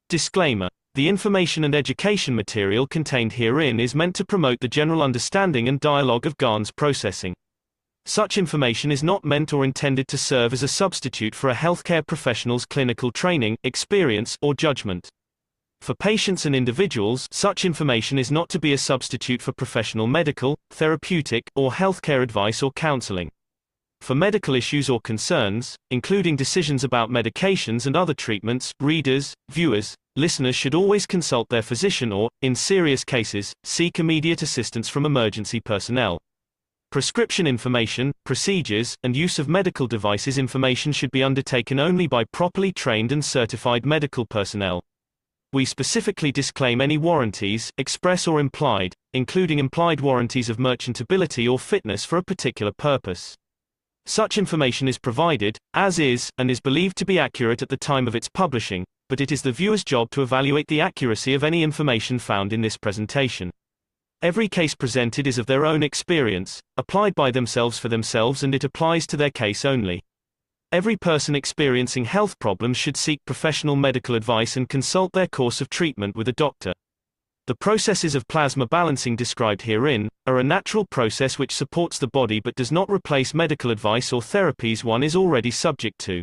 Disclaimer. The information and education material contained herein is meant to promote the general understanding and dialogue of GAN's processing. Such information is not meant or intended to serve as a substitute for a healthcare professional's clinical training, experience, or judgment. For patients and individuals, such information is not to be a substitute for professional medical, therapeutic, or healthcare advice or counseling. For medical issues or concerns, including decisions about medications and other treatments, readers, viewers, listeners should always consult their physician or, in serious cases, seek immediate assistance from emergency personnel. Prescription information, procedures, and use of medical devices information should be undertaken only by properly trained and certified medical personnel. We specifically disclaim any warranties, express or implied, including implied warranties of merchantability or fitness for a particular purpose. Such information is provided, as is, and is believed to be accurate at the time of its publishing, but it is the viewer's job to evaluate the accuracy of any information found in this presentation. Every case presented is of their own experience, applied by themselves for themselves, and it applies to their case only. Every person experiencing health problems should seek professional medical advice and consult their course of treatment with a doctor. The processes of plasma balancing described herein are a natural process which supports the body but does not replace medical advice or therapies one is already subject to.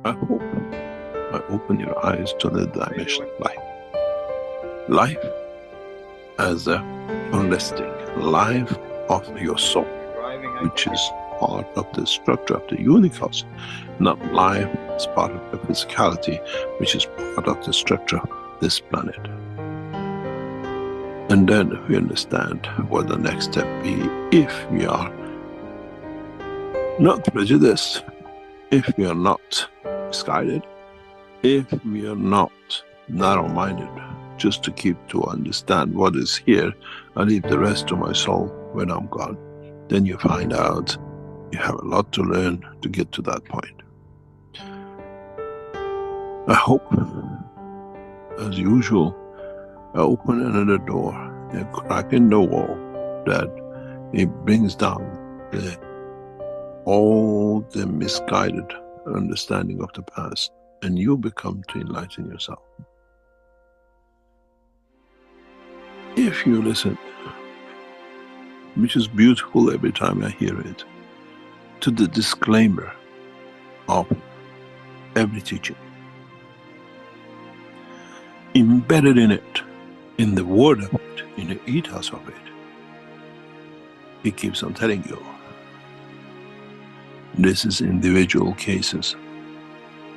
I hope I open your eyes to the dimension of life. Life as a holistic life of your soul, which is part of the structure of the universe, not life as part of the physicality, which is part of the structure of this planet. And then we understand what the next step be if we are not prejudiced, if we are not misguided, if we are not narrow-minded, just to keep to understand what is here, I leave the rest to my soul when I'm gone. Then you find out you have a lot to learn to get to that point. I hope, as usual, I open another door, a crack in the wall, that it brings down all the misguided understanding of the past, and you become to enlighten yourself. If you listen, which is beautiful every time I hear it, to the disclaimer of every teaching, embedded in it, in the word of it, in the ethos of it, it keeps on telling you, this is individual cases.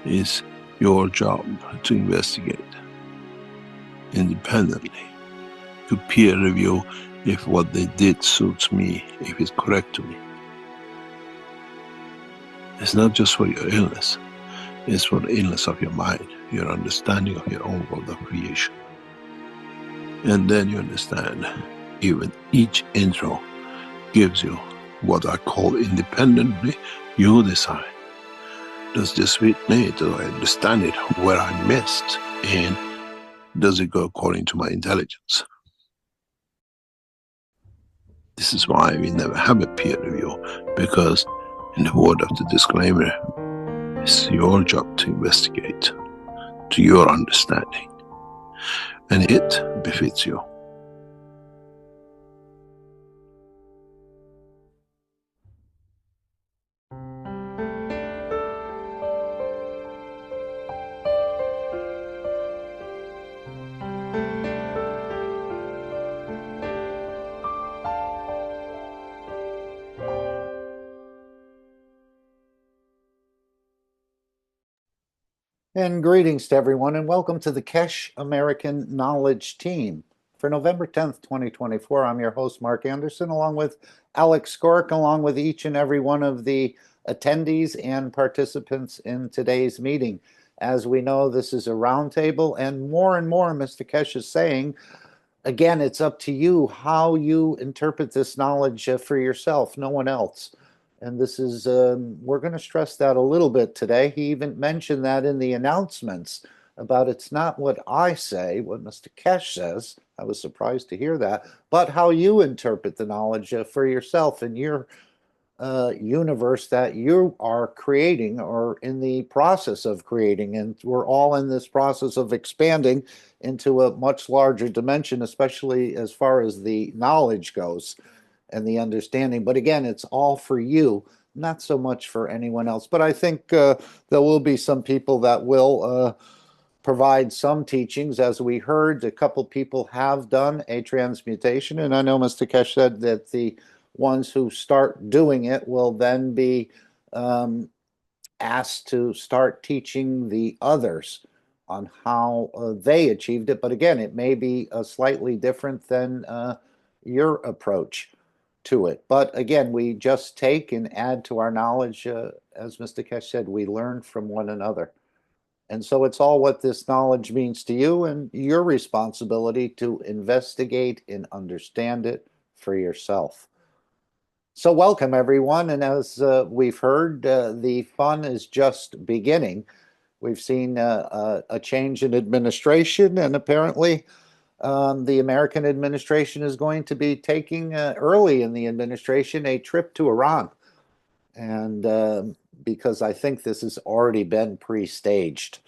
It's your job to investigate independently, to peer review if what they did suits me, if it's correct to me. It's not just for your illness, it's for the illness of your mind, your understanding of your own world of creation. And then you understand, even each intro gives you what I call independently, you decide. Does this fit me? Do I understand it? Where I missed? And does it go according to my intelligence? This is why we never have a peer review, because in the word of the disclaimer, it's your job to investigate to your understanding, and it befits you. And greetings to everyone, and welcome to the Keshe American Knowledge Team. For November 10th, 2024, I'm your host, Mark Anderson, along with Alex Skork, along with each and every one of the attendees and participants in today's meeting. As we know, this is a roundtable, and more, Mr. Keshe is saying, again, it's up to you how you interpret this knowledge for yourself, no one else. And this is, we're going to stress that a little bit today. He even mentioned that in the announcements about it's not what I say, what Mr. Keshe says. I was surprised to hear that, but how you interpret the knowledge for yourself in your universe that you are creating or in the process of creating. And we're all in this process of expanding into a much larger dimension, especially as far as the knowledge goes and the understanding. But again, it's all for you, not so much for anyone else. But I think there will be some people that will provide some teachings. As we heard, a couple people have done a transmutation. And I know Mr. Keshe said that the ones who start doing it will then be asked to start teaching the others on how they achieved it. But again, it may be slightly different than your approach to it. But again, we just take and add to our knowledge. As Mr. Keshe said, we learn from one another. And so it's all what this knowledge means to you and your responsibility to investigate and understand it for yourself. So welcome, everyone. And as we've heard, the fun is just beginning. We've seen a change in administration, and apparently the American administration is going to be taking early in the administration a trip to Iran. And because I think this has already been pre-staged.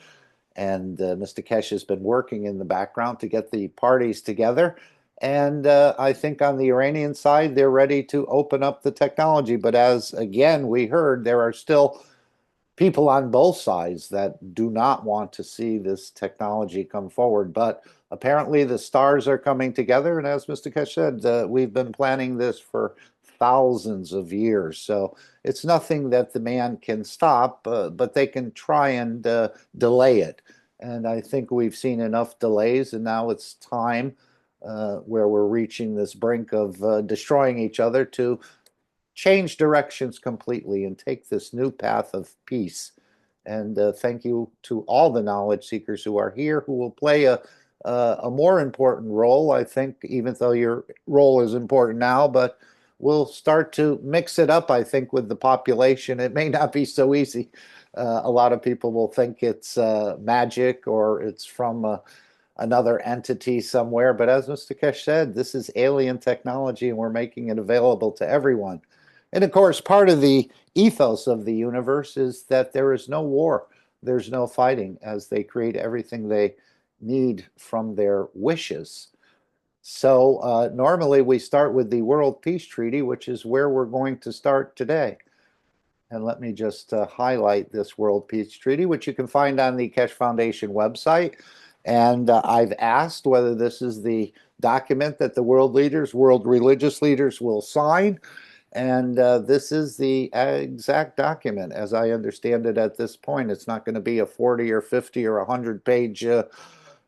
And Mr. Keshe has been working in the background to get the parties together. And I think on the Iranian side, they're ready to open up the technology. But as again, we heard, there are still people on both sides that do not want to see this technology come forward. But apparently the stars are coming together. And as Mr. Keshe said, we've been planning this for thousands of years. So it's nothing that the man can stop, but they can try and delay it. And I think we've seen enough delays, and now it's time where we're reaching this brink of destroying each other to change directions completely and take this new path of peace. And thank you to all the knowledge seekers who are here, who will play a more important role, I think, even though your role is important now, but we'll start to mix it up, I think, with the population. It may not be so easy. A lot of people will think it's magic or it's from another entity somewhere. But as Mr. Keshe said, this is alien technology and we're making it available to everyone. And of course, part of the ethos of the universe is that there is no war. There's no fighting, as they create everything they need from their wishes. So normally we start with the World Peace Treaty, which is where we're going to start today. And let me just highlight this World Peace Treaty, which you can find on the Keshe Foundation website. And I've asked whether this is the document that the world leaders, world religious leaders will sign. And this is the exact document, as I understand it at this point. It's not going to be a 40 or 50 or 100-page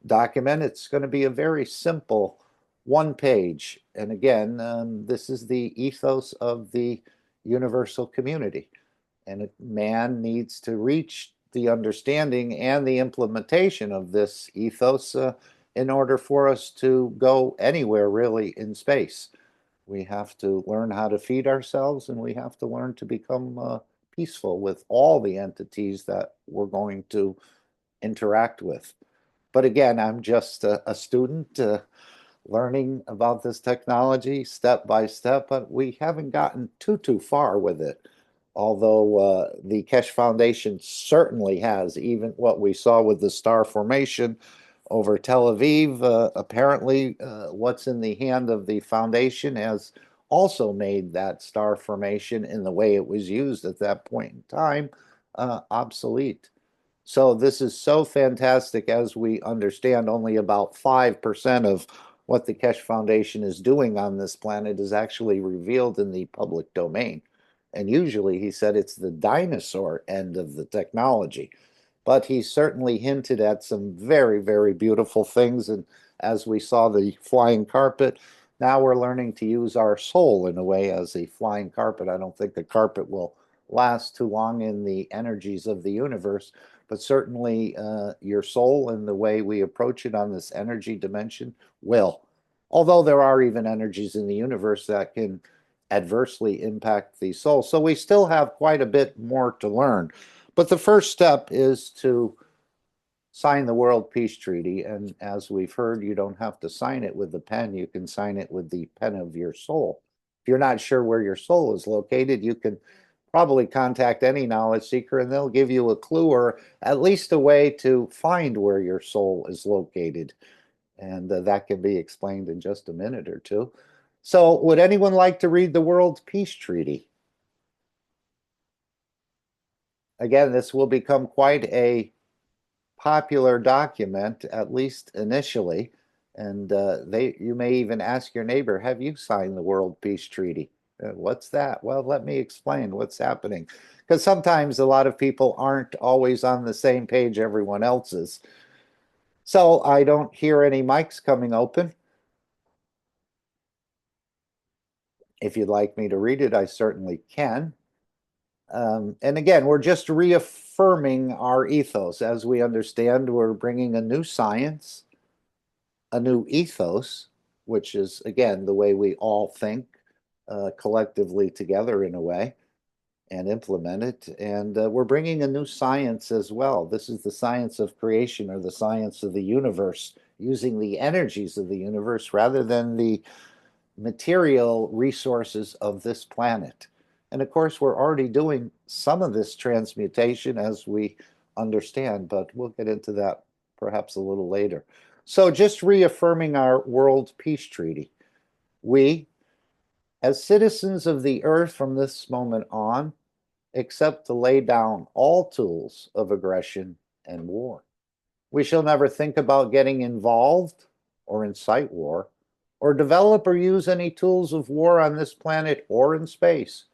document. It's going to be a very simple one page. And again, this is the ethos of the universal community. And man needs to reach the understanding and the implementation of this ethos in order for us to go anywhere really in space. We have to learn how to feed ourselves, and we have to learn to become peaceful with all the entities that we're going to interact with. But again, I'm just a student learning about this technology step by step, but we haven't gotten too far with it. Although the Keshe Foundation certainly has, even what we saw with the star formation over Tel Aviv. Apparently, what's in the hand of the foundation has also made that star formation in the way it was used at that point in time obsolete. So this is so fantastic. As we understand, only about 5% of what the Keshe Foundation is doing on this planet is actually revealed in the public domain. And usually, he said, it's the dinosaur end of the technology. But he certainly hinted at some very beautiful things. And as we saw the flying carpet, now we're learning to use our soul in a way as a flying carpet. I don't think the carpet will last too long in the energies of the universe, but certainly your soul and the way we approach it on this energy dimension will. Although there are even energies in the universe that can adversely impact the soul. So we still have quite a bit more to learn. But the first step is to sign the World Peace Treaty. And as we've heard, you don't have to sign it with the pen. You can sign it with the pen of your soul. If you're not sure where your soul is located, you can probably contact any knowledge seeker and they'll give you a clue or at least a way to find where your soul is located. And that can be explained in just a minute or two. So, would anyone like to read the World Peace Treaty? Again, this will become quite a popular document, at least initially. And you may even ask your neighbor, have you signed the World Peace Treaty? What's that? Well, let me explain what's happening. Because sometimes a lot of people aren't always on the same page everyone else is. So I don't hear any mics coming open. If you'd like me to read it, I certainly can. And again, we're just reaffirming our ethos. As we understand, we're bringing a new science, a new ethos, which is, again, the way we all think collectively together in a way and implement it. And we're bringing a new science as well. This is the science of creation or the science of the universe, using the energies of the universe rather than the material resources of this planet. And of course, we're already doing some of this transmutation as we understand, but we'll get into that perhaps a little later. So just reaffirming our World Peace Treaty. We, as citizens of the earth from this moment on, accept to lay down all tools of aggression and war. We shall never think about getting involved or incite war, or develop or use any tools of war on this planet or in space.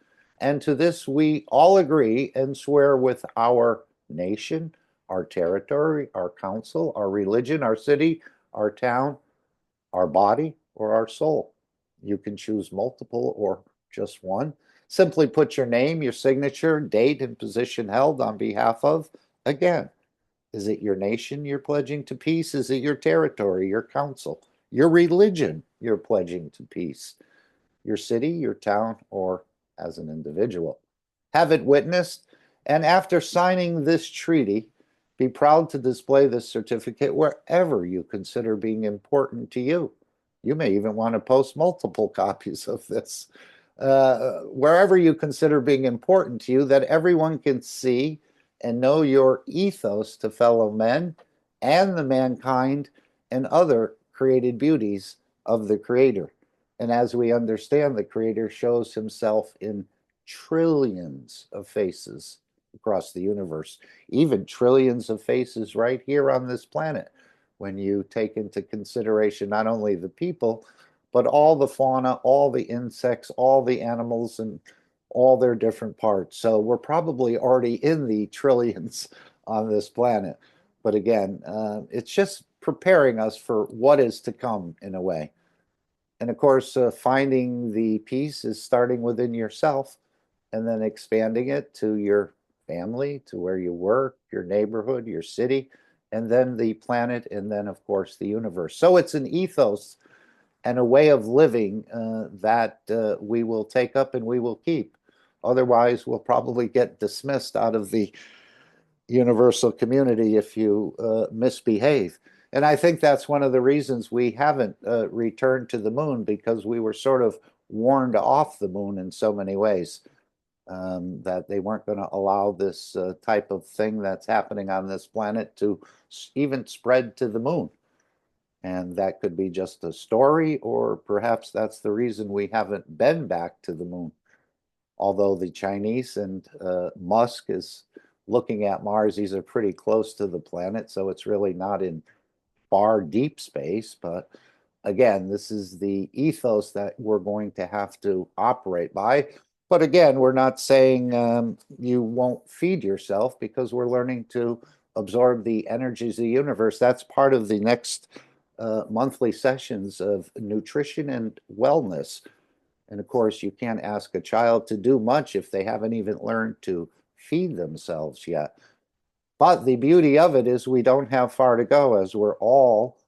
And to this we all agree and swear with our nation, our territory, our council, our religion, our city, our town, our body, or our soul. You can choose multiple or just one. Simply put your name, your signature, date, and position held on behalf of. Again, is it your nation you're pledging to peace? Is it your territory, your council, your religion you're pledging to peace? Your city, your town, or as an individual? Have it witnessed, and after signing this treaty, be proud to display this certificate wherever you consider being important to you. You may even want to post multiple copies of this. Wherever you consider being important to you, that everyone can see and know your ethos to fellow men and the mankind and other created beauties of the Creator. And as we understand, the Creator shows himself in trillions of faces across the universe, even trillions of faces right here on this planet, when you take into consideration not only the people, but all the fauna, all the insects, all the animals, and all their different parts. So we're probably already in the trillions on this planet. But again, it's just preparing us for what is to come in a way. And of course, finding the peace is starting within yourself and then expanding it to your family, to where you work, your neighborhood, your city, and then the planet, and then, of course, the universe. So it's an ethos and a way of living that we will take up and we will keep. Otherwise, we'll probably get dismissed out of the universal community if you misbehave. And I think that's one of the reasons we haven't returned to the moon, because we were sort of warned off the moon in so many ways, that they weren't going to allow this type of thing that's happening on this planet to even spread to the moon. And that could be just a story, or perhaps that's the reason we haven't been back to the moon. Although the Chinese and Musk is looking at Mars, these are pretty close to the planet, so it's really not in far deep space. But again, this is the ethos that we're going to have to operate by. But again, we're not saying you won't feed yourself, because we're learning to absorb the energies of the universe. That's part of the next monthly sessions of nutrition and wellness. And of course, you can't ask a child to do much if they haven't even learned to feed themselves yet. But the beauty of it is we don't have far to go, as we're all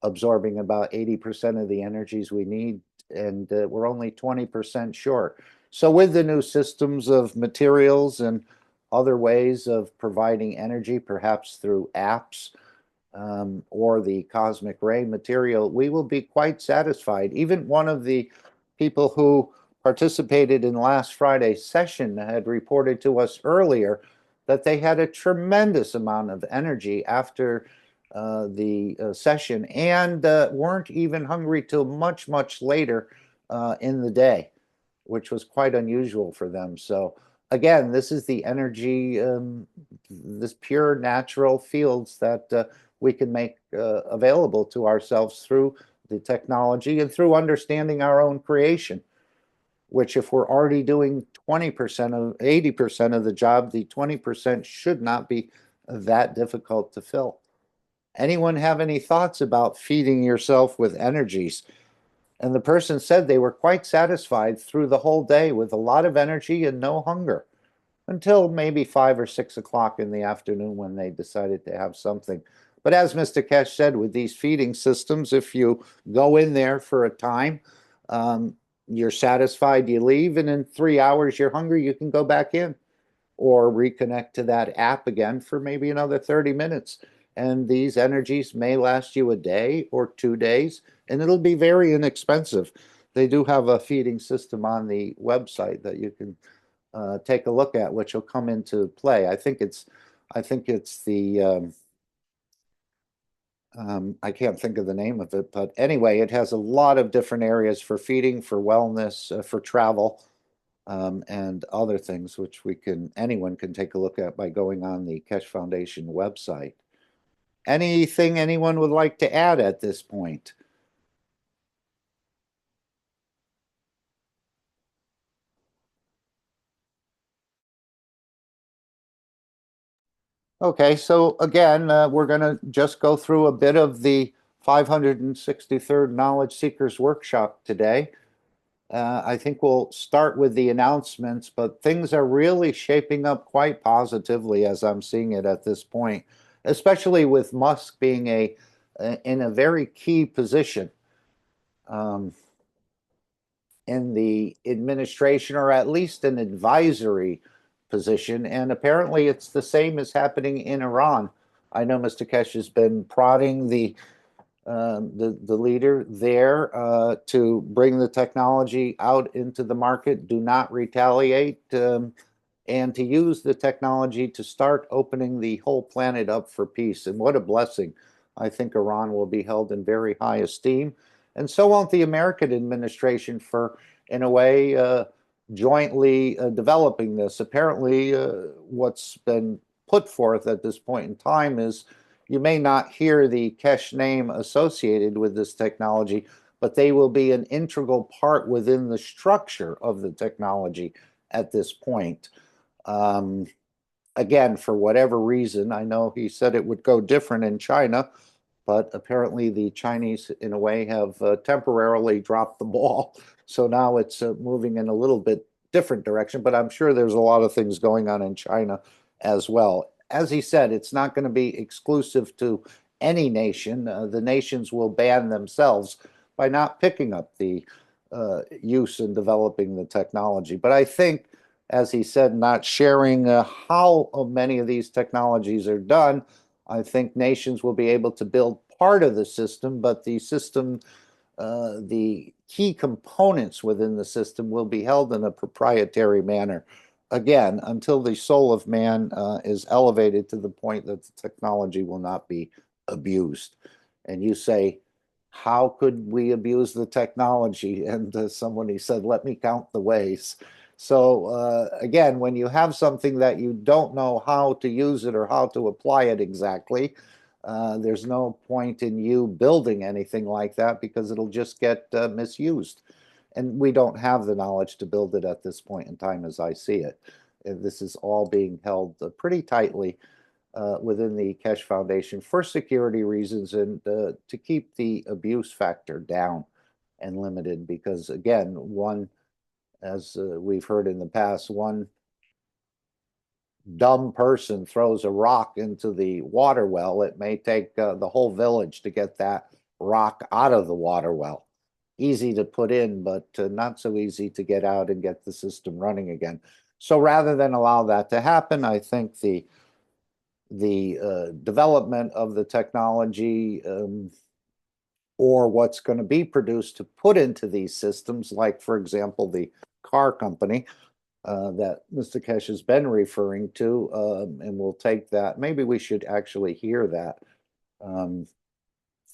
absorbing about 80% of the energies we need and we're only 20% short. So with the new systems of materials and other ways of providing energy, perhaps through apps, or the cosmic ray material, we will be quite satisfied. Even one of the people who participated in last Friday's session had reported to us earlier that they had a tremendous amount of energy after the session, and weren't even hungry till much, much later in the day, which was quite unusual for them. So again, this is the energy, this pure natural fields that we can make available to ourselves through the technology and through understanding our own creation, which if we're already doing 20% of 80% of the job, the 20% should not be that difficult to fill. Anyone have any thoughts about feeding yourself with energies? And the person said they were quite satisfied through the whole day with a lot of energy and no hunger until maybe 5 or 6 o'clock in the afternoon when they decided to have something. But as Mr. Keshe said, with these feeding systems, if you go in there for a time, you're satisfied, you leave, and in 3 hours you're hungry, you can go back in or reconnect to that app again for maybe another 30 minutes. And these energies may last you a day or 2 days, and it'll be very inexpensive. They do have a feeding system on the website that you can take a look at, which will come into play. I think it's the I can't think of the name of it, but anyway, it has a lot of different areas for feeding, for wellness, for travel, and other things, which anyone can take a look at by going on the Keshe Foundation website. Anything anyone would like to add at this point? Okay, so again, we're going to just go through a bit of the 563rd Knowledge Seekers Workshop today. I think we'll start with the announcements, but things are really shaping up quite positively as I'm seeing it at this point, especially with Musk being in a very key position in the administration, or at least an advisory position. And apparently it's the same as happening in Iran. I know Mr. Keshe has been prodding the leader there to bring the technology out into the market, do not retaliate, and to use the technology to start opening the whole planet up for peace. And what a blessing. I think Iran will be held in very high esteem. And so won't the American administration for, in a way, jointly developing this. Apparently, what's been put forth at this point in time is you may not hear the Keshe name associated with this technology, but they will be an integral part within the structure of the technology at this point. Again, for whatever reason, I know he said it would go different in China, but apparently the Chinese, in a way, have temporarily dropped the ball. So now it's moving in a little bit different direction, but I'm sure there's a lot of things going on in China as well. As he said, it's not going to be exclusive to any nation. The nations will ban themselves by not picking up the use and developing the technology. But I think, as he said, not sharing how many of these technologies are done, I think nations will be able to build part of the system, but the system, the key components within the system will be held in a proprietary manner. Again, until the soul of man is elevated to the point that the technology will not be abused. And you say, how could we abuse the technology? And somebody said, let me count the ways. So again, when you have something that you don't know how to use it or how to apply it exactly, there's no point in you building anything like that because it'll just get misused. And we don't have the knowledge to build it at this point in time as I see it. This is all being held pretty tightly within the Keshe Foundation for security reasons and to keep the abuse factor down and limited because, again, one, as we've heard in the past, one dumb person throws a rock into the water well, it may take the whole village to get that rock out of the water well. easy to put in, but not so easy to get out and get the system running again. So rather than allow that to happen, I think the development of the technology or what's going to be produced to put into these systems, like, for example, the car company that Mr. Keshe has been referring to, and we'll take that. Maybe we should actually hear that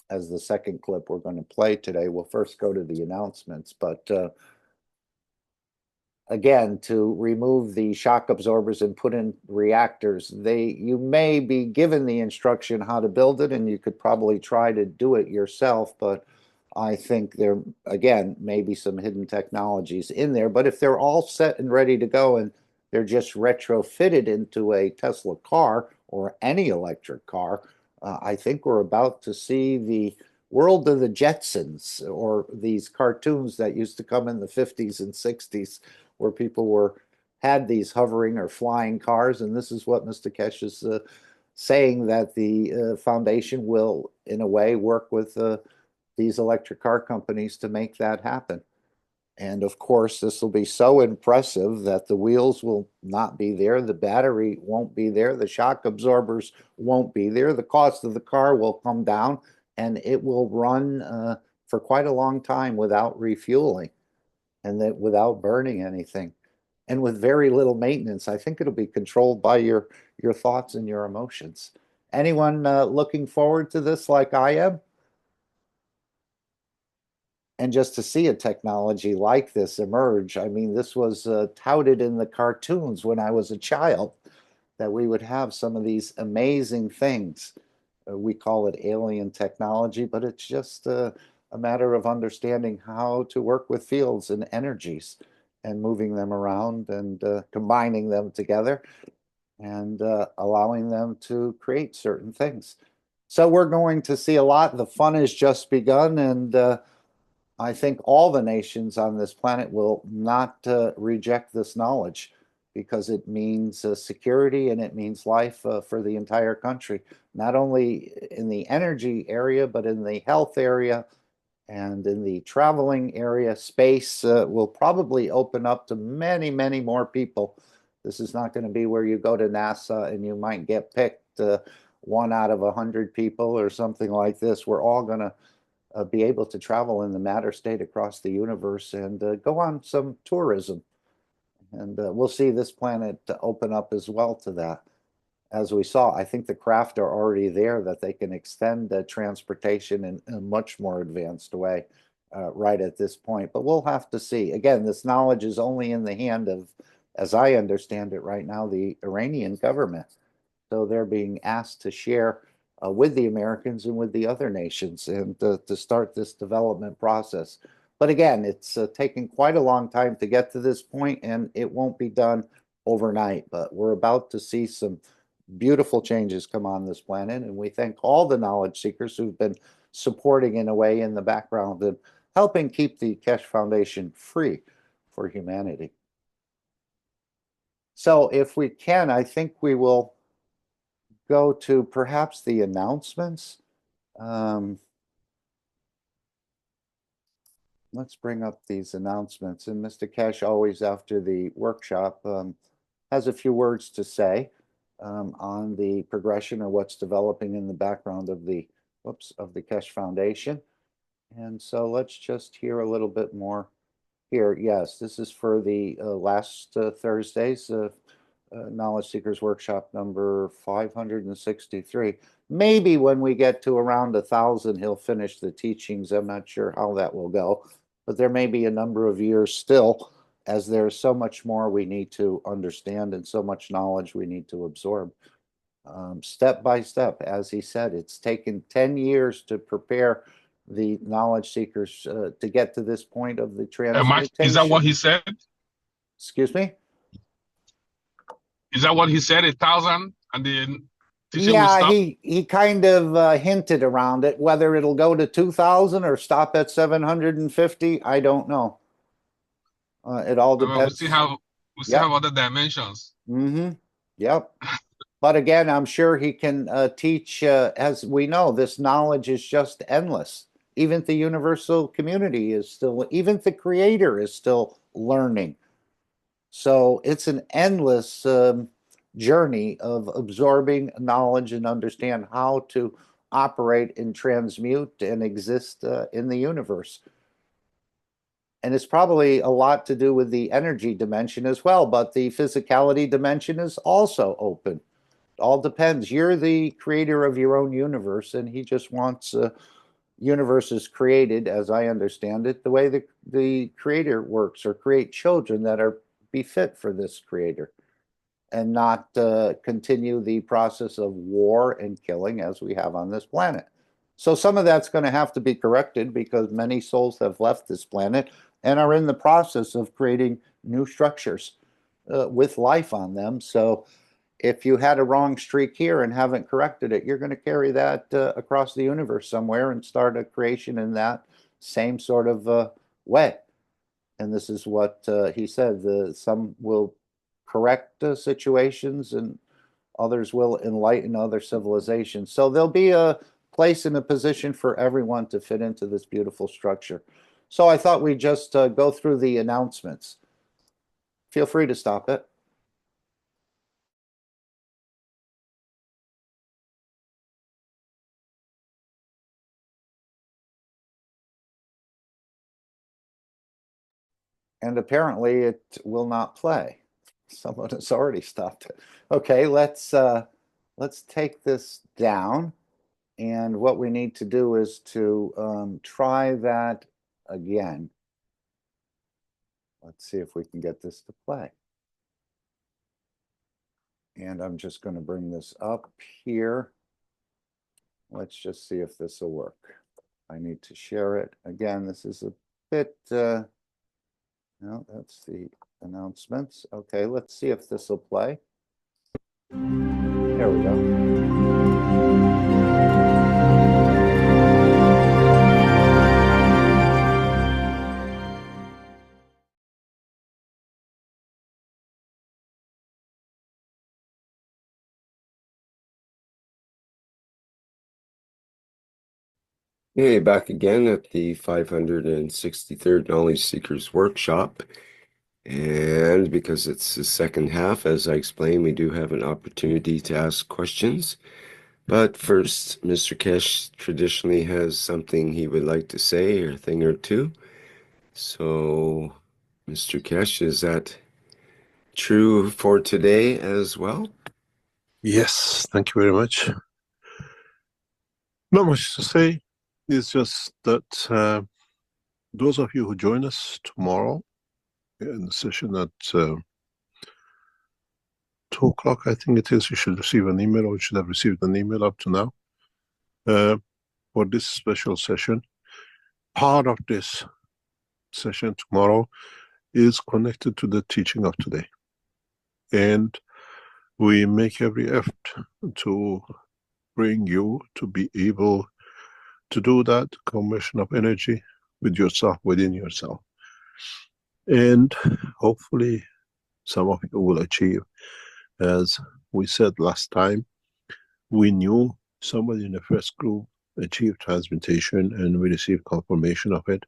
as the second clip we're going to play today. We'll first go to the announcements, but again, to remove the shock absorbers and put in reactors, you may be given the instruction how to build it, and you could probably try to do it yourself, but I think there, again, may be some hidden technologies in there. But if they're all set and ready to go and they're just retrofitted into a Tesla car or any electric car, I think we're about to see the world of the Jetsons, or these cartoons that used to come in the 50s and 60s, where people had these hovering or flying cars. And this is what Mr. Keshe is saying, that the foundation will, in a way, work with these electric car companies to make that happen. And of course, this will be so impressive that the wheels will not be there, the battery won't be there, the shock absorbers won't be there, the cost of the car will come down, and it will run for quite a long time without refueling, and that without burning anything, and with very little maintenance. I think it'll be controlled by your thoughts and your emotions. Anyone looking forward to this like I am? And just to see a technology like this emerge, I mean, this was touted in the cartoons when I was a child, that we would have some of these amazing things. We call it alien technology, but it's just a matter of understanding how to work with fields and energies and moving them around and combining them together and allowing them to create certain things. So we're going to see a lot. The fun has just begun, and I think all the nations on this planet will not reject this knowledge, because it means security and it means life for the entire country, not only in the energy area, but in the health area and in the traveling area. Space will probably open up to many, many more people. This is not going to be where you go to NASA and you might get picked 1 out of 100 people or something like this. We're all going to be able to travel in the matter state across the universe and go on some tourism. And we'll see this planet open up as well to that. As we saw, I think the craft are already there, that they can extend transportation in a much more advanced way right at this point. But we'll have to see. Again, this knowledge is only in the hand of, as I understand it right now, the Iranian government. So they're being asked to share with the Americans and with the other nations, and to start this development process. But again, it's taken quite a long time to get to this point, and it won't be done overnight. But we're about to see some beautiful changes come on this planet, and we thank all the knowledge seekers who've been supporting in a way in the background and helping keep the Keshe Foundation free for humanity. So if we can, I think we will go to perhaps the announcements. Let's bring up these announcements. And Mr. Keshe, always after the workshop, has a few words to say on the progression of what's developing in the background of the Keshe Foundation. And so let's just hear a little bit more here. Yes, this is for the last Thursday's Knowledge Seekers Workshop number 563. Maybe when we get to around 1,000, he'll finish the teachings. I'm not sure how that will go, but there may be a number of years still, as there's so much more we need to understand and so much knowledge we need to absorb. Step by step, as he said, it's taken 10 years to prepare the knowledge seekers to get to this point of the transmutation. Is that what he said? Excuse me? Is that what he said, 1,000? And then yeah, he kind of hinted around it. Whether it'll go to 2,000 or stop at 750, I don't know. It all depends. We still have other dimensions. Mm-hmm. Yep. But again, I'm sure he can teach. As we know, this knowledge is just endless. Even the universal community is still, even the creator is still learning. So it's an endless journey of absorbing knowledge and understand how to operate and transmute and exist in the universe. And it's probably a lot to do with the energy dimension as well, but the physicality dimension is also open. It all depends. You're the creator of your own universe, and he just wants universes created, as I understand it, the way the creator works, or create children that are befit for this creator, and not continue the process of war and killing as we have on this planet. So some of that's going to have to be corrected because many souls have left this planet and are in the process of creating new structures with life on them. So if you had a wrong streak here and haven't corrected it, you're going to carry that across the universe somewhere and start a creation in that same sort of way. And this is what he said, some will correct situations and others will enlighten other civilizations. So there'll be a place and a position for everyone to fit into this beautiful structure. So I thought we'd just go through the announcements. Feel free to stop it. And apparently it will not play. Someone has already stopped it. Okay, let's take this down. And what we need to do is to try that again. Let's see if we can get this to play. And I'm just going to bring this up here. Let's just see if this will work. I need to share it. Again, this is a bit, no, that's the announcements. Okay, let's see if this will play. There we go. Hey, back again at the 563rd Knowledge Seekers Workshop. And because it's the second half, as I explained, we do have an opportunity to ask questions. But first, Mr. Keshe traditionally has something he would like to say, or a thing or two. So, Mr. Keshe, is that true for today as well? Yes, thank you very much. Not much to say. It's just that those of you who join us tomorrow in the session at 2 o'clock, I think it is, you should receive an email, or you should have received an email up to now for this special session. Part of this session tomorrow is connected to the teaching of today. And we make every effort to bring you to be able to do that conversion of energy with yourself, within yourself. And hopefully some of you will achieve. As we said last time, we knew somebody in the first group achieved transmutation and we received confirmation of it.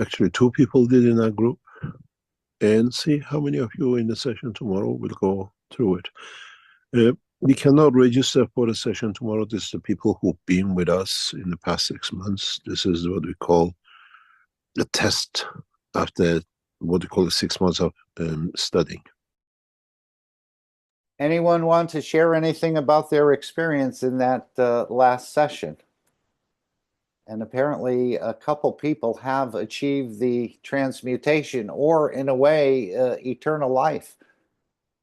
Actually, 2 people did in that group. And see how many of you in the session tomorrow will go through it. We cannot register for the session tomorrow. This is the people who've been with us in the past 6 months. This is what we call the test after what we call the 6 months of studying. Anyone want to share anything about their experience in that last session? And apparently a couple people have achieved the transmutation, or in a way, eternal life.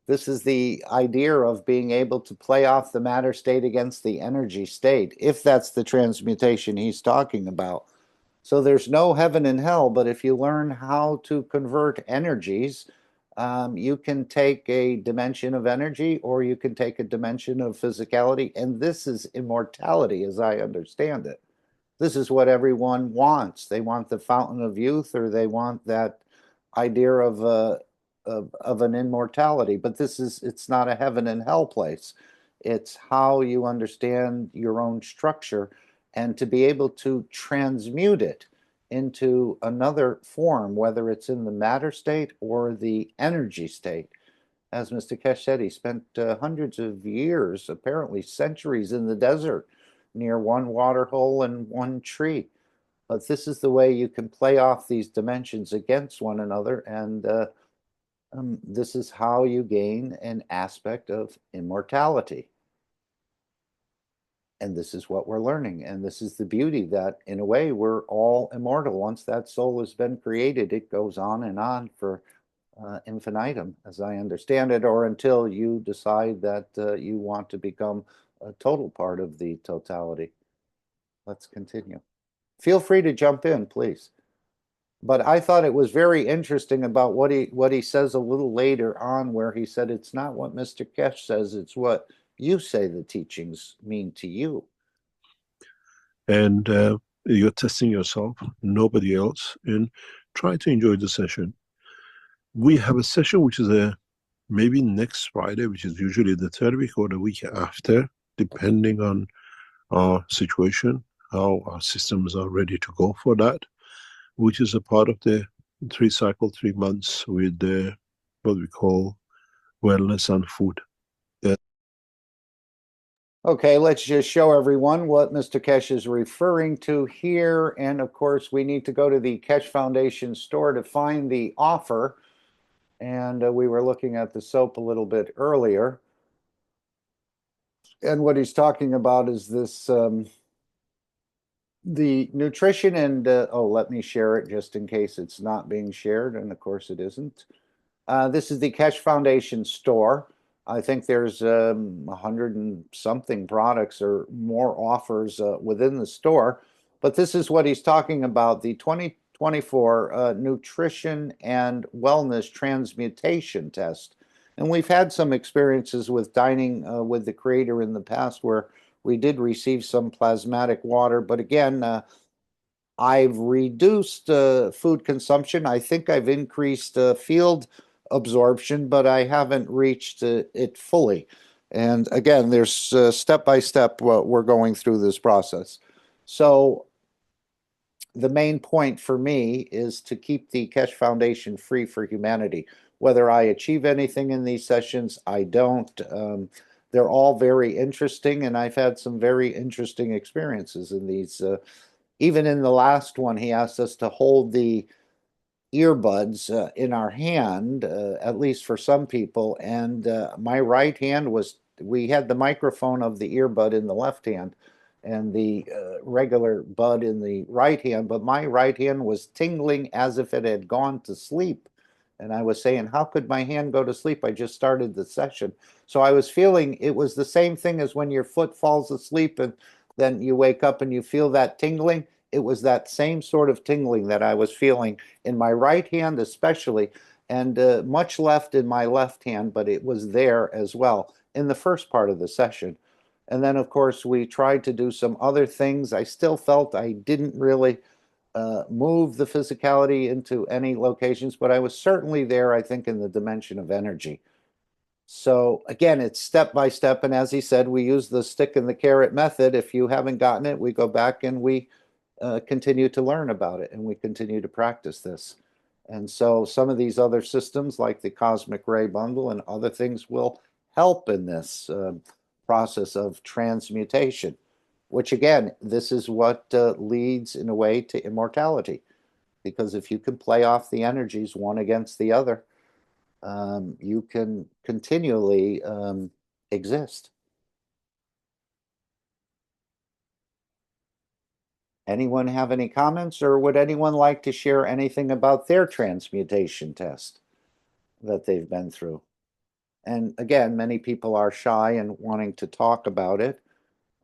This is the idea of being able to play off the matter state against the energy state, if that's the transmutation he's talking about. So there's no heaven and hell, but if you learn how to convert energies, you can take a dimension of energy, or you can take a dimension of physicality, and this is immortality as I understand it. This is what everyone wants. They want the fountain of youth, or they want that idea of an immortality. But it's not a heaven and hell place. It's how you understand your own structure and to be able to transmute it into another form, whether it's in the matter state or the energy state. As Mr. Keshe said, he spent hundreds of years, apparently centuries, in the desert near one water hole and one tree. But this is the way you can play off these dimensions against one another, and this is how you gain an aspect of immortality. And this is what we're learning. And this is the beauty that, in a way, we're all immortal. Once that soul has been created, it goes on for infinitum, as I understand it, or until you decide that you want to become a total part of the totality. Let's continue. Feel free to jump in, please. But I thought it was very interesting about what he says a little later on, where he said it's not what Mr. Keshe says, it's what you say the teachings mean to you. And you're testing yourself, nobody else, and try to enjoy the session. We have a session which is maybe next Friday, which is usually the third week or the week after, depending on our situation, how our systems are ready to go for that, which is a part of the 3 months with what we call wellness and food. Okay, let's just show everyone what Mr. Keshe is referring to here. And of course, we need to go to the Keshe Foundation store to find the offer. And we were looking at the soap a little bit earlier. And what he's talking about is this, the nutrition and, oh, let me share it just in case it's not being shared. And of course it isn't. This is the Keshe Foundation store. I think there's 100 and something products or more offers within the store. But this is what he's talking about, the 2024 Nutrition and Wellness Transmutation Test. And we've had some experiences with dining with the creator in the past where we did receive some plasmatic water. But again, I've reduced food consumption. I think I've increased field absorption, but I haven't reached it fully. And again, there's step by step we're going through this process. So the main point for me is to keep the Keshe Foundation free for humanity. Whether I achieve anything in these sessions, I don't. They're all very interesting, and I've had some very interesting experiences in these. Even in the last one, he asked us to hold the earbuds in our hand, at least for some people. And my right hand we had the microphone of the earbud in the left hand and the regular bud in the right hand, but my right hand was tingling as if it had gone to sleep. And I was saying, how could my hand go to sleep? I just started the session. So I was feeling it was the same thing as when your foot falls asleep and then you wake up and you feel that tingling. It was that same sort of tingling that I was feeling in my right hand especially, and much left in my left hand, but it was there as well in the first part of the session. And then, of course, we tried to do some other things. I still felt I didn't really move the physicality into any locations, but I was certainly there, I think, in the dimension of energy. So again, it's step by step. And as he said, we use the stick and the carrot method. If you haven't gotten it, we go back and we continue to learn about it and we continue to practice this. And so some of these other systems like the cosmic ray bundle and other things will help in this process of transmutation, which again, this is what leads in a way to immortality. Because if you can play off the energies one against the other, you can continually exist. Anyone have any comments, or would anyone like to share anything about their transmutation test that they've been through? And again, many people are shy and wanting to talk about it.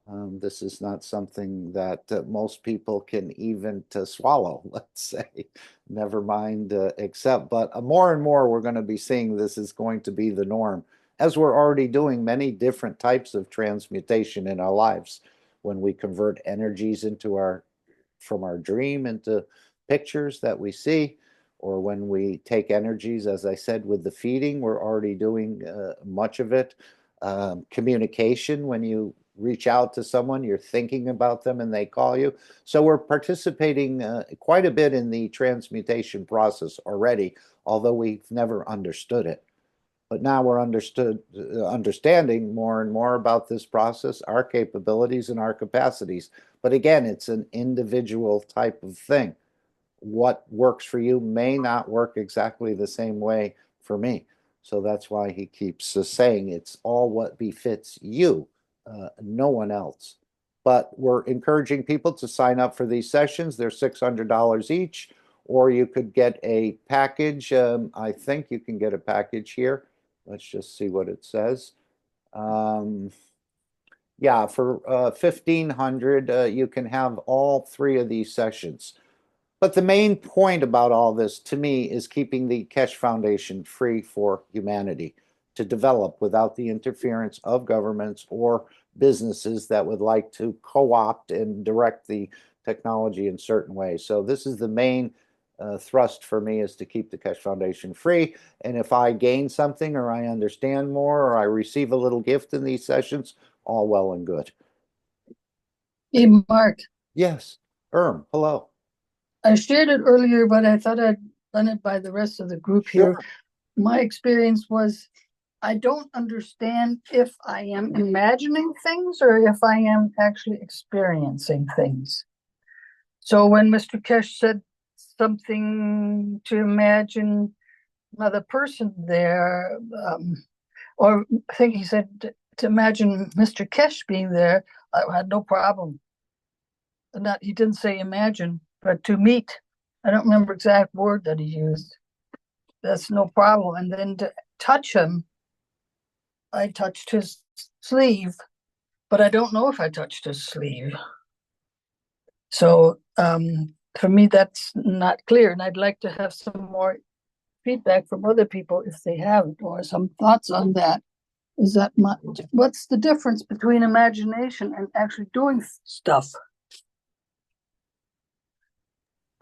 This is not something that most people can even swallow, let's say, never mind accept. But more and more, we're going to be seeing this is going to be the norm, as we're already doing many different types of transmutation in our lives when we convert energies from our dream into pictures that we see, or when we take energies, as I said, with the feeding, we're already doing much of it. Communication, when you reach out to someone, you're thinking about them and they call you. So we're participating quite a bit in the transmutation process already, although we've never understood it. But now we're understanding more and more about this process, our capabilities and our capacities. But again, it's an individual type of thing. What works for you may not work exactly the same way for me. So that's why he keeps saying it's all what befits you, no one else. But we're encouraging people to sign up for these sessions. They're $600 each, or you could get a package. I think you can get a package here. Let's just see what it says. Yeah, for $1,500, you can have all three of these sessions. But the main point about all this, to me, is keeping the Keshe Foundation free for humanity to develop without the interference of governments or businesses that would like to co-opt and direct the technology in certain ways. So this is the main thrust for me, is to keep the Keshe Foundation free. And if I gain something, or I understand more, or I receive a little gift in these sessions, all well and good. Hey, Mark. Yes. Hello. I shared it earlier, but I thought I'd run it by the rest of the group here. Sure. My experience was, I don't understand if I am imagining things or if I am actually experiencing things. So when Mr. Keshe said something to imagine another person there, or I think he said to imagine Mr. Keshe being there, I had no problem. Not, he didn't say imagine, but to meet. I don't remember exact word that he used. That's no problem. And then to touch him, I touched his sleeve, but I don't know if I touched his sleeve. So for me, that's not clear. And I'd like to have some more feedback from other people if they have it, or some thoughts on that. Is that what's the difference between imagination and actually doing stuff?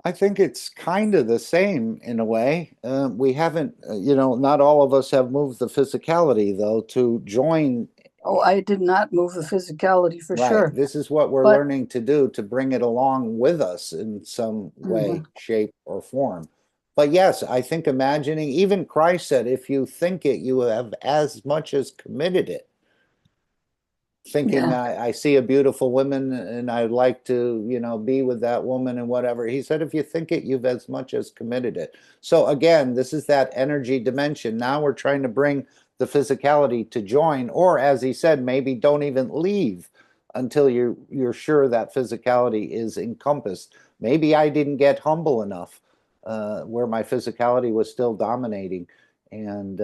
I think it's kind of the same in a way. We haven't, not all of us have moved the physicality, though, to join. Oh, I did not move the physicality for Right. sure. This is what we're learning to do, to bring it along with us in some way, shape, or form. But yes, I think imagining, even Christ said, if you think it, you have as much as committed it. Thinking, I see a beautiful woman and I'd like to, be with that woman and whatever. He said, if you think it, you've as much as committed it. So again, this is that energy dimension. Now we're trying to bring the physicality to join, or as he said, maybe don't even leave until you're sure that physicality is encompassed. Maybe I didn't get humble enough, where my physicality was still dominating, and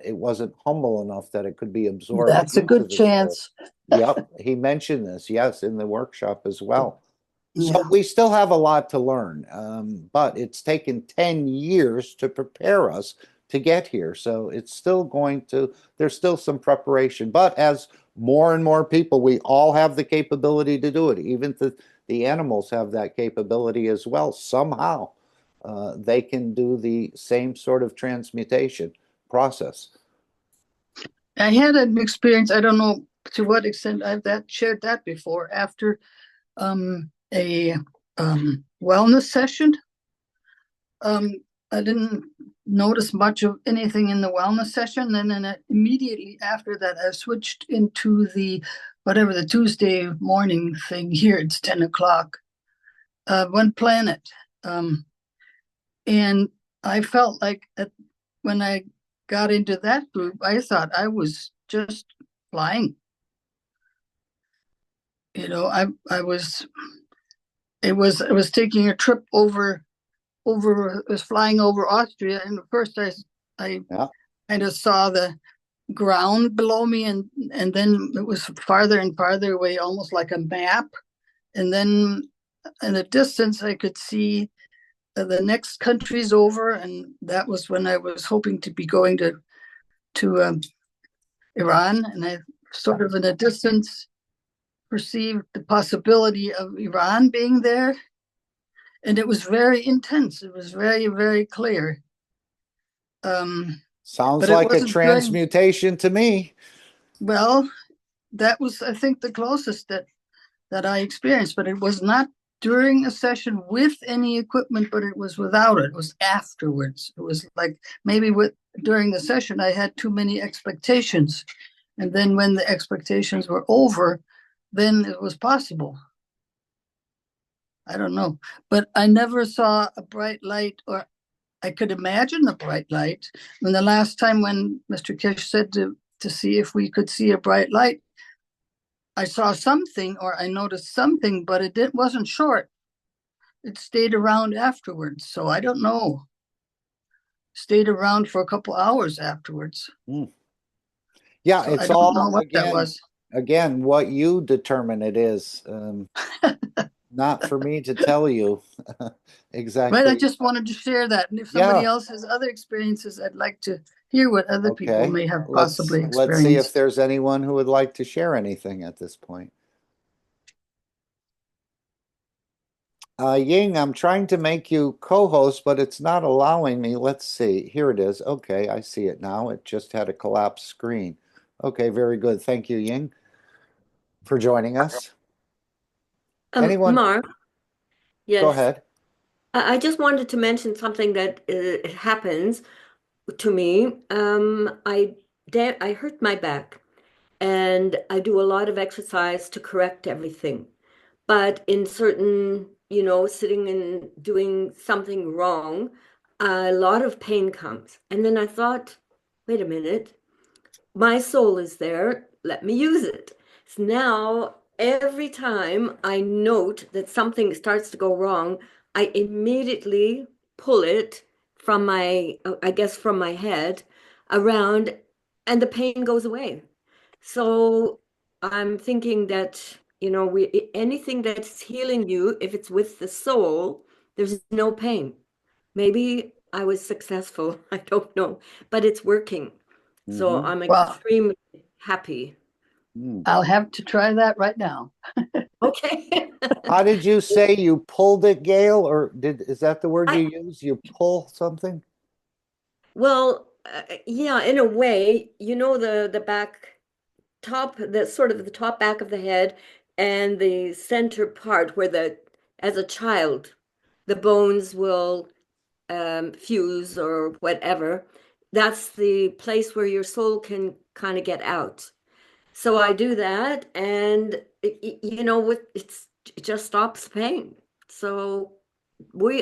it wasn't humble enough that it could be absorbed. That's a good chance. Yep, he mentioned this, yes, in the workshop as well. So we still have a lot to learn, but it's taken 10 years to prepare us to get here. So it's still there's still some preparation. But as more and more people, we all have the capability to do it. Even the animals have that capability as well. Somehow they can do the same sort of transmutation process. I had an experience, I don't know to what extent I've shared that before, after a wellness session. I didn't notice much of anything in the wellness session, and then immediately after that I switched into the Tuesday morning thing here. It's 10 o'clock, One Planet, and I felt like when I got into that group, I thought I was just flying. I was taking a trip was flying over Austria, and at first I kind of saw the ground below me, and then it was farther and farther away, almost like a map. And then in the distance I could see the next countries over, and that was when I was hoping to be going to Iran, and I sort of in a distance perceived the possibility of Iran being there, and it was very intense. It was very, very clear. Sounds like a transmutation to me. Well, that was, I think, the closest that I experienced, but it was not during a session with any equipment, but it was without it. It was afterwards. It was like maybe during the session I had too many expectations. And then when the expectations were over, then it was possible. I don't know. But I never saw a bright light, or I could imagine a bright light. When the last time when Mr. Keshe said to see if we could see a bright light, I saw something, or I noticed something, but it wasn't short. It stayed around afterwards. So I don't know. Stayed around for a couple hours afterwards. Yeah, So it's I don't all know what that was. again what you determine it is. Not for me to tell you exactly. Right, I just wanted to share that. And if somebody else has other experiences, I'd like to hear what other people may have possibly experienced. Let's see if there's anyone who would like to share anything at this point. Ying, I'm trying to make you co-host, but it's not allowing me. Let's see. Here it is. Okay, I see it now. It just had a collapsed screen. Okay, very good. Thank you, Ying, for joining us. Anyone? Mark, yes. Go ahead. I just wanted to mention something that happens to me. I hurt my back, and I do a lot of exercise to correct everything. But in certain, sitting and doing something wrong, a lot of pain comes. And then I thought, wait a minute, my soul is there. Let me use it. So now, every time I note that something starts to go wrong, I immediately pull it from from my head around, and the pain goes away. So I'm thinking that, anything that's healing you, if it's with the soul, there's no pain. Maybe I was successful, I don't know, but it's working. So I'm extremely happy. I'll have to try that right now. Okay. How did you say you pulled it, Gail? Or is that the word you use? You pull something? Well, yeah, in a way, the back top, the sort of the top back of the head and the center part where as a child, the bones will fuse or whatever. That's the place where your soul can kind of get out. So I do that, and it just stops pain. So we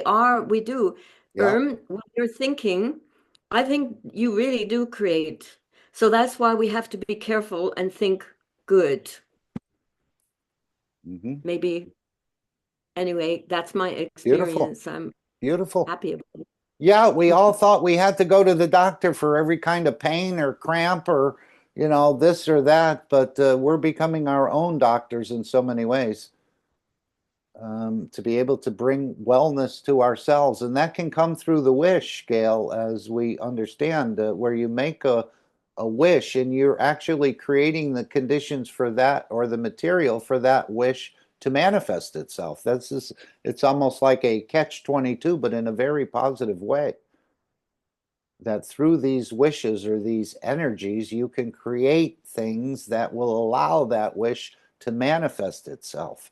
do. When you're thinking, I think you really do create. So that's why we have to be careful and think good. Maybe. Anyway, that's my experience. I'm beautiful. Happy about it. Yeah, we all thought we had to go to the doctor for every kind of pain or cramp or, this or that, but we're becoming our own doctors in so many ways. To be able to bring wellness to ourselves. And that can come through the wish, Gail, as we understand, where you make a wish and you're actually creating the conditions for that, or the material for that wish to manifest itself. It's almost like a catch-22, but in a very positive way. That through these wishes or these energies, you can create things that will allow that wish to manifest itself.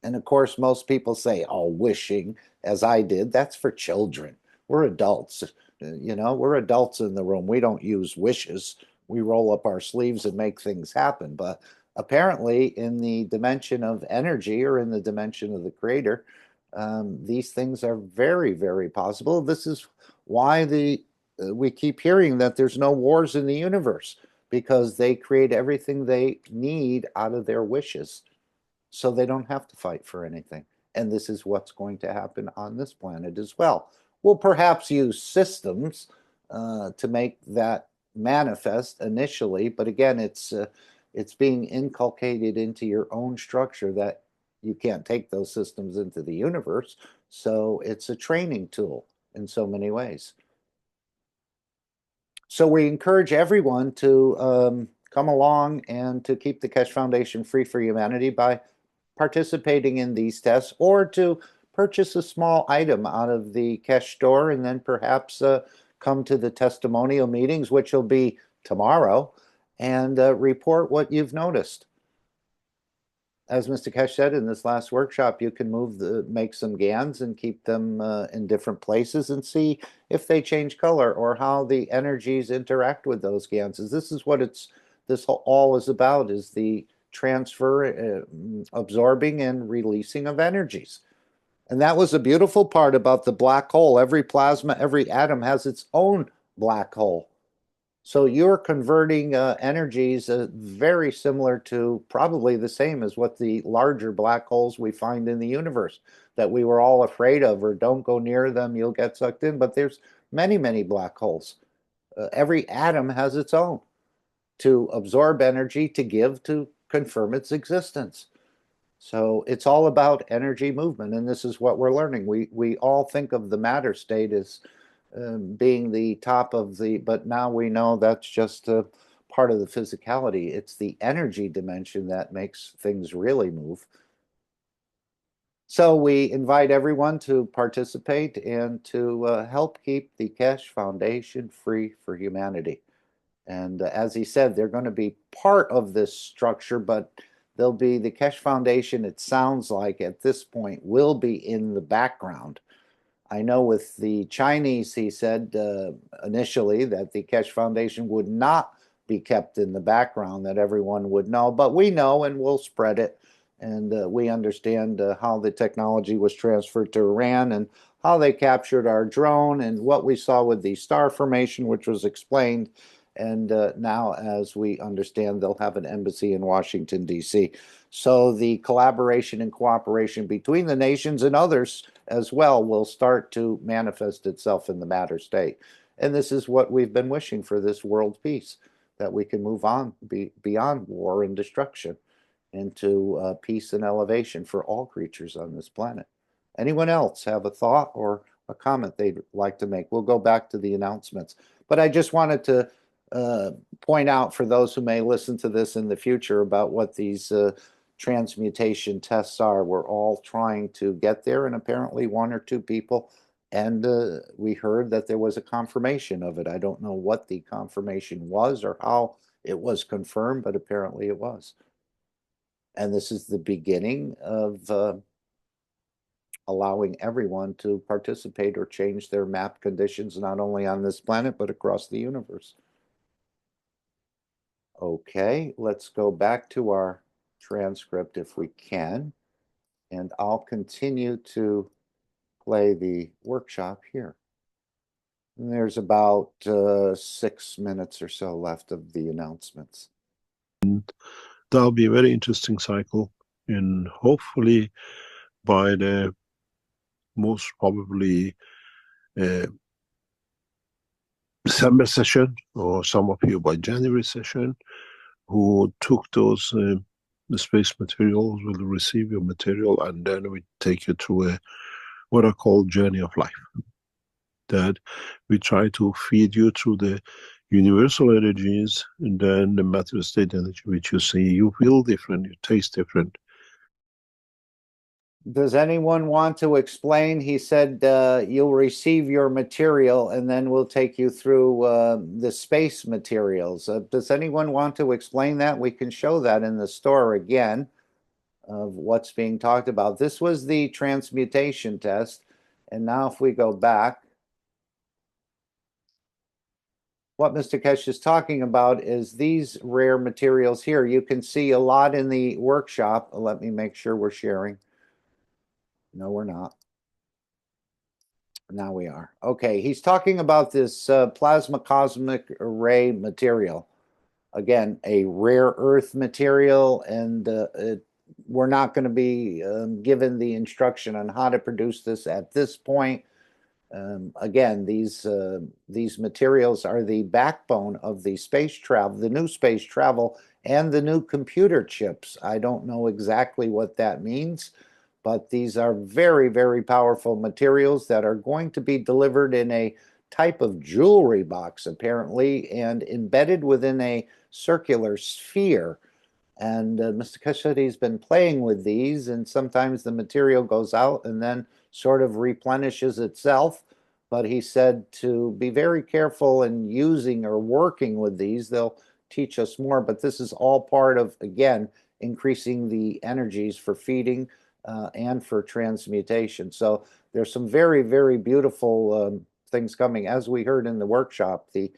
And of course, most people say, oh, wishing, as I did, that's for children. We're adults. We're adults in the room. We don't use wishes. We roll up our sleeves and make things happen. But apparently, in the dimension of energy, or in the dimension of the creator, these things are very, very possible. This is why we keep hearing that there's no wars in the universe, because they create everything they need out of their wishes. So they don't have to fight for anything. And this is what's going to happen on this planet as well. We'll perhaps use systems to make that manifest initially, but again, it's being inculcated into your own structure that you can't take those systems into the universe. So it's a training tool in so many ways. So we encourage everyone to come along and to keep the Keshe Foundation free for humanity by participating in these tests, or to purchase a small item out of the Keshe store, and then perhaps come to the testimonial meetings, which will be tomorrow, and report what you've noticed. As Mr. Keshe said in this last workshop, you can make some GANs and keep them in different places and see if they change color or how the energies interact with those GANs. This is what this all is about, is the transfer, absorbing and releasing of energies. And that was a beautiful part about the black hole. Every plasma, every atom has its own black hole. So you're converting energies very similar to, probably the same as what the larger black holes we find in the universe that we were all afraid of, or don't go near them, you'll get sucked in. But there's many, many black holes. Every atom has its own to absorb energy, to give, to confirm its existence. So it's all about energy movement, and this is what we're learning. We all think of the matter state as being the top of the, but now we know that's just a part of the physicality. It's the energy dimension that makes things really move. So we invite everyone to participate and to help keep the Keshe Foundation free for humanity. And as he said, they're going to be part of this structure, but they'll be the Keshe Foundation, it sounds like at this point, will be in the background. I know with the Chinese, he said initially that the Keshe Foundation would not be kept in the background, that everyone would know, but we know and we'll spread it. And we understand how the technology was transferred to Iran and how they captured our drone and what we saw with the star formation, which was explained. And now, as we understand, they'll have an embassy in Washington, D.C. So the collaboration and cooperation between the nations and others as well will start to manifest itself in the matter state. And this is what we've been wishing for, this world peace, that we can move on beyond war and destruction into peace and elevation for all creatures on this planet. Anyone else have a thought or a comment they'd like to make? We'll go back to the announcements. But I just wanted to point out for those who may listen to this in the future about what these transmutation tests are. We're all trying to get there, and apparently one or two people, and we heard that there was a confirmation of it. I don't know what the confirmation was or how it was confirmed, but apparently it was. And this is the beginning of allowing everyone to participate or change their map conditions, not only on this planet, but across the universe. Okay, let's go back to our transcript if we can, and I'll continue to play the workshop here. And there's about 6 minutes or so left of the announcements. That'll be a very interesting cycle, and hopefully by the most probably December session, or some of you by January session, who took those the space materials will receive your material, and then we take you through a what I call journey of life. That we try to feed you through the universal energies, and then the matter state energy, which you see, you feel different, you taste different. Does anyone want to explain? He said you'll receive your material and then we'll take you through the space materials. Does anyone want to explain that? We can show that in the store again of what's being talked about. This was the transmutation test. And now if we go back, what Mr. Keshe is talking about is these rare materials here. You can see a lot in the workshop. Let me make sure we're sharing. No, we're not. Now we are. Okay, he's talking about this plasma cosmic ray material. Again, a rare earth material, and we're not going to be given the instruction on how to produce this at this point. Again, these materials are the backbone of the space travel, the new space travel, and the new computer chips. I don't know exactly what that means, but these are very, very powerful materials that are going to be delivered in a type of jewelry box, apparently, and embedded within a circular sphere. And Mr. Keshe said he's been playing with these, and sometimes the material goes out and then sort of replenishes itself. But he said to be very careful in using or working with these. They'll teach us more, but this is all part of, again, increasing the energies for feeding and for transmutation. So there's some very, very beautiful things coming. As we heard in the workshop, the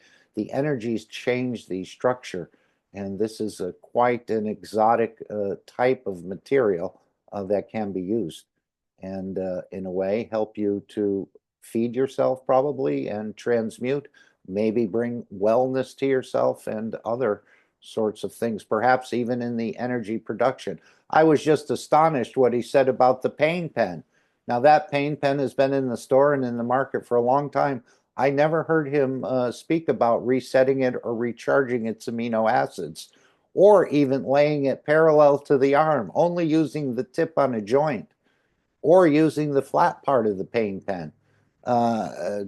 energies change the structure, and this is quite an exotic type of material that can be used, and in a way help you to feed yourself probably and transmute, maybe bring wellness to yourself and other sorts of things, perhaps even in the energy production. I was just astonished what he said about the pain pen. Now that pain pen has been in the store and in the market for a long time. I never heard him speak about resetting it or recharging its amino acids, or even laying it parallel to the arm, only using the tip on a joint, or using the flat part of the pain pen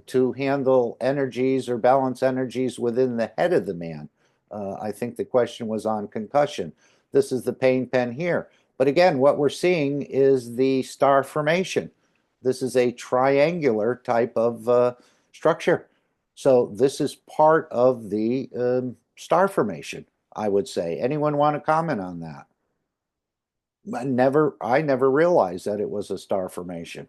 to handle energies or balance energies within the head of the man. I think the question was on concussion. This is the pain pen here. But again, what we're seeing is the star formation. This is a triangular type of structure. So this is part of the star formation, I would say. Anyone want to comment on that? I never realized that it was a star formation.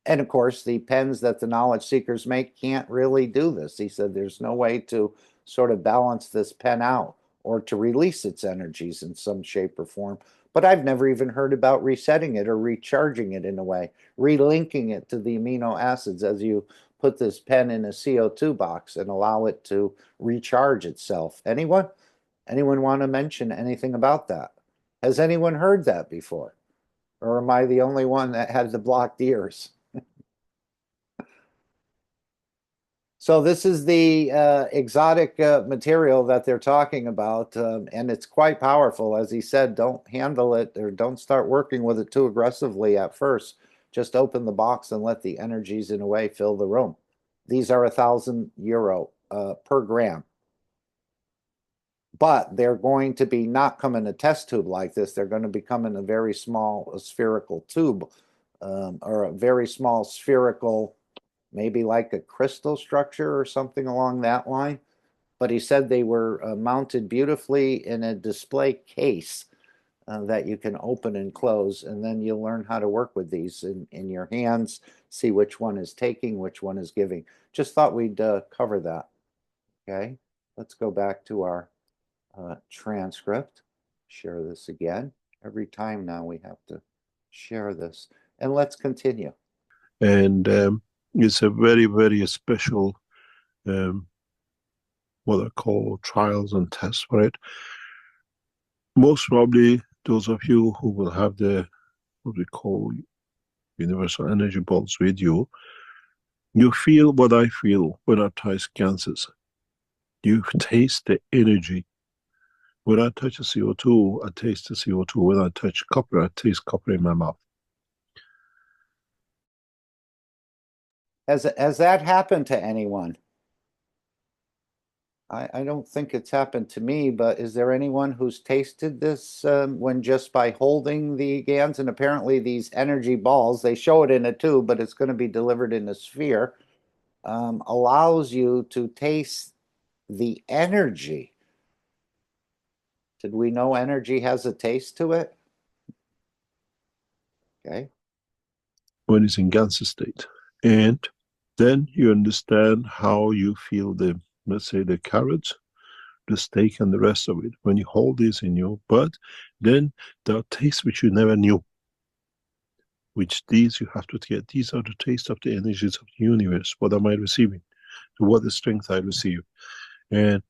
And of course, the pens that the knowledge seekers make can't really do this. He said there's no way to sort of balance this pen out or to release its energies in some shape or form. But I've never even heard about resetting it or recharging it in a way, relinking it to the amino acids as you put this pen in a CO2 box and allow it to recharge itself. Anyone? Anyone want to mention anything about that? Has anyone heard that before? Or am I the only one that has the blocked ears? So this is the exotic material that they're talking about, and it's quite powerful. As he said, don't handle it or don't start working with it too aggressively at first. Just open the box and let the energies in a way fill the room. These are €1,000 per gram. But they're going to be not come in a test tube like this. They're going to become in a very small spherical tube, or a very small spherical, maybe like a crystal structure or something along that line. But he said they were mounted beautifully in a display case that you can open and close, and then you'll learn how to work with these in your hands, see which one is taking, which one is giving. Just thought we'd cover that. Okay, let's go back to our transcript. Share this again. Every time now we have to share this. And let's continue. And it's a very, very special, what I call trials and tests for it. Most probably, those of you who will have the, what we call universal energy balls with you, you feel what I feel when I taste gases. You taste the energy. When I touch a CO2, I taste the CO2. When I touch copper, I taste copper in my mouth. Has that happened to anyone? I don't think it's happened to me, but is there anyone who's tasted this when just by holding the GANs? And apparently these energy balls, they show it in a tube, but it's going to be delivered in a sphere, allows you to taste the energy. Did we know energy has a taste to it? Okay. When it's in gaseous state. And then you understand how you feel the, let's say, the carrots, the steak, and the rest of it. When you hold this in your butt, then there are tastes which you never knew. Which these you have to get. These are the taste of the energies of the universe. What am I receiving? To what the strength I receive. And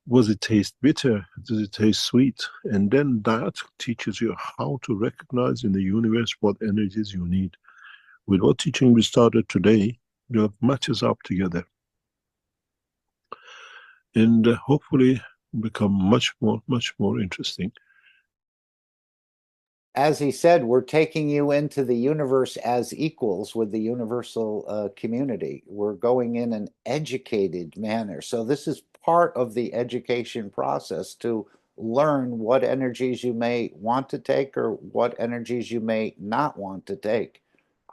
was it taste bitter? Does it taste sweet? And then that teaches you how to recognize in the universe what energies you need. With what teaching we started today, it matches up together. And hopefully become much more interesting. As he said, we're taking you into the universe as equals with the universal community. We're going in an educated manner. So this is part of the education process to learn what energies you may want to take or what energies you may not want to take.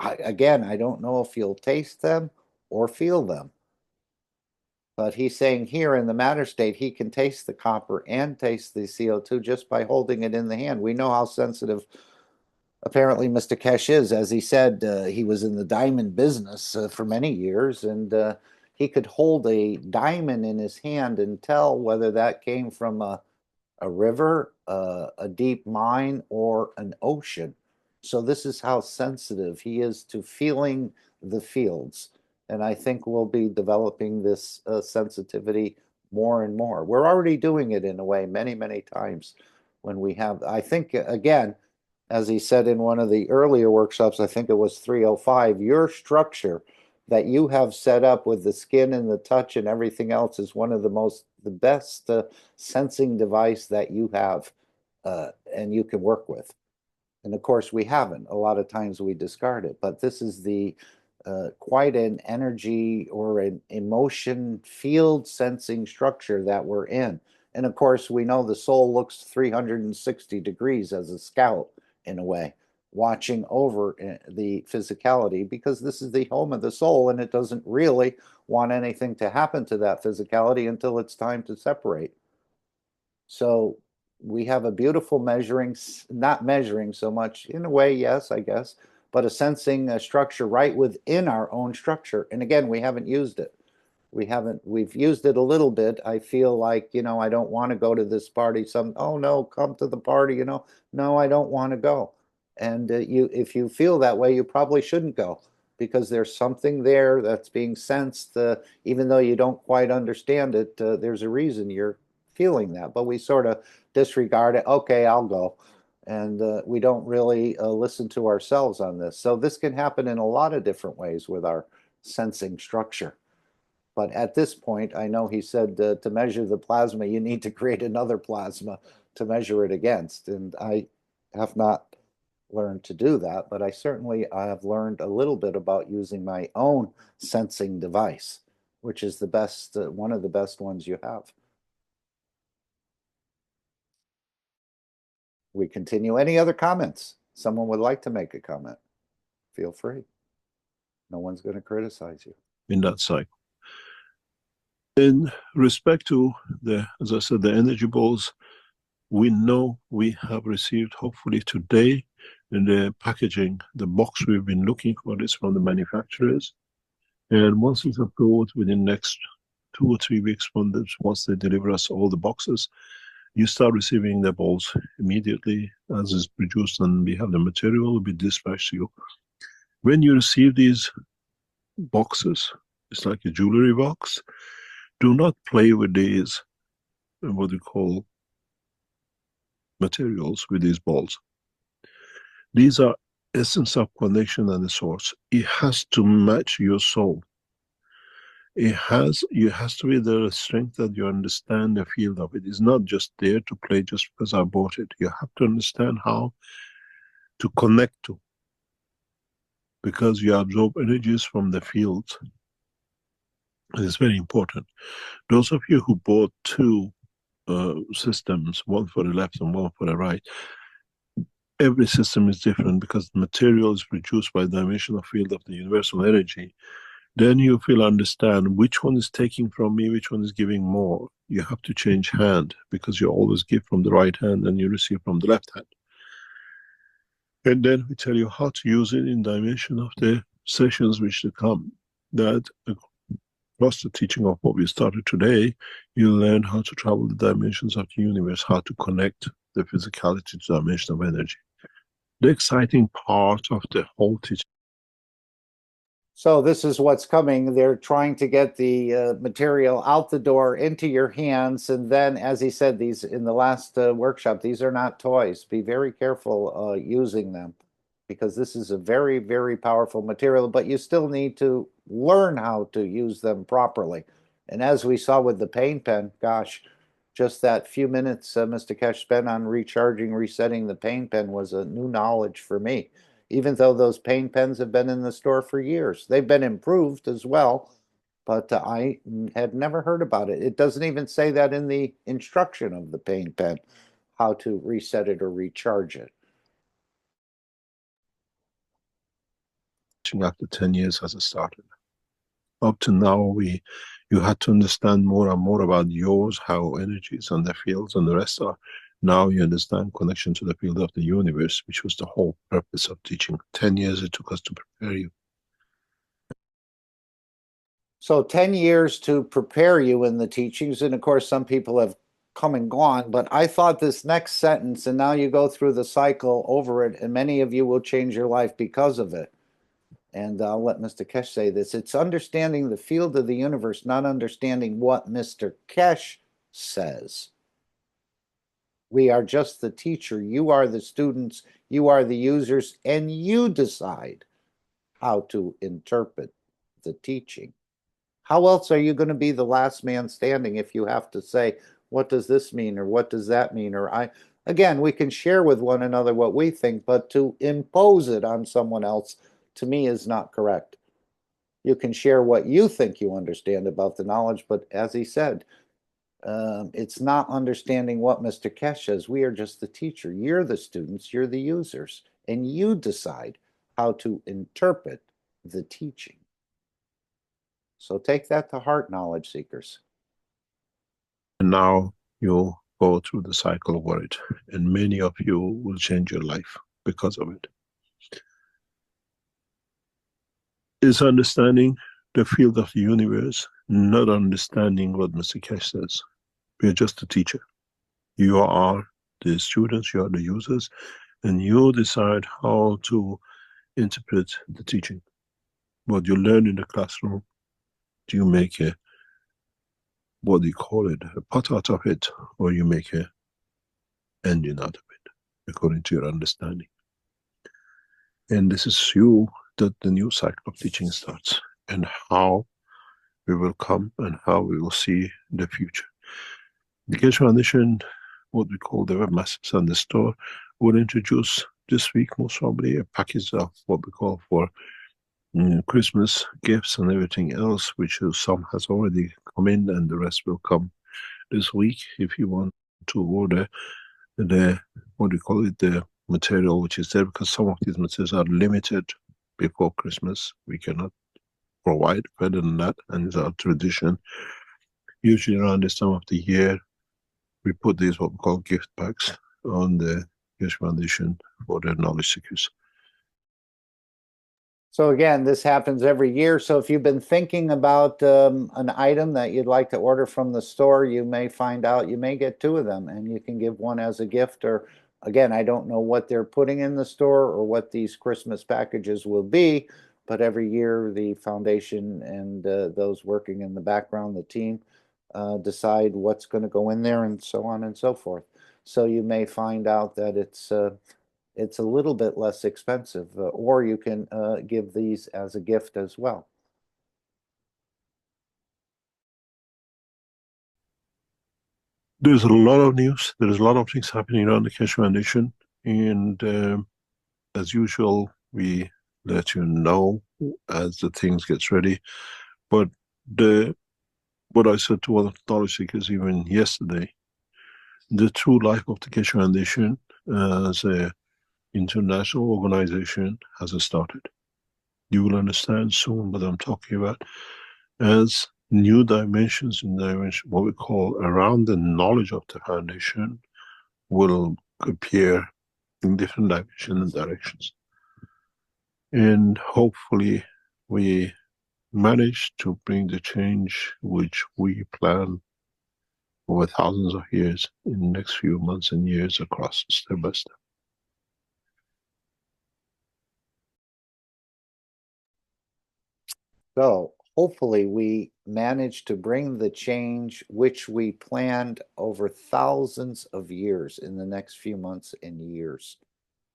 Again, I don't know if you'll taste them or feel them. But he's saying here in the matter state, he can taste the copper and taste the CO2 just by holding it in the hand. We know how sensitive apparently Mr. Keshe is. As he said, he was in the diamond business for many years, and he could hold a diamond in his hand and tell whether that came from a river, a deep mine, or an ocean. So this is how sensitive he is to feeling the fields. And I think we'll be developing this sensitivity more and more. We're already doing it in a way many, many times when we have, I think, again, as he said in one of the earlier workshops, I think it was 305, your structure that you have set up with the skin and the touch and everything else is one of the best sensing device that you have and you can work with. And of course, we haven't. A lot of times we discard it, but this is the quite an energy or an emotion field sensing structure that we're in. And of course, we know the soul looks 360 degrees as a scout in a way, watching over the physicality because this is the home of the soul and it doesn't really want anything to happen to that physicality until it's time to separate. So we have a beautiful measuring, not measuring so much in a way, yes, I guess, but a sensing structure right within our own structure. And again, we haven't used it. We've used it a little bit. I feel like, I don't want to go to this party. Oh no, come to the party, no, I don't want to go. And if you feel that way, you probably shouldn't go because there's something there that's being sensed, even though you don't quite understand it, there's a reason you're feeling that, but we sort of disregard it. Okay, I'll go. And we don't really listen to ourselves on this. So this can happen in a lot of different ways with our sensing structure. But at this point, I know he said to measure the plasma, you need to create another plasma to measure it against. And I have not learned to do that, but I certainly have learned a little bit about using my own sensing device, which is the best, one of the best ones you have. We continue. Any other comments? Someone would like to make a comment? Feel free. No one's going to criticize you. In that cycle. In respect to as I said, the energy balls, we know we have received, hopefully today, in the packaging, the box we've been looking for this from the manufacturers. And once it's approved within the next 2 or 3 weeks, once they deliver us all the boxes, you start receiving the balls immediately as is produced, and we have the material will be dispatched to you. When you receive these boxes, it's like a jewelry box. Do not play with these, what we call materials, with these balls. These are essence of connection and the source. It has to match your soul. You has to be the strength that you understand the field of it. It's not just there to play just because I bought it. You have to understand how to connect to, because you absorb energies from the field. And it's very important. Those of you who bought 2 systems, one for the left and one for the right, every system is different because the material is produced by the dimensional field of the universal energy. Then you will understand which one is taking from me, which one is giving more. You have to change hand because you always give from the right hand and you receive from the left hand. And then we tell you how to use it in dimension of the sessions which to come. That plus the teaching of what we started today, you'll learn how to travel the dimensions of the universe, how to connect the physicality to the dimension of energy. The exciting part of the whole teaching. So this is what's coming. They're trying to get the material out the door into your hands. And then, as he said, these in the last workshop, these are not toys. Be very careful using them because this is a very, very powerful material, but you still need to learn how to use them properly. And as we saw with the pain pen, gosh, just that few minutes Mr. Keshe spent on recharging, resetting the pain pen was a new knowledge for me. Even though those pain pens have been in the store for years. They've been improved as well, but I had never heard about it. It doesn't even say that in the instruction of the pain pen, how to reset it or recharge it. After 10 years as it started. Up to now, You had to understand more and more about yours, how energies and the fields and the rest are. Now you understand connection to the field of the universe, which was the whole purpose of teaching. 10 years it took us to prepare you. So 10 years to prepare you in the teachings, and of course some people have come and gone, but I thought this next sentence, and now you go through the cycle over it, and many of you will change your life because of it. And I'll let Mr. Keshe say this. It's understanding the field of the universe, not understanding what Mr. Keshe says. We are just the teacher. You are the students. You are the users, and you decide how to interpret the teaching. How else are you going to be the last man standing if you have to say, what does this mean? Or what does that mean? Or again, we can share with one another what we think, but to impose it on someone else, to me, is not correct. You can share what you think you understand about the knowledge, but as he said, it's not understanding what Mr. Keshe says. We are just the teacher. You're the students, you're the users, and you decide how to interpret the teaching. So take that to heart, knowledge seekers. And now you'll go through the cycle over it, and many of you will change your life because of it. It's understanding the field of the universe, not understanding what Mr. Keshe says. We're just a teacher. You are the students, you are the users, and you decide how to interpret the teaching. What you learn in the classroom, do you make a, what do you call it, a pot out of it, or you make a engine out of it, according to your understanding. And this is you, that the new cycle of teaching starts, and how we will come and how we will see the future. The Keshe Foundation, what we call the webmasters and the store, will introduce this week most probably a package of what we call for Christmas gifts and everything else, which some has already come in and the rest will come this week. If you want to order the, what do you call it, the material which is there, because some of these materials are limited before Christmas. We cannot provide better than that, and it's our tradition. Usually around this time of the year, we put these what we call gift bags on the Keshe Foundation for the knowledge seekers. So again, this happens every year. So if you've been thinking about an item that you'd like to order from the store, you may find out you may get 2 of them, and you can give one as a gift. Or again, I don't know what they're putting in the store or what these Christmas packages will be, but every year the foundation and those working in the background, the team, decide what's going to go in there and so on and so forth. So you may find out that it's a little bit less expensive, or you can give these as a gift as well. There's a lot of news. There's a lot of things happening around the Keshe Foundation, and as usual, we let you know as the things gets ready. But what I said to other knowledge seekers even yesterday, the true life of the Keshe Foundation as a international organization has started. You will understand soon what I'm talking about, as new dimensions in dimension, what we call around the knowledge of the foundation, will appear in different dimensions and directions. And hopefully we manage to bring the change which we plan over thousands of years in the next few months and years across, step by step. So hopefully we manage to bring the change which we planned over thousands of years in the next few months and years.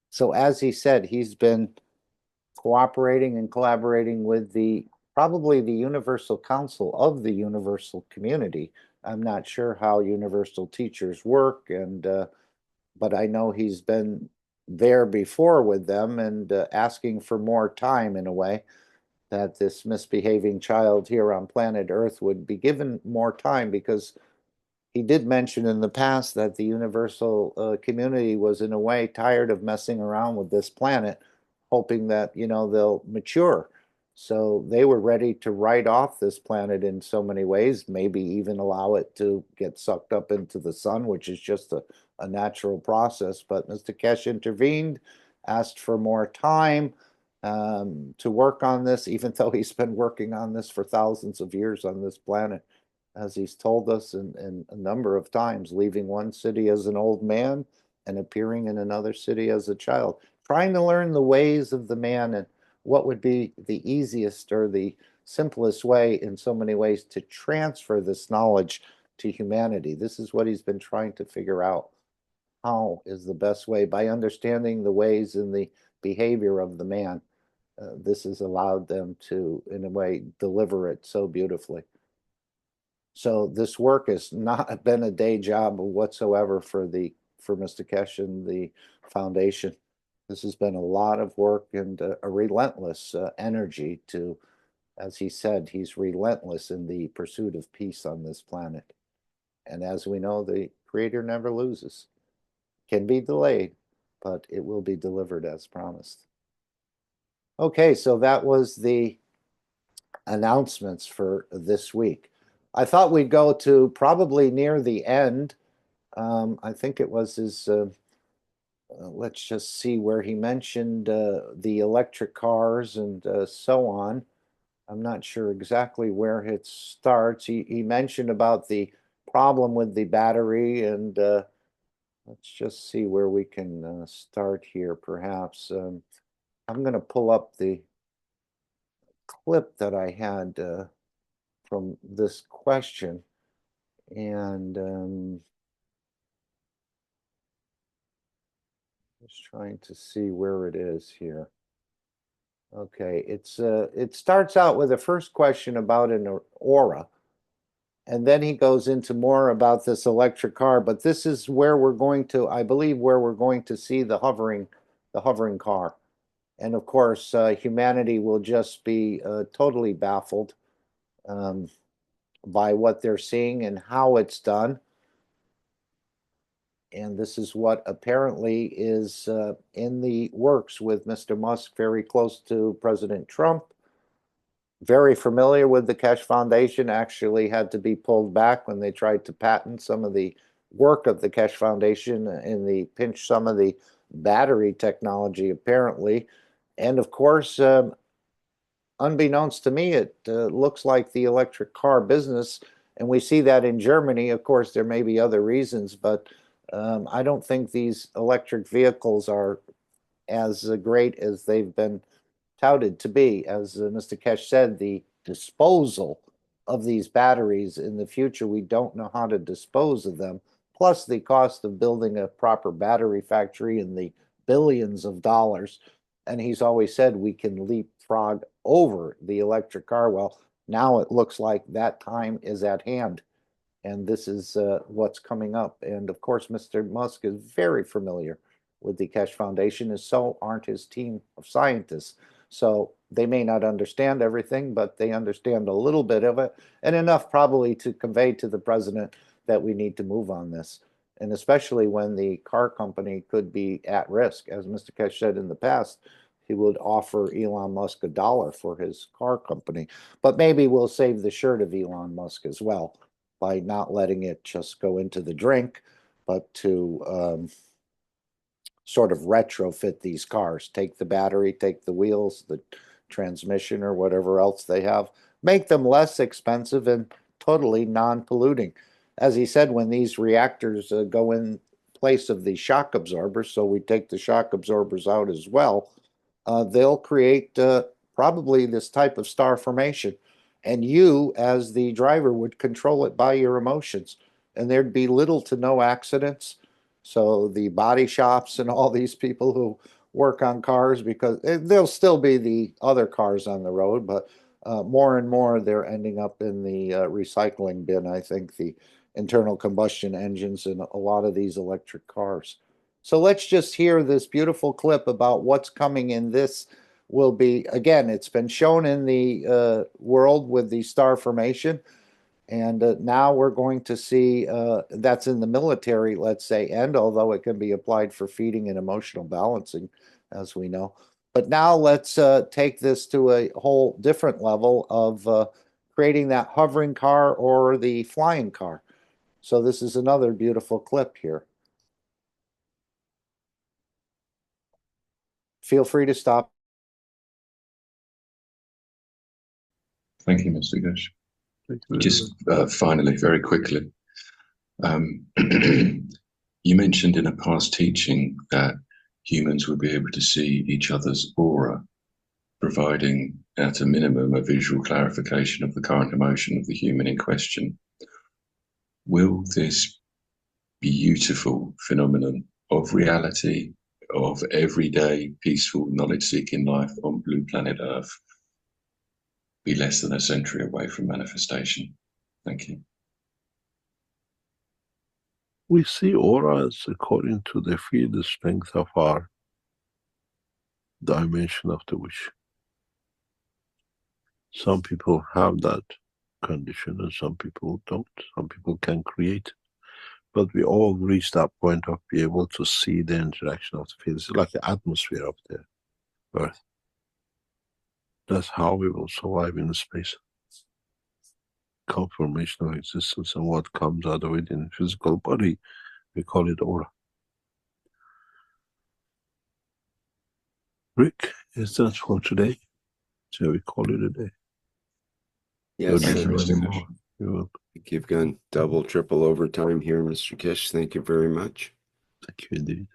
So as he said, he's been cooperating and collaborating with probably the Universal Council of the Universal Community. I'm not sure how Universal teachers work, and but I know he's been there before with them and asking for more time, in a way, that this misbehaving child here on planet Earth would be given more time, because he did mention in the past that the universal community was in a way tired of messing around with this planet, hoping that, they'll mature. So they were ready to write off this planet in so many ways, maybe even allow it to get sucked up into the sun, which is just a natural process. But Mr. Keshe intervened, asked for more time to work on this, even though he's been working on this for thousands of years on this planet, as he's told us in a number of times, leaving one city as an old man and appearing in another city as a child, trying to learn the ways of the man and what would be the easiest or the simplest way in so many ways to transfer this knowledge to humanity. This is what he's been trying to figure out. How is the best way? By understanding the ways and the behavior of the man. This has allowed them to, in a way, deliver it so beautifully. So this work has not been a day job whatsoever for Mr. Keshe and the foundation. This has been a lot of work and a relentless energy to, as he said, he's relentless in the pursuit of peace on this planet. And as we know, the Creator never loses. Can be delayed, but it will be delivered as promised. Okay, so that was the announcements for this week. I thought we'd go to probably near the end. I think it was his let's just see where he mentioned the electric cars and so on. I'm not sure exactly where it starts. He mentioned about the problem with the battery, and let's just see where we can start here, perhaps. I'm going to pull up the clip that I had from this question, and just trying to see where it is here. Okay, it starts out with the first question about an aura, and then he goes into more about this electric car. But this is where we're going to, I believe, where we're going to see the hovering car, and of course, humanity will just be totally baffled by what they're seeing and how it's done. And this is what apparently is in the works with Mr. Musk, very close to President Trump, very familiar with the Keshe Foundation, actually had to be pulled back when they tried to patent some of the work of the Keshe Foundation and the pinch some of the battery technology, apparently. And of course, unbeknownst to me, it looks like the electric car business, and we see that in Germany. Of course, there may be other reasons, but I don't think these electric vehicles are as great as they've been touted to be. As Mr. Keshe said, the disposal of these batteries in the future, we don't know how to dispose of them. Plus the cost of building a proper battery factory in the billions of dollars. And he's always said we can leapfrog over the electric car. Well, now it looks like that time is at hand. And this is what's coming up. And of course, Mr. Musk is very familiar with the Keshe Foundation, and so aren't his team of scientists. So they may not understand everything, but they understand a little bit of it, and enough probably to convey to the president that we need to move on this. And especially when the car company could be at risk. As Mr. Keshe said in the past, he would offer Elon Musk $1 for his car company. But maybe we'll save the shirt of Elon Musk as well by not letting it just go into the drink, but to sort of retrofit these cars, take the battery, take the wheels, the transmission, or whatever else they have, make them less expensive and totally non-polluting. As he said, when these reactors go in place of the shock absorbers, so we take the shock absorbers out as well, they'll create probably this type of star formation. And you, as the driver, would control it by your emotions. And there'd be little to no accidents. So the body shops and all these people who work on cars, because there'll still be the other cars on the road, but more and more they're ending up in the recycling bin, I think, the internal combustion engines in a lot of these electric cars. So let's just hear this beautiful clip about what's coming in this. Will be, again, it's been shown in the world with the star formation. And now we're going to see that's in the military, let's say, end, although it can be applied for feeding and emotional balancing, as we know. But now let's take this to a whole different level of creating that hovering car or the flying car. So this is another beautiful clip here. Feel free to stop. Thank you, Mr. Keshe. Thank you. Just finally, very quickly, you mentioned in a past teaching that humans would be able to see each other's aura, providing at a minimum a visual clarification of the current emotion of the human in question. Will this beautiful phenomenon of reality, of everyday peaceful knowledge-seeking life on blue planet Earth, be less than a century away from manifestation? Thank you. We see auras according to the field strength of our dimension of the wish. Some people have that condition and some people don't. Some people can create. But we all reach that point of being able to see the interaction of the fields. It's like the atmosphere of the Earth. That's how we will survive in space. Confirmation of existence and what comes out of it in the physical body, we call it aura. Rick, is that for today? Shall we call it a day? Yes, Thank you, Mr. Keshe. You're welcome. you've gone double, triple overtime here, Mr. Keshe. Thank you very much. Thank you indeed.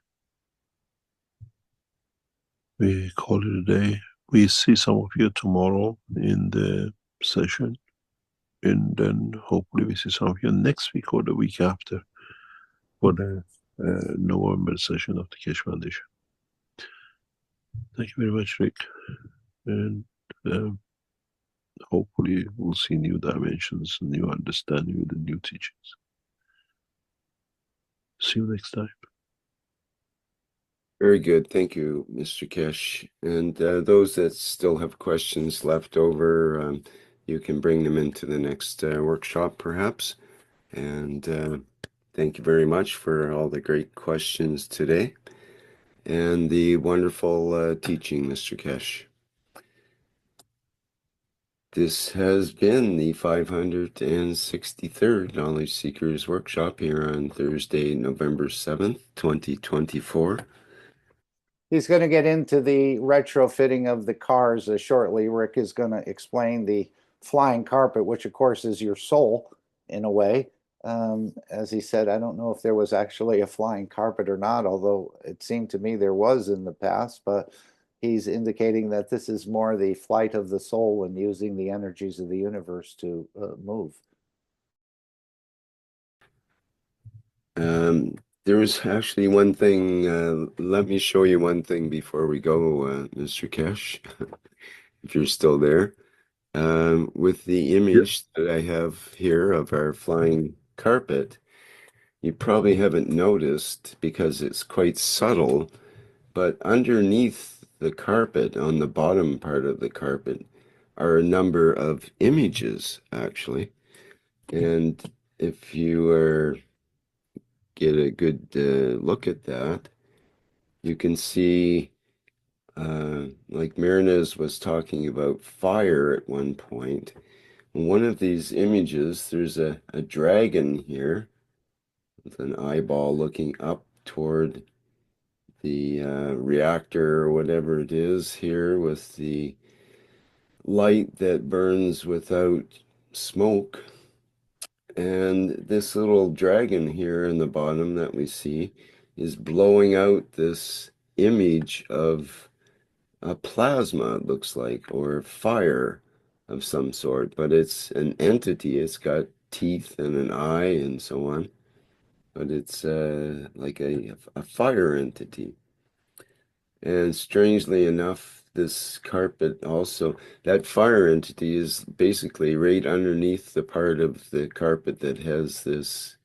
We call it a day. We see some of you tomorrow in the session. And then hopefully we see some of you next week or the week after for the November session of the Keshe Foundation. Thank you very much, Rick. And hopefully we'll see new dimensions, new understanding with the new teachings. See you next time. Very good. Thank you, Mr. Keshe. And those that still have questions left over, you can bring them into the next workshop, perhaps. And thank you very much for all the great questions today and the wonderful teaching, Mr. Keshe. This has been the 563rd Knowledge Seekers Workshop here on Thursday, November 7th, 2024. He's going to get into the retrofitting of the cars shortly. Rick is going to explain the flying carpet, which of course is your soul in a way. As he said, I don't know if there was actually a flying carpet or not, although it seemed to me there was in the past, but he's indicating that this is more the flight of the soul and using the energies of the universe to move. There was actually one thing, let me show you one thing before we go, Mr. Keshe, if you're still there. With the image that I have here of our flying carpet, you probably haven't noticed because it's quite subtle, but underneath the carpet, on the bottom part of the carpet, are a number of images, actually. And if you get a good look at that, you can see, like Marinez was talking about fire at one point. In one of these images, there's a dragon here with an eyeball looking up toward the reactor or whatever it is here, with the light that burns without smoke. And this little dragon here in the bottom that we see is blowing out this image of a plasma, it looks like, or fire of some sort, but it's an entity. It's got teeth and an eye and so on, but it's like a fire entity. And strangely enough, this carpet also, that fire entity is basically right underneath the part of the carpet that has this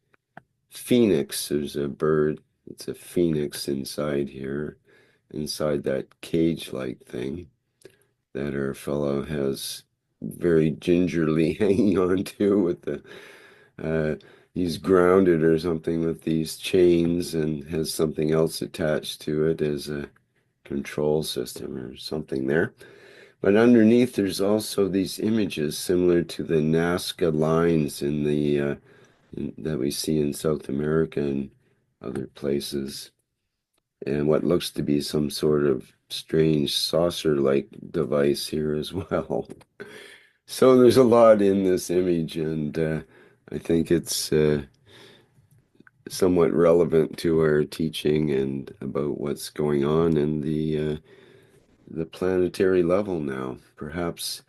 phoenix. There's a bird, it's a phoenix inside here, inside that cage-like thing that our fellow has very gingerly hanging on to with the, he's grounded or something with these chains and has something else attached to it as a control system or something there. But underneath, there's also these images similar to the Nazca lines in the that we see in South America and other places, and what looks to be some sort of strange saucer-like device here as well. So there's a lot in this image, and I think it's somewhat relevant to our teaching and about what's going on in the planetary level now. Perhaps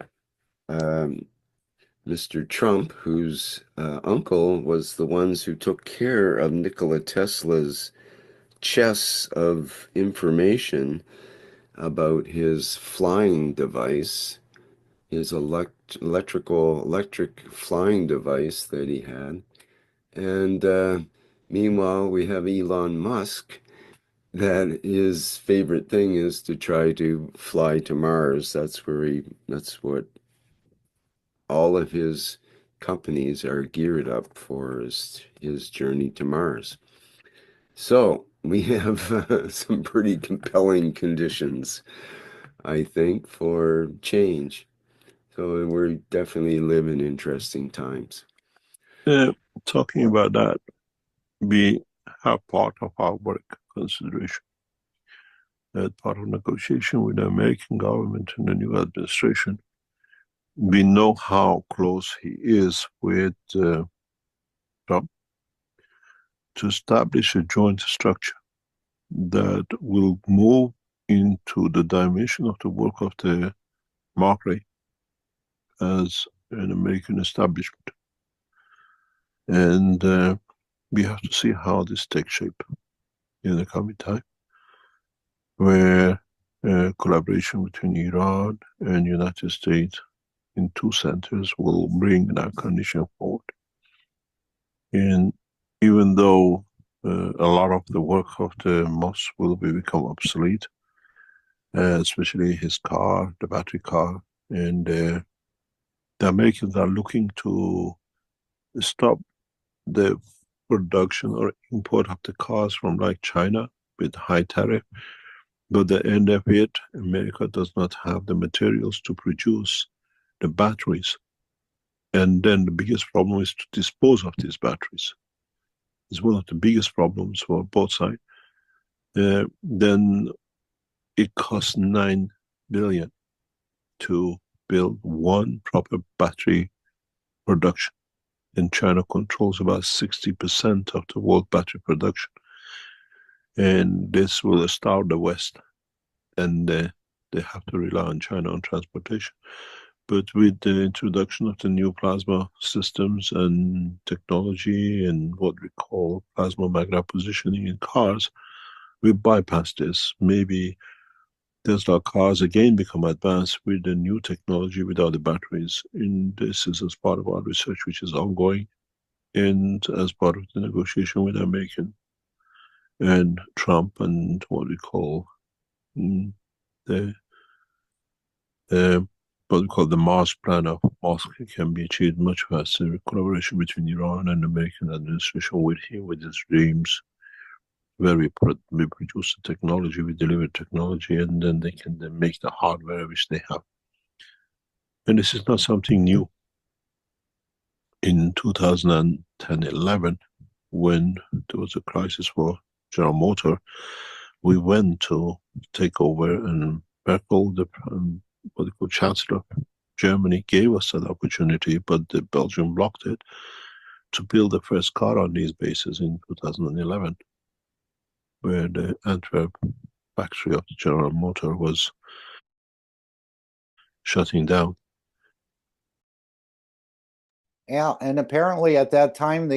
Mr. Trump, whose uncle was the ones who took care of Nikola Tesla's chess of information about his flying device, his electric flying device that he had. And meanwhile, we have Elon Musk, that his favorite thing is to try to fly to Mars. That's what all of his companies are geared up for, is his journey to Mars. So we have some pretty compelling conditions, I think, for change. So we're definitely living interesting times. Talking about that, we have part of our work consideration, part of negotiation with the American government and the new administration. We know how close he is with Trump to establish a joint structure that will move into the dimension of the work of the Mark as an American establishment. And we have to see how this takes shape in the coming time, where collaboration between Iran and United States in two centers will bring that condition forward. And even though a lot of the work of the Musk will become obsolete, especially his car, the battery car, and the Americans are looking to stop the production or import of the cars from like China with high tariff. But at the end of it, America does not have the materials to produce the batteries. And then the biggest problem is to dispose of these batteries. It's one of the biggest problems for both sides. Then it costs $9 billion to build one proper battery production. And China controls about 60% of the world battery production. And this will starve the West. And they have to rely on China on transportation. But with the introduction of the new plasma systems and technology and what we call plasma magnetic positioning in cars, we bypass this. Maybe Tesla cars again become advanced with the new technology without the batteries. And this is as part of our research, which is ongoing, and as part of the negotiation with American and Trump and what we call the what we call the Mars plan of Musk can be achieved much faster. Collaboration between Iran and the American administration with him, with his dreams, where we produce the technology, we deliver technology, and then they can then make the hardware which they have. And this is not something new. In 2010-11, when there was a crisis for General Motors, we went to take over, and Merkel, the what they call Chancellor of Germany, gave us that opportunity, but the Belgium blocked it, to build the first car on these bases in 2011, where the Antwerp factory of the General Motors was shutting down. Yeah, and apparently at that time,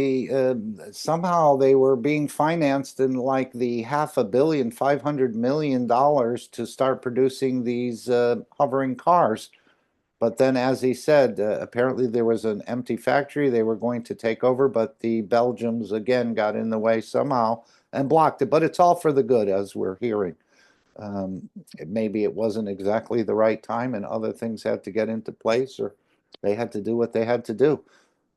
somehow they were being financed in like the $500 million, $500 million to start producing these hovering cars. But then, as he said, apparently there was an empty factory they were going to take over, but the Belgians again got in the way somehow and blocked it. But it's all for the good, as we're hearing. Maybe it wasn't exactly the right time and other things had to get into place, or they had to do what they had to do.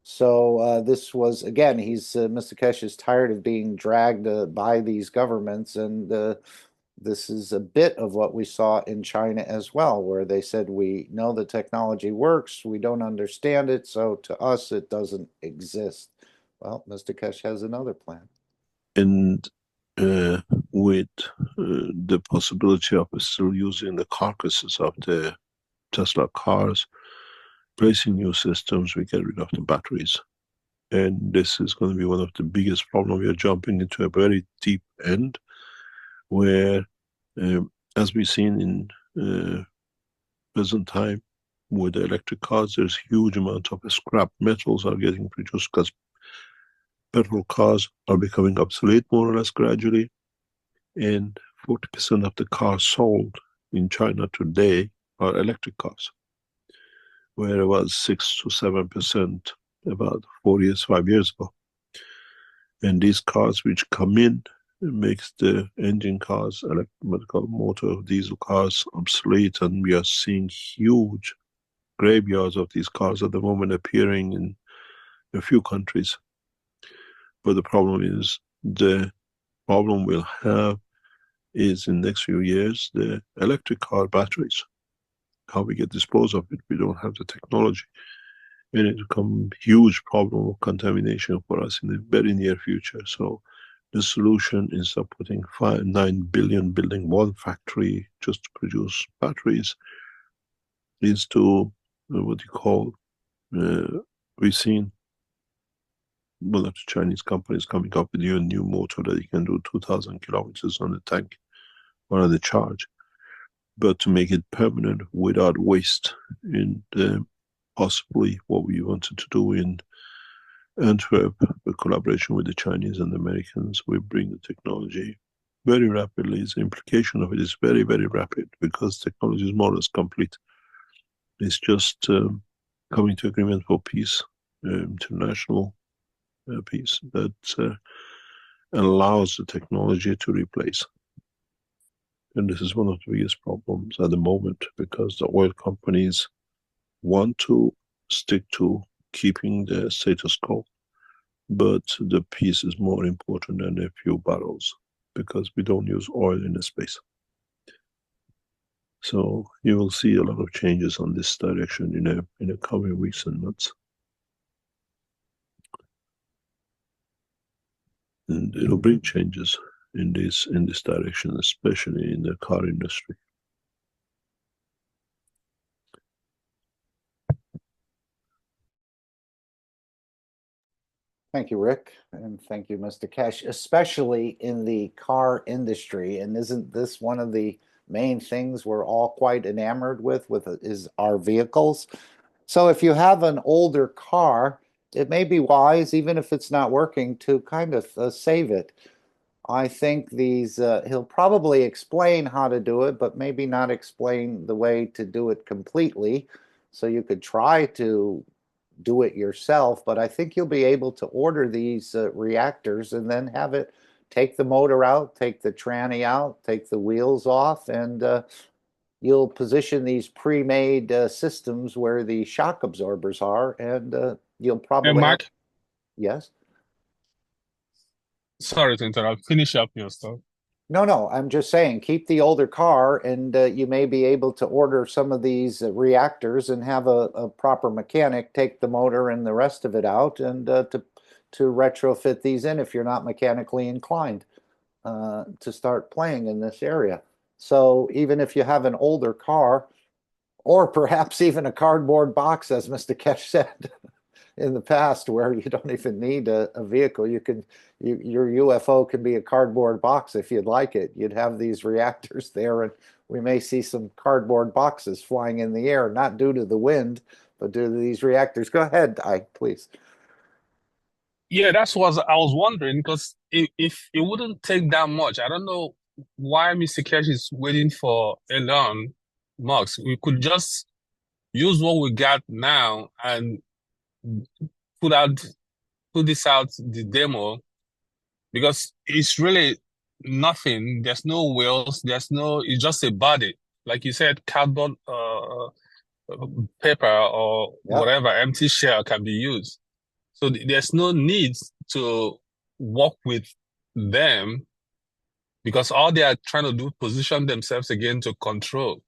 So this was, again, Mr. Keshe is tired of being dragged by these governments, and this is a bit of what we saw in China as well, where they said, we know the technology works, we don't understand it, so to us it doesn't exist. Well, Mr. Keshe has another plan. And with the possibility of still using the carcasses of the Tesla cars, placing new systems, we get rid of the batteries. And this is going to be one of the biggest problems. We are jumping into a very deep end where, as we've seen in present time with the electric cars, there's huge amount of scrap metals are getting produced because petrol cars are becoming obsolete more or less gradually. And 40% of the cars sold in China today are electric cars, where it was 6 to 7% about 4 years, 5 years ago. And these cars which come in, it makes the engine cars, electrical motor, diesel cars obsolete, and we are seeing huge graveyards of these cars at the moment appearing in a few countries. But the problem is, the problem we'll have is in the next few years, the electric car batteries. How we get disposed of it, we don't have the technology. And it will become a huge problem of contamination for us in the very near future. So the solution is of putting 9 billion building one factory just to produce batteries is to what you call, we've seen one of the Chinese companies coming up with a new motor that you can do 2,000 kilometers on the tank or on the charge, but to make it permanent without waste. And possibly what we wanted to do in Antwerp, the collaboration with the Chinese and the Americans, we bring the technology very rapidly. The implication of it is very, very rapid because technology is more or less complete. It's just coming to agreement for peace, international peace that allows the technology to replace. And this is one of the biggest problems at the moment because the oil companies want to stick to keeping the status quo, but the peace is more important than a few barrels because we don't use oil in the space. So you will see a lot of changes on this direction in the coming weeks and months. And it'll bring changes in this direction, especially in the car industry. Thank you, Rick, and thank you, Mr. Keshe, especially in the car industry. And isn't this one of the main things we're all quite enamored with is our vehicles? So if you have an older car, it may be wise, even if it's not working, to kind of save it. I think he'll probably explain how to do it, but maybe not explain the way to do it completely. So you could try to do it yourself, but I think you'll be able to order these reactors and then have it take the motor out, take the tranny out, take the wheels off, and you'll position these pre-made systems where the shock absorbers are, and you'll Hey, probably have, Mark, yes? sorry to interrupt. Finish up your stuff. No, I'm just saying, keep the older car, and you may be able to order some of these reactors and have a proper mechanic take the motor and the rest of it out, and to retrofit these in if you're not mechanically inclined to start playing in this area. So even if you have an older car, or perhaps even a cardboard box, as Mr. Keshe said in the past, where you don't even need a vehicle. Your UFO can be a cardboard box if you'd like it. You'd have these reactors there, and we may see some cardboard boxes flying in the air, not due to the wind, but due to these reactors. Go ahead, please. Yeah, that's what I was wondering because if it wouldn't take that much, I don't know why Mr. Keshe is waiting for Elon Musk. We could just use what we got now and put this out the demo because it's really nothing. There's no wheels. It's just a body. Like you said, cardboard, paper or Yeah. whatever empty shell can be used. So there's no need to work with them because all they are trying to do position themselves again to control.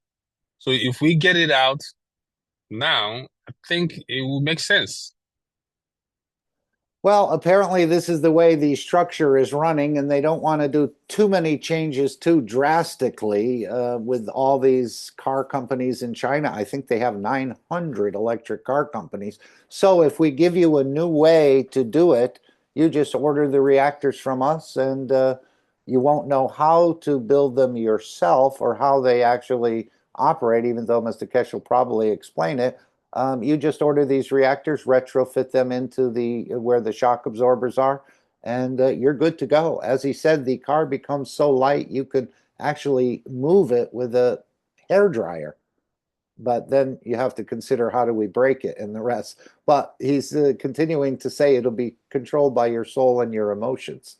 So if we get it out now, I think it will make sense. Well, apparently this is the way the structure is running, and they don't want to do too many changes too drastically with all these car companies in China. I think they have 900 electric car companies. So if we give you a new way to do it, you just order the reactors from us, and you won't know how to build them yourself or how they actually operate, even though Mr. Keshe will probably explain it. You just order these reactors, retrofit them into where the shock absorbers are, and you're good to go. As he said, the car becomes so light you could actually move it with a hair dryer. But then you have to consider, how do we break it and the rest. But he's continuing to say it'll be controlled by your soul and your emotions.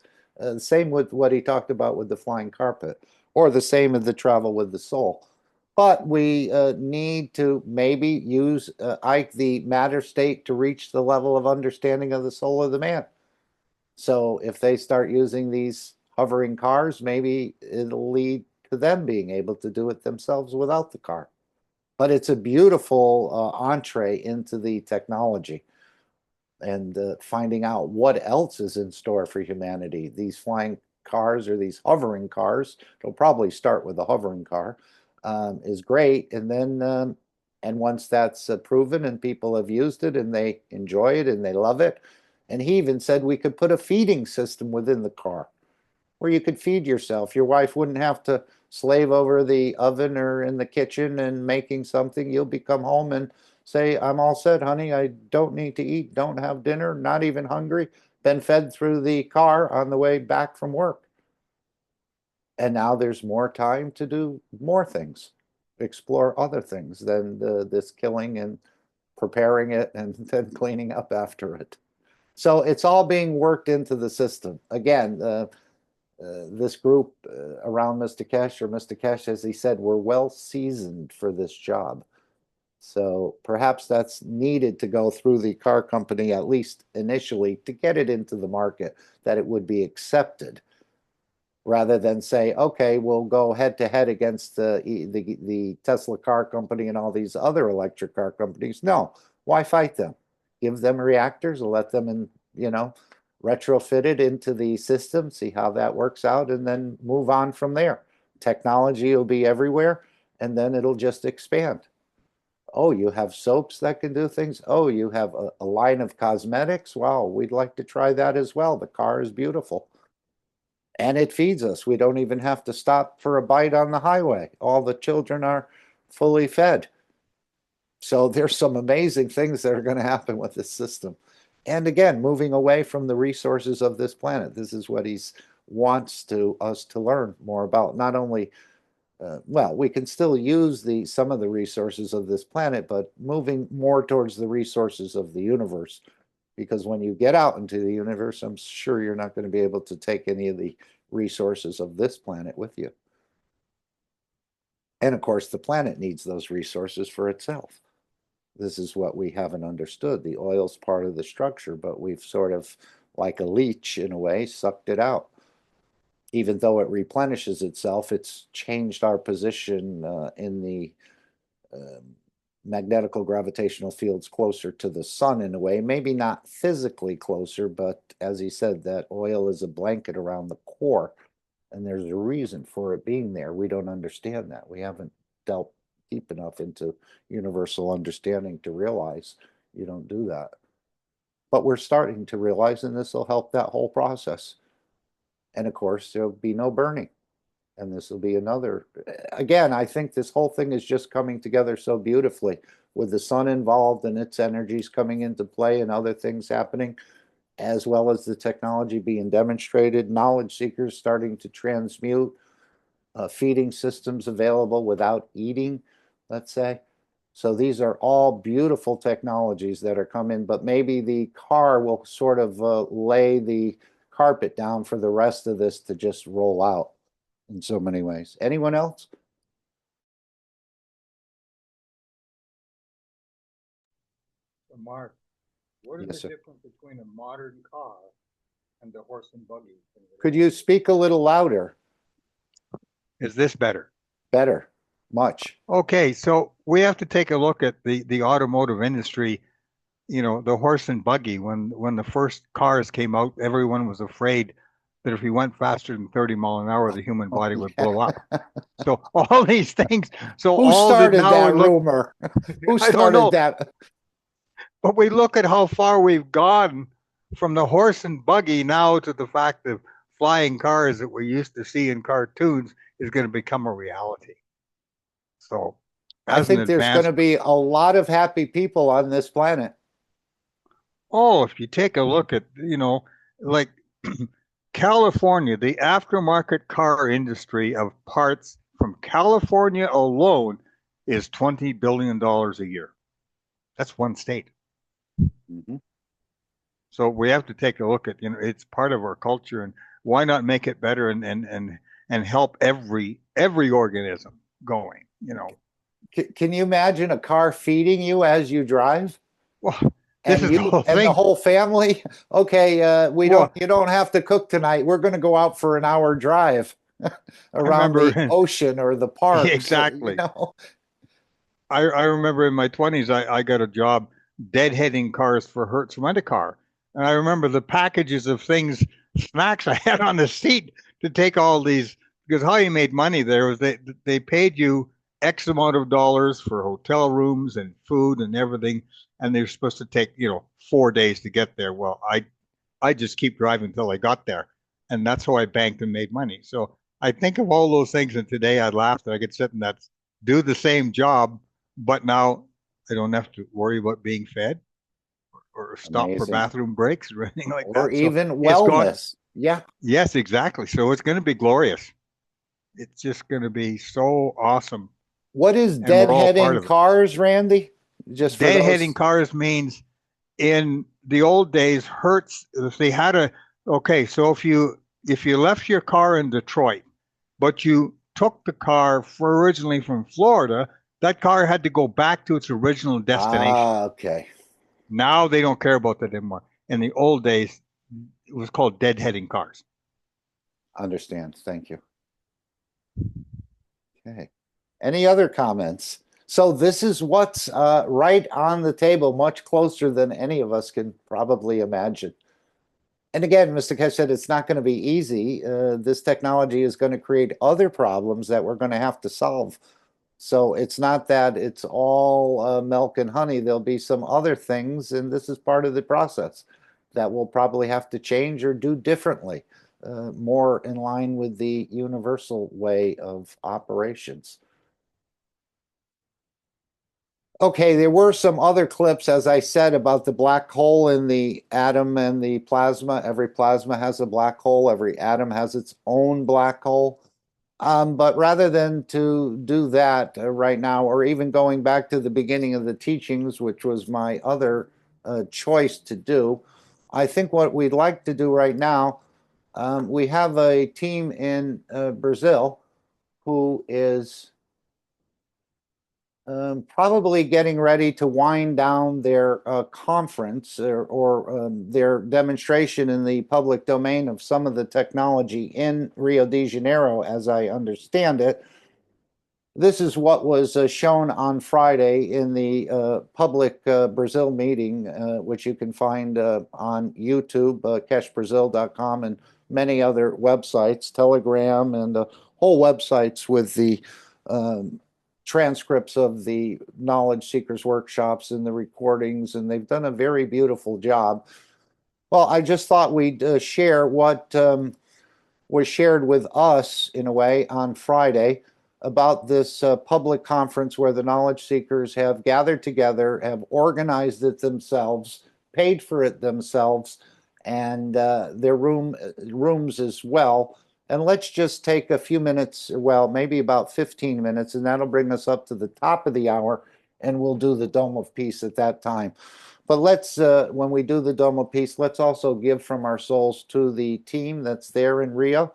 Same with what he talked about with the flying carpet, or the same with the travel with the soul. But we need to maybe use Ike, the matter state, to reach the level of understanding of the soul of the man. So if they start using these hovering cars, maybe it'll lead to them being able to do it themselves without the car. But it's a beautiful entree into the technology, and finding out what else is in store for humanity. These flying cars, or these hovering cars, they'll probably start with a hovering car, is great. And then, and once that's proven and people have used it and they enjoy it and they love it, and he even said we could put a feeding system within the car where you could feed yourself. Your wife wouldn't have to slave over the oven or in the kitchen and making something. You'll be come home and say, I'm all set, honey. I don't need to eat, don't have dinner, not even hungry. Been fed through the car on the way back from work. And now there's more time to do more things, explore other things than this killing and preparing it and then cleaning up after it. So it's all being worked into the system. Again, this group around Mr. Keshe, or Mr. Keshe, as he said, were well seasoned for this job. So perhaps that's needed to go through the car company, at least initially, to get it into the market, that it would be accepted, rather than say, okay, we'll go head to head against the Tesla car company and all these other electric car companies. No, why fight them? Give them reactors and let them, retrofit it into the system, see how that works out, and then move on from there. Technology will be everywhere, and then it'll just expand. Oh, you have soaps that can do things. Oh, you have a line of cosmetics. Wow, we'd like to try that as well. The car is beautiful. And it feeds us. We don't even have to stop for a bite on the highway. All the children are fully fed. So there's some amazing things that are going to happen with this system. And again, moving away from the resources of this planet. This is what he wants us to learn more about. Not only, well, we can still use some of the resources of this planet, but moving more towards the resources of the universe. Because when you get out into the universe, I'm sure you're not going to be able to take any of the resources of this planet with you. And of course, the planet needs those resources for itself. This is what we haven't understood. The oil's part of the structure, but we've sort of, like a leech in a way, sucked it out. Even though it replenishes itself, it's changed our position in the magnetical gravitational fields closer to the sun in a way. Maybe not physically closer, but as he said, that oil is a blanket around the core, and there's a reason for it being there. We don't understand that. We haven't delved deep enough into universal understanding to realize you don't do that. But we're starting to realize, and this will help that whole process. And of course, there'll be no burning. And this will be another, again, I think this whole thing is just coming together so beautifully, with the sun involved and its energies coming into play and other things happening, as well as the technology being demonstrated, knowledge seekers starting to transmute, feeding systems available without eating, let's say. So these are all beautiful technologies that are coming, but maybe the car will sort of lay the carpet down for the rest of this to just roll out in so many ways. Anyone else? So Mark, what is Yes, the sir. difference between a modern car and the horse and buggy? Could you speak a little louder? Is this better? Better, much. Okay, so we have to take a look at the automotive industry. You know, the horse and buggy. When the first cars came out, everyone was afraid that if we went faster than 30 mile an hour, the human body would blow up. So all these things. So Who all that started now that we look. rumor? Who I don't started know, that? but we look at how far we've gone from the horse and buggy now to the fact that flying cars that we used to see in cartoons is going to become a reality. So, I as an think there's going to advancement. be a lot of happy people on this planet. Oh, if you take a look at, you know, like California, the aftermarket car industry of parts from California alone is $20 billion a year. That's one state. Mhm. So we have to take a look at, you know, it's part of our culture, and why not make it better and help every organism going, you know. Can you imagine a car feeding you as you drive? Well, this And is the you whole and the thing. whole family? Okay, Well, you don't have to cook tonight. We're going to go out for an hour drive I around remember the ocean or the parks, you exactly. know. I remember in my 20s, I got a job deadheading cars for Hertz Rent-A-Car. And I remember the packages of things, snacks I had on the seat to take all these, because how you made money there was they paid you X amount of dollars for hotel rooms and food and everything, and they're supposed to take, you know, 4 days to get there. Well, I just keep driving until I got there, and that's how I banked and made money. So I think of all those things, and today I'd laugh that I could sit and that's do the same job, but now I don't have to worry about being fed or stop for Amazing. bathroom breaks or anything like Or that. So even it's gone. wellness. Yeah. Yes, exactly. So it's going to be glorious. It's just going to be so awesome, What is and we're all part deadheading of it. cars, Randy? Just for Deadheading those. cars means in the old days, Hertz, if they had a, okay, so if you left your car in Detroit, but you took the car for originally from Florida, that car had to go back to its original destination. Ah, okay. Now they don't care about that anymore. In the old days, it was called deadheading cars. Understand. Thank you. Okay. Any other comments? So this is what's right on the table, much closer than any of us can probably imagine. And again, Mr. Keshe said it's not going to be easy. This technology is going to create other problems that we're going to have to solve. So it's not that it's all milk and honey. There'll be some other things, and this is part of the process that we'll probably have to change or do differently, more in line with the universal way of operations. Okay, there were some other clips, as I said, about the black hole in the atom and the plasma. Every plasma has a black hole. Every atom has its own black hole. But rather than to do that right now, or even going back to the beginning of the teachings, which was my other choice to do, I think what we'd like to do right now, we have a team in Brazil who is probably getting ready to wind down their conference or their demonstration in the public domain of some of the technology in Rio de Janeiro, as I understand it. This is what was shown on Friday in the public Brazil meeting, which you can find on YouTube, keshbrazil.com, and many other websites, Telegram, and whole websites with the transcripts of the knowledge seekers workshops and the recordings, and they've done a very beautiful job. Well, I just thought we'd share what was shared with us in a way on Friday about this public conference where the knowledge seekers have gathered together, have organized it themselves, paid for it themselves, and their rooms as well. And let's just take a few minutes, well, maybe about 15 minutes, and that'll bring us up to the top of the hour, and we'll do the Dome of Peace at that time. But let's, when we do the Dome of Peace, let's also give from our souls to the team that's there in Rio,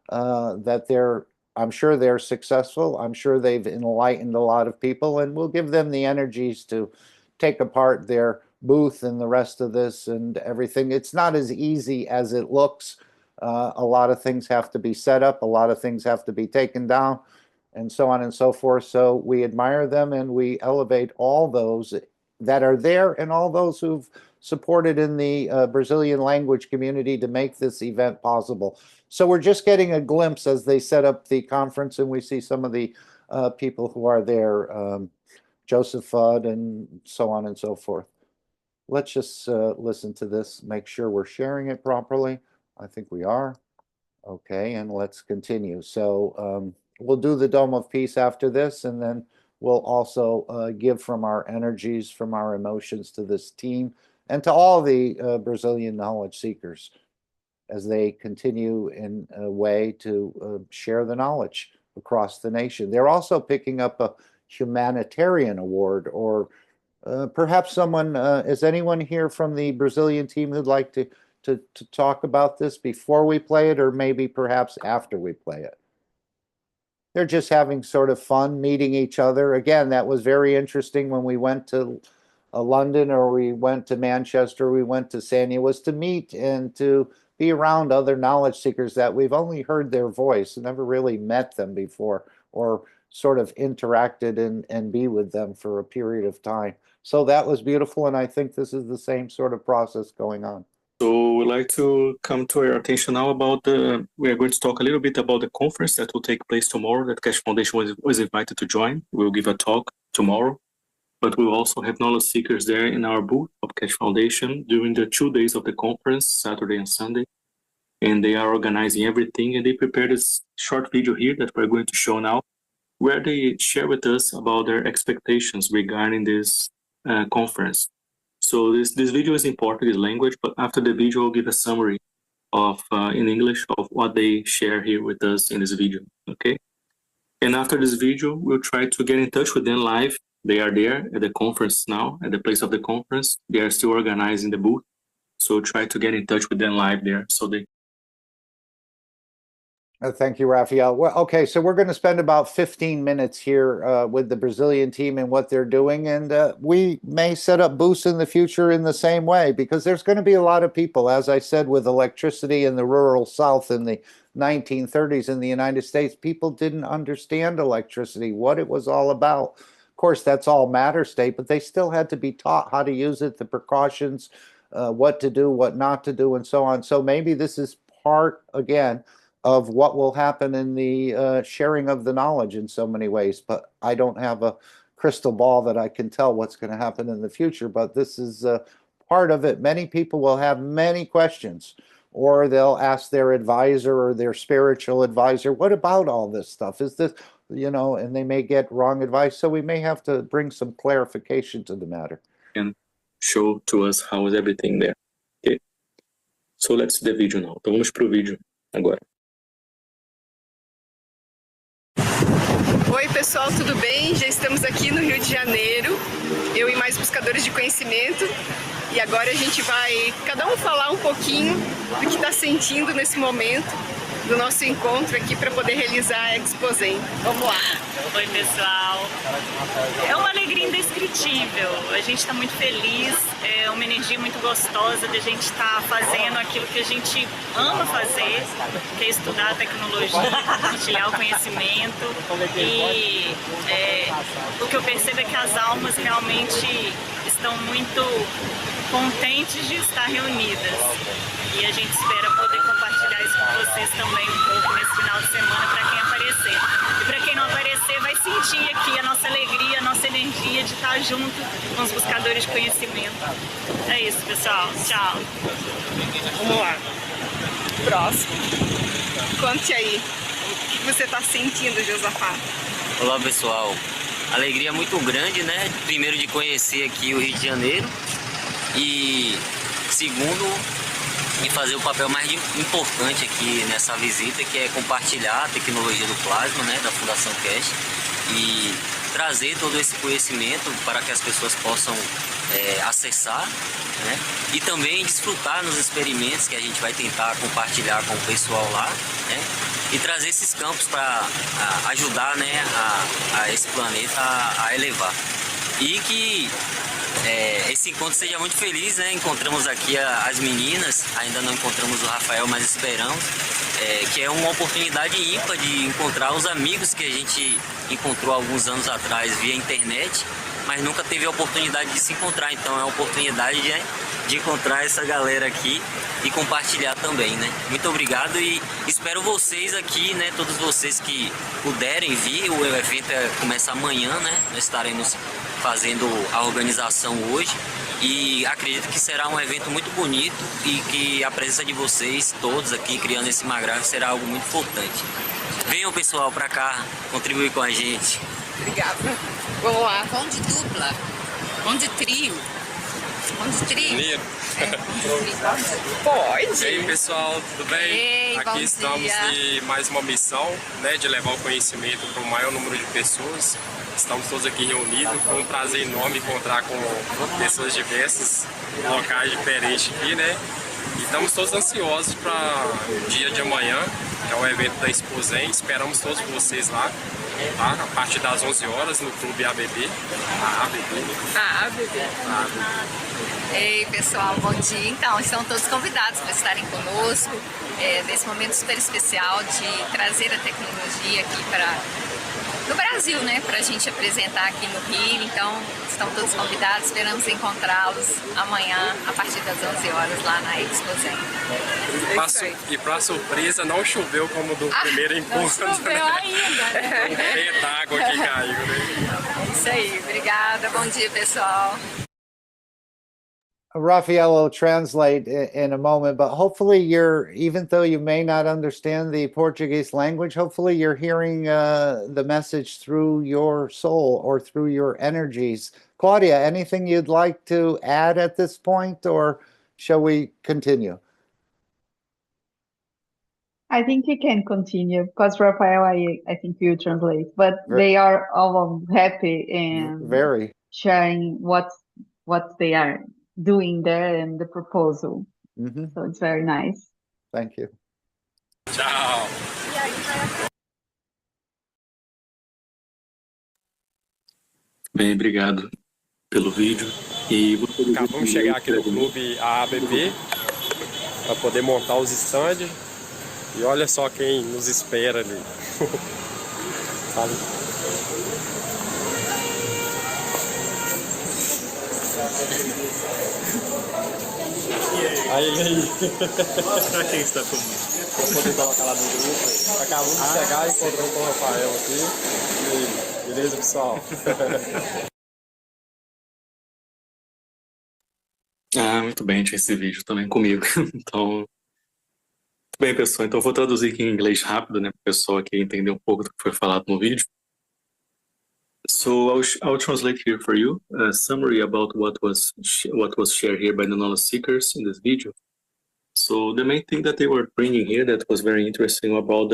that I'm sure they're successful. I'm sure they've enlightened a lot of people, and we'll give them the energies to take apart their booth and the rest of this and everything. It's not as easy as it looks. A lot of things have to be set up, a lot of things have to be taken down, and so on and so forth. So we admire them and we elevate all those that are there and all those who've supported in the Brazilian language community to make this event possible. So we're just getting a glimpse as they set up the conference, and we see some of the people who are there, Joseph Fudd and so on and so forth. Let's just listen to this, make sure we're sharing it properly. I think we are. Okay, and let's continue. So we'll do the Dome of Peace after this, and then we'll also give from our energies, from our emotions to this team and to all the Brazilian knowledge seekers as they continue in a way to share the knowledge across the nation. They're also picking up a humanitarian award, or perhaps someone, is anyone here from the Brazilian team who'd like to talk about this before we play it, or maybe perhaps after we play it? They're just having sort of fun meeting each other. Again, that was very interesting when we went to London, or we went to Manchester, we went to Sanya, was to meet and to be around other knowledge seekers that we've only heard their voice, never really met them before, or sort of interacted and be with them for a period of time. So that was beautiful, and I think this is the same sort of process going on. So we'd like to come to your attention now about we are going to talk a little bit about the conference that will take place tomorrow, that Keshe Foundation was invited to join. We'll give a talk tomorrow, but we'll also have knowledge seekers there in our booth of Keshe Foundation during the 2 days of the conference, Saturday and Sunday. And they are organizing everything, and they prepared this short video here that we're going to show now, where they share with us about their expectations regarding this conference. So this video is in Portuguese language, but after the video, I'll give a summary of in English of what they share here with us in this video, okay? And after this video, we'll try to get in touch with them live. They are there at the conference now, at the place of the conference. They are still organizing the booth. So try to get in touch with them live there so they Thank you, Raphael. Well, okay, so we're going to spend about 15 minutes here with the Brazilian team and what they're doing, and we may set up booths in the future in the same way, because there's going to be a lot of people, as I said, with electricity in the rural South in the 1930s in the United States. People didn't understand electricity, what it was all about. Of course, that's all matter state, but they still had to be taught how to use it, the precautions, what to do, what not to do, and so on. So maybe this is part, again, of what will happen in the sharing of the knowledge in so many ways. But I don't have a crystal ball that I can tell what's going to happen in the future, but this is part of it. Many people will have many questions, or they'll ask their advisor or their spiritual advisor, what about all this stuff? Is this, you know, and they may get wrong advice. So we may have to bring some clarification to the matter. And show to us how is everything there. Okay. So let's see the video now. Então vamos pro vídeo agora. Oi pessoal, tudo bem? Já estamos aqui no Rio de Janeiro, eu e mais buscadores de conhecimento, e agora a gente vai cada um falar um pouquinho do que está sentindo nesse momento do nosso encontro aqui para poder realizar a Exposen. Vamos lá! Oi pessoal, é uma alegria indescritível, a gente está muito feliz, é uma energia muito gostosa de a gente estar fazendo aquilo que a gente ama fazer, que é estudar a tecnologia, compartilhar o conhecimento, e o que eu percebo é que as almas realmente estão muito contentes de estar reunidas, e a gente espera poder compartilhar isso com vocês também um pouco nesse final de semana para quem aparecer. E para quem não aparecer, vai sentir aqui a nossa alegria, a nossa energia de estar junto com os buscadores de conhecimento. É isso, pessoal. Tchau. Vamos lá. Próximo. Conte aí, o que você está sentindo, Josafá? Olá, pessoal. Alegria muito grande, né? Primeiro, de conhecer aqui o Rio de Janeiro, e segundo, em fazer o papel mais importante aqui nessa visita, que é compartilhar a tecnologia do plasma, né, da Fundação Keshe, e trazer todo esse conhecimento para que as pessoas possam acessar, né, e também desfrutar nos experimentos que a gente vai tentar compartilhar com o pessoal lá, né, e trazer esses campos para ajudar, né, a esse planeta a elevar. E que esse encontro seja muito feliz, né? Encontramos aqui as meninas, ainda não encontramos o Rafael, mas esperamos, que é uma oportunidade ímpar de encontrar os amigos que a gente encontrou alguns anos atrás via internet, mas nunca teve a oportunidade de se encontrar. Então é uma oportunidade de encontrar essa galera aqui e compartilhar também, né? Muito obrigado e espero vocês aqui, né? Todos vocês que puderem vir. O evento começa amanhã, né? Nós estaremos fazendo a organização hoje e acredito que será um evento muito bonito e que a presença de vocês todos aqui criando esse magrave será algo muito importante. Venham, pessoal, para cá contribuir com a gente. Obrigada. Vamos lá. Vamos de dupla. Vamos de trio. Vamos de trio. Pode. E aí, pessoal, tudo bem? Ei, aqui estamos em mais uma missão, né, de levar o conhecimento para o maior número de pessoas. Estamos todos aqui reunidos. Foi um prazer enorme encontrar com pessoas diversas, locais diferentes aqui, né? E estamos todos ansiosos para o dia de amanhã, que é o evento da Exposem. Esperamos todos vocês lá, tá? A partir das 11 horas no Clube ABB. Ei, pessoal, bom dia. Então, estão todos convidados para estarem conosco nesse momento super especial de trazer a tecnologia aqui no Brasil, né? Para a gente apresentar aqui no Rio. Então, estão todos convidados. Esperamos encontrá-los amanhã, a partir das 11 horas, lá na Exposem. E para surpresa, não choveu como do primeiro encontro. Não choveu ainda. Um pé d'água que caiu, né? É isso aí. Obrigada. Bom dia, pessoal. Raphael will translate in a moment, but hopefully even though you may not understand the Portuguese language, hopefully you're hearing the message through your soul or through your energies. Claudia, anything you'd like to add at this point, or shall we continue? I think we can continue because Raphael, I think you translate, but they are all happy and very sharing what they are doing there and the proposal. So it's very nice. Thank you. Tchau. Bem, obrigado pelo vídeo. E acabamos de chegar aqui no clube ABB para poder montar os stands. E olha só quem nos espera ali. Aí. Pra quem está comigo? Pra poder colocar lá no grupo. Acabamos de chegar e encontramos com o Rafael aqui. Beleza, pessoal? Muito bem, tinha esse vídeo também comigo. Então, muito bem, pessoal. Então, eu vou traduzir aqui em inglês rápido, né, para o pessoal aqui entender um pouco do que foi falado no vídeo. So I'll translate here for you a summary about what was shared here by the knowledge seekers in this video. So the main thing that they were bringing here that was very interesting about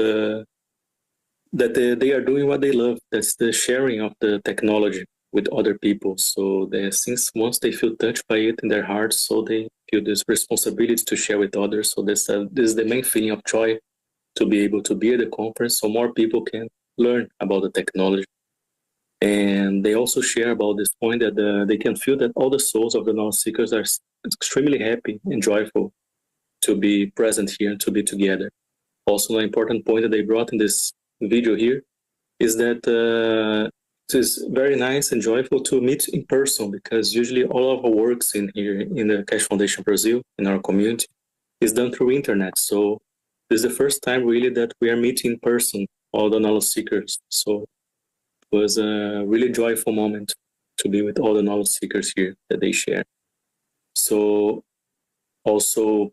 they are doing what they love. That's the sharing of the technology with other people. So since once they feel touched by it in their hearts, so they feel this responsibility to share with others. So this is the main feeling of joy to be able to be at the conference, so more people can learn about the technology. And they also share about this point that they can feel that all the souls of the knowledge seekers are extremely happy and joyful to be present here and to be together. Also, an important point that they brought in this video here is that it is very nice and joyful to meet in person, because usually all of our works in here in the Keshe Foundation Brazil, in our community, is done through internet. So this is the first time really that we are meeting in person, all the knowledge seekers. So was a really joyful moment to be with all the knowledge seekers here that they share. So also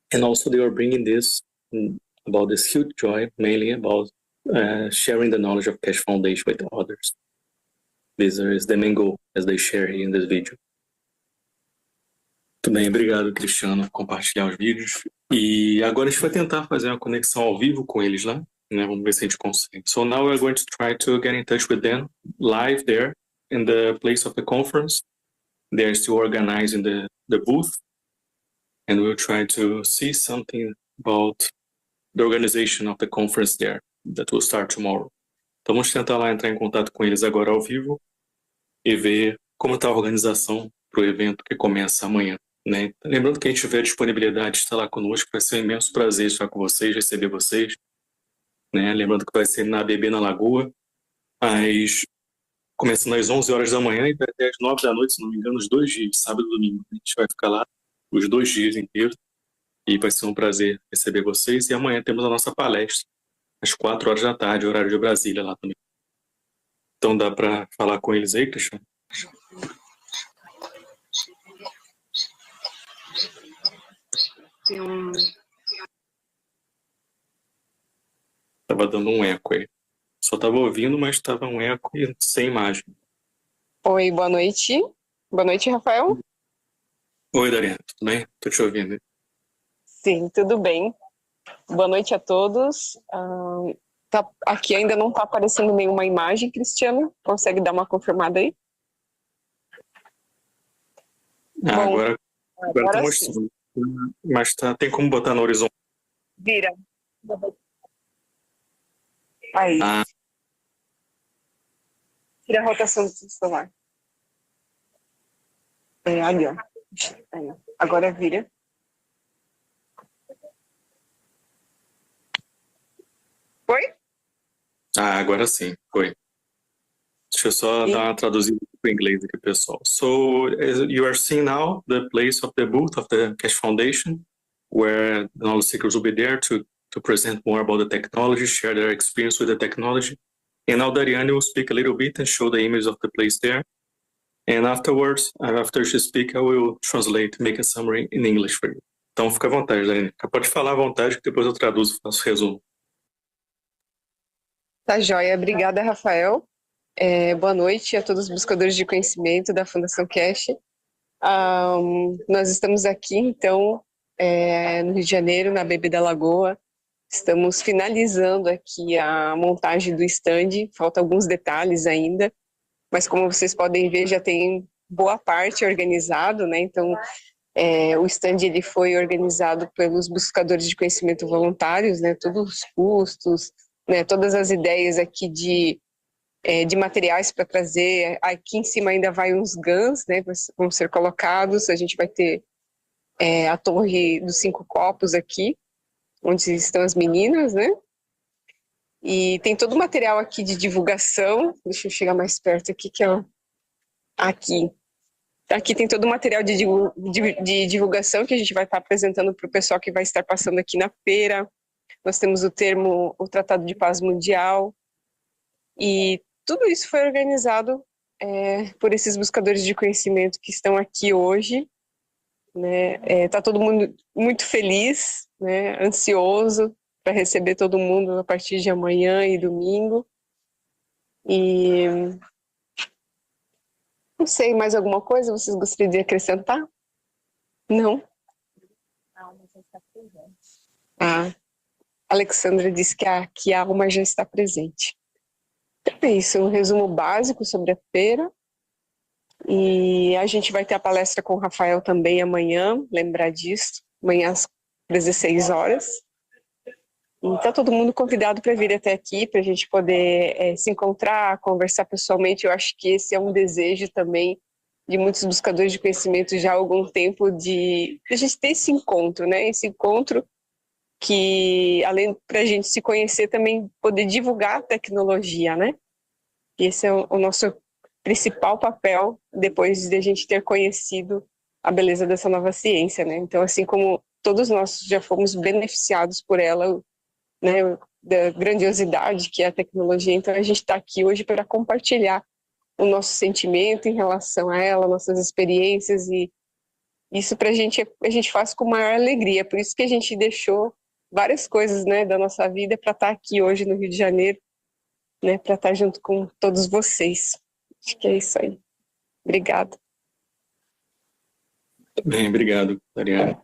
they were bringing this about this huge joy, mainly about sharing the knowledge of Keshe Foundation with others. This is the main goal as they share here in this video. Muito bem, obrigado, Cristiano, por compartilhar os vídeos. E agora a gente vai tentar fazer uma conexão ao vivo com eles lá. Vamos ver se a gente consegue. So now we're going to try to get in touch with them live there in the place of the conference. They're still organizing the booth, and we'll try to see something about the organization of the conference there that will start tomorrow. Então vamos tentar lá entrar em contato com eles agora ao vivo e ver como está a organização para o evento que começa amanhã, né? Lembrando que quem tiver disponibilidade de estar lá conosco, vai ser um imenso prazer estar com vocês, receber vocês, né? Lembrando que vai ser na BB na Lagoa, começando às 11 horas da manhã e vai até às 9 da noite, se não me engano, os 2 dias, sábado e domingo. A gente vai ficar lá os 2 dias inteiros e vai ser um prazer receber vocês. E amanhã temos a nossa palestra, às 4 horas da tarde, horário de Brasília lá também. Então dá para falar com eles aí, Cristiano? Tava dando um eco aí. Só tava ouvindo, mas estava um eco e sem imagem. Oi, boa noite. Boa noite, Rafael. Oi, Dariana, tudo bem? Tô te ouvindo. Sim, tudo bem. Boa noite a todos. Aqui ainda não está aparecendo nenhuma imagem, Cristiano. Consegue dar uma confirmada aí? Bom, Agora tá mostrando. Mas tem como botar no horizonte? Vira. Aí. Tira a rotação do celular. Ali, ó. Aí, ó. Agora vira. Foi? Agora sim, foi. Deixa eu só dar uma traduzida para o inglês aqui, pessoal. So, as you are seeing now the place of the booth of the Keshe Foundation, where the knowledge seekers will be there to present more about the technology, share their experience with the technology. And now Dariane will speak a little bit and show the image of the place there. And afterwards, after she speaks, I will translate, make a summary in English for you. Então, fica à vontade, Dariane. Pode falar à vontade, que depois eu traduzo e faço resumo. Tá joia. Obrigada, Rafael. Boa noite a todos os buscadores de conhecimento da Fundação Keshe. Nós estamos aqui, então, no Rio de Janeiro, na BB da Lagoa. Estamos finalizando aqui a montagem do stand. Faltam alguns detalhes ainda, mas como vocês podem ver, já tem boa parte organizado, né? Então, o stand ele foi organizado pelos buscadores de conhecimento voluntários, né? Todos os custos, né? Todas as ideias aqui de materiais para trazer. Aqui em cima ainda vai uns guns, né? Vão ser colocados. A gente vai ter a torre dos 5 copos aqui, onde estão as meninas, né? E tem todo o material aqui de divulgação. Deixa eu chegar mais perto aqui, que é aqui. Aqui tem todo o material de divulgação que a gente vai estar apresentando para o pessoal que vai estar passando aqui na feira. Nós temos o Tratado de Paz Mundial. E tudo isso foi organizado por esses buscadores de conhecimento que estão aqui hoje. Né? Tá todo mundo muito feliz, né? Ansioso para receber todo mundo a partir de amanhã e domingo. E não sei, mais alguma coisa vocês gostariam de acrescentar? Não? Não, mas já está presente. Alexandra disse que a alma já está presente. Então é isso, um resumo básico sobre a feira. E a gente vai ter a palestra com o Rafael também amanhã, lembrar disso, amanhã às 16 horas. E tá todo mundo convidado para vir até aqui, para a gente poder se encontrar, conversar pessoalmente. Eu acho que esse é um desejo também de muitos buscadores de conhecimento já há algum tempo, de a gente ter esse encontro, né? Esse encontro que, além para a gente se conhecer, também poder divulgar a tecnologia, né? E esse é o nosso principal papel depois de a gente ter conhecido a beleza dessa nova ciência, né? Então, assim como todos nós já fomos beneficiados por ela, né, da grandiosidade que é a tecnologia, então a gente está aqui hoje para compartilhar o nosso sentimento em relação a ela, nossas experiências, e isso para a gente faz com maior alegria. Por isso que a gente deixou várias coisas, né, da nossa vida para estar aqui hoje no Rio de Janeiro, né, para estar junto com todos vocês. Acho que é isso aí. Obrigada. Bem, obrigado, Dariane.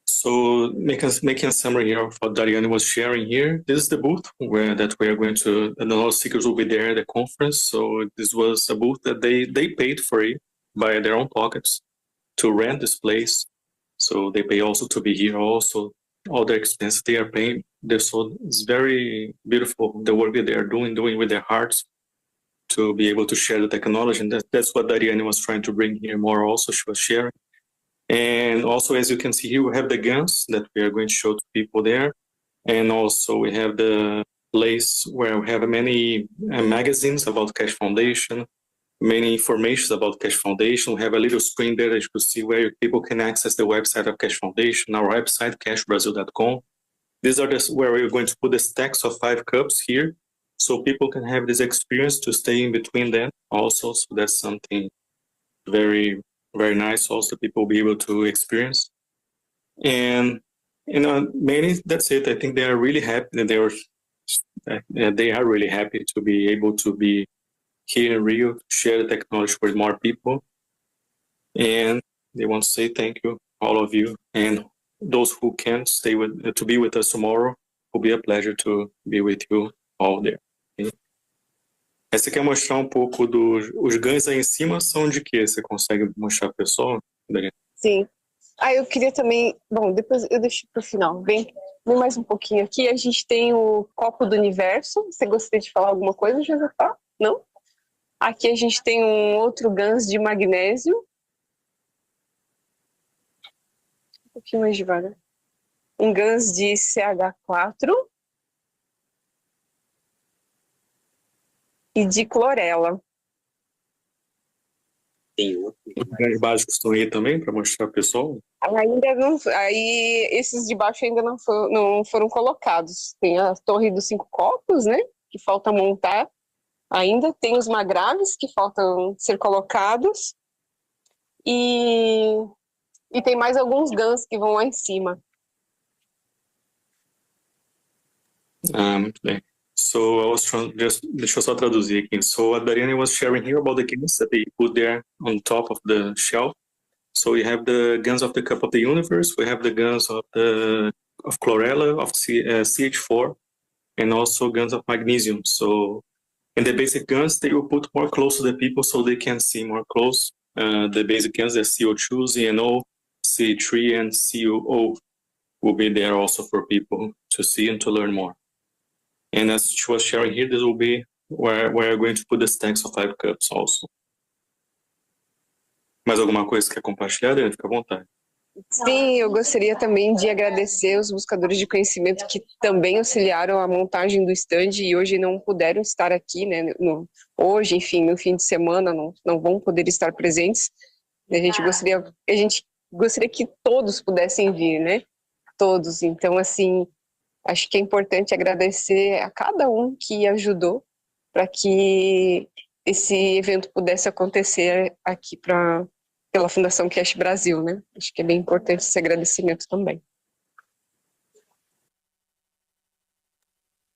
So, making a summary here of what Dariane was sharing here. This is the booth that we are going to, and the knowledge seekers will be there at the conference. So this was a booth that they paid for it by their own pockets to rent this place. So they pay also to be here also. All the expenses they are paying. So it's very beautiful, the work that they are doing with their hearts to be able to share the technology, and that's what Dariane was trying to bring here more also, she was sharing. And also, as you can see here, we have the guns that we are going to show to people there. And also we have the place where we have many magazines about Keshe Foundation, many informations about Keshe Foundation. We have a little screen there that you can see where people can access the website of Keshe Foundation, our website, keshebrazil.com. These are where we're going to put the stacks of 5 cups here, so people can have this experience to stay in between them also. So that's something very, very nice also people will be able to experience. And mainly that's it. I think they are really happy that they are really happy to be able to be here in Rio, share the technology with more people. And they want to say thank you, all of you, and those who can stay to be with us tomorrow. Will be a pleasure to be with you all there. Okay? Você quer mostrar um pouco os ganhos aí em cima são de quê? Você consegue mostrar pro pessoal, Dariane? Sim. Eu queria também... Bom, depois eu deixo para o final. Vem mais um pouquinho aqui. A gente tem o copo do universo. Você gostaria de falar alguma coisa, Josafá? Não? Aqui a gente tem um outro GANs de magnésio. Um pouquinho mais devagar. Um GANs de CH4. E de clorela. Tem outros básicos estão aí também para mostrar para o pessoal? Ainda não. Aí esses de baixo ainda não foram colocados. Tem a torre dos 5 copos, né? Que falta montar. Ainda tem os magraves que faltam ser colocados. E tem mais alguns GANs que vão lá em cima. Muito bem. So I was deixa eu só traduzir aqui. So a Dariane was sharing here about the guns that they put there on top of the shelf. So we have the guns of the Cup of the Universe, we have the guns of chlorella, of CH4, and also guns of magnesium. So in the basic guns, they will put more close to the people so they can see more close. The basic guns, the CO2, ZNO, C3, and CuO will be there also for people to see and to learn more. And as she was sharing here, this will be where we're going to put the stacks of 5 cups also. Mais alguma coisa que quer compartilhar, Adriana? Fica à vontade. Sim, eu gostaria também de agradecer os buscadores de conhecimento que também auxiliaram a montagem do stand e hoje não puderam estar aqui, né? Hoje, enfim, no fim de semana não vão poder estar presentes. A gente gostaria que todos pudessem vir, né? Todos. Então, assim, acho que é importante agradecer a cada um que ajudou para que esse evento pudesse acontecer aqui pela Fundação Keshe Brasil, né? Acho que é bem importante esse agradecimento também.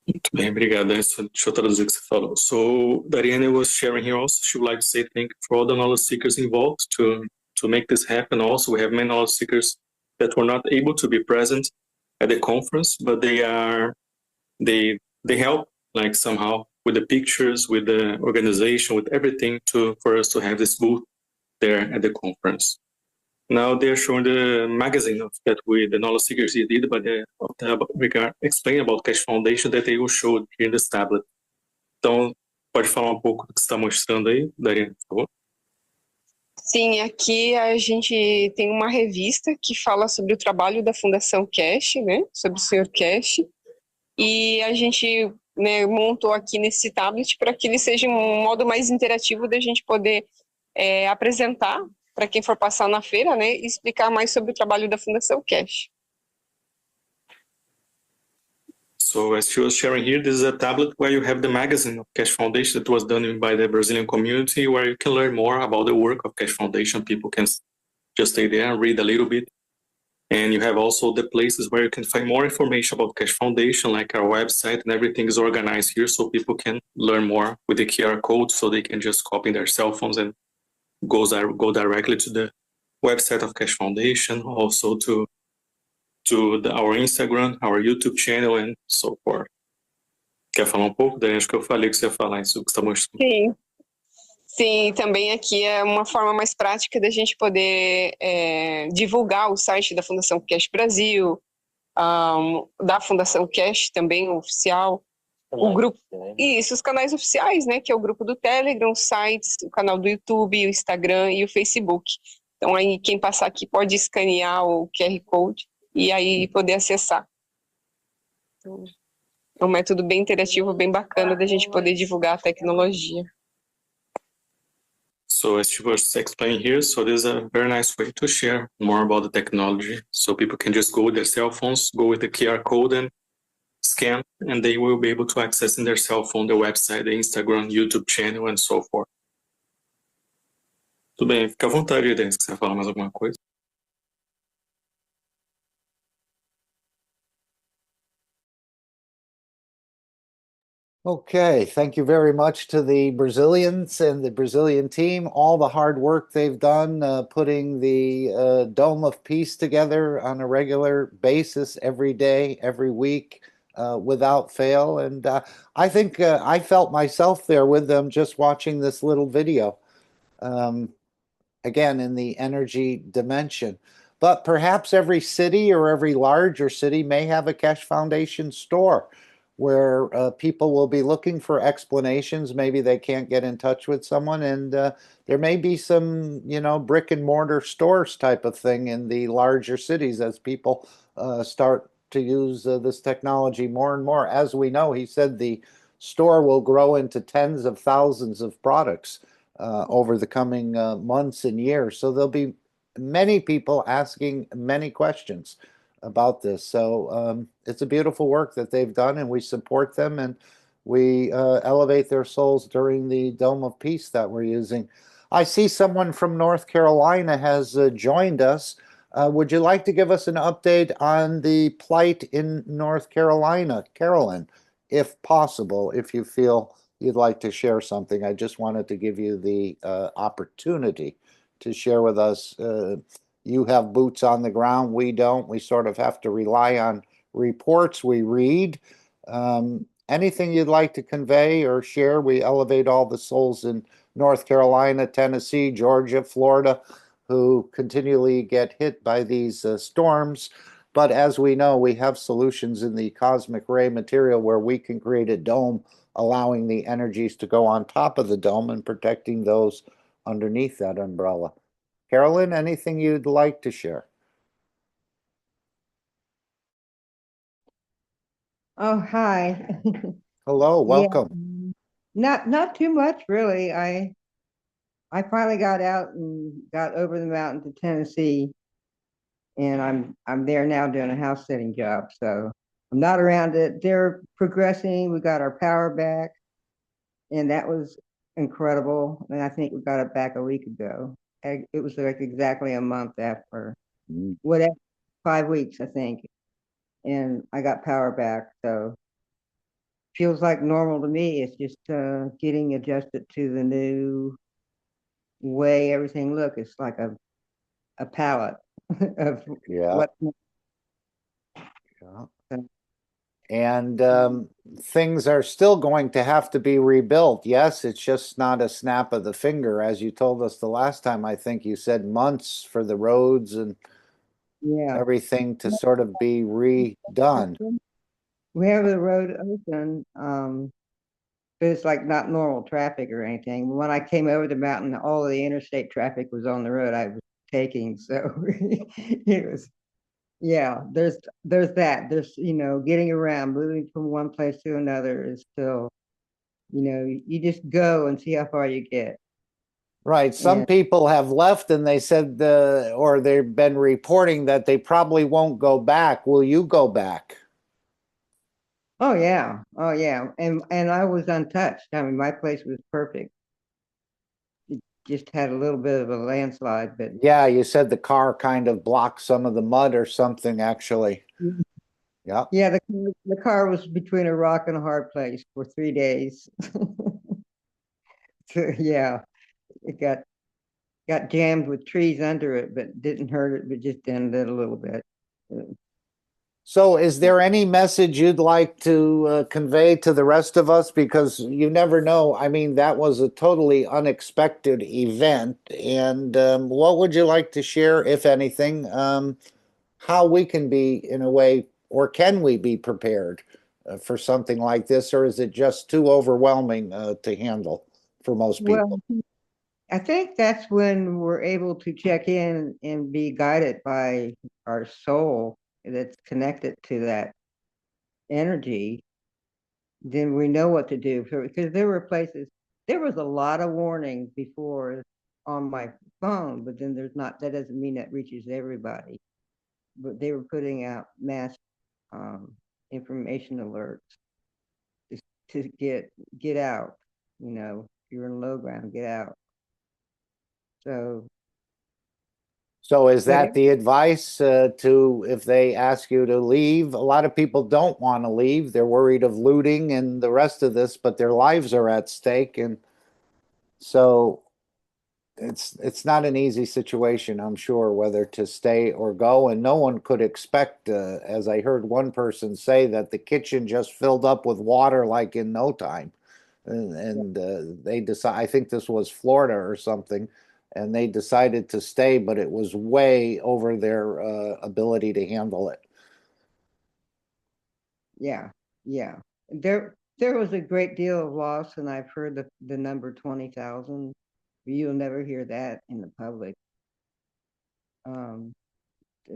Muito bem, obrigado. Deixa eu traduzir o que você falou. So, Dariane was sharing here also. She would like to say thank you for all the knowledge seekers involved to make this happen. Also, we have many knowledge seekers that were not able to be present at the conference, but they help like somehow with the pictures, with the organization, with everything for us to have this booth there at the conference. Now they're showing the magazine that the knowledge seekers did, but explain about Keshe Foundation that they will show here in this tablet. Então, pode falar um pouco do que você está mostrando aí, Dariane, por favor? Sim, aqui a gente tem uma revista que fala sobre o trabalho da Fundação Keshe, né, sobre o Sr. Keshe, e a gente, né, montou aqui nesse tablet para que ele seja um modo mais interativo da gente poder apresentar para quem for passar na feira, né, e explicar mais sobre o trabalho da Fundação Keshe. So as she was sharing here, this is a tablet where you have the magazine of Keshe Foundation that was done by the Brazilian community, where you can learn more about the work of Keshe Foundation. People can just stay there and read a little bit. And you have also the places where you can find more information about Keshe Foundation, like our website, and everything is organized here so people can learn more with the QR code, so they can just copy their cell phones and go directly to the website of Keshe Foundation, also to our Instagram, our YouTube channel, and so forth. Quer falar um pouco, Dani? Acho que eu falei que você ia falar isso que você está mostrando. Sim, também aqui é uma forma mais prática da gente poder divulgar o site da Fundação Keshe Brasil, da Fundação Keshe também, oficial, o grupo, isso, os canais oficiais, né, que é o grupo do Telegram, os sites, o canal do YouTube, o Instagram e o Facebook. Então aí quem passar aqui pode escanear o QR Code e aí poder acessar. Então, é um método bem interativo, bem bacana da gente poder divulgar a tecnologia. So as she was explaining here, so this is a very nice way to share more about the technology. So people can just go with their cell phones, go with the QR code and scan, and they will be able to access in their cell phone the website, the Instagram, YouTube channel, and so forth. Tudo bem, fica à vontade, Denis, se quiser falar mais alguma coisa. Okay, thank you very much to the Brazilians and the Brazilian team, all the hard work they've done putting the Dome of Peace together on a regular basis every day, every week, without fail. And I think I felt myself there with them just watching this little video, again, in the energy dimension. But perhaps every city or every larger city may have a Keshe Foundation store where people will be looking for explanations. Maybe they can't get in touch with someone, and there may be some, brick and mortar stores type of thing in the larger cities as people start to use this technology more and more. As we know, he said the store will grow into tens of thousands of products over the coming months and years. So there'll be many people asking many questions about this. So it's a beautiful work that they've done, and we support them, and we elevate their souls during the Dome of Peace that we're using. I see someone from North Carolina has joined us. Would you like to give us an update on the plight in North Carolina, Carolyn, if possible, if you feel you'd like to share something? I just wanted to give you the opportunity to share with us. You have boots on the ground. We don't. We sort of have to rely on reports we read. Anything you'd like to convey or share? We elevate all the souls in North Carolina, Tennessee, Georgia, Florida, who continually get hit by these storms. But as we know, we have solutions in the cosmic ray material where we can create a dome, allowing the energies to go on top of the dome and protecting those underneath that umbrella. Carolyn, anything you'd like to share? Oh, hi. Hello, Yeah, welcome. not too much really. I finally got out and got over the mountain to Tennessee, and I'm there now doing a house sitting job. So I'm not around it. They're progressing. We got our power back, and that was incredible. And I think we got it back a week ago. It was like exactly a month after, whatever, 5 weeks, I think. And I got power back. So feels like normal to me. It's just getting adjusted to the new way everything looks. It's like a palette of what. Yeah. And things are still going to have to be rebuilt. Yes, it's just not a snap of the finger. As you told us the last time, I think you said months for the roads and everything to sort of be redone. We have the road open, but it's like not normal traffic or anything. When I came over the mountain, all of the interstate traffic was on the road I was taking. So it was, there's that. There's, getting around, moving from one place to another is still, you just go and see how far you get. Right. Some people have left and they said, or they've been reporting that they probably won't go back. Will you go back? Oh yeah. And I was untouched. I mean, my place was perfect. It just had a little bit of a landslide, but yeah, you said the car kind of blocked some of the mud or something, actually. Yeah. Yeah, the car was between a rock and a hard place for 3 days. So yeah, it got jammed with trees under it, but didn't hurt it, but just dented it a little bit. So is there any message you'd like to convey to the rest of us? Because you never know. I mean, that was a totally unexpected event. And what would you like to share, if anything, how we can be, in a way, or can we be prepared for something like this, or is it just too overwhelming to handle for most people? Well, I think that's when we're able to check in and be guided by our soul that's connected to that energy. Then we know what to do. Because there were places, there was a lot of warning before on my phone, but then there's not, that doesn't mean that reaches everybody. But they were putting out mass information alerts to get out. You know, if you're in low ground, get out. So is that the advice to, if they ask you to leave? A lot of people don't want to leave. They're worried of looting and the rest of this, but their lives are at stake. And so it's not an easy situation, I'm sure, whether to stay or go. And no one could expect, as I heard one person say, that the kitchen just filled up with water like in no time. And they decide, I think this was Florida or something, and they decided to stay, but it was way over their ability to handle it. Yeah, yeah. There was a great deal of loss, and I've heard the number 20,000. You'll never hear that in the public.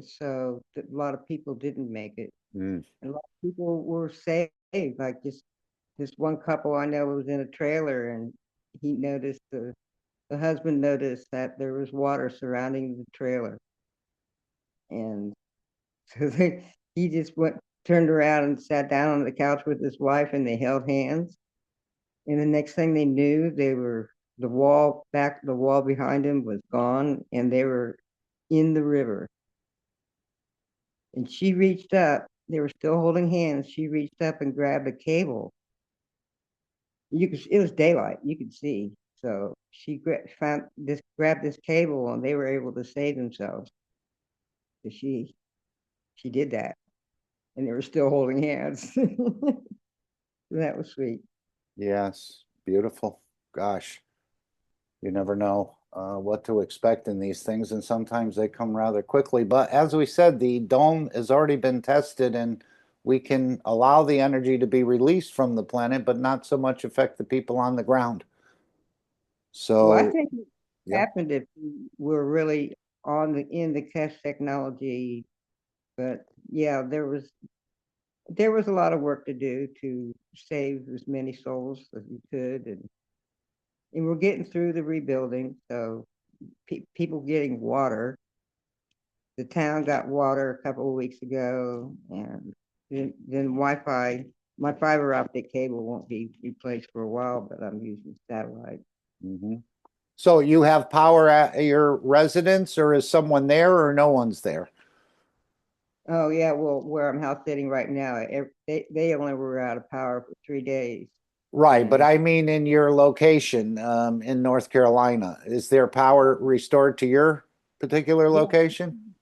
So a lot of people didn't make it. Mm. A lot of people were saved. Like this one couple I know was in a trailer, and he noticed the husband noticed that there was water surrounding the trailer, and so he just turned around and sat down on the couch with his wife, and they held hands. And the next thing they knew, the wall behind him was gone, and they were in the river. And she reached up, they were still holding hands. She reached up and grabbed a cable. It was daylight, you could see. So she grabbed this cable, and they were able to save themselves. So she did that, and they were still holding hands. That was sweet. Yes, beautiful. Gosh, you never know what to expect in these things, and sometimes they come rather quickly. But as we said, the dome has already been tested, and we can allow the energy to be released from the planet, but not so much affect the people on the ground. So, well, I think it happened if we're really in the Keshe technology. But yeah, there was a lot of work to do to save as many souls as we could, and we're getting through the rebuilding. So people getting water. The town got water a couple of weeks ago, and then Wi-Fi. My fiber optic cable won't be replaced for a while, but I'm using satellite. mm-hmm. So you have power at your residence, or is someone there, or no one's there? Oh yeah, well, where I'm house sitting right now, they only were out of power for 3 days. Right, but I mean in your location in North Carolina, is there power restored to your particular location?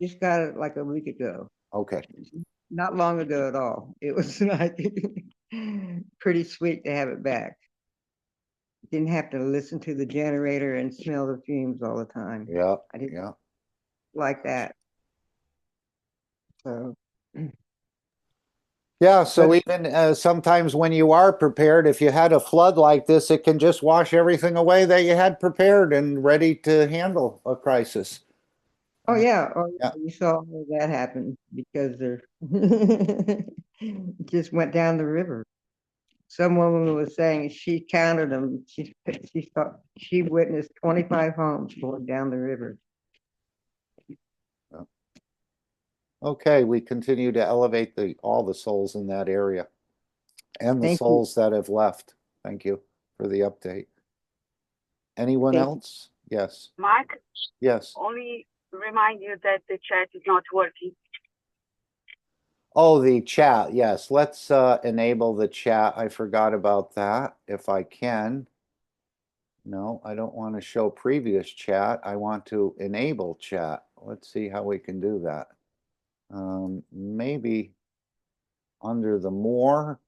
Just got it like a week ago. Okay. Not long ago at all. It was like pretty sweet to have it back. Didn't have to listen to the generator and smell the fumes all the time. Yeah, I didn't like that. So yeah, so even sometimes when you are prepared, if you had a flood like this, it can just wash everything away that you had prepared and ready to handle a crisis. oh yeah, you saw all that happen because it just went down the river. Some woman was saying she counted them. She witnessed 25 homes going down the river. Okay, we continue to elevate all the souls in that area and the souls that have left. Thank you for the update. Anyone else? Yes. Mark? Yes. Only remind you that the chat is not working. Oh, the chat. Yes. Let's enable the chat. I forgot about that. If I can. No, I don't want to show previous chat. I want to enable chat. Let's see how we can do that. Maybe under the more.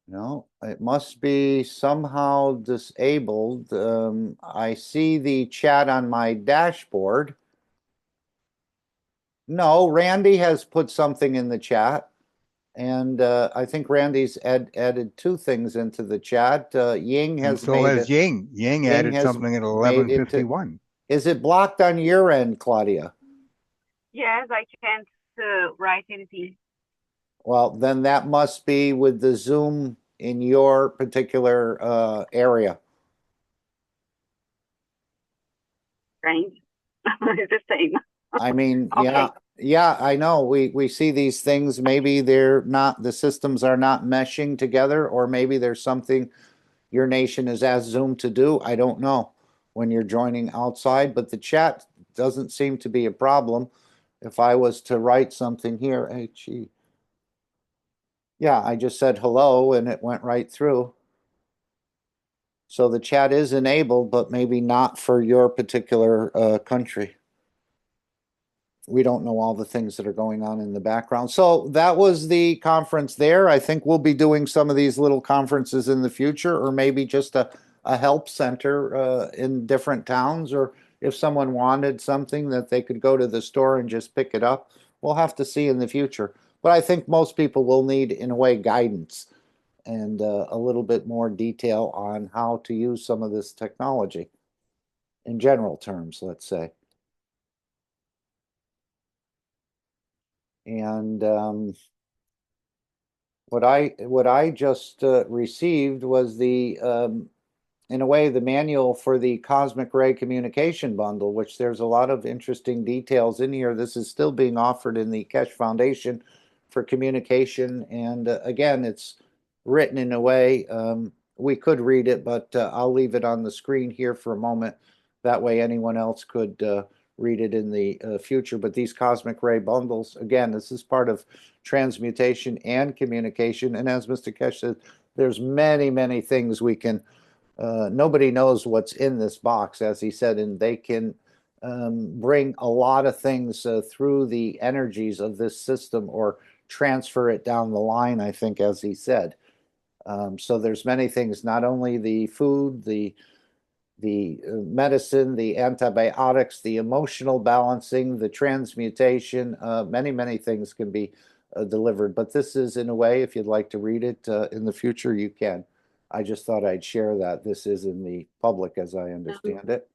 No, it must be somehow disabled. I see the chat on my dashboard. No, Randy has put something in the chat. And I think Randy's added two things into the chat. Ying And has so made has it. Ying. Ying added has something at made it to- 11:51. Is it blocked on your end, Claudia? Yes, I can't write anything. Well, then that must be with the Zoom in your particular area. Strange. It's the same. I mean, Okay. yeah, I know. We see these things. Maybe they're not, the systems are not meshing together, or maybe there's something your nation has asked Zoom to do. I don't know when you're joining outside, but the chat doesn't seem to be a problem. If I was to write something here, hey, gee. Yeah, I just said hello and it went right through. So the chat is enabled, but maybe not for your particular country. We don't know all the things that are going on in the background. So that was the conference there. I think we'll be doing some of these little conferences in the future, or maybe just a help center in different towns, or if someone wanted something that they could go to the store and just pick it up. We'll have to see in the future. But I think most people will need, in a way, guidance and a little bit more detail on how to use some of this technology in general terms, let's say. And what I just received was the in a way the manual for the cosmic ray communication bundle, which there's a lot of interesting details in here. This is still being offered in the Keshe Foundation for communication, and again, it's written in a way we could read it, but I'll leave it on the screen here for a moment. That way, anyone else could read it in the future. But these cosmic ray bundles, again, this is part of transmutation and communication. And as Mr. Keshe said, there's many, many things we can, nobody knows what's in this box, as he said, and they can bring a lot of things through the energies of this system or transfer it down the line, I think, as he said. So there's many things, not only the food, the medicine, the antibiotics, the emotional balancing, the transmutation, many, many things can be delivered. But this is, in a way, if you'd like to read it in the future, you can. I just thought I'd share that. This is in the public, as I understand it.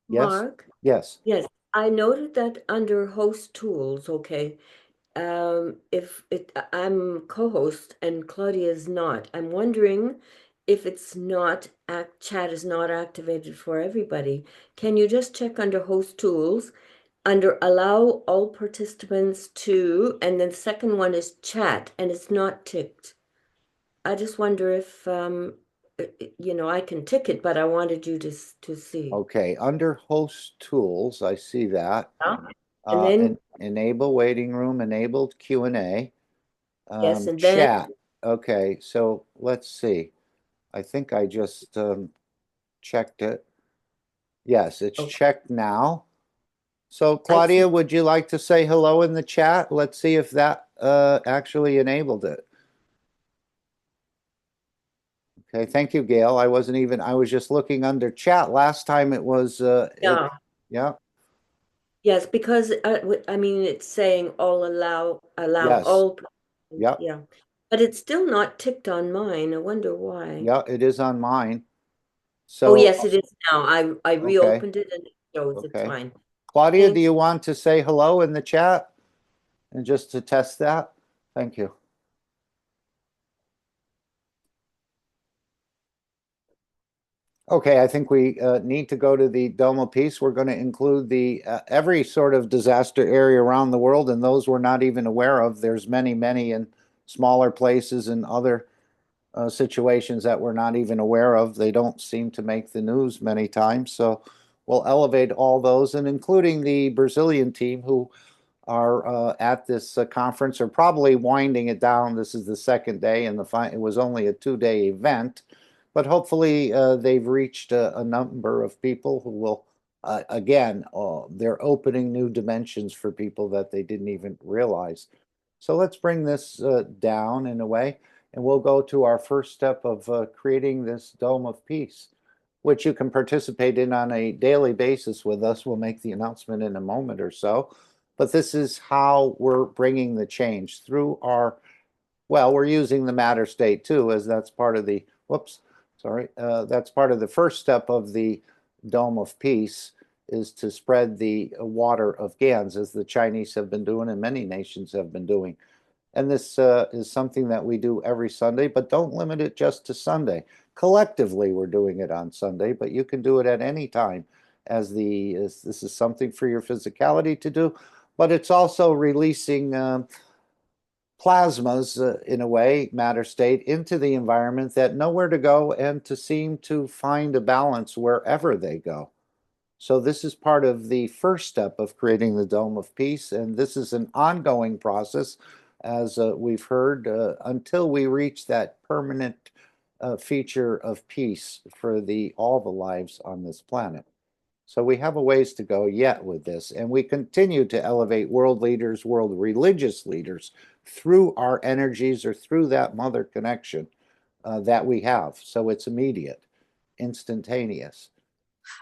Yes? Mark? Yes. Yes, I noted that under host tools, okay, if I'm co-host and Claudia is not, I'm wondering if it's not, chat is not activated for everybody. Can you just check under host tools, under allow all participants to, and then the second one is chat, and it's not ticked. I just wonder if, I can tick it, but I wanted you to see. Okay, under host tools, I see that. Yeah. And then enable waiting room, enabled Q&A. Yes, and then chat. Okay, so let's see. I think I just checked it. Yes, it's checked now. So Claudia, would you like to say hello in the chat? Let's see if that actually enabled it. Okay, thank you, Gail. I was just looking under chat. Last time it was yeah. Yeah. Yes, because I mean it's saying all allow Yes. all. Yep. Yeah, but it's still not ticked on mine. I wonder why. Yeah, it is on mine. Oh So yes, it is now. I reopened it and it shows it's fine. Claudia, Thanks. do you want to say hello in the chat? And just to test that? Thank you. Okay, I think we need to go to the Doma piece. We're going to include the every sort of disaster area around the world, and those we're not even aware of. There's many, many in smaller places and other situations that we're not even aware of. They don't seem to make the news many times. So we'll elevate all those, and including the Brazilian team who are at this conference, are probably winding it down. This is the second day, and it was only a 2-day event. But hopefully they've reached a number of people who will, again, they're opening new dimensions for people that they didn't even realize. So let's bring this down in a way, and we'll go to our first step of creating this Dome of Peace, which you can participate in on a daily basis with us. We'll make the announcement in a moment or so. But this is how we're bringing the change through our Well, we're using the matter state too, as that's part of the, that's part of the first step of the Dome of Peace, is to spread the water of GANs, as the Chinese have been doing and many nations have been doing. And this is something that we do every Sunday, but don't limit it just to Sunday. Collectively, we're doing it on Sunday, but you can do it at any time, as this is something for your physicality to do, but it's also releasing plasmas, in a way, matter state, into the environment that know where to go and to seem to find a balance wherever they go. So this is part of the first step of creating the Dome of Peace, and this is an ongoing process, as we've heard, until we reach that permanent feature of peace for all the lives on this planet. So we have a ways to go yet with this, and we continue to elevate world leaders, world religious leaders, through our energies or through that mother connection that we have. So it's immediate, instantaneous.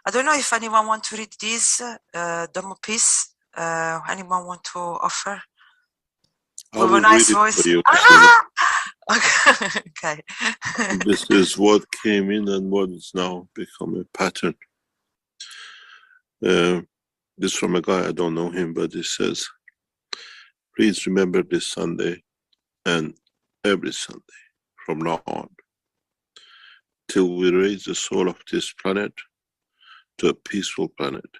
I don't know if anyone want to read this Dome of Peace. Anyone want to offer? I With will a nice read it voice. for you. Okay. This is what came in and what is now become a pattern. This from a guy, I don't know him, but he says, please remember this Sunday and every Sunday from now on, till we raise the soul of this planet to a peaceful planet.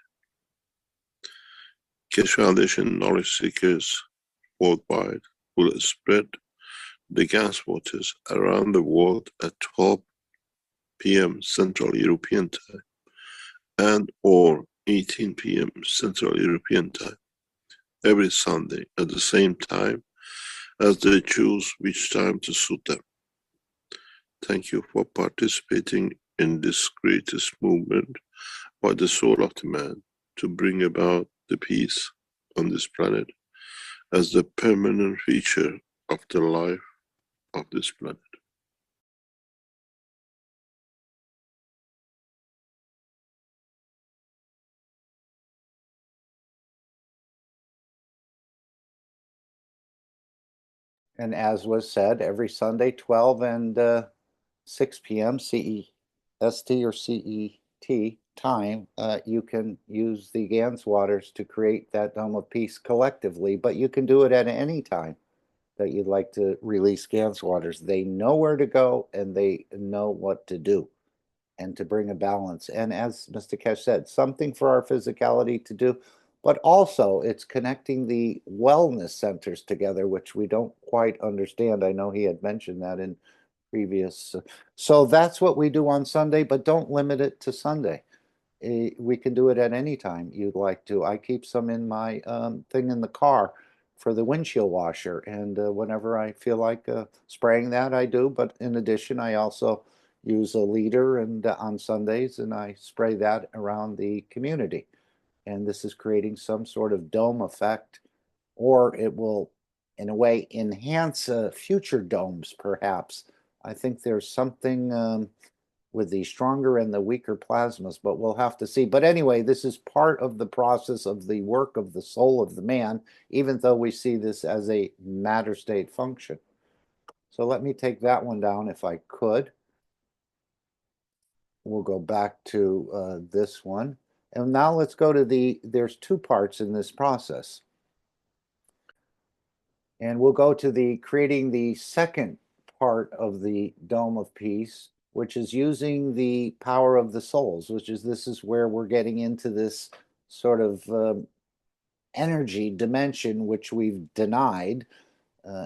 Keshe Foundation knowledge seekers worldwide will spread the gas waters around the world at 12 p.m. Central European Time and or 18 p.m. Central European Time every Sunday at the same time, as they choose which time to suit them. Thank you for participating in this greatest movement by the soul of the man to bring about the peace on this planet as the permanent feature of the life of this planet. And as was said, every Sunday, 12 and 6 p.m. CEST or CET time, you can use the GANS waters to create that Dome of Peace collectively, but you can do it at any time that you'd like to release GANS waters. They know where to go and they know what to do and to bring a balance. And as Mr. Keshe said, something for our physicality to do, but also it's connecting the wellness centers together, which we don't quite understand. I know he had mentioned that in previous. So that's what we do on Sunday, but don't limit it to Sunday. We can do it at any time you'd like to. I keep some in my thing in the car for the windshield washer, and whenever I feel like spraying that, I do. But in addition, I also use a liter and on Sundays, and I spray that around the community. And this is creating some sort of dome effect, or it will, in a way, enhance future domes, perhaps. I think there's something with the stronger and the weaker plasmas, but we'll have to see. But anyway, this is part of the process of the work of the soul of the man, even though we see this as a matter state function. So let me take that one down if I could. We'll go back to this one. And now let's go to there's two parts in this process. And we'll go to the creating the second part of the Dome of Peace, which is using the power of the souls, this is where we're getting into this sort of energy dimension, which we've denied.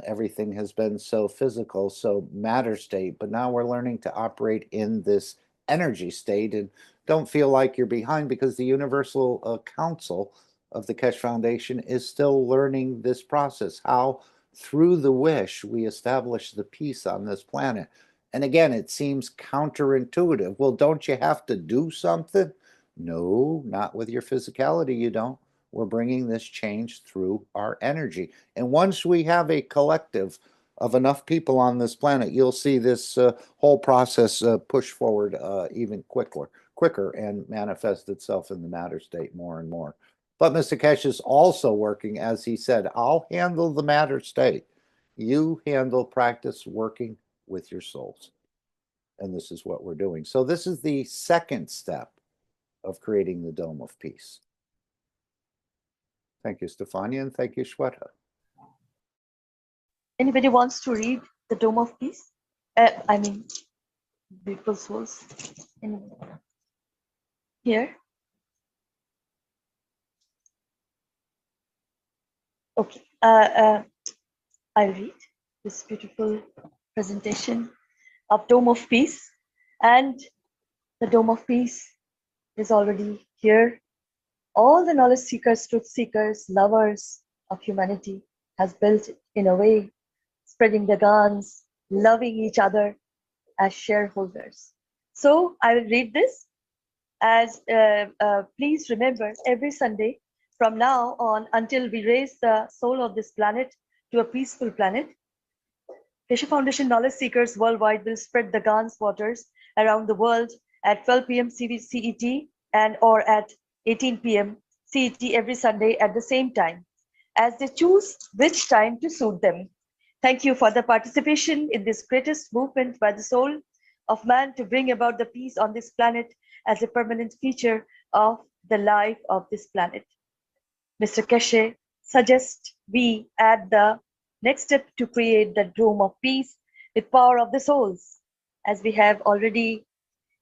Everything has been so physical, so matter state, but now we're learning to operate in this energy state, and don't feel like you're behind, because the Universal Council of the Keshe Foundation is still learning this process, how through the wish we establish the peace on this planet. And again, it seems counterintuitive. Well, don't you have to do something? No, not with your physicality, you don't. We're bringing this change through our energy. And once we have a collective of enough people on this planet, you'll see this whole process push forward even quicker and manifest itself in the matter state more and more. But Mr. Keshe is also working, as he said, I'll handle the matter state. You handle practice working with your souls. And this is what we're doing. So this is the second step of creating the Dome of Peace. Thank you, Stefania, and thank you, Shweta. Anybody wants to read the Dome of Peace? I mean, Beautiful Souls. Here? Okay. I'll read this beautiful presentation of Dome of Peace. And the Dome of Peace is already here. All the knowledge seekers, truth seekers, lovers of humanity has built it in a way, spreading the guns, loving each other as shareholders. So I will read this as please remember every Sunday from now on until we raise the soul of this planet to a peaceful planet, Keshe Foundation knowledge seekers worldwide will spread the Gans waters around the world at 12 p.m. CET and or at 18 p.m. CET every Sunday at the same time, as they choose which time to suit them. Thank you for the participation in this greatest movement by the soul of man to bring about the peace on this planet as a permanent feature of the life of this planet. Mr. Keshe suggests we add the next step to create the Dome of Peace with power of the souls, as we have already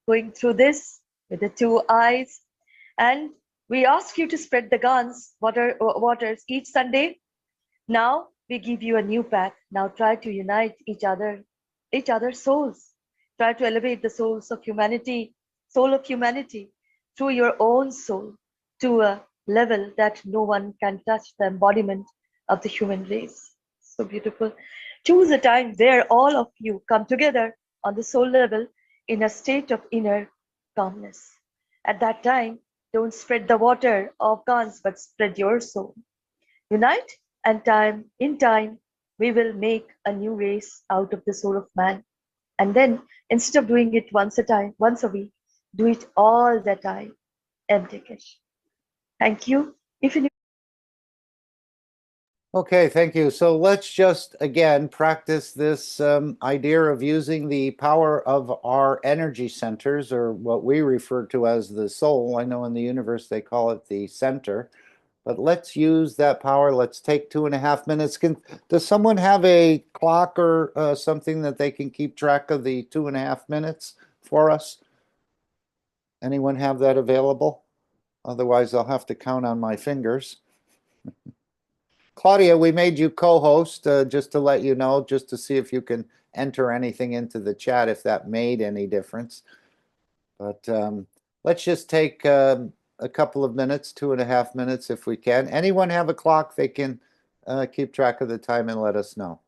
going through this with the 2 eyes. And we ask you to spread the Gans waters each Sunday. Now we give you a new path. Now try to unite each other's souls. Try to elevate the souls of humanity, soul of humanity, through your own soul to a level that no one can touch the embodiment of the human race. So beautiful. Choose a time where all of you come together on the soul level in a state of inner calmness. At that time, don't spread the water of Gans, but spread your soul. Unite, and in time, we will make a new race out of the soul of man. And then, instead of doing it once a week, do it all the time. MT Keshe. Thank you. Okay, thank you. So let's just, again, practice this idea of using the power of our energy centers, or what we refer to as the soul. I know in the universe they call it the center. But let's use that power. Let's take 2.5 minutes. Does someone have a clock or something that they can keep track of the 2.5 minutes for us? Anyone have that available? Otherwise, I'll have to count on my fingers. Claudia, we made you co-host just to let you know, just to see if you can enter anything into the chat, if that made any difference. But let's just take a couple of minutes, 2.5 minutes if we can. Anyone have a clock? They can keep track of the time and let us know.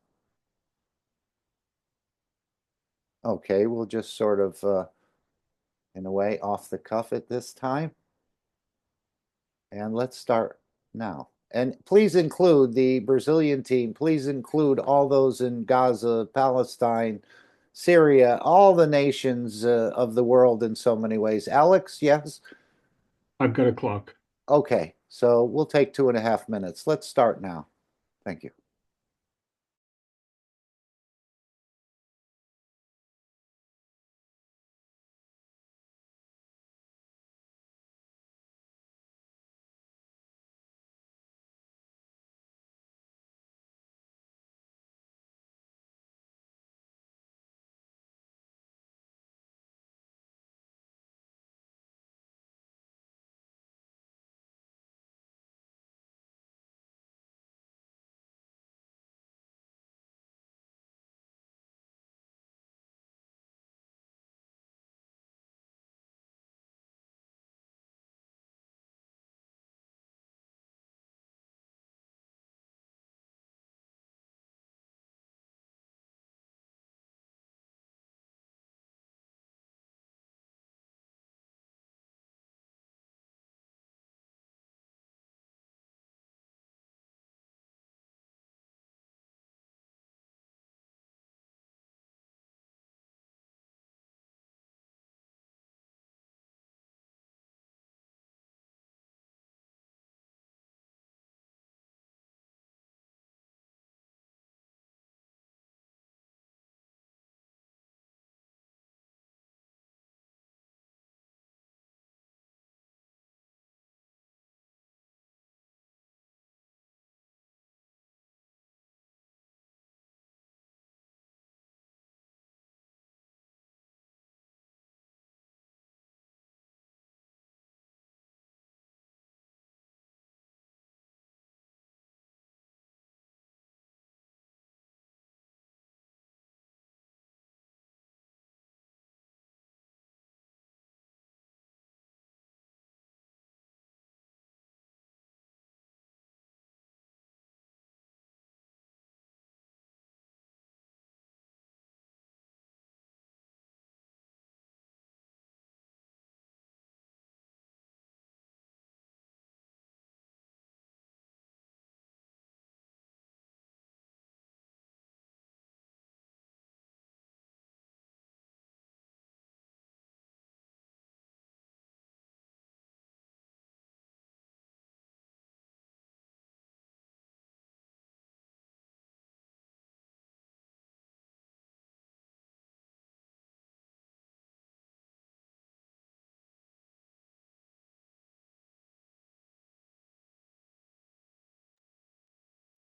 Okay, we'll just sort of, in a way, off the cuff at this time. And let's start now. And please include the Brazilian team. Please include all those in Gaza, Palestine, Syria, all the nations of the world in so many ways. Alex, yes? I've got a clock. Okay, so we'll take 2.5 minutes. Let's start now. Thank you.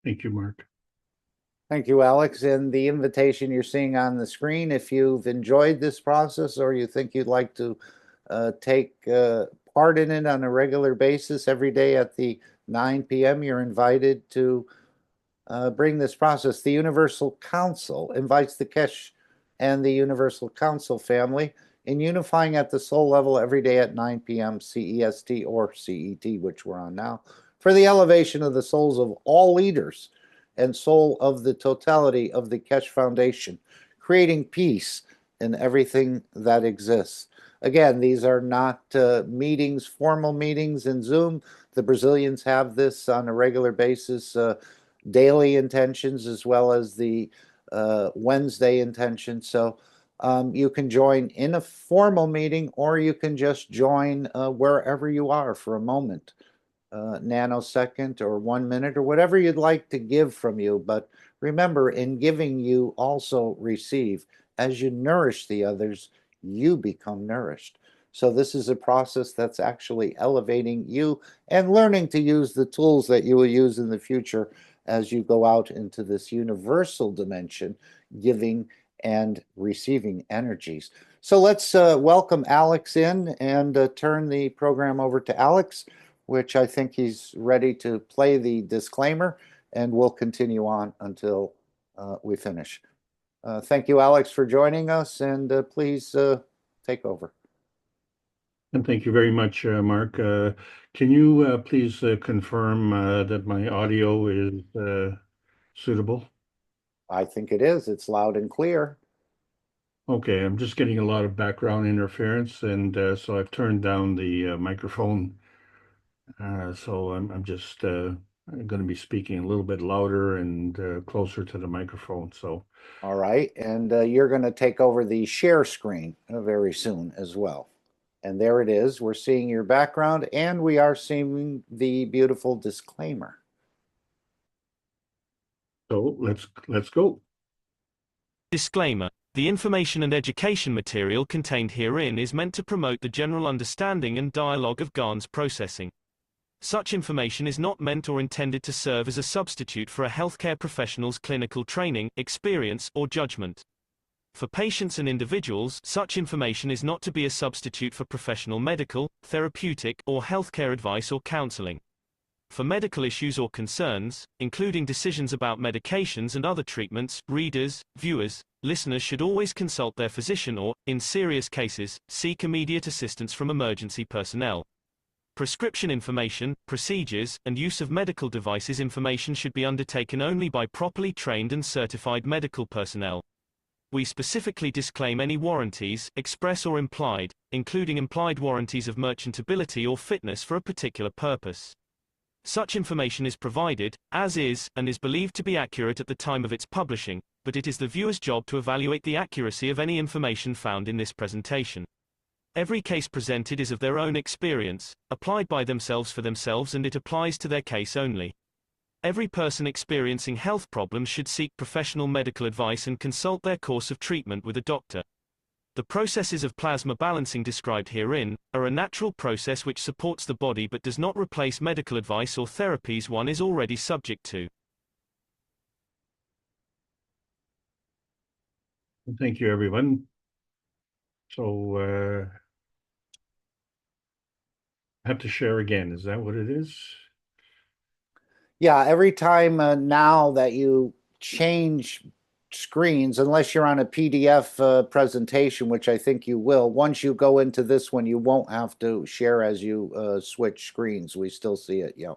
Thank you, Mark. Thank you, Alex. And the invitation you're seeing on the screen, if you've enjoyed this process or you think you'd like to take part in it on a regular basis every day at the 9 p.m., you're invited to bring this process. The Universal Council invites the Keshe and the Universal Council family in unifying at the soul level every day at 9 p.m. CEST or CET, which we're on now, for the elevation of the souls of all leaders and soul of the totality of the Keshe Foundation, creating peace in everything that exists. Again, these are not meetings, formal meetings in Zoom. The Brazilians have this on a regular basis, daily intentions as well as the Wednesday intentions. So you can join in a formal meeting or you can just join wherever you are for a moment. Nanosecond or 1 minute or whatever you'd like to give from you. But remember, in giving, you also receive. As you nourish the others, you become nourished. So this is a process that's actually elevating you and learning to use the tools that you will use in the future as you go out into this universal dimension, giving and receiving energies. So let's welcome Alex in and turn the program over to Alex, which I think he's ready to play the disclaimer, and we'll continue on until we finish. Thank you, Alex, for joining us, and please take over. And thank you very much, Mark. Can you please confirm that my audio is suitable? I think it is. It's loud and clear. Okay, I'm just getting a lot of background interference, and so I've turned down the microphone. So I'm just going to be speaking a little bit louder and closer to the microphone. So. All right, and you're going to take over the share screen very soon as well. And there it is. We're seeing your background, and we are seeing the beautiful disclaimer. So let's go. Disclaimer. The information and education material contained herein is meant to promote the general understanding and dialogue of GANs processing. Such information is not meant or intended to serve as a substitute for a healthcare professional's clinical training, experience, or judgment. For patients and individuals, such information is not to be a substitute for professional medical, therapeutic, or healthcare advice or counseling. For medical issues or concerns, including decisions about medications and other treatments, readers, viewers, listeners should always consult their physician or, in serious cases, seek immediate assistance from emergency personnel. Prescription information, procedures, and use of medical devices information should be undertaken only by properly trained and certified medical personnel. We specifically disclaim any warranties, express or implied, including implied warranties of merchantability or fitness for a particular purpose. Such information is provided, as is, and is believed to be accurate at the time of its publishing, but it is the viewer's job to evaluate the accuracy of any information found in this presentation. Every case presented is of their own experience, applied by themselves for themselves, and it applies to their case only. Every person experiencing health problems should seek professional medical advice and consult their course of treatment with a doctor. The processes of plasma balancing described herein are a natural process which supports the body but does not replace medical advice or therapies one is already subject to. Thank you, everyone. So I have to share again. Is that what it is? Yeah, every time now that you change screens, unless you're on a PDF presentation, which I think you will, once you go into this one, you won't have to share as you switch screens. We still see it, yeah.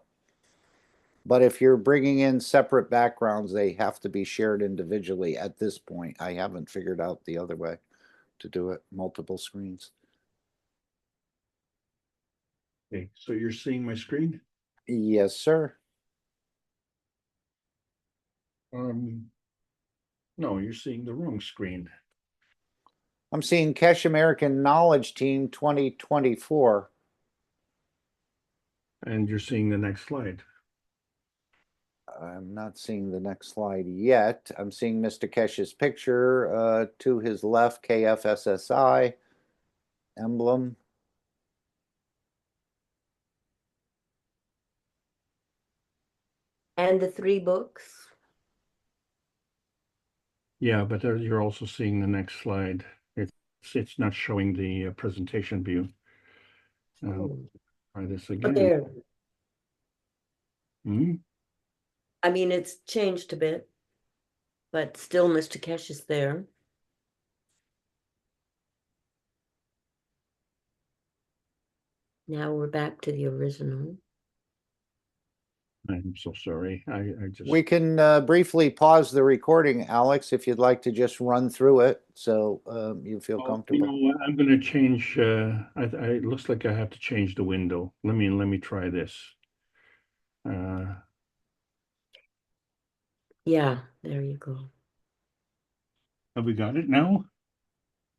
But if you're bringing in separate backgrounds, they have to be shared individually at this point. I haven't figured out the other way to do it, multiple screens. Okay, so you're seeing my screen? Yes, sir. No, you're seeing the wrong screen. I'm seeing Keshe American Knowledge Team 2024. And you're seeing the next slide. I'm not seeing the next slide yet. I'm seeing Mr. Keshe's picture to his left, KFSSI emblem. And the 3 books? Yeah, but there, you're also seeing the next slide. It's not showing the presentation view. Try this Oh, again. there. Hmm? I mean, it's changed a bit, but still Mr. Keshe is there. Now we're back to the original. I'm so sorry. I just We can briefly pause the recording, Alex, if you'd like to just run through it so you feel comfortable. You know, I'm going to change. It looks like I have to change the window. Let me try this. Yeah, there you go. Have we got it now?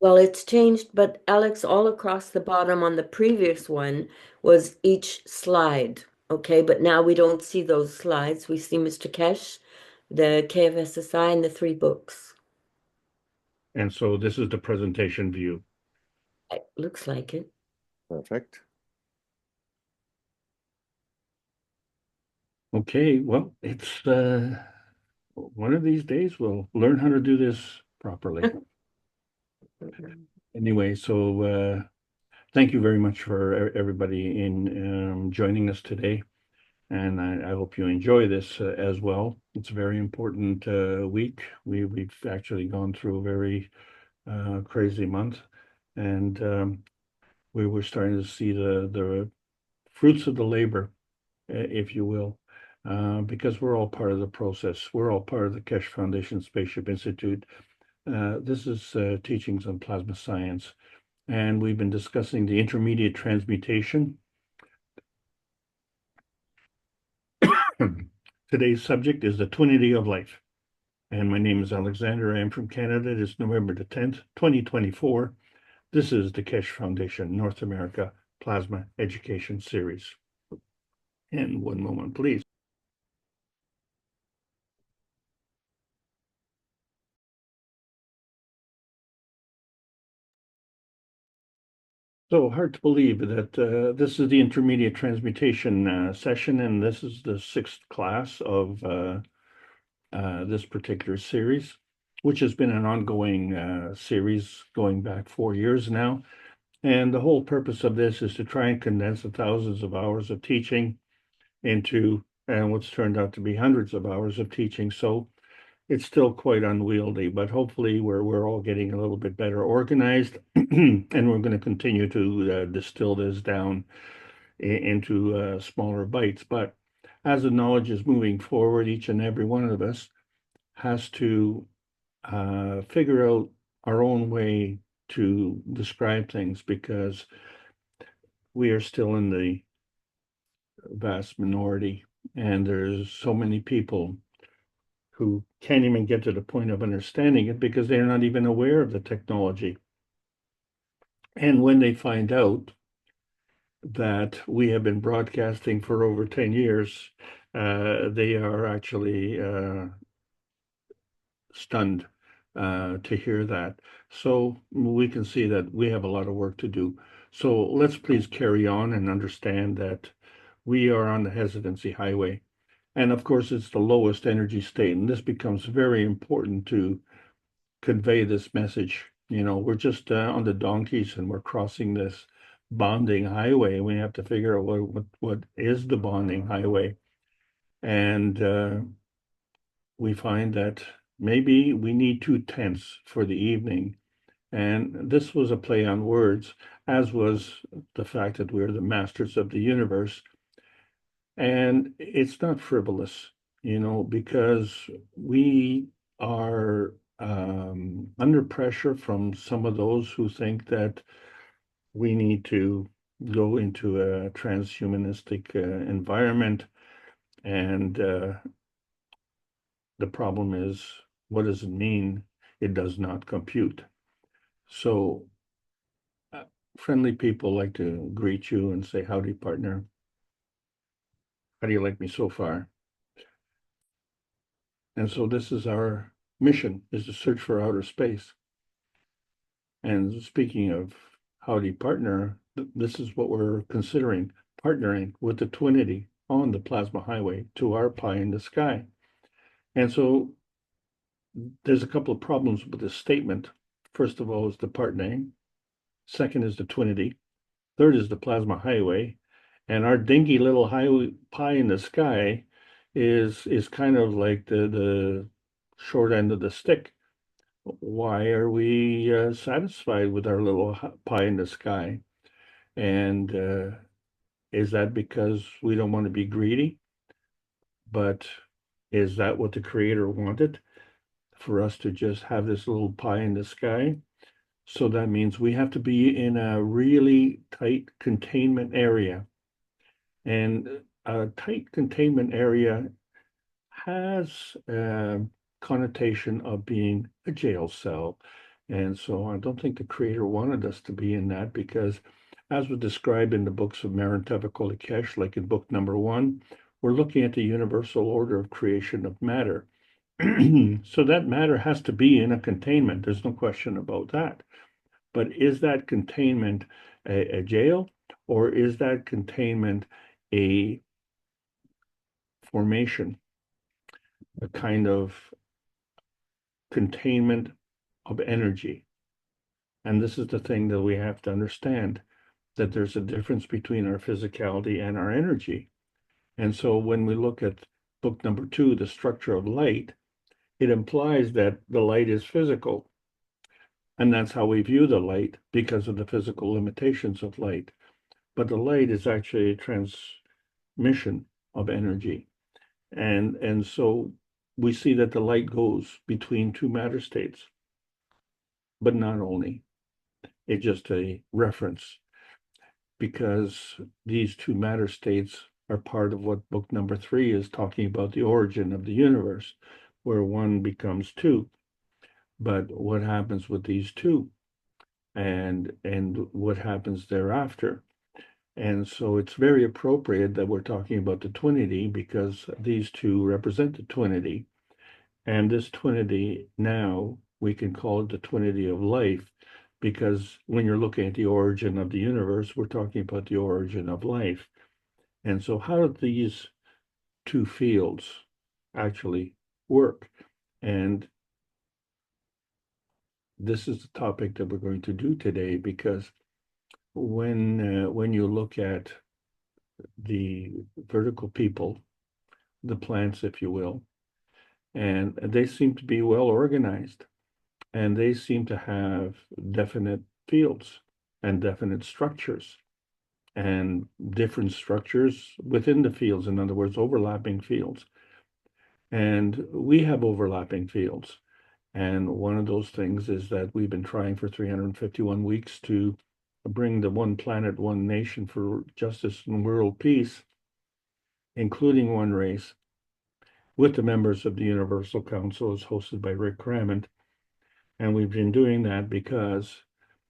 Well, it's changed, but Alex, all across the bottom on the previous one was each slide. Okay, but now we don't see those slides. We see Mr. Keshe, the KFSSI, and the 3 books. And so this is the presentation view. It looks like it. Perfect. Okay, well, it's one of these days we'll learn how to do this properly. Anyway, so thank you very much for everybody in joining us today. And I hope you enjoy this as well. It's a very important week. We've actually gone through a very crazy month, and we were starting to see the fruits of the labor, if you will, because we're all part of the process. We're all part of the Keshe Foundation Spaceship Institute. This is teachings on plasma science, and we've been discussing the intermediate transmutation. Today's subject is the Twinity of Life. And my name is Alexander. I am from Canada. It is November the 10th, 2024. This is the Keshe Foundation North America Plasma Education Series. And one moment, please. So hard to believe that this is the intermediate transmutation session, and this is the 6th class of this particular series, which has been an ongoing series going back 4 years now. And the whole purpose of this is to try and condense the thousands of hours of teaching into what's turned out to be hundreds of hours of teaching. So it's still quite unwieldy, but hopefully we're all getting a little bit better organized, and we're going to continue to distill this down into smaller bites. But as the knowledge is moving forward, each and every one of us has to figure out our own way to describe things, because we are still in the vast minority, and there's so many people who can't even get to the point of understanding it because they're not even aware of the technology. And when they find out that we have been broadcasting for over 10 years, they are actually stunned to hear that. So we can see that we have a lot of work to do. So let's please carry on and understand that we are on the hesitancy highway. And of course, it's the lowest energy state. And this becomes very important to convey this message. You know, we're just on the donkeys and we're crossing this bonding highway. We have to figure out what is the bonding highway. And we find that maybe we need 2 tents for the evening. And this was a play on words, as was the fact that we're the masters of the universe. And it's not frivolous, you know, because we are under pressure from some of those who think that we need to go into a transhumanistic environment. And the problem is, what does it mean? It does not compute. So friendly people like to greet you and say, howdy, partner. How do you like me so far? And so this is our mission, is to search for outer space. And speaking of howdy partner, this is what we're considering, partnering with the Twinity on the plasma highway to our pie in the sky. And so there's a couple of problems with this statement. First of all is the part name. Second is the twinity. Third is the plasma highway. And our dinky little highway pie in the sky is kind of like the short end of the stick. Why are we satisfied with our little pie in the sky? And is that because we don't want to be greedy? But is that what the Creator wanted? For us to just have this little pie in the sky? So that means we have to be in a really tight containment area. And a tight containment area has a connotation of being a jail cell. And so I don't think the Creator wanted us to be in that, because as was described in the books of Meron-Tevakoli Keshe, like in book number 1, we're looking at the universal order of creation of matter. So that matter has to be in a containment. There's no question about that. But is that containment a jail, or is that containment a formation, a kind of containment of energy? And this is the thing that we have to understand, that there's a difference between our physicality and our energy. And so when we look at book number 2, the structure of light, it implies that the light is physical. And that's how we view the light because of the physical limitations of light. But the light is actually a transmission of energy. And so we see that the light goes between two matter states. But not only, it's just a reference, because these two matter states are part of what book number 3 is talking about, the origin of the universe, where one becomes two. But what happens with these two, and what happens thereafter? And so it's very appropriate that we're talking about the twinity, because these two represent the twinity. And this twinity, now we can call it the twinity of life, because when you're looking at the origin of the universe, we're talking about the origin of life. And so how do these two fields actually work? And this is the topic that we're going to do today, because when you look at the vertical people, the plants, if you will, and they seem to be well organized, and they seem to have definite fields and definite structures, and different structures within the fields, in other words, overlapping fields. And we have overlapping fields. And one of those things is that we've been trying for 351 weeks to bring the one planet, one nation for justice and world peace, including one race, with the members of the Universal Council, as hosted by Rick Crammond. And we've been doing that because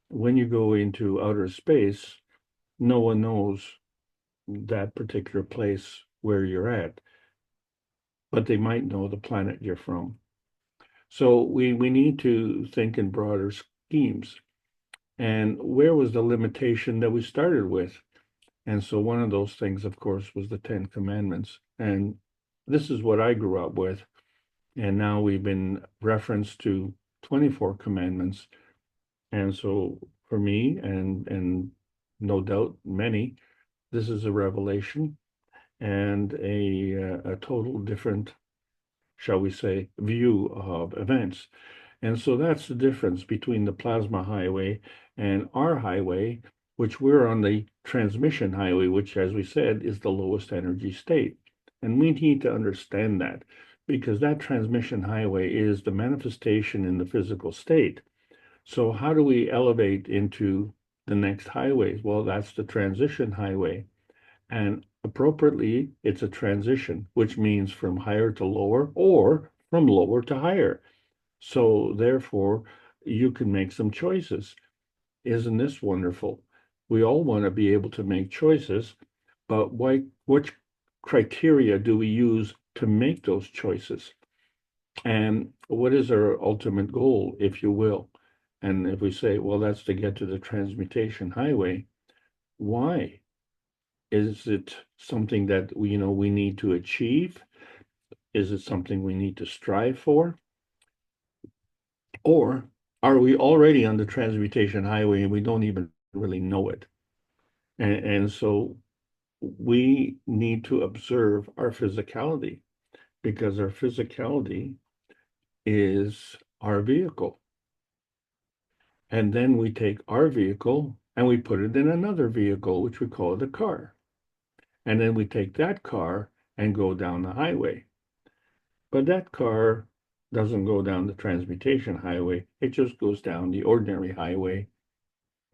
when you go into outer space, no one knows that particular place where you're at, but they might know the planet you're from. So we need to think in broader schemes. And where was the limitation that we started with? And so one of those things, of course, was the 10 Commandments. And this is what I grew up with. And now we've been referenced to 24 commandments. And so for me, and no doubt many, this is a revelation and a total different, shall we say, view of events. And so that's the difference between the plasma highway and our highway, which we're on the transmission highway, which, as we said, is the lowest energy state. And we need to understand that, because that transmission highway is the manifestation in the physical state. So how do we elevate into the next highways? Well, that's the transition highway. And appropriately, it's a transition, which means from higher to lower, or from lower to higher. So therefore, you can make some choices. Isn't this wonderful? We all want to be able to make choices, but which criteria do we use to make those choices? And what is our ultimate goal, if you will? And if we say, well, that's to get to the transmutation highway, why? Is it something that we need to achieve? Is it something we need to strive for? Or are we already on the transmutation highway and we don't even really know it? And so we need to observe our physicality, because our physicality is our vehicle. And then we take our vehicle and we put it in another vehicle, which we call it a car. And then we take that car and go down the highway. But that car doesn't go down the transmutation highway. It just goes down the ordinary highway.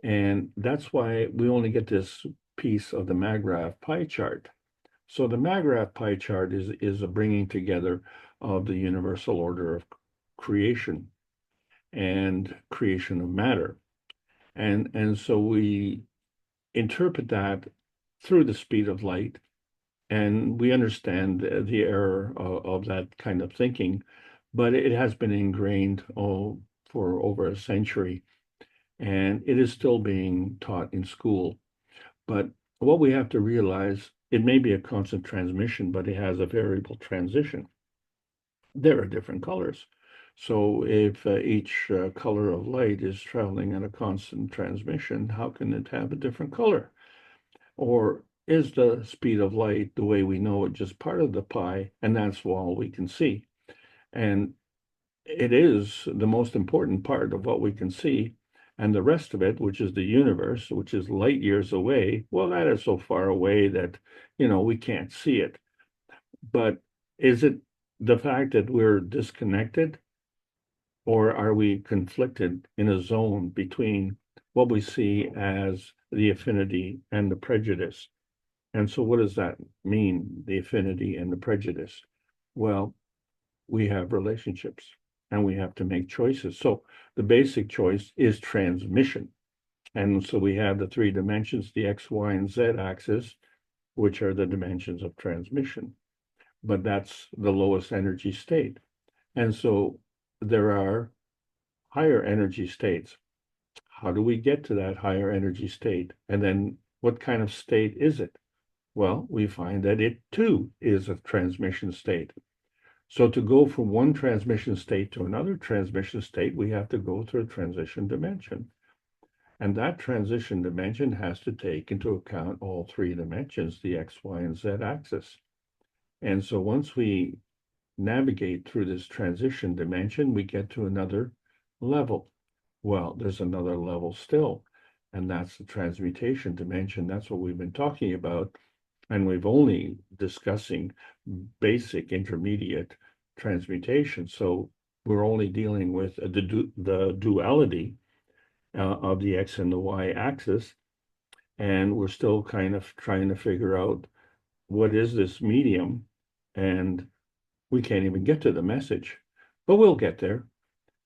And that's why we only get this piece of the MAGRAPH pie chart. So the MAGRAPH pie chart is a bringing together of the universal order of creation and creation of matter. And so we interpret that through the speed of light, and we understand the error of that kind of thinking, but it has been ingrained for over a century, and it is still being taught in school. But what we have to realize, it may be a constant transmission, but it has a variable transition. There are different colors. So if each color of light is traveling at a constant transmission, how can it have a different color? Or is the speed of light, the way we know it, just part of the pie, and that's all we can see? And it is the most important part of what we can see. And the rest of it, which is the universe, which is light years away, well, that is so far away that, we can't see it. But is it the fact that we're disconnected, or are we conflicted in a zone between what we see as the affinity and the prejudice? And so what does that mean, the affinity and the prejudice? Well, we have relationships and we have to make choices. So the basic choice is transmission. And so we have the three dimensions, the X, Y, and Z axis, which are the dimensions of transmission. But that's the lowest energy state. And so there are higher energy states. How do we get to that higher energy state? And then what kind of state is it? Well, we find that it too is a transmission state. So to go from one transmission state to another transmission state, we have to go through a transition dimension. And that transition dimension has to take into account all three dimensions, the X, Y, and Z axis. And so once we navigate through this transition dimension, we get to another level. Well, there's another level still, and that's the transmutation dimension. That's what we've been talking about. And we've only discussing basic intermediate transmutation. So we're only dealing with the duality of the X and the Y axis. And we're still kind of trying to figure out what is this medium, and we can't even get to the message, but we'll get there,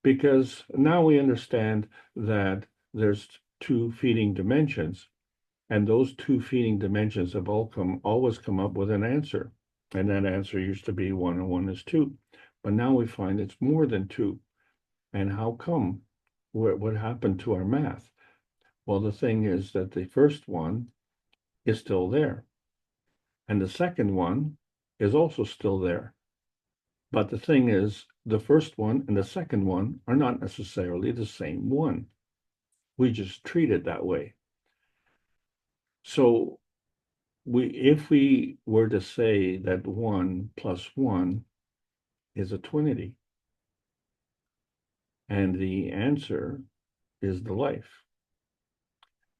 because now we understand that there's two feeding dimensions, and those two feeding dimensions have always come up with an answer, and that answer used to be 1 and 1 is 2, but now we find it's more than 2. And how come? What happened to our math? Well, the thing is that the first one is still there, and the second one is also still there. But the thing is, the first one and the second one are not necessarily the same one. We just treat it that way. So if we were to say that 1 plus 1 is a twinity, and the answer is the life,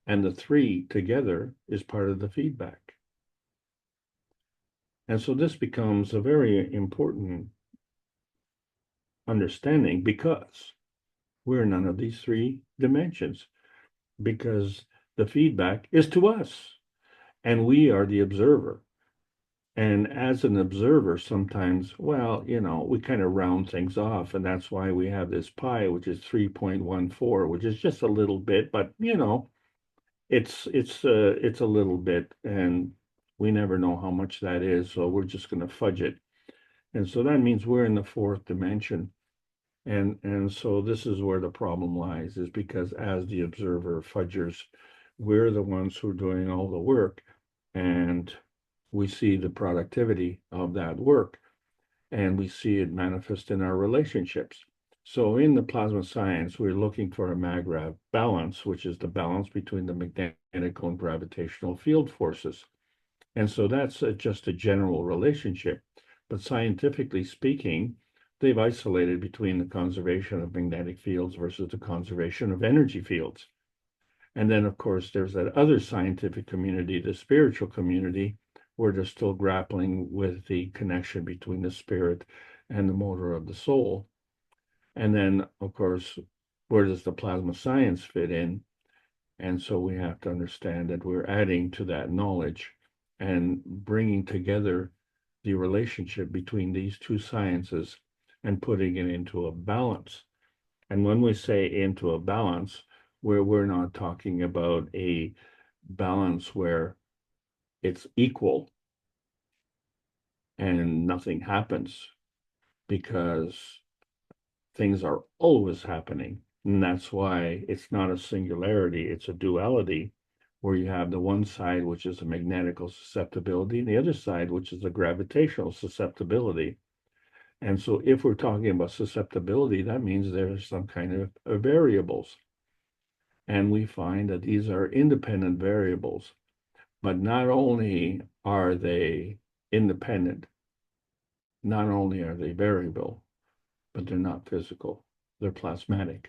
and the 3 together is part of the feedback. And so this becomes a very important understanding, because we're none of these 3 dimensions, because the feedback is to us and we are the observer. And as an observer, sometimes, well, we kind of round things off, and that's why we have this pi, which is 3.14, which is just a little bit, but it's a little bit, and we never know how much that is, so we're just going to fudge it. And so that means we're in the 4th dimension. And so this is where the problem lies, is because as the observer fudgers, we're the ones who are doing all the work. and we see the productivity of that work, and we see it manifest in our relationships. So in the plasma science, we're looking for a MAGRAV balance, which is the balance between the magnetic and gravitational field forces. And so that's just a general relationship. But scientifically speaking, they've isolated between the conservation of magnetic fields versus the conservation of energy fields. And then, of course, there's that other scientific community, the spiritual community, where they're still grappling with the connection between the spirit and the motor of the soul. And then, of course, where does the plasma science fit in? And so we have to understand that we're adding to that knowledge and bringing together the relationship between these two sciences and putting it into a balance. And when we say into a balance, where we're not talking about a balance where it's equal and nothing happens, because things are always happening. And that's why it's not a singularity, it's a duality, where you have the one side, which is a magnetical susceptibility, and the other side, which is a gravitational susceptibility. And so if we're talking about susceptibility, that means there's some kind of variables. And we find that these are independent variables, but not only are they independent, not only are they variable, but they're not physical, they're plasmatic.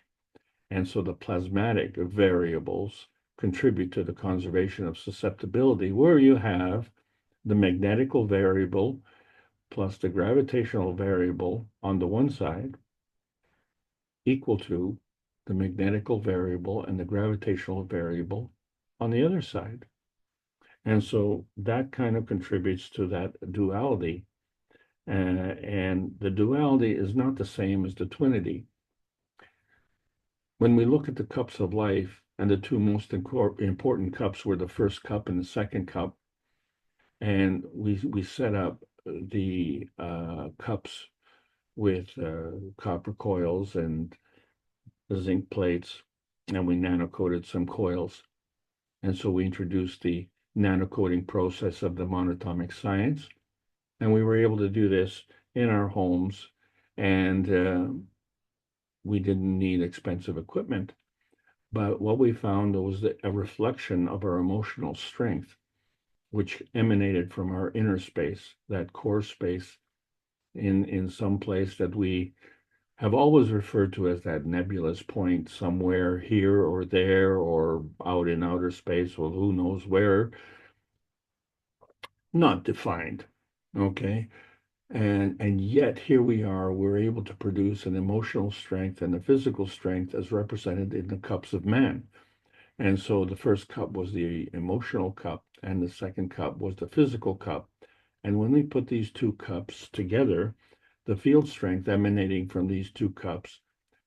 And so the plasmatic variables contribute to the conservation of susceptibility, where you have the magnetical variable plus the gravitational variable on the one side equal to the magnetical variable and the gravitational variable on the other side. And so that kind of contributes to that duality. And the duality is not the same as the twinity. When we look at the cups of life, and the two most important cups were the first cup and the second cup, and we set up the cups with copper coils and zinc plates, and we nano-coated some coils. And so we introduced the nano-coating process of the monatomic science, and we were able to do this in our homes, and we didn't need expensive equipment. But what we found was a reflection of our emotional strength, which emanated from our inner space, that core space in some place that we have always referred to as that nebulous point somewhere here or there or out in outer space, or who knows where, not defined, okay? And yet here we are, we're able to produce an emotional strength and a physical strength as represented in the cups of man. And so the first cup was the emotional cup, and the second cup was the physical cup. And when we put these two cups together, the field strength emanating from these two cups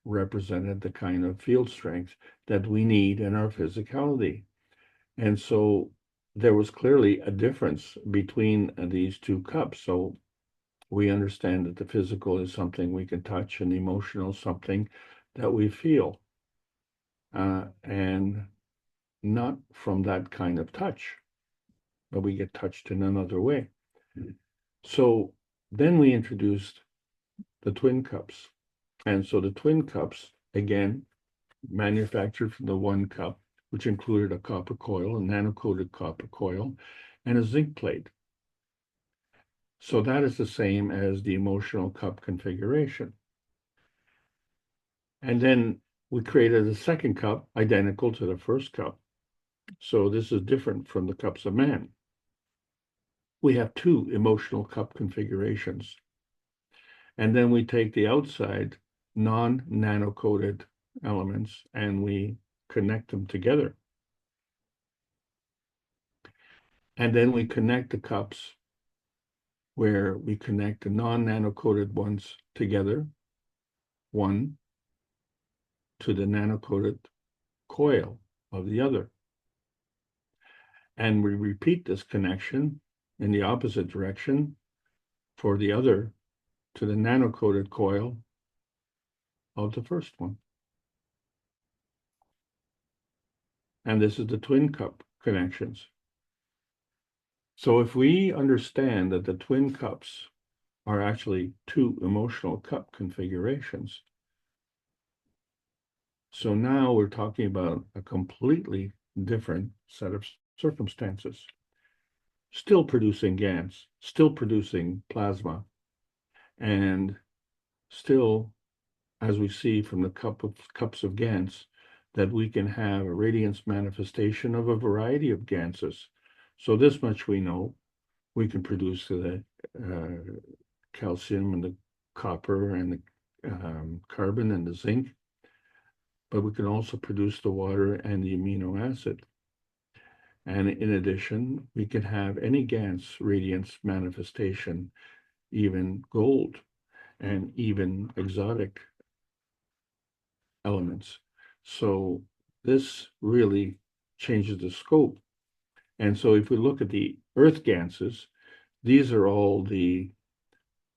represented the kind of field strength that we need in our physicality. And so there was clearly a difference between these two cups. So we understand that the physical is something we can touch, and the emotional something that we feel. And not from that kind of touch, but we get touched in another way. So then we introduced the twin cups. And so the twin cups, again, manufactured from the one cup, which included a copper coil, a nano-coated copper coil, and a zinc plate. So that is the same as the emotional cup configuration. And then we created a second cup identical to the first cup. So this is different from the cups of man. We have two emotional cup configurations. And then we take the outside non-nano-coated elements and we connect them together. And then we connect the cups where we connect the non-nano-coated ones together, one to the nano-coated coil of the other. And we repeat this connection in the opposite direction for the other to the nano-coated coil of the first one. And this is the twin cup connections. So if we understand that the twin cups are actually two emotional cup configurations, so now we're talking about a completely different set of circumstances. Still producing GANs, still producing plasma, and still, as we see from the cups of GANs, that we can have a radiance manifestation of a variety of GANSes. So this much we know. We can produce the calcium and the copper and the carbon and the zinc, but we can also produce the water and the amino acid. And in addition, we can have any GANS radiance manifestation, even gold and even exotic elements. So this really changes the scope. And so if we look at the earth GANSes, these are all the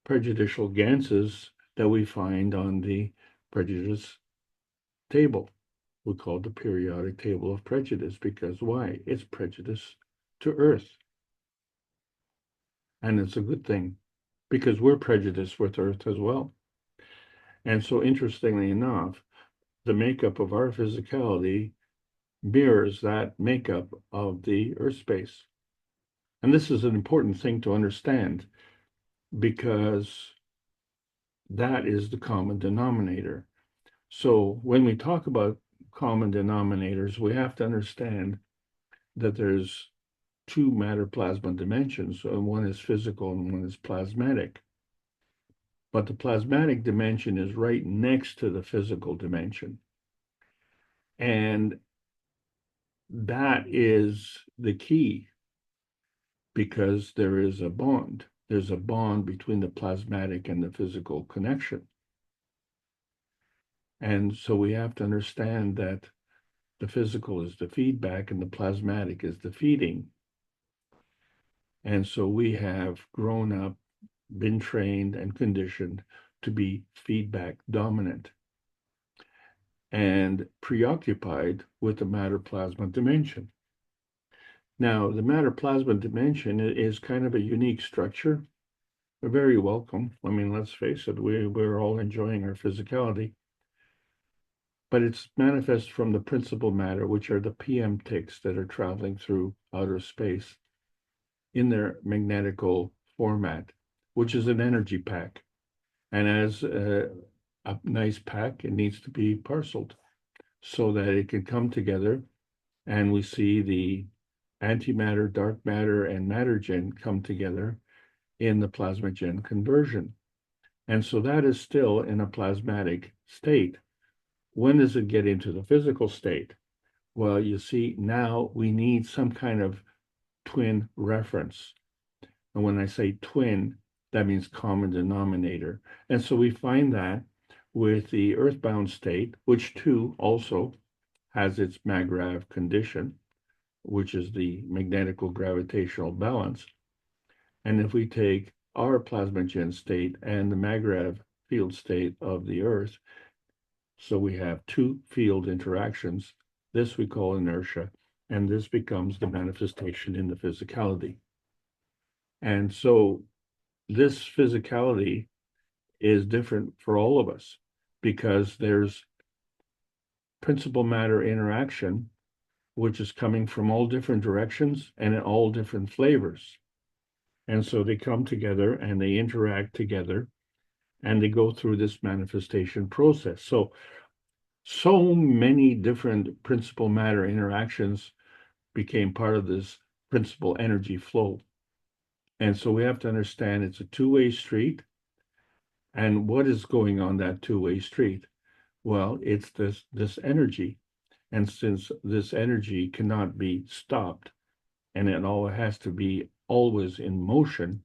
prejudicial GANSes that we find on the prejudice table. We call it the periodic table of prejudice because why? It's prejudice to earth. And it's a good thing because we're prejudiced with earth as well. And so interestingly enough, the makeup of our physicality mirrors that makeup of the earth space. And this is an important thing to understand because that is the common denominator. So when we talk about common denominators, we have to understand that there's two matter plasma dimensions. So one is physical and one is plasmatic. But the plasmatic dimension is right next to the physical dimension. And that is the key because there is a bond. There's a bond between the plasmatic and the physical connection. And so we have to understand that the physical is the feedback and the plasmatic is the feeding. And so we have grown up, been trained and conditioned to be feedback dominant and preoccupied with the matter plasma dimension. Now, the matter plasma dimension is kind of a unique structure. We're very welcome. I mean, let's face it, we're all enjoying our physicality. But it's manifest from the principal matter, which are the PM ticks that are traveling through outer space in their magnetical format, which is an energy pack. And as a nice pack, it needs to be parceled so that it can come together. And we see the antimatter, dark matter, and matter gen come together in the plasmagen conversion. And so that is still in a plasmatic state. When does it get into the physical state? Well, you see, now we need some kind of twin reference. And when I say twin, that means common denominator. And so we find that with the earthbound state, which too also has its MAGRAV condition, which is the magnetical gravitational balance. And if we take our plasmagen state and the MAGRAV field state of the Earth, so we have two field interactions, this we call inertia, and this becomes the manifestation in the physicality. And so this physicality is different for all of us because there's principal matter interaction, which is coming from all different directions and in all different flavors. And so they come together and they interact together and they go through this manifestation process. So many different principal matter interactions became part of this principal energy flow. And so we have to understand it's a two-way street. And what is going on that two-way street? Well, it's this energy. And since this energy cannot be stopped, and it all has to be always in motion,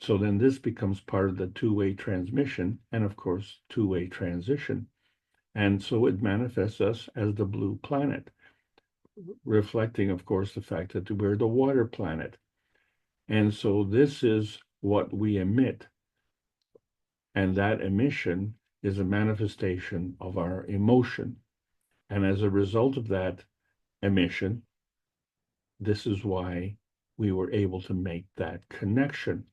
so then this becomes part of the two-way transmission and, of course, two-way transition. And so it manifests us as the blue planet, reflecting, of course, the fact that we're the water planet. And so this is what we emit. And that emission is a manifestation of our emotion. And as a result of that emission, this is why we were able to make that connection.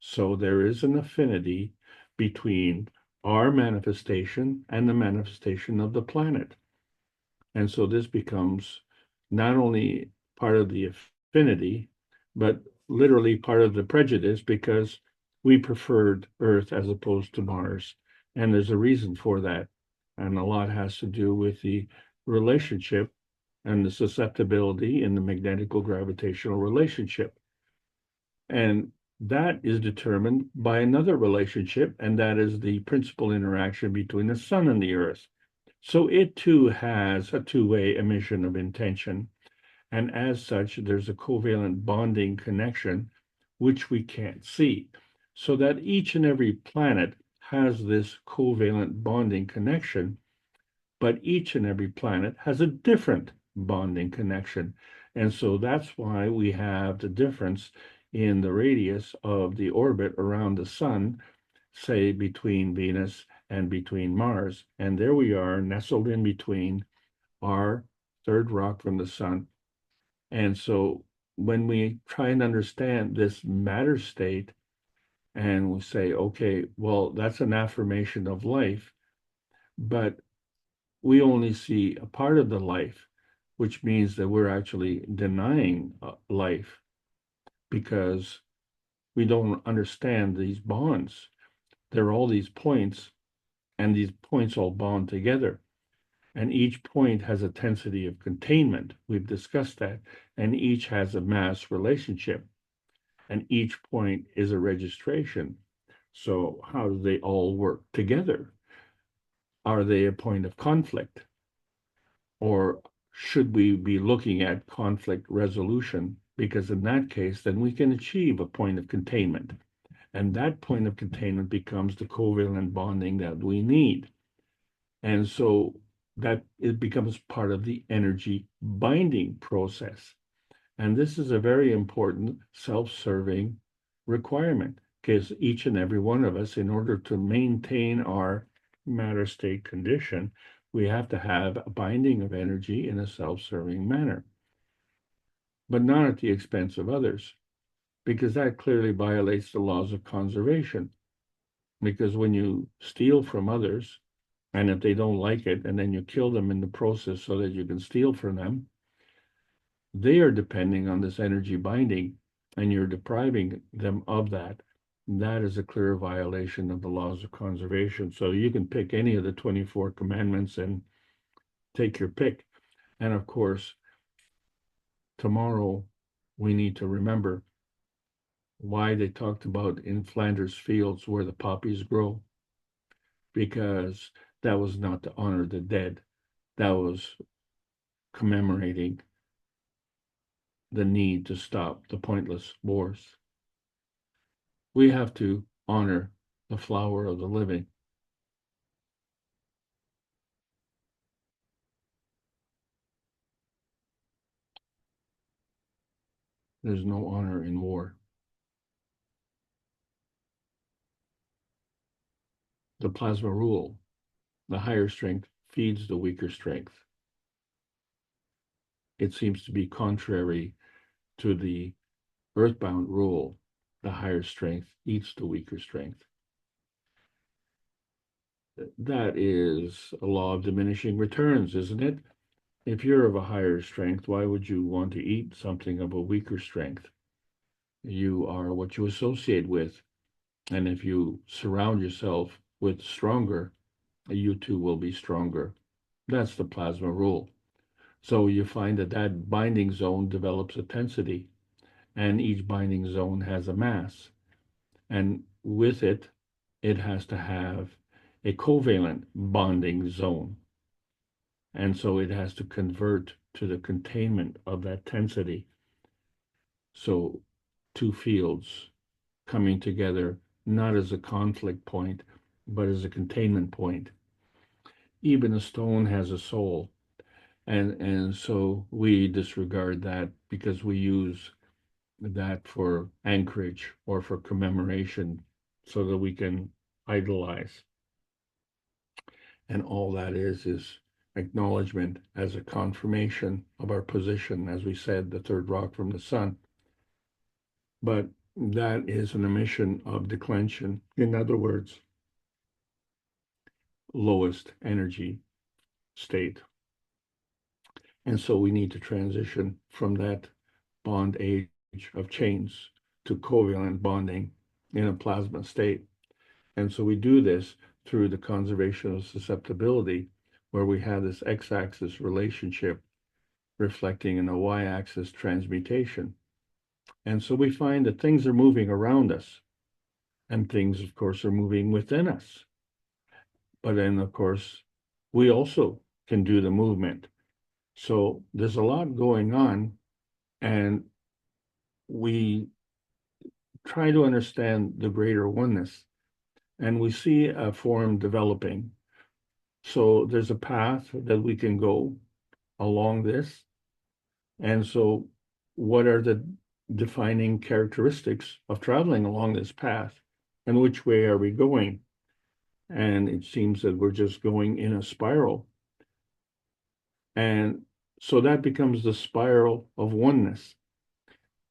So there is an affinity between our manifestation and the manifestation of the planet. And so this becomes not only part of the affinity, but literally part of the prejudice, because we preferred Earth as opposed to Mars. And there's a reason for that. And a lot has to do with the relationship and the susceptibility in the magnetical gravitational relationship. And that is determined by another relationship, and that is the principal interaction between the sun and the earth. So it too has a two-way emission of intention. And as such, there's a covalent bonding connection, which we can't see. So that each and every planet has this covalent bonding connection, but each and every planet has a different bonding connection. And so that's why we have the difference in the radius of the orbit around the sun, say between Venus and between Mars. And there we are, nestled in between our third rock from the sun. And so when we try and understand this matter state, and we say, okay, well, that's an affirmation of life, but we only see a part of the life, which means that we're actually denying life, because we don't understand these bonds. There are all these points, and these points all bond together. And each point has a tensity of containment. We've discussed that. And each has a mass relationship. And each point is a registration. So how do they all work together? Are they a point of conflict? Or should we be looking at conflict resolution? Because in that case, then we can achieve a point of containment. And that point of containment becomes the covalent bonding that we need. And so that it becomes part of the energy binding process. And this is a very important self-serving requirement, because each and every one of us, in order to maintain our matter state condition, we have to have a binding of energy in a self-serving manner, but not at the expense of others, because that clearly violates the laws of conservation. Because when you steal from others, and if they don't like it, and then you kill them in the process so that you can steal from them, they are depending on this energy binding, and you're depriving them of that. That is a clear violation of the laws of conservation. So you can pick any of the 24 commandments and take your pick. And of course, tomorrow we need to remember why they talked about in Flanders fields where the poppies grow, because that was not to honor the dead. That was commemorating the need to stop the pointless wars. We have to honor the flower of the living. There's no honor in war. The plasma rule, the higher strength feeds the weaker strength. It seems to be contrary to the earthbound rule, the higher strength eats the weaker strength. That is a law of diminishing returns, isn't it? If you're of a higher strength, why would you want to eat something of a weaker strength? You are what you associate with. And if you surround yourself with stronger, you too will be stronger. That's the plasma rule. So you find that that binding zone develops a tensity, and each binding zone has a mass. And with it, it has to have a covalent bonding zone. And so it has to convert to the containment of that tensity. So two fields coming together, not as a conflict point, but as a containment point. Even a stone has a soul. And so we disregard that because we use that for anchorage or for commemoration so that we can idolize. And all that is acknowledgement as a confirmation of our position, as we said, the third rock from the sun. but that is an emission of declension. In other words, lowest energy state. And so we need to transition from that bond age of chains to covalent bonding in a plasma state. And so we do this through the conservation of susceptibility, where we have this x-axis relationship reflecting in a y-axis transmutation. And so we find that things are moving around us, and things, of course, are moving within us. But then, of course, we also can do the movement. So there's a lot going on, and we try to understand the greater oneness, and we see a form developing. So there's a path that we can go along this. And so what are the defining characteristics of traveling along this path, and which way are we going? And it seems that we're just going in a spiral. And so that becomes the spiral of oneness.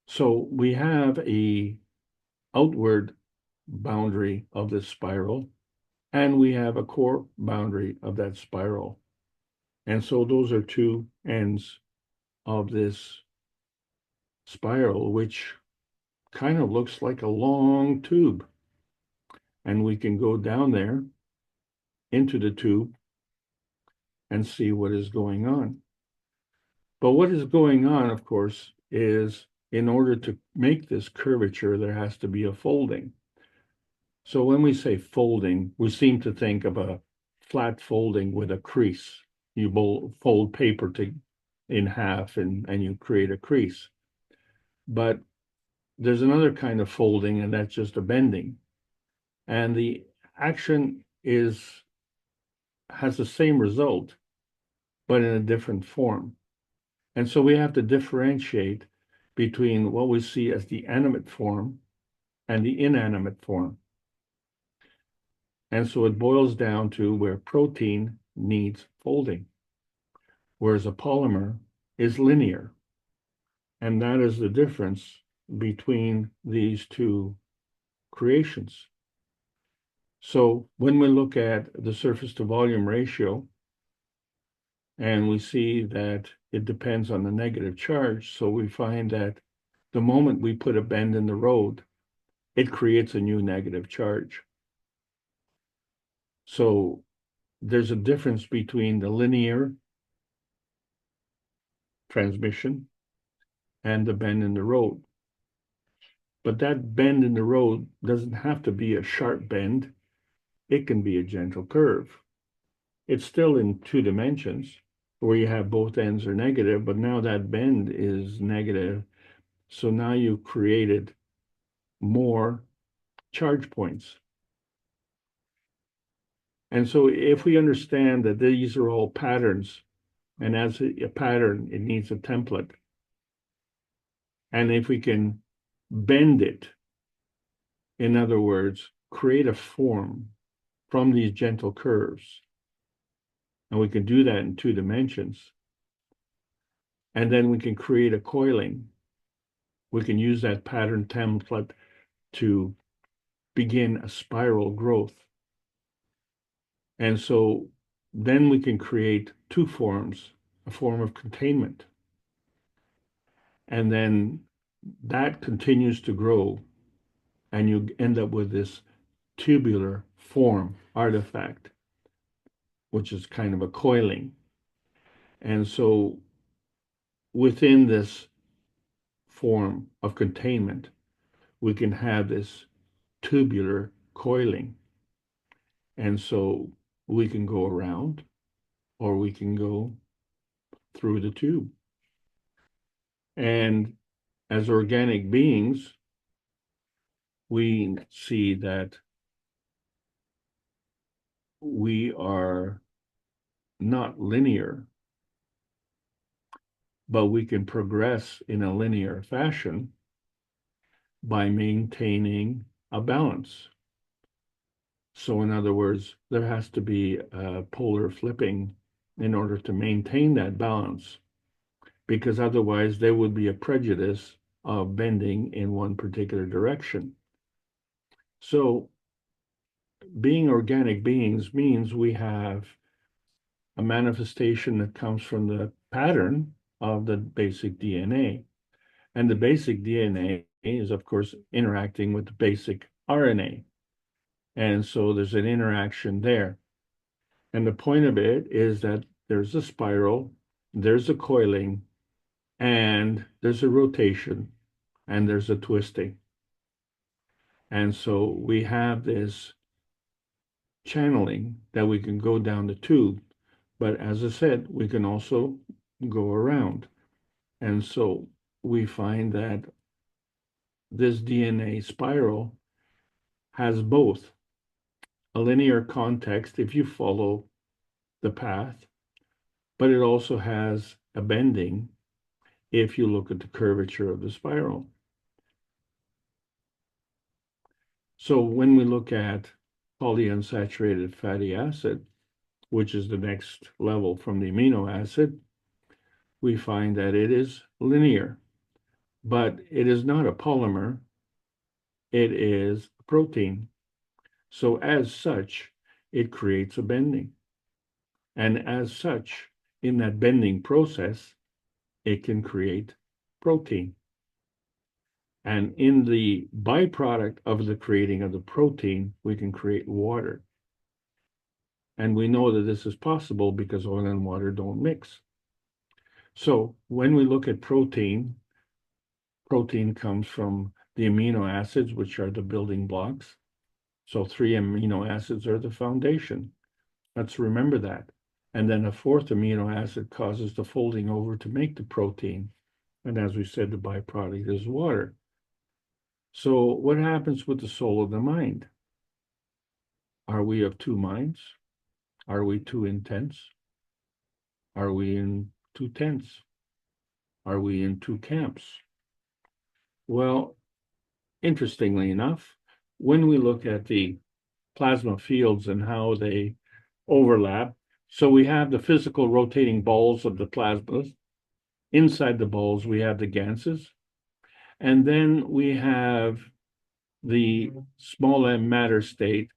So we have a outward boundary of this spiral, and we have a core boundary of that spiral. And so those are two ends of this spiral, which kind of looks like a long tube. And we can go down there into the tube and see what is going on. But what is going on, of course, is in order to make this curvature, there has to be a folding. So when we say folding, we seem to think of a flat folding with a crease. You fold paper in half and you create a crease. But there's another kind of folding, and that's just a bending. And the action has the same result, but in a different form. And so we have to differentiate between what we see as the animate form and the inanimate form. And so it boils down to where protein needs folding, whereas a polymer is linear. And that is the difference between these two creations. So when we look at the surface to volume ratio, and we see that it depends on the negative charge, so we find that the moment we put a bend in the road, it creates a new negative charge. So there's a difference between the linear transmission and the bend in the road. But that bend in the road doesn't have to be a sharp bend. It can be a gentle curve. It's still in two dimensions where you have both ends are negative, but now that bend is negative. So now you created more charge points. And so if we understand that these are all patterns, and as a pattern, it needs a template. And if we can bend it, in other words, create a form from these gentle curves, and we can do that in two dimensions, and then we can create a coiling. We can use that pattern template to begin a spiral growth. And so then we can create two forms, a form of containment. And then that continues to grow, and you end up with this tubular form artifact, which is kind of a coiling. And so within this form of containment, we can have this tubular coiling. And so we can go around, or we can go through the tube. And as organic beings, we see that we are not linear, but we can progress in a linear fashion by maintaining a balance. So in other words, there has to be a polar flipping in order to maintain that balance, because otherwise there would be a prejudice of bending in one particular direction. So being organic beings means we have a manifestation that comes from the pattern of the basic DNA. And the basic DNA is, of course, interacting with the basic RNA. And so there's an interaction there. And the point of it is that there's a spiral, there's a coiling, and there's a rotation, and there's a twisting. And so we have this channeling that we can go down the tube. But as I said, we can also go around. And so we find that this DNA spiral has both a linear context if you follow the path, but it also has a bending if you look at the curvature of the spiral. So when we look at polyunsaturated fatty acid, which is the next level from the amino acid, we find that it is linear, but it is not a polymer, it is a protein. So as such, it creates a bending. And as such, in that bending process, it can create protein. And in the byproduct of the creating of the protein, we can create water. And we know that this is possible because oil and water don't mix. So when we look at protein, protein comes from the amino acids, which are the building blocks. So 3 amino acids are the foundation. Let's remember that. And then a 4th amino acid causes the folding over to make the protein. And as we said, the byproduct is water. So what happens with the soul of the mind? Are we of 2 minds? Are we 2 intents? Are we in 2 tents? Are we in 2 camps? Well, interestingly enough, when we look at the plasma fields and how they overlap, so we have the physical rotating balls of the plasmas. Inside the balls, we have the ganses. And then we have the small m matter state,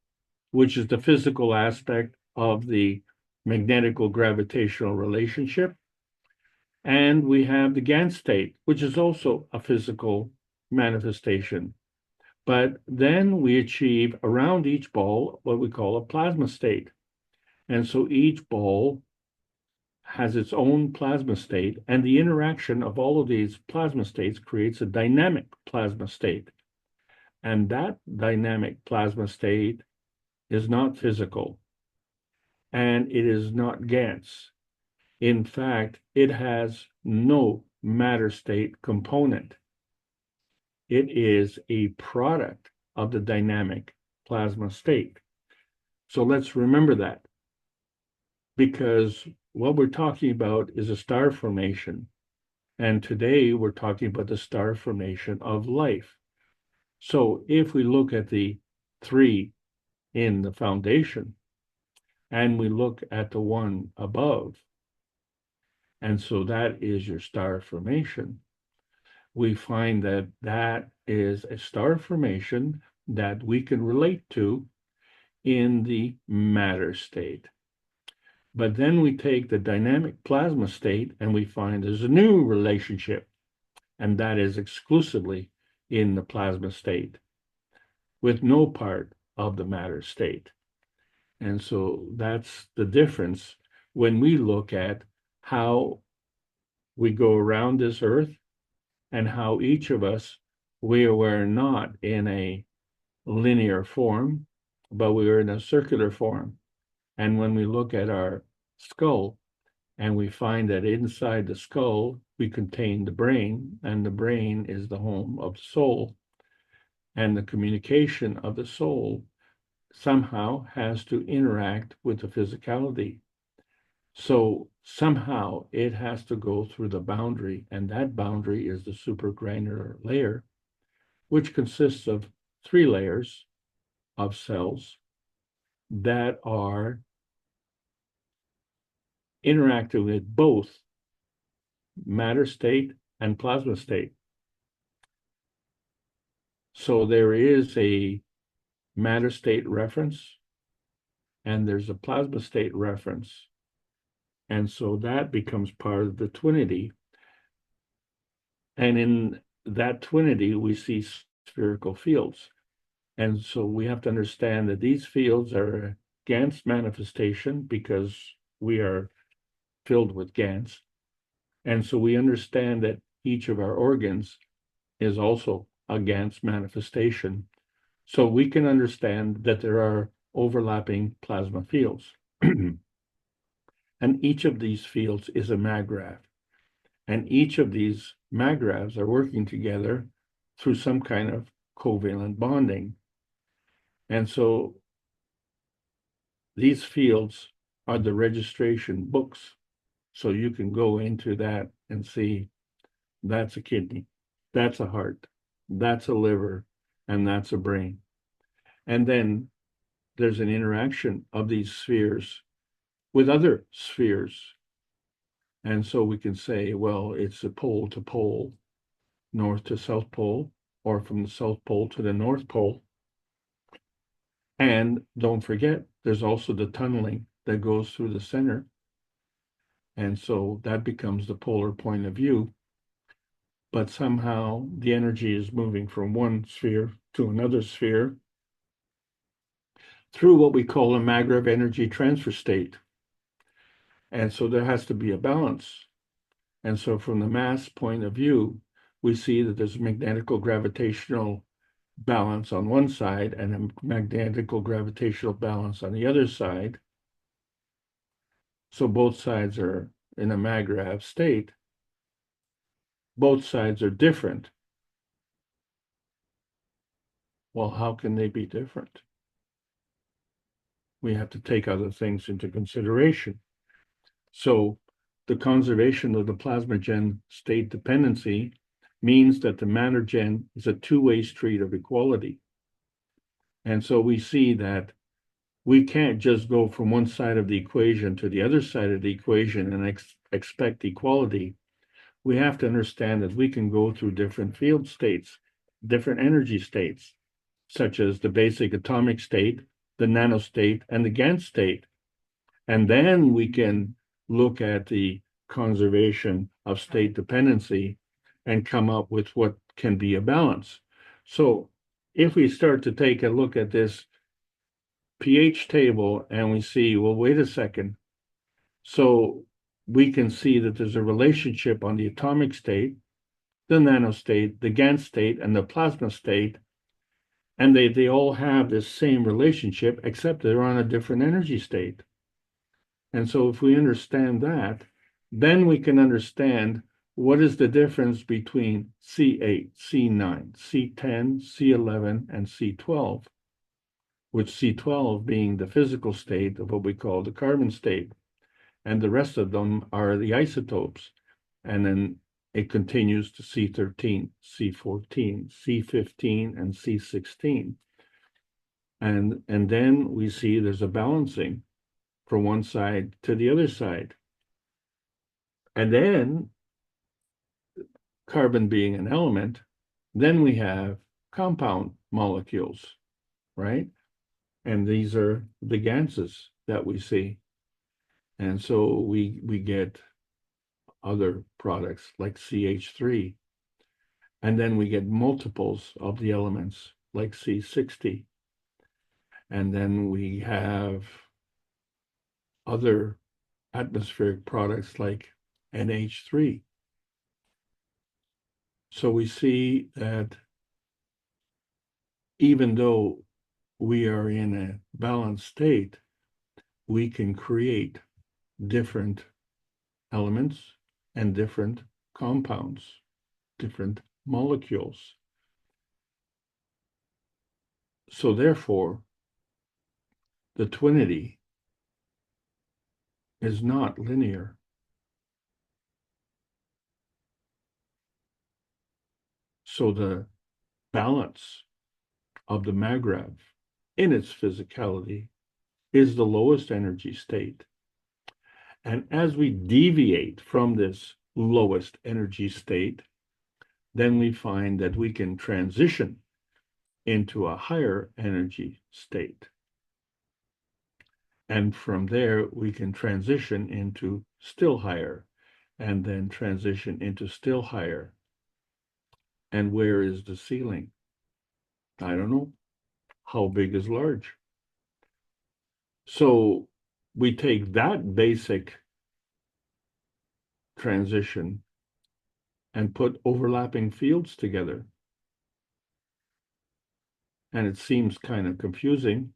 which is the physical aspect of the magnetical gravitational relationship. And we have the GAN state, which is also a physical manifestation. But then we achieve around each ball what we call a plasma state. And so each ball has its own plasma state, and the interaction of all of these plasma states creates a dynamic plasma state. And that dynamic plasma state is not physical, and it is not GANs. In fact, it has no matter state component. It is a product of the dynamic plasma state. So let's remember that, because what we're talking about is a star formation. And today we're talking about the star formation of life. So if we look at the 3 in the foundation, and we look at the 1 above, and so that is your star formation, we find that that is a star formation that we can relate to in the matter state. But then we take the dynamic plasma state and we find there's a new relationship, and that is exclusively in the plasma state with no part of the matter state. And so that's the difference when we look at how we go around this earth and how each of us, we were not in a linear form, but we are in a circular form. And when we look at our skull and we find that inside the skull, we contain the brain, and the brain is the home of the soul. And the communication of the soul somehow has to interact with the physicality. So somehow it has to go through the boundary, and that boundary is the supragranular layer, which consists of 3 layers of cells that are interacting with both matter state and plasma state. So there is a matter state reference and there's a plasma state reference. And so that becomes part of the twinity. And in that twinity, we see spherical fields. And so we have to understand that these fields are a Gans manifestation because we are filled with Gans. And so we understand that each of our organs is also a Gans manifestation. So we can understand that there are overlapping plasma fields. And each of these fields is a maggrav. And each of these magravs are working together through some kind of covalent bonding. And so these fields are the registration books. So you can go into that and see that's a kidney, that's a heart, that's a liver, and that's a brain. And then there's an interaction of these spheres with other spheres. And so we can say, well, it's a pole to pole, north to south pole, or from the south pole to the north pole. And don't forget, there's also the tunneling that goes through the center. And so that becomes the polar point of view. But somehow the energy is moving from one sphere to another sphere through what we call a maggrav energy transfer state. And so there has to be a balance. And so from the mass point of view, we see that there's a magnetical gravitational balance on one side and a magnetical gravitational balance on the other side. So both sides are in a maggrav state. Both sides are different. Well, how can they be different? We have to take other things into consideration. So the conservation of the plasmagen state dependency means that the matter gen is a two-way street of equality. And so we see that we can't just go from one side of the equation to the other side of the equation and expect equality. We have to understand that we can go through different field states, different energy states, such as the basic atomic state, the nanostate, and the Gans state. And then we can look at the conservation of state dependency and come up with what can be a balance. So if we start to take a look at this pH table and we see, well, wait a second. So we can see that there's a relationship on the atomic state, the nanostate, the Gans state, and the plasma state. And they all have this same relationship, except they're on a different energy state. And so if we understand that, then we can understand what is the difference between C8, C9, C10, C11, and C12, with C12 being the physical state of what we call the carbon state. And the rest of them are the isotopes. And then it continues to C13, C14, C15, and C16. And then we see there's a balancing from one side to the other side. And then, carbon being an element, then we have compound molecules, right? And these are the Ganses that we see. And so we get other products like CH3. And then we get multiples of the elements like C60. And then we have other atmospheric products like NH3. So we see that even though we are in a balanced state, we can create different elements and different compounds, different molecules. So therefore, the twinity is not linear. So the balance of the maggrav in its physicality is the lowest energy state. And as we deviate from this lowest energy state, then we find that we can transition into a higher energy state. And from there, we can transition into still higher, and then transition into still higher. And where is the ceiling? I don't know. How big is large? So we take that basic transition and put overlapping fields together. And it seems kind of confusing.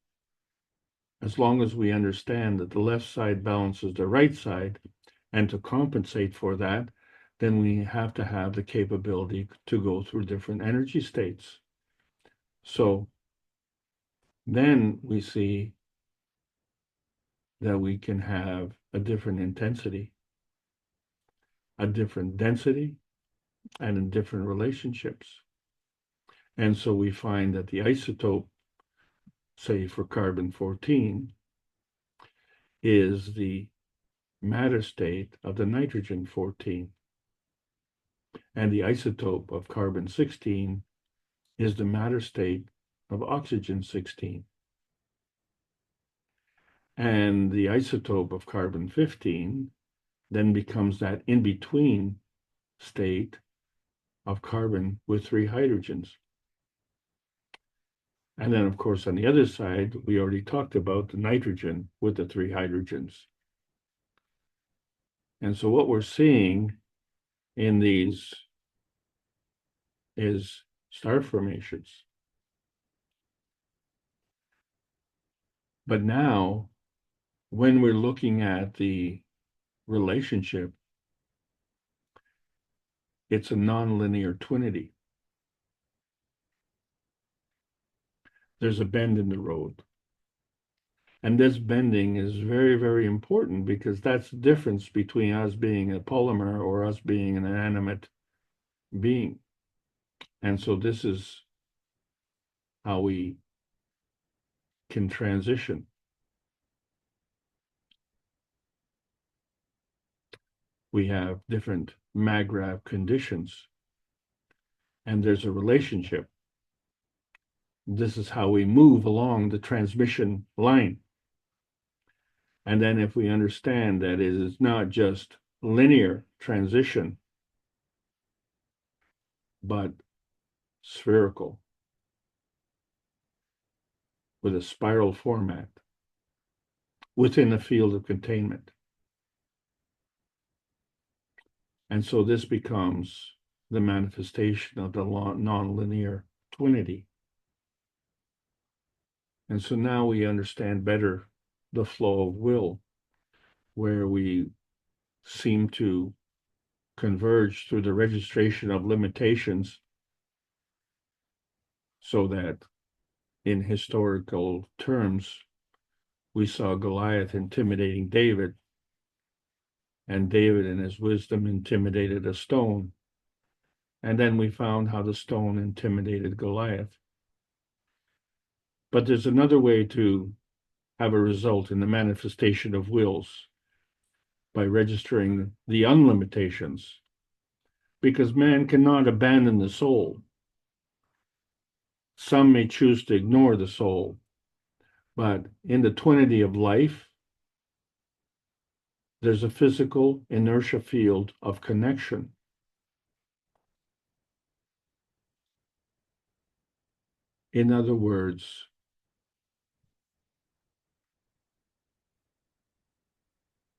As long as we understand that the left side balances the right side, and to compensate for that, then we have to have the capability to go through different energy states. So then we see that we can have a different intensity, a different density, and in different relationships. And so we find that the isotope, say for carbon-14, is the matter state of the nitrogen-14. And the isotope of carbon-16 is the matter state of oxygen-16. And the isotope of carbon-15 then becomes that in-between state of carbon with 3 hydrogens. And then, of course, on the other side, we already talked about the nitrogen with the 3 hydrogens. And so what we're seeing in these is star formations. But now, when we're looking at the relationship, it's a nonlinear twinity. There's a bend in the road. And this bending is very, very important because that's the difference between us being a polymer or us being an animate being. And so this is how we can transition. We have different MAGRAV conditions, and there's a relationship. This is how we move along the transmission line. And then if we understand that it is not just linear transition, but spherical with a spiral format within a field of containment. And so this becomes the manifestation of the nonlinear twinity. And so now we understand better the flow of will, where we seem to converge through the registration of limitations, so that in historical terms, we saw Goliath intimidating David, and David in his wisdom intimidated a stone. And then we found how the stone intimidated Goliath. But there's another way to have a result in the manifestation of wills, by registering the unlimitations, because man cannot abandon the soul. Some may choose to ignore the soul, but in the twinity of life, there's a physical inertia field of connection. In other words,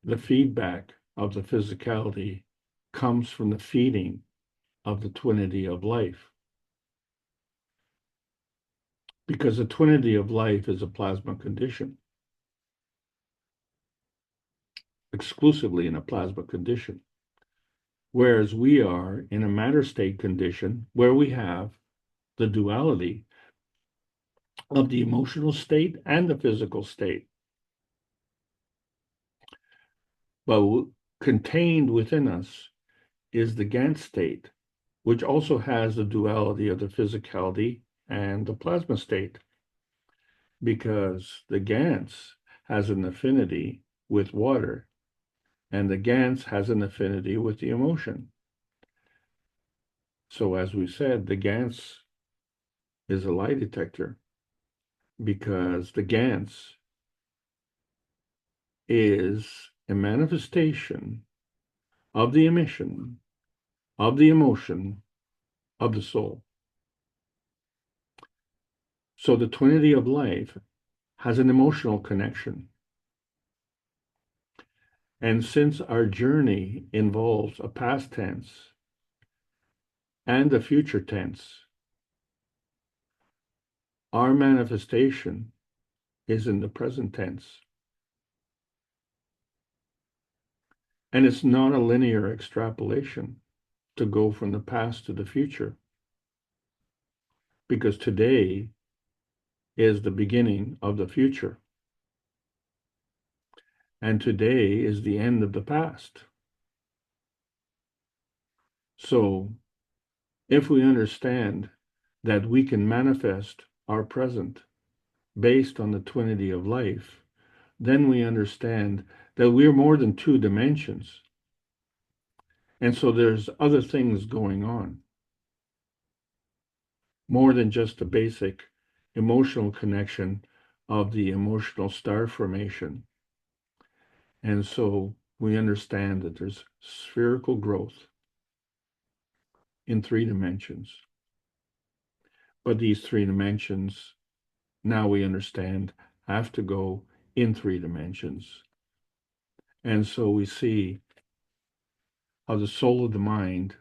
the feedback of the physicality comes from the feeding of the twinity of life. Because the twinity of life is a plasma condition, exclusively in a plasma condition. Whereas we are in a matter state condition where we have the duality of the emotional state and the physical state. But contained within us is the Gans state, which also has the duality of the physicality and the plasma state, because the Gans has an affinity with water, and the Gans has an affinity with the emotion. So as we said, the Gans is a lie detector, because the GANS is a manifestation of the emission of the emotion of the soul. So the Trinity of life has an emotional connection. And since our journey involves a past tense and a future tense, our manifestation is in the present tense. And it's not a linear extrapolation to go from the past to the future, because today is the beginning of the future. And today is the end of the past. So if we understand that we can manifest our present based on the Trinity of life, then we understand that we're more than two dimensions. And so there's other things going on, more than just a basic emotional connection of the emotional star formation. And so we understand that there's spherical growth in three dimensions. But these three dimensions, now we understand, have to go in three dimensions. And so we see how the soul of the mind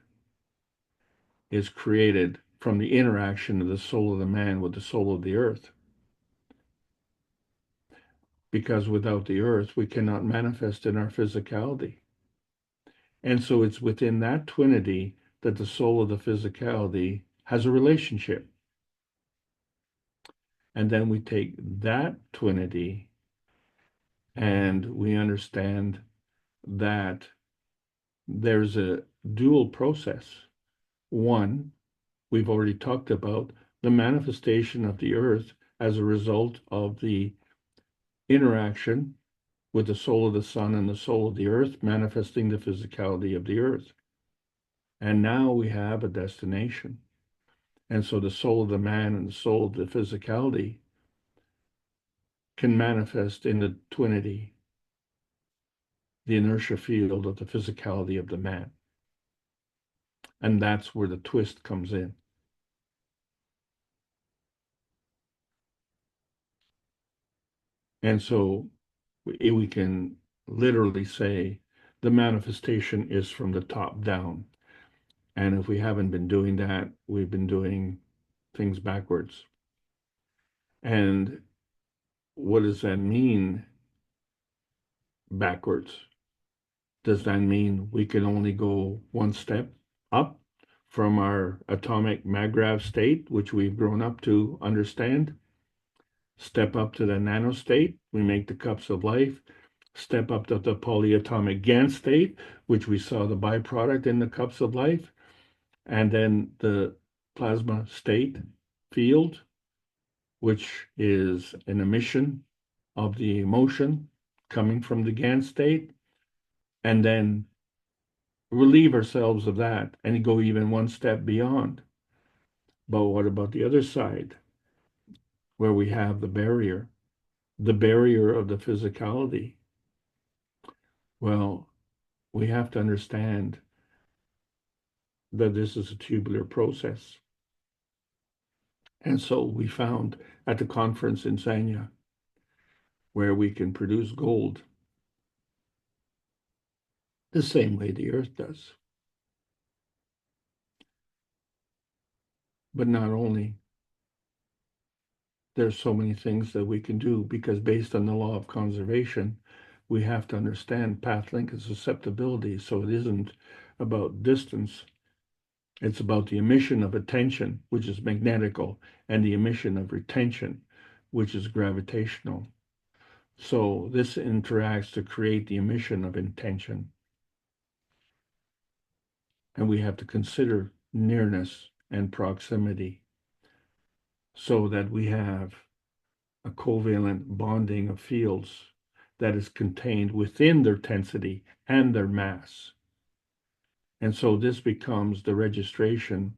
is created from the interaction of the soul of the man with the soul of the earth. Because without the earth, we cannot manifest in our physicality. And so it's within that twinity that the soul of the physicality has a relationship. And then we take that twinity and we understand that there's a dual process. One, we've already talked about the manifestation of the earth as a result of the interaction with the soul of the sun and the soul of the earth, manifesting the physicality of the earth. And now we have a destination. And so the soul of the man and the soul of the physicality can manifest in the twinity, the inertia field of the physicality of the man. And that's where the twist comes in. And so we can literally say the manifestation is from the top down. And if we haven't been doing that, we've been doing things backwards. And what does that mean, backwards? Does that mean we can only go one step up from our atomic MAGRAV state, which we've grown up to understand? Step up to the nano state, we make the cups of life. Step up to the polyatomic GAN state, which we saw the byproduct in the cups of life. And then the plasma state field, which is an emission of the emotion coming from the GAN state, and then relieve ourselves of that and go even one step beyond. But what about the other side, where we have the barrier of the physicality? Well, we have to understand that this is a tubular process. And so we found at the conference in Zanya, where we can produce gold the same way the earth does. But not only, there's so many things that we can do, because based on the law of conservation, we have to understand path link and susceptibility. So it isn't about distance. It's about the emission of attention, which is magnetical, and the emission of retention, which is gravitational. So this interacts to create the emission of intention. And we have to consider nearness and proximity so that we have a covalent bonding of fields that is contained within their tensity and their mass. And so this becomes the registration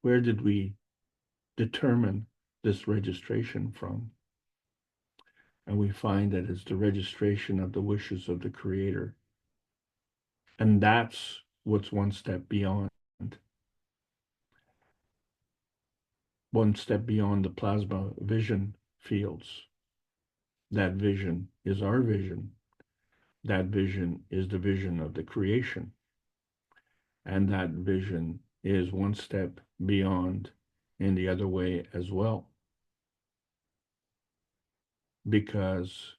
where did we determine this registration from? And we find that it's the registration of the wishes of the Creator. And that's what's one step beyond. One step beyond the plasma vision fields. That vision is our vision. That vision is the vision of the creation. And that vision is one step beyond in the other way as well. Because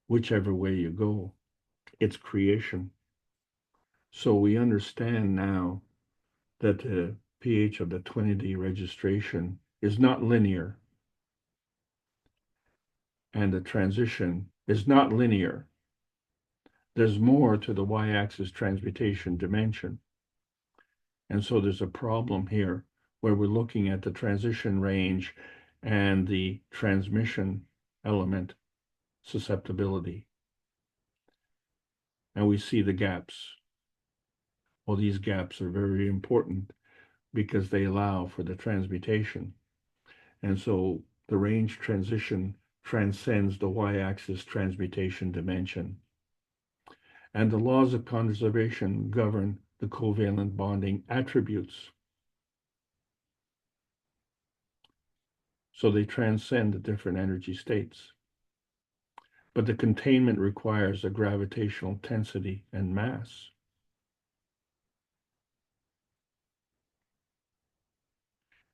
whichever way you go, it's creation. So we understand now that the pH of the 20D registration is not linear, and the transition is not linear. There's more to the y-axis transmutation dimension. And so there's a problem here where we're looking at the transition range and the transmission element susceptibility. And we see the gaps. Well, these gaps are very important because they allow for the transmutation. And so the range transition transcends the y-axis transmutation dimension. And the laws of conservation govern the covalent bonding attributes. So they transcend the different energy states. But the containment requires a gravitational tensity and mass.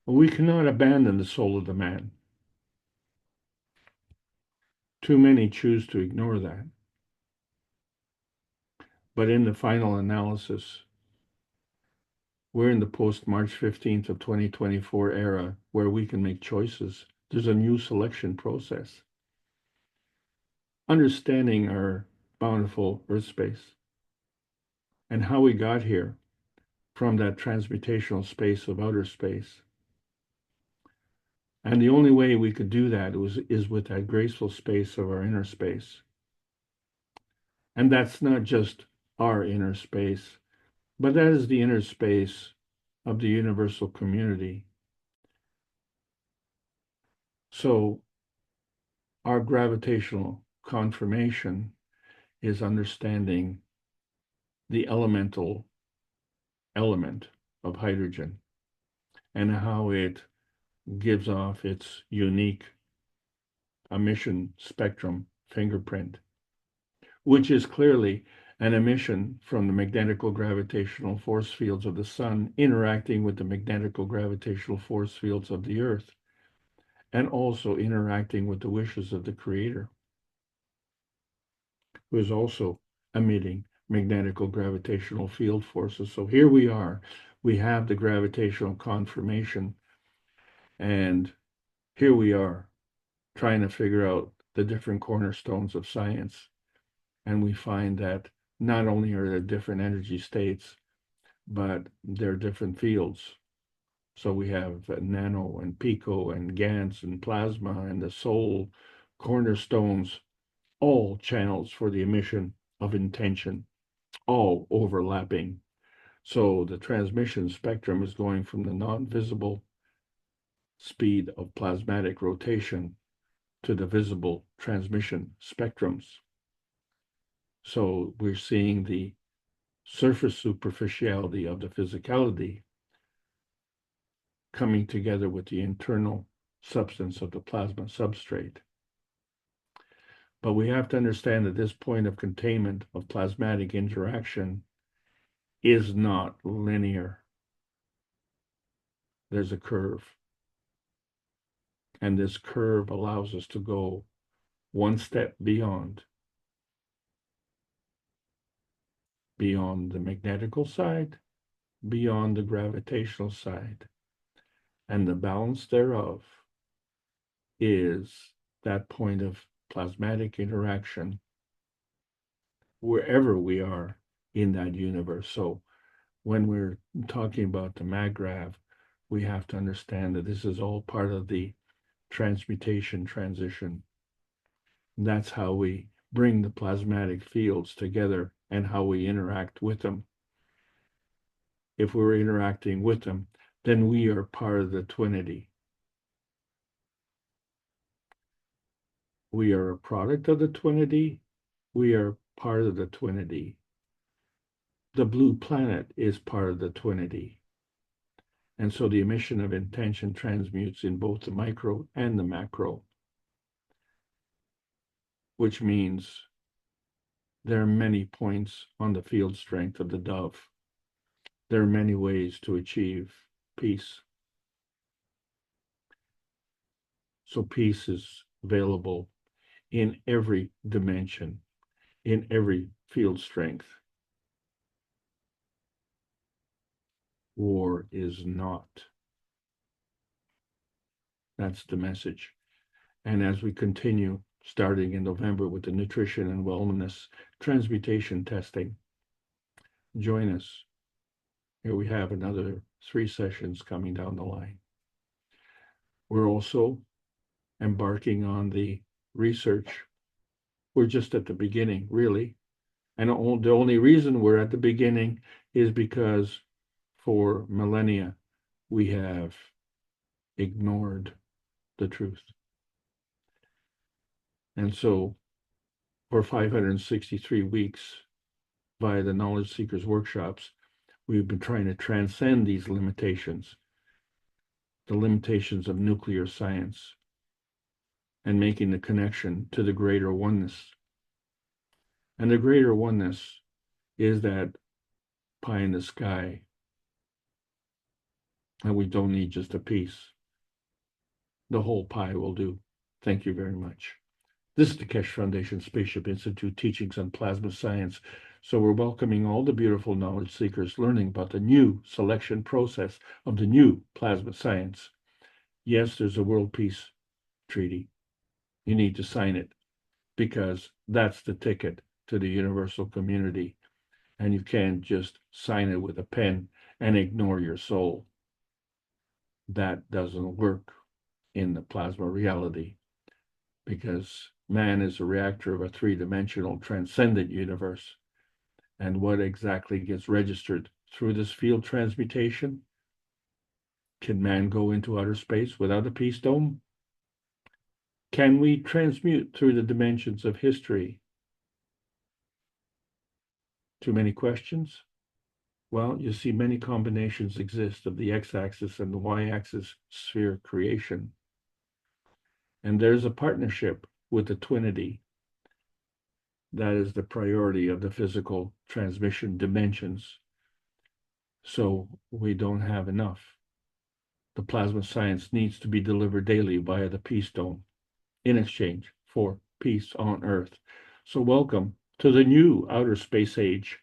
We cannot abandon the soul of the man. Too many choose to ignore that. But in the final analysis, we're in the post-March 15th of 2024 era where we can make choices. There's a new selection process. Understanding our bountiful Earth space and how we got here from that transmutational space of outer space. And the only way we could do that is with that graceful space of our inner space. And that's not just our inner space, but that is the inner space of the universal community. So our gravitational confirmation is understanding the elemental element of hydrogen and how it gives off its unique emission spectrum fingerprint, which is clearly an emission from the magnetical gravitational force fields of the sun interacting with the magnetical gravitational force fields of the earth, and also interacting with the wishes of the Creator, who is also emitting magnetical gravitational field forces. So here we are, we have the gravitational confirmation, and here we are trying to figure out the different cornerstones of science. And we find that not only are there different energy states, but there are different fields. So we have nano and pico and GANs and plasma and the soul cornerstones, all channels for the emission of intention, all overlapping. So the transmission spectrum is going from the non-visible speed of plasmatic rotation to the visible transmission spectrums. So we're seeing the surface superficiality of the physicality coming together with the internal substance of the plasma substrate. But we have to understand that this point of containment of plasmatic interaction is not linear. There's a curve. And this curve allows us to go one step beyond the magnetical side, beyond the gravitational side. And the balance thereof is that point of plasmatic interaction wherever we are in that universe. So when we're talking about the MAGRAV, we have to understand that this is all part of the transmutation transition. And that's how we bring the plasmatic fields together and how we interact with them. If we're interacting with them, then we are part of the Twinity. We are a product of the Twinity. We are part of the Twinity. The blue planet is part of the Twinity. And so the emission of intention transmutes in both the micro and the macro, which means there are many points on the field strength of the dove. There are many ways to achieve peace. So peace is available in every dimension, in every field strength. War is not. That's the message. And as we continue, starting in November with the nutrition and wellness transmutation testing, join us. Here we have another 3 sessions coming down the line. We're also embarking on the research. We're just at the beginning, really. And the only reason we're at the beginning is because for millennia, we have ignored the truth. And so for 563 weeks via the Knowledge Seekers workshops, we've been trying to transcend these limitations, the limitations of nuclear science, and making the connection to the greater oneness. And the greater oneness is that pie in the sky. And we don't need just a piece. The whole pie will do. Thank you very much. This is the Keshe Foundation Spaceship Institute Teachings on Plasma Science. So we're welcoming all the beautiful knowledge seekers learning about the new selection process of the new plasma science. Yes, there's a world peace treaty. You need to sign it because that's the ticket to the universal community. And you can't just sign it with a pen and ignore your soul. That doesn't work in the plasma reality because man is a reactor of a 3-dimensional transcendent universe. And what exactly gets registered through this field transmutation? Can man go into outer space without a peace dome? Can we transmute through the dimensions of history? Too many questions? Well, you see many combinations exist of the x-axis and the y-axis sphere creation. And there's a partnership with the Twinity. That is the priority of the physical transmission dimensions. So we don't have enough. The plasma science needs to be delivered daily via the Peace Dome in exchange for peace on Earth. So welcome to the new outer space age.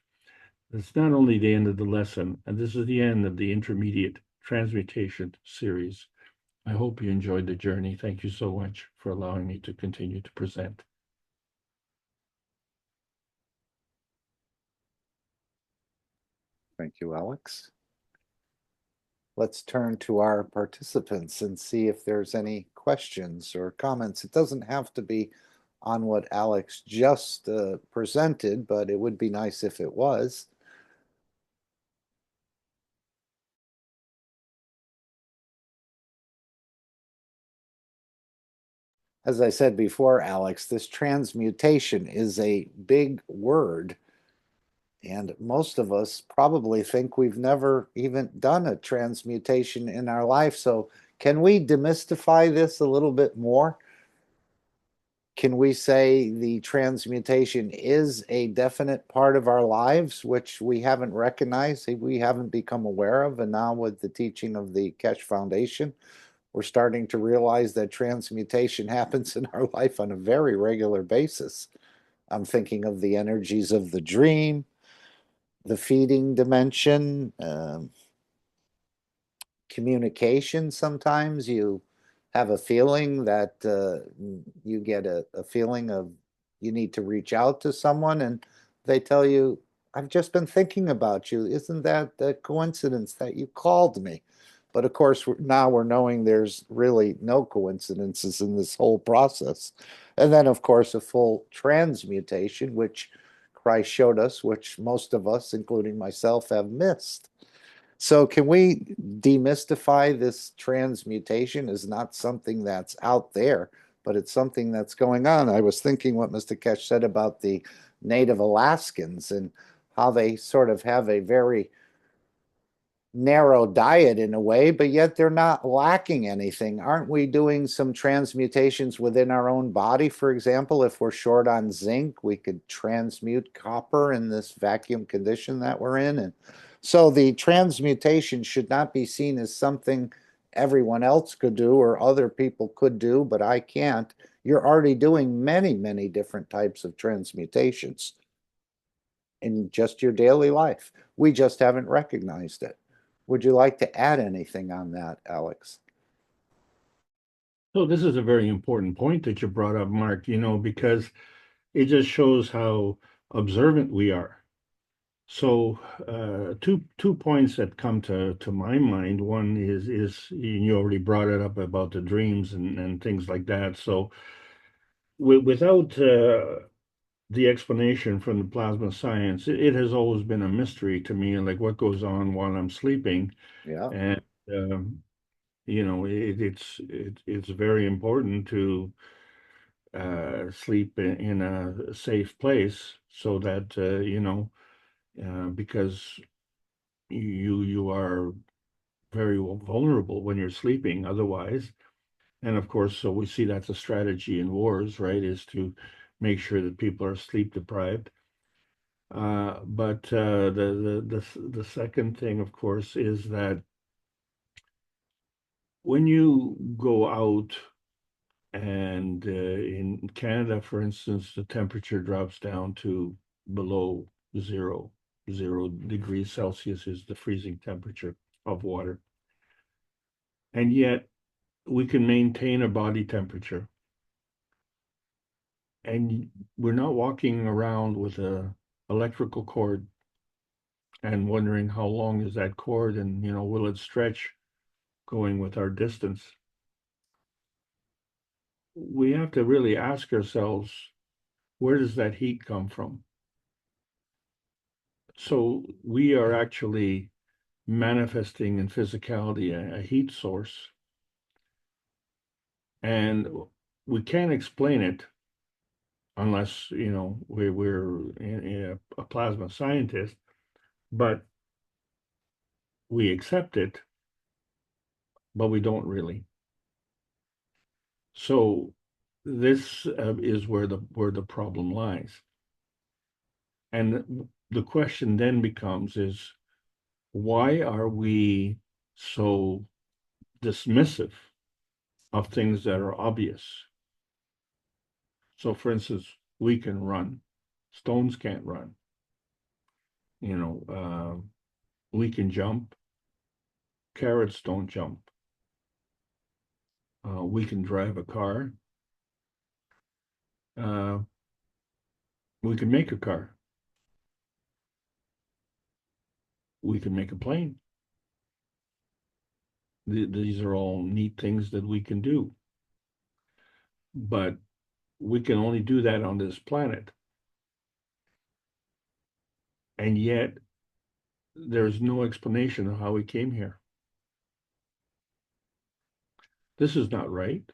It's not only the end of the lesson, and this is the end of the intermediate transmutation series. I hope you enjoyed the journey. Thank you so much for allowing me to continue to present. Thank you, Alex. Let's turn to our participants and see if there's any questions or comments. It doesn't have to be on what Alex just presented, but it would be nice if it was. As I said before, Alex, this transmutation is a big word. And most of us probably think we've never even done a transmutation in our life. So can we demystify this a little bit more? Can we say the transmutation is a definite part of our lives, which we haven't recognized, we haven't become aware of? And now with the teaching of the Keshe Foundation, we're starting to realize that transmutation happens in our life on a very regular basis. I'm thinking of the energies of the dream, the feeding dimension, communication. Sometimes you have a feeling that you get a feeling of you need to reach out to someone and they tell you, I've just been thinking about you. Isn't that a coincidence that you called me? But of course, now we're knowing there's really no coincidences in this whole process. And then, of course, a full transmutation, which Christ showed us, which most of us, including myself, have missed. So can we demystify this transmutation is not something that's out there, but it's something that's going on? I was thinking what Mr. Keshe said about the Native Alaskans and how they sort of have a very narrow diet in a way, but yet they're not lacking anything. Aren't we doing some transmutations within our own body? For example, if we're short on zinc, we could transmute copper in this vacuum condition that we're in. And so the transmutation should not be seen as something everyone else could do or other people could do, but I can't. You're already doing many, many different types of transmutations in just your daily life. We just haven't recognized it. Would you like to add anything on that, Alex? So this is a very important point that you brought up, Mark, because it just shows how observant we are. So two points that come to my mind. One is you already brought it up about the dreams and things like that. So without the explanation from the plasma science, it has always been a mystery to me, like what goes on while I'm sleeping. Yeah. And it's very important to sleep in a safe place so that because you are very vulnerable when you're sleeping otherwise. And of course, so we see that's a strategy in wars, right, is to make sure that people are sleep deprived. But the second thing, of course, is that when you go out and in Canada, for instance, the temperature drops down to below zero. 0 degrees Celsius is the freezing temperature of water. And yet we can maintain a body temperature. And we're not walking around with a electrical cord and wondering how long is that cord and, will it stretch going with our distance. We have to really ask ourselves, where does that heat come from? So we are actually manifesting in physicality a heat source. And we can't explain it unless, we're a plasma scientist, but we accept it, but we don't really. So this is where the problem lies. And the question then becomes is, why are we so dismissive of things that are obvious? So for instance, we can run, stones can't run. We can jump, carrots don't jump. We can drive a car. We can make a car. We can make a plane. These are all neat things that we can do. But we can only do that on this planet. And yet, there's no explanation of how we came here. This is not right.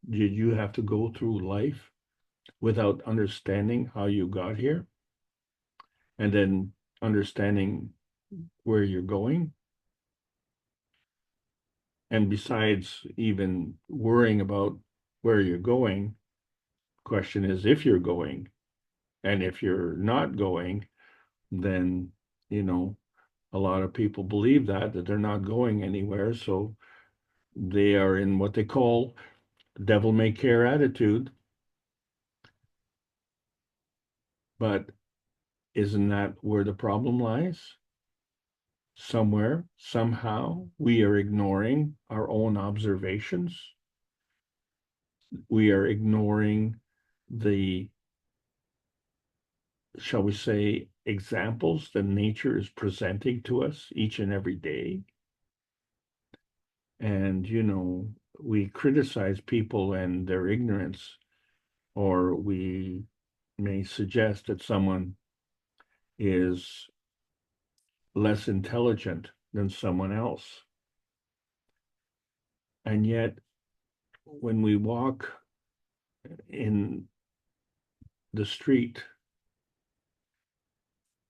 Did you have to go through life without understanding how you got here? And then understanding where you're going? And besides even worrying about where you're going, question is if you're going. And if you're not going, then, a lot of people believe that they're not going anywhere. So they are in what they call devil may care attitude. But isn't that where the problem lies? Somewhere, somehow, we are ignoring our own observations. We are ignoring the, shall we say, examples that nature is presenting to us each and every day. And, we criticize people and their ignorance, or we may suggest that someone is less intelligent than someone else. And yet, when we walk in the street,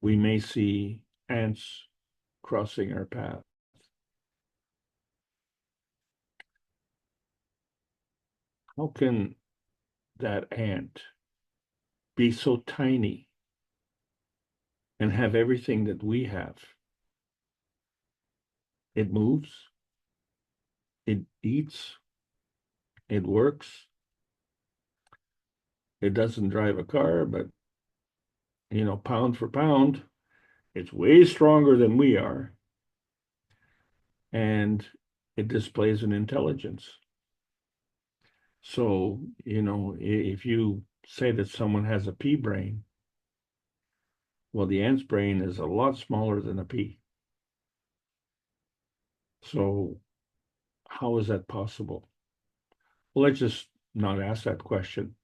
we may see ants crossing our path. How can that ant be so tiny and have everything that we have? It moves, it eats, it works. It doesn't drive a car, but pound for pound, it's way stronger than we are. And it displays an intelligence. So, if you say that someone has a pea brain, well, the ant's brain is a lot smaller than a pea. So how is that possible? Well, let's just not ask that question,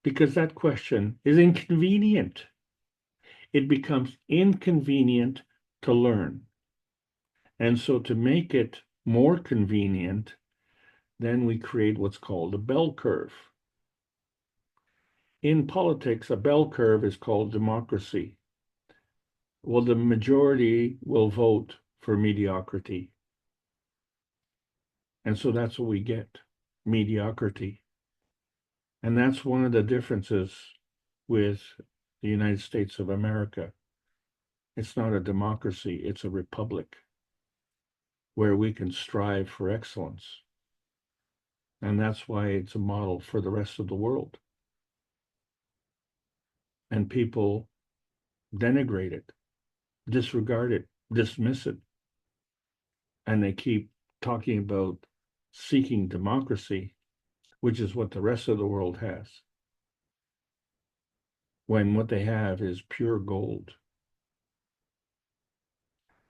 because that question is inconvenient. It becomes inconvenient to learn. And so to make it more convenient, then we create what's called a bell curve. In politics, a bell curve is called democracy. Well, the majority will vote for mediocrity. And so that's what we get, mediocrity. And that's one of the differences with the United States of America. It's not a democracy, it's a republic where we can strive for excellence. And that's why it's a model for the rest of the world. And people denigrate it, disregard it, dismiss it. And they keep talking about seeking democracy, which is what the rest of the world has, when what they have is pure gold.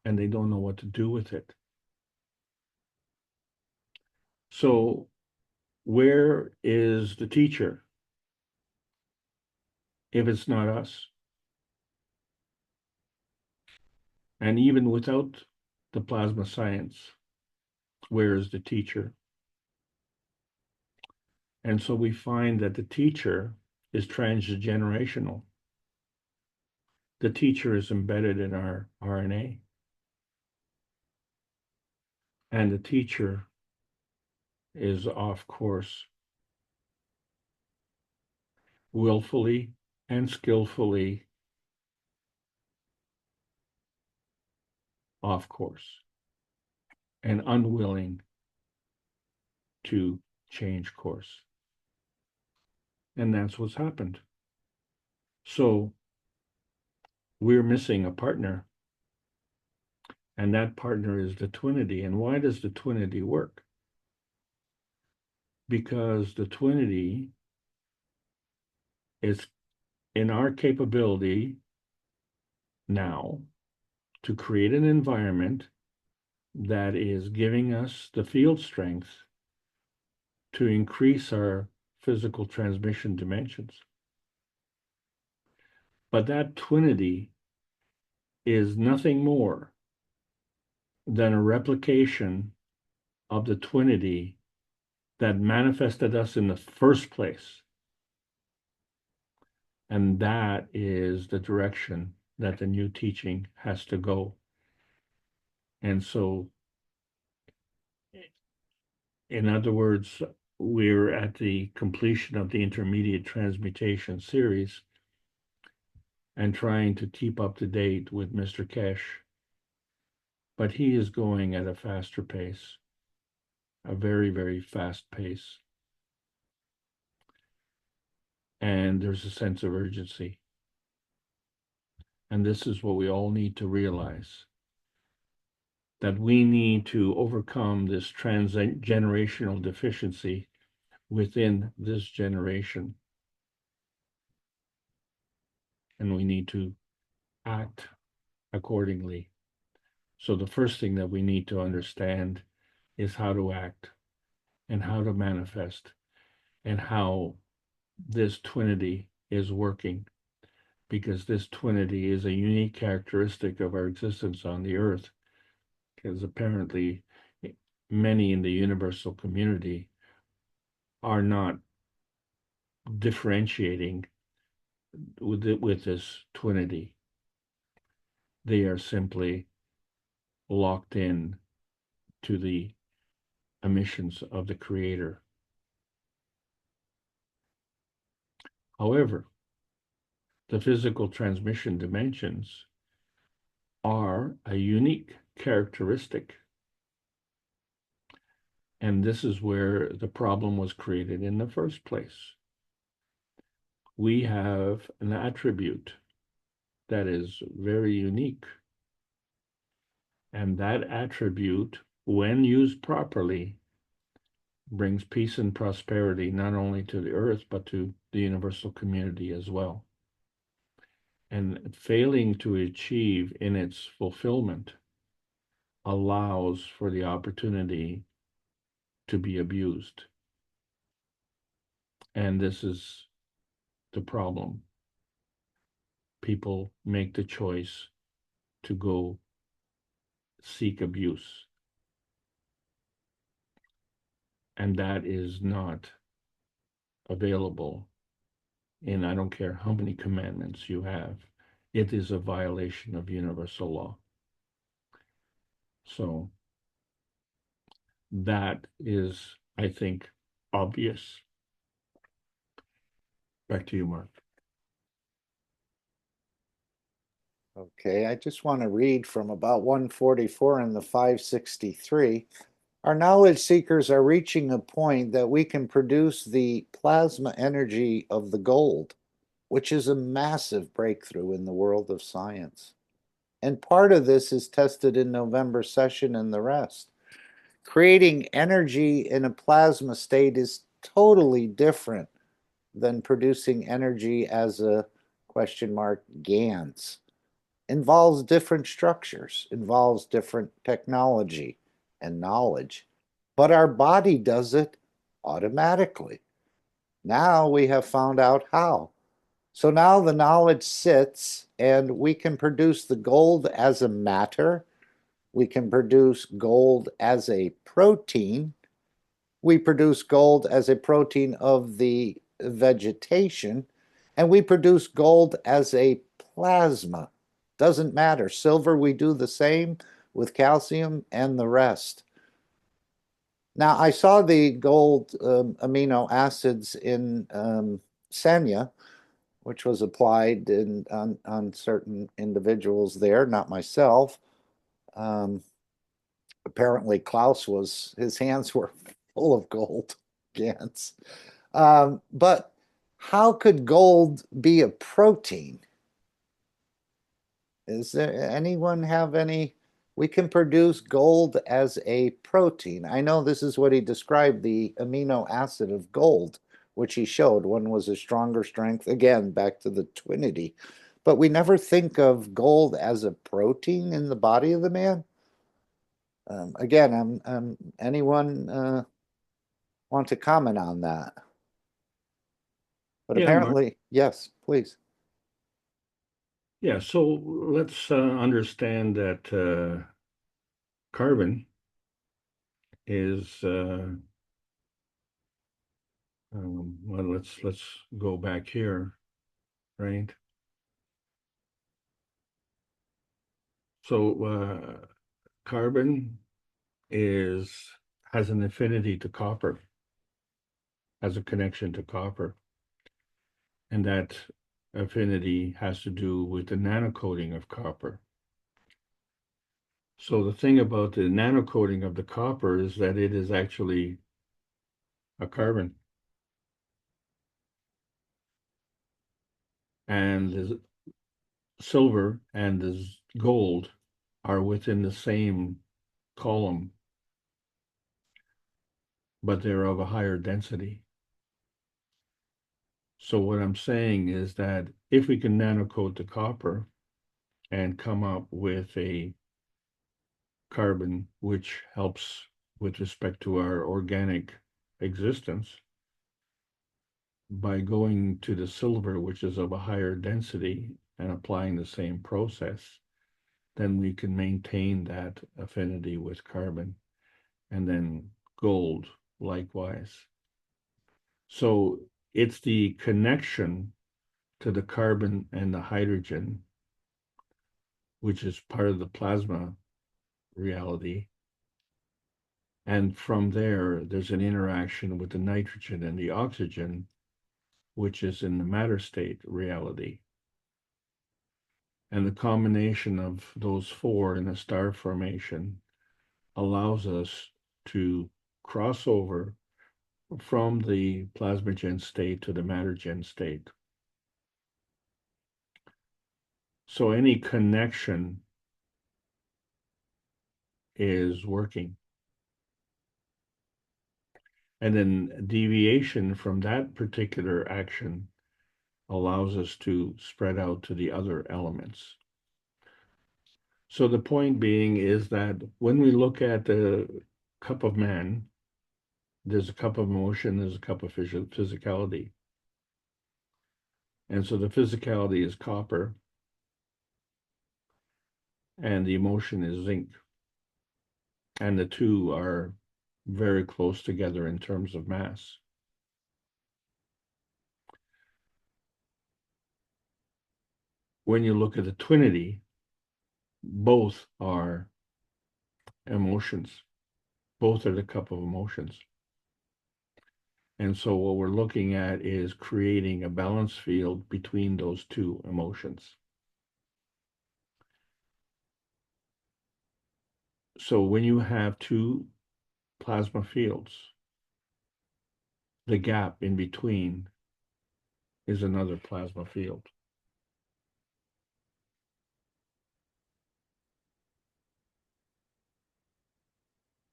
And they don't know what to do with it. So where is the teacher if it's not us? And even without the plasma science, where is the teacher? And so we find that the teacher is transgenerational. The teacher is embedded in our RNA. And the teacher is off course, willfully and skillfully off course, and unwilling to change course. And that's what's happened. So we're missing a partner, and that partner is the twinity. And why does the twinity work? Because the twinity is in our capability now to create an environment that is giving us the field strength to increase our physical transmission dimensions. But that twinity is nothing more than a replication of the twinity that manifested us in the first place. And that is the direction that the new teaching has to go. And so, in other words, we're at the completion of the intermediate transmutation series and trying to keep up to date with Mr. Keshe. But he is going at a faster pace, a very, very fast pace. And there's a sense of urgency. And this is what we all need to realize, that we need to overcome this transgenerational deficiency within this generation. And we need to act accordingly. So the first thing that we need to understand is how to act and how to manifest and how this twinity is working. because this twinity is a unique characteristic of our existence on the earth, because apparently many in the universal community are not differentiating with this twinity. They are simply locked in to the emissions of the Creator. However, the physical transmission dimensions are a unique characteristic. And this is where the problem was created in the first place. We have an attribute that is very unique. And that attribute, when used properly, brings peace and prosperity not only to the earth, but to the universal community as well. And failing to achieve in its fulfillment allows for the opportunity to be abused. And this is the problem. People make the choice to go seek abuse. And that is not available in, I don't care how many commandments you have. It is a violation of universal law. So that is, I think, obvious. Back to you, Mark. Okay, I just want to read from about 144 in the 563. Our knowledge seekers are reaching a point that we can produce the plasma energy of the gold, which is a massive breakthrough in the world of science. And part of this is tested in November session and the rest. Creating energy in a plasma state is totally different than producing energy as a GANs. Involves different structures, involves different technology and knowledge, but our body does it automatically. Now we have found out how. So now the knowledge sits and we can produce the gold as a matter. We can produce gold as a protein. We produce gold as a protein of the vegetation, and we produce gold as a plasma. Doesn't matter. Silver, we do the same with calcium and the rest. Now, I saw the gold amino acids in Senya, which was applied on certain individuals there, not myself. Apparently, Klaus his hands were full of gold GANs. But how could gold be a protein? Is there anyone have any? We can produce gold as a protein. I know this is what he described, the amino acid of gold, which he showed. One was a stronger strength, again, back to the twinity. But we never think of gold as a protein in the body of the man. Again, anyone want to comment on that? But Yeah, apparently, Mark. yes, please. Yeah, so let's understand that carbon is well, let's go back here, right? So carbon has an affinity to copper, has a connection to copper, and that affinity has to do with the nanocoating of copper. So the thing about the nanocoating of the copper is that it is actually a carbon. And the silver and the gold are within the same column, but they're of a higher density. So what I'm saying is that if we can nanocoat the copper and come up with a carbon which helps with respect to our organic existence, by going to the silver, which is of a higher density, and applying the same process, then we can maintain that affinity with carbon, and then gold likewise. So it's the connection to the carbon and the hydrogen, which is part of the plasma reality. And from there, there's an interaction with the nitrogen and the oxygen, which is in the matter state reality. And the combination of those four in a star formation allows us to cross over from the plasmagen state to the mattergen state. So any connection is working. And then deviation from that particular action allows us to spread out to the other elements. So the point being is that when we look at the cup of man, there's a cup of emotion, there's a cup of physicality. And so the physicality is copper, and the emotion is zinc. And the two are very close together in terms of mass. When you look at the twinity, both are emotions. Both are the cup of emotions. And so what we're looking at is creating a balance field between those two emotions. So when you have two plasma fields, the gap in between is another plasma field.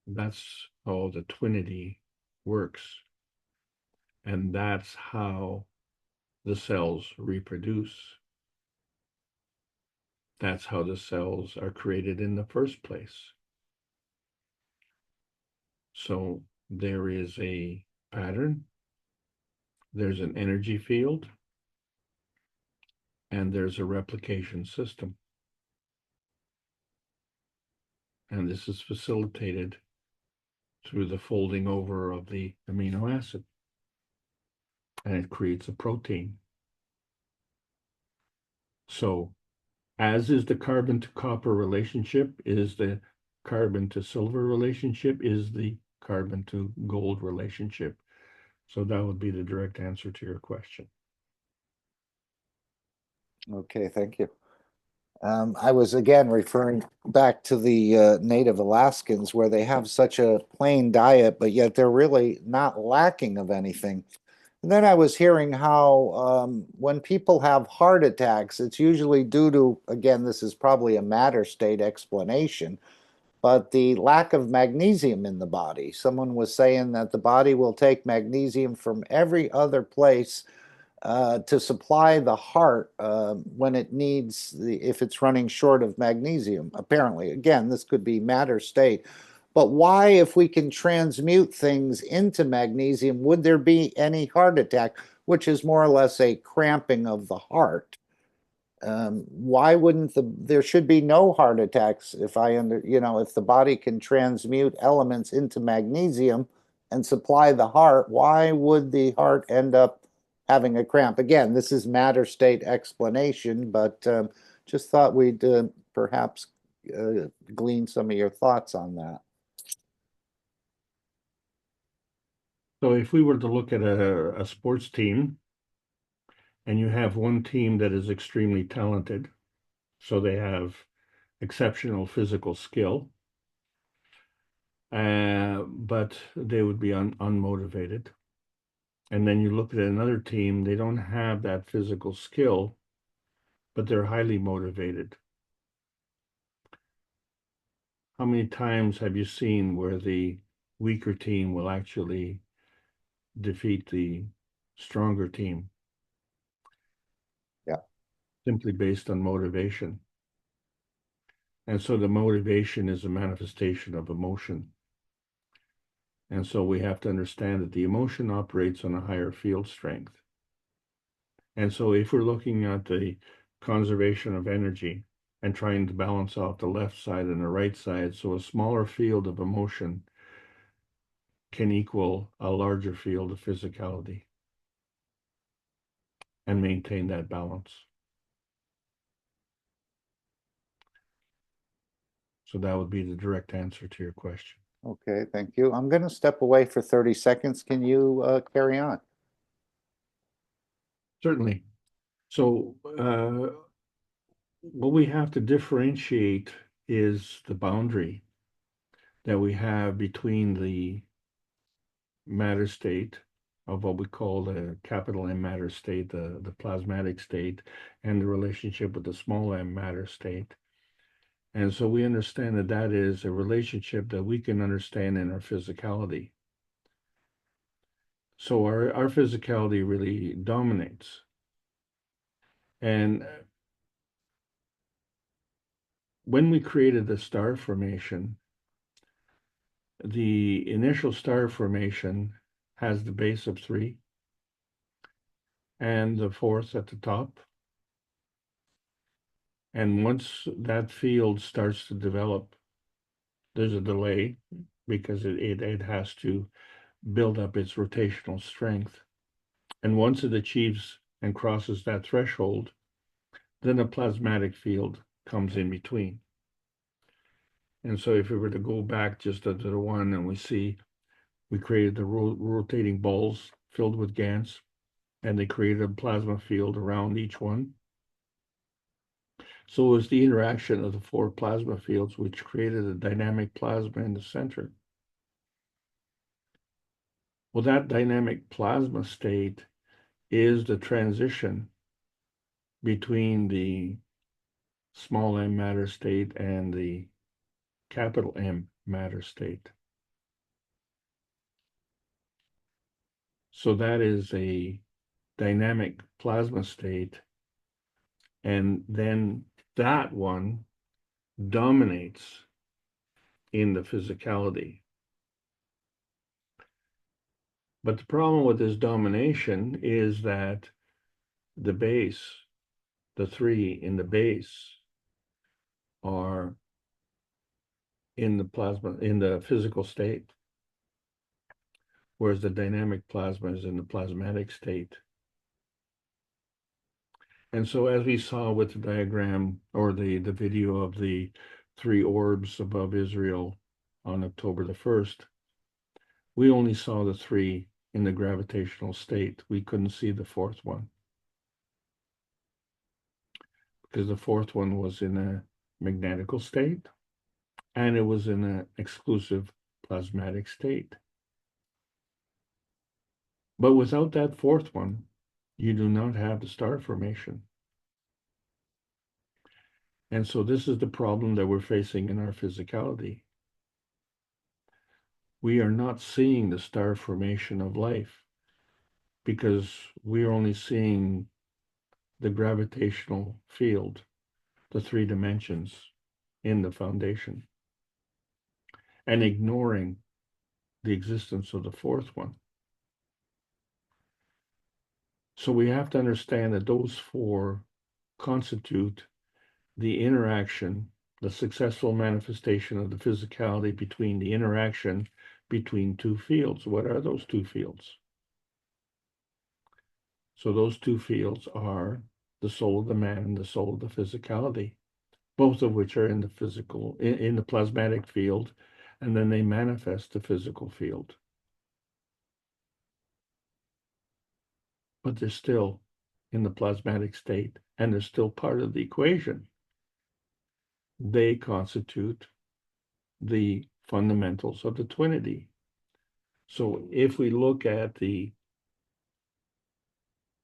That's how the twinity works. And that's how the cells reproduce. That's how the cells are created in the first place. So there is a pattern, there's an energy field, and there's a replication system. And this is facilitated through the folding over of the amino acid. And it creates a protein. So, as is the carbon to copper relationship, is the carbon to silver relationship, is the carbon to gold relationship. So that would be the direct answer to your question. Okay, thank you. I was again referring back to the native Alaskans, where they have such a plain diet, but yet they're really not lacking of anything. And then I was hearing how when people have heart attacks, it's usually due to, again, this is probably a matter state explanation, but the lack of magnesium in the body. Someone was saying that the body will take magnesium from every other place to supply the heart when it needs, if it's running short of magnesium, apparently. Again, this could be matter state. But why, if we can transmute things into magnesium, would there be any heart attack, which is more or less a cramping of the heart? Why wouldn't there should be no heart attacks if if the body can transmute elements into magnesium and supply the heart, why would the heart end up having a cramp? Again, this is matter state explanation, but just thought we'd perhaps glean some of your thoughts on that. So if we were to look at a sports team, and you have one team that is extremely talented, so they have exceptional physical skill, but they would be unmotivated. And then you look at another team, they don't have that physical skill, but they're highly motivated. How many times have you seen where the weaker team will actually defeat the stronger team? Yeah. Simply based on motivation. And so the motivation is a manifestation of emotion. And so we have to understand that the emotion operates on a higher field strength. And so if we're looking at the conservation of energy and trying to balance out the left side and the right side, so a smaller field of emotion can equal a larger field of physicality and maintain that balance. So that would be the direct answer to your question. Okay, thank you. I'm going to step away for 30 seconds. Can you carry on? Certainly. So what we have to differentiate is the boundary that we have between the matter state of what we call the capital M matter state, the plasmatic state, and the relationship with the small m matter state. And so we understand that that is a relationship that we can understand in our physicality. So our physicality really dominates. And when we created the star formation, the initial star formation has the base of 3 and the fourth at the top. And once that field starts to develop, there's a delay because it has to build up its rotational strength. And once it achieves and crosses that threshold, then a plasmatic field comes in between. And so if we were to go back just to the one and we see we created the rotating balls filled with GANs, and they created a plasma field around each one. So it was the interaction of the 4 plasma fields which created a dynamic plasma in the center. Well, that dynamic plasma state is the transition between the small m matter state and the capital M matter state. So that is a dynamic plasma state, and then that one dominates in the physicality. But the problem with this domination is that the base, the 3 in the base, are in the plasma, in the physical state, whereas the dynamic plasma is in the plasmatic state. And so as we saw with the diagram or the video of the 3 orbs above Israel on October the 1st, we only saw the 3 in the gravitational state. We couldn't see the 4th one, because the 4th one was in a magnetical state and it was in an exclusive plasmatic state. But without that 4th one, you do not have the star formation. And so this is the problem that we're facing in our physicality. We are not seeing the star formation of life because we're only seeing the gravitational field, the 3 dimensions in the foundation, and ignoring the existence of the 4th one. So we have to understand that those 4 constitute the interaction, the successful manifestation of the physicality between the interaction between 2 fields. What are those 2 fields? So those 2 fields are the soul of the man and the soul of the physicality, both of which are in the physical, in the plasmatic field, and then they manifest the physical field. But they're still in the plasmatic state, and they're still part of the equation. They constitute the fundamentals of the twinity. So if we look at the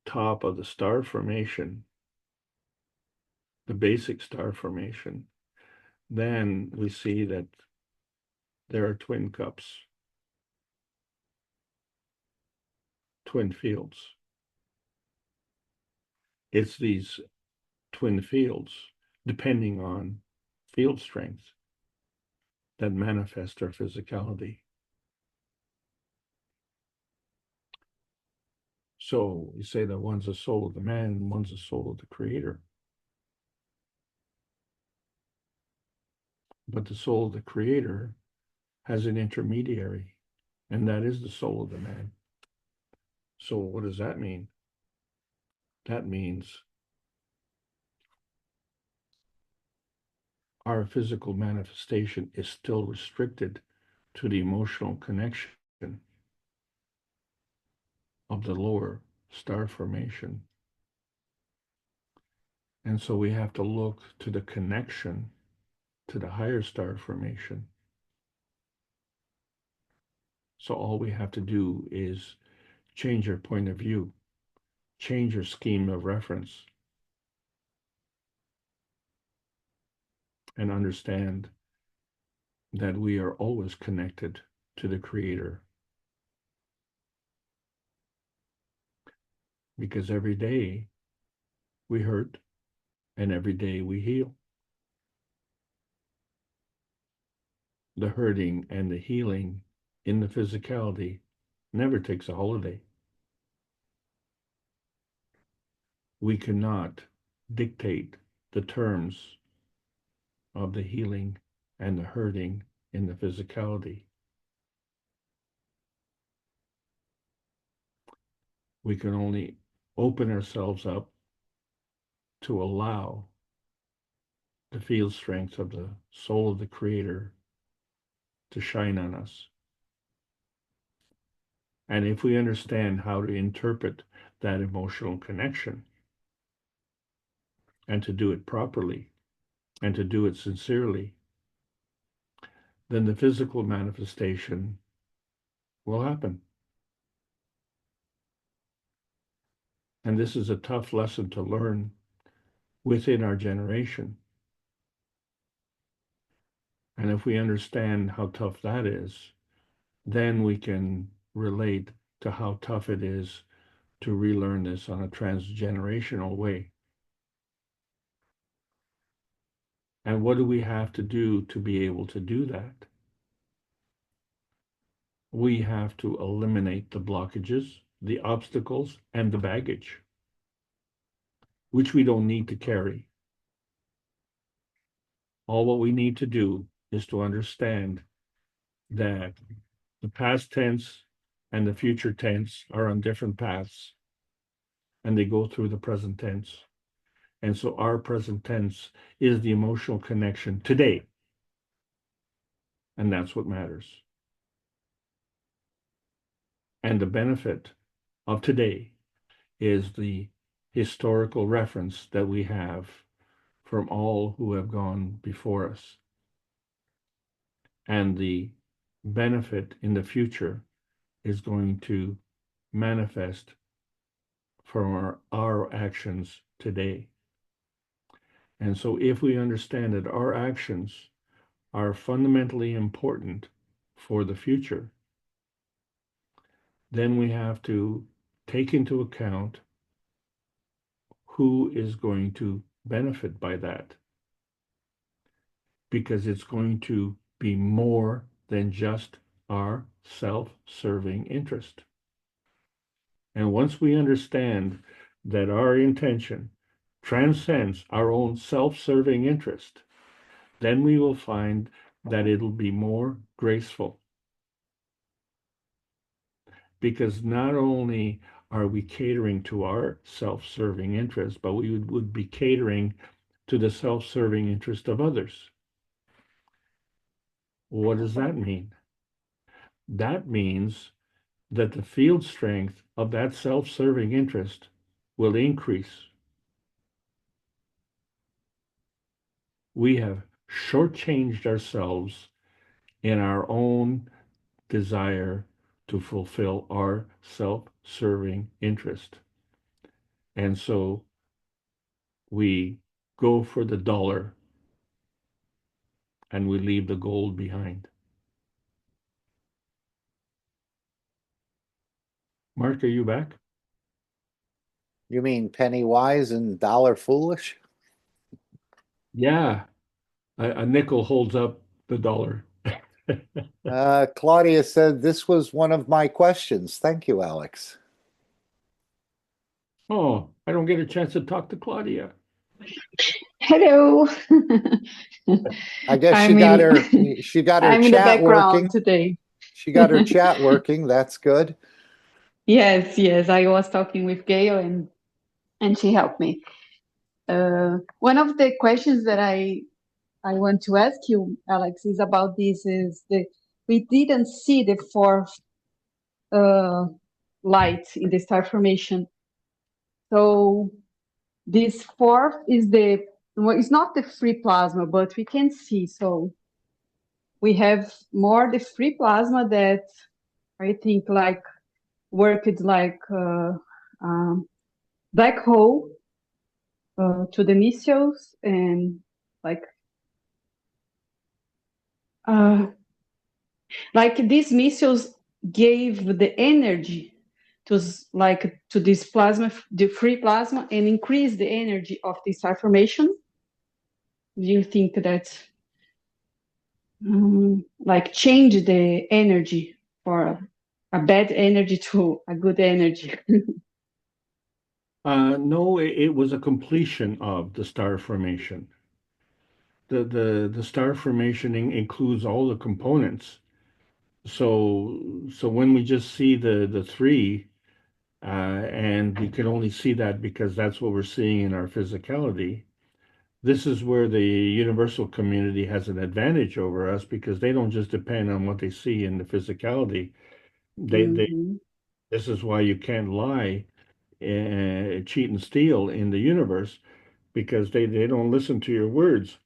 top of the star formation, the basic star formation, then we see that there are twin cups, twin fields. It's these twin fields, depending on field strength, that manifest our physicality. So you say that one's the soul of the man and one's the soul of the creator. But the soul of the creator has an intermediary, and that is the soul of the man. So what does that mean? That means our physical manifestation is still restricted to the emotional connection of the lower star formation. And so we have to look to the connection to the higher star formation. So all we have to do is change our point of view, change our scheme of reference, and understand that we are always connected to the Creator. Because every day we hurt and every day we heal. The hurting and the healing in the physicality never takes a holiday. We cannot dictate the terms of the healing and the hurting in the physicality. We can only open ourselves up to allow the field strength of the soul of the Creator to shine on us. And if we understand how to interpret that emotional connection and to do it properly and to do it sincerely, then the physical manifestation will happen. And this is a tough lesson to learn within our generation. And if we understand how tough that is, then we can relate to how tough it is to relearn this on a transgenerational way. And what do we have to do to be able to do that? We have to eliminate the blockages, the obstacles, and the baggage, which we don't need to carry. All what we need to do is to understand that the past tense and the future tense are on different paths, and they go through the present tense. And so our present tense is the emotional connection today. And that's what matters. And the benefit of today is the historical reference that we have from all who have gone before us. And the benefit in the future is going to manifest from our actions today. And so if we understand that our actions are fundamentally important for the future, then we have to take into account who is going to benefit by that. Because it's going to be more than just our self-serving interest. And once we understand that our intention transcends our own self-serving interest, then we will find that it'll be more graceful. Because not only are we catering to our self-serving interest, but we would be catering to the self-serving interest of others. What does that mean? That means that the field strength of that self-serving interest will increase. We have shortchanged ourselves in our own desire to fulfill our self-serving interest. And so we go for the dollar and we leave the gold behind. Mark, are you back? You mean penny wise and dollar foolish? Yeah, a nickel holds up the dollar. Claudia said this was one of my questions. Thank you, Alex. Oh, I don't get a chance to talk to Claudia. Hello. I guess I'm she got her I'm in the chat background working. today. She got her chat working. That's good. Yes, yes. I was talking with Gail and she helped me. One of the questions that I want to ask you, Alex, is about this is we didn't see the fourth light in the star formation. So this fourth is it's not the free plasma, but we can see. So we have more the free plasma that I think like worked like black hole to the missiles and like these missiles gave the energy to to this plasma, the free plasma, and increase the energy of this star formation. Do you think that like change the energy for a bad energy to a good energy? No, it was a completion of the star formation. The star formation includes all the components. So when we just see the three, and we can only see that because that's what we're seeing in our physicality. This is where the universal community has an advantage over us because they don't just depend on what they see in the physicality. This is why you can't lie, cheat and steal in the universe because they don't listen to your words.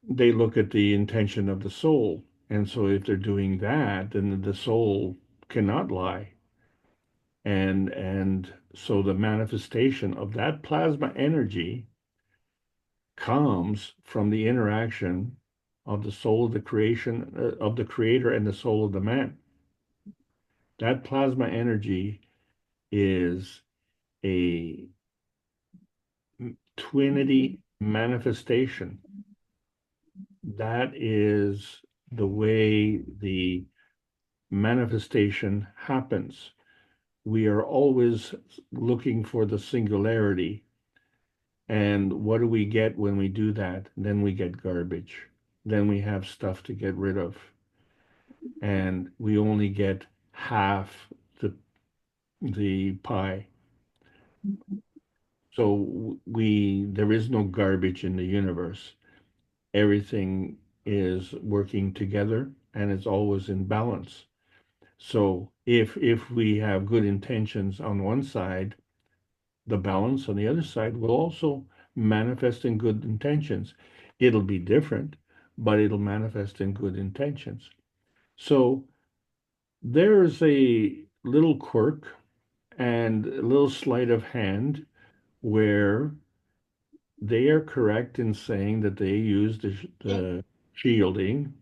They look at the intention of the soul. And so if they're doing that, then the soul cannot lie. And so the manifestation of that plasma energy comes from the interaction of the soul of the creation of the creator and the soul of the man. That plasma energy is a twinity manifestation. That is the way the manifestation happens. We are always looking for the singularity. And what do we get when we do that? Then we get garbage. Then we have stuff to get rid of. And we only get half the pie. So there is no garbage in the universe. Everything is working together and it's always in balance. So if we have good intentions on one side, the balance on the other side will also manifest in good intentions. It'll be different, but it'll manifest in good intentions. So there's a little quirk and a little sleight of hand where they are correct in saying that they use the shielding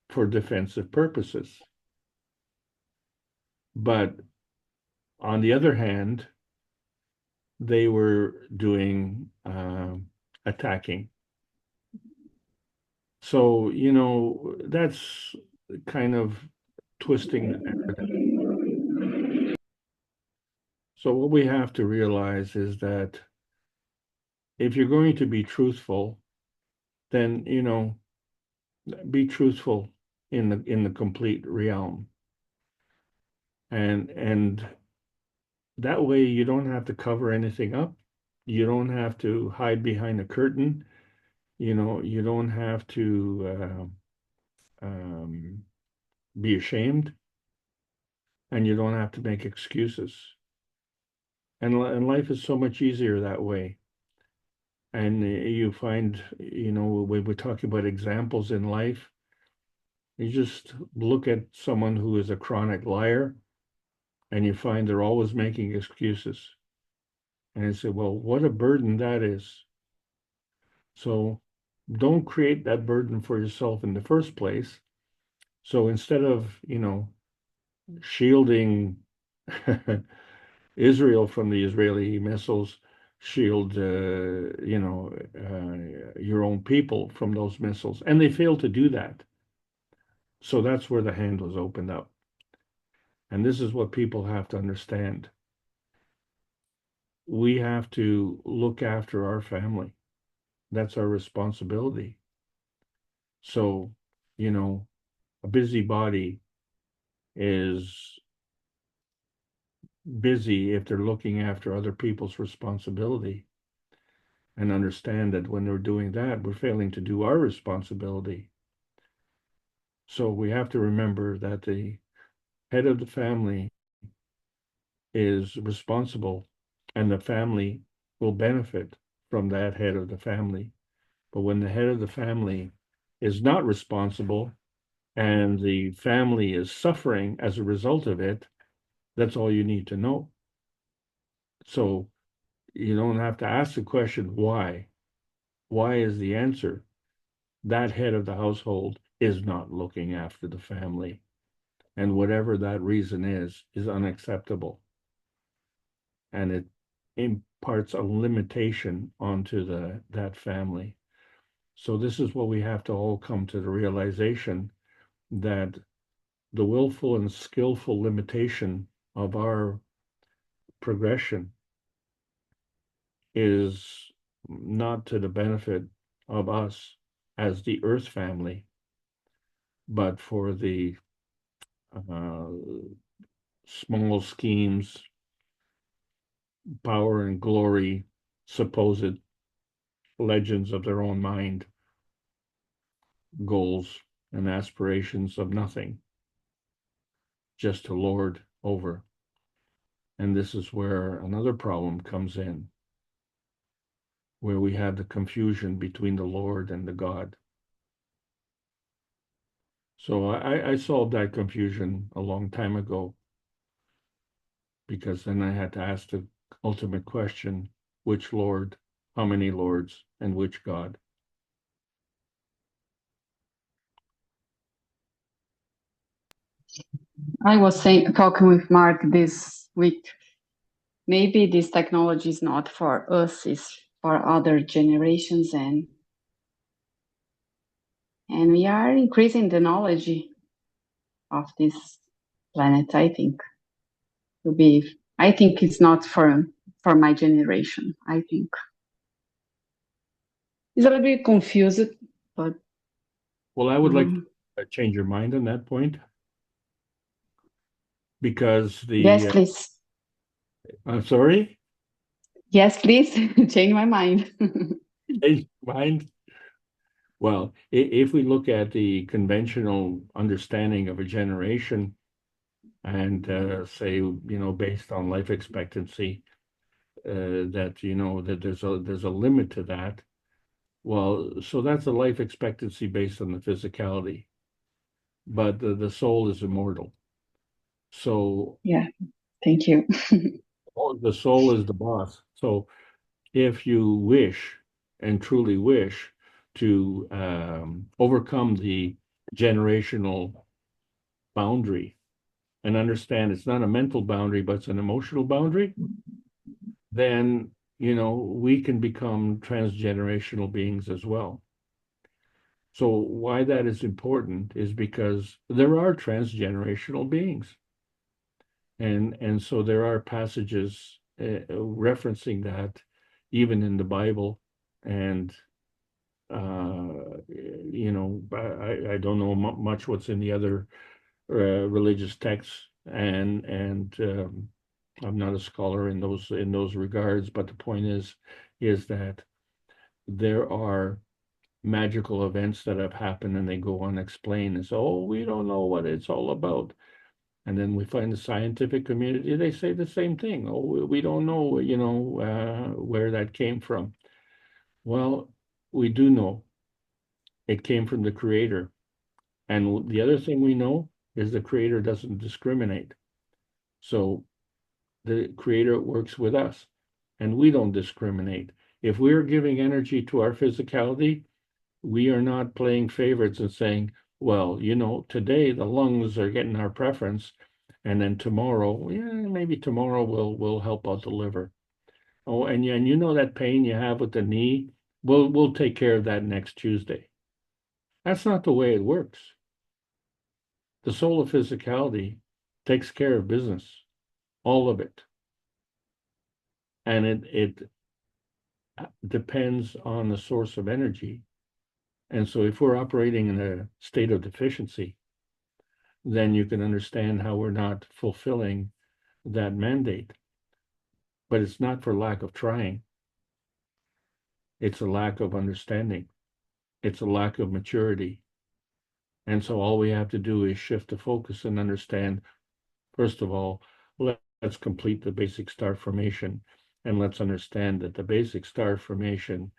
for defensive purposes. But on the other hand, they were doing attacking. So, that's kind of twisting the narrative. So what we have to realize is that if you're going to be truthful, then, be truthful in the complete realm. And that way you don't have to cover anything up. You don't have to hide behind a curtain. You don't have to be ashamed, and you don't have to make excuses. And life is so much easier that way. And you find, when we're talking about examples in life, you just look at someone who is a chronic liar, and you find they're always making excuses. And you say, well, what a burden that is. So don't create that burden for yourself in the first place. So instead of, shielding Israel from the Israeli missiles, shield, your own people from those missiles. And they failed to do that. So that's where the hand was opened up. And this is what people have to understand. we have to look after our family. That's our responsibility. So, you know, a busybody is busy if they're looking after other people's responsibility, and understand that when they're doing that, we're failing to do our responsibility. So we have to remember that the head of the family is responsible, and the family will benefit from that head of the family. But when the head of the family is not responsible and the family is suffering as a result of it, that's all you need to know. So you don't have to ask the question, why? Why is the answer? That head of the household is not looking after the family. And whatever that reason is unacceptable. And it imparts a limitation onto that family. So this is what we have to all come to the realization, that the willful and skillful limitation of our progression is not to the benefit of us as the earth family, but for the small schemes, power and glory, supposed legends of their own mind, goals and aspirations of nothing, just to lord over. And this is where another problem comes in, where we have the confusion between the Lord and the God. So I solved that confusion a long time ago, because then I had to ask the ultimate question, which Lord, how many lords, and which God? I was talking with Mark this week. Maybe this technology is not for us, it's for other generations, and we are increasing the knowledge of this planet. I think it's not for my generation. I think it's a little bit confused, but well, I would like to change your mind on that point, because yes, please. I'm sorry? Yes, please. Change my mind. Change mind? Well, if we look at the conventional understanding of a generation, and say, based on life expectancy, that that there's a limit to that. Well, so that's a life expectancy based on the physicality, but the soul is immortal. So yeah, thank you. The soul is the boss. So if you wish and truly wish to overcome the generational boundary, and understand it's not a mental boundary, but it's an emotional boundary, then we can become transgenerational beings as well. So why that is important is because there are transgenerational beings, and so there are passages referencing that even in the Bible. And I don't know much what's in the other religious texts, and I'm not a scholar in those regards, but the point is that there are magical events that have happened and they go unexplained, and so, oh, we don't know what it's all about. And then we find the scientific community, they say the same thing. Oh, we don't know, where that came from. Well, we do know it came from the Creator. And the other thing we know is the Creator doesn't discriminate. So the Creator works with us, and we don't discriminate. If we're giving energy to our physicality, we are not playing favorites and saying, well, today the lungs are getting our preference, and then tomorrow, maybe tomorrow we'll help out the liver. Oh, and that pain you have with the knee, we'll take care of that next Tuesday. That's not the way it works. The soul of physicality takes care of business, all of it. and it depends on the source of energy. And so if we're operating in a state of deficiency, then you can understand how we're not fulfilling that mandate. But it's not for lack of trying. It's a lack of understanding. It's a lack of maturity. And so all we have to do is shift the focus and understand, first of all, let's complete the basic star formation. And let's understand that the basic star formation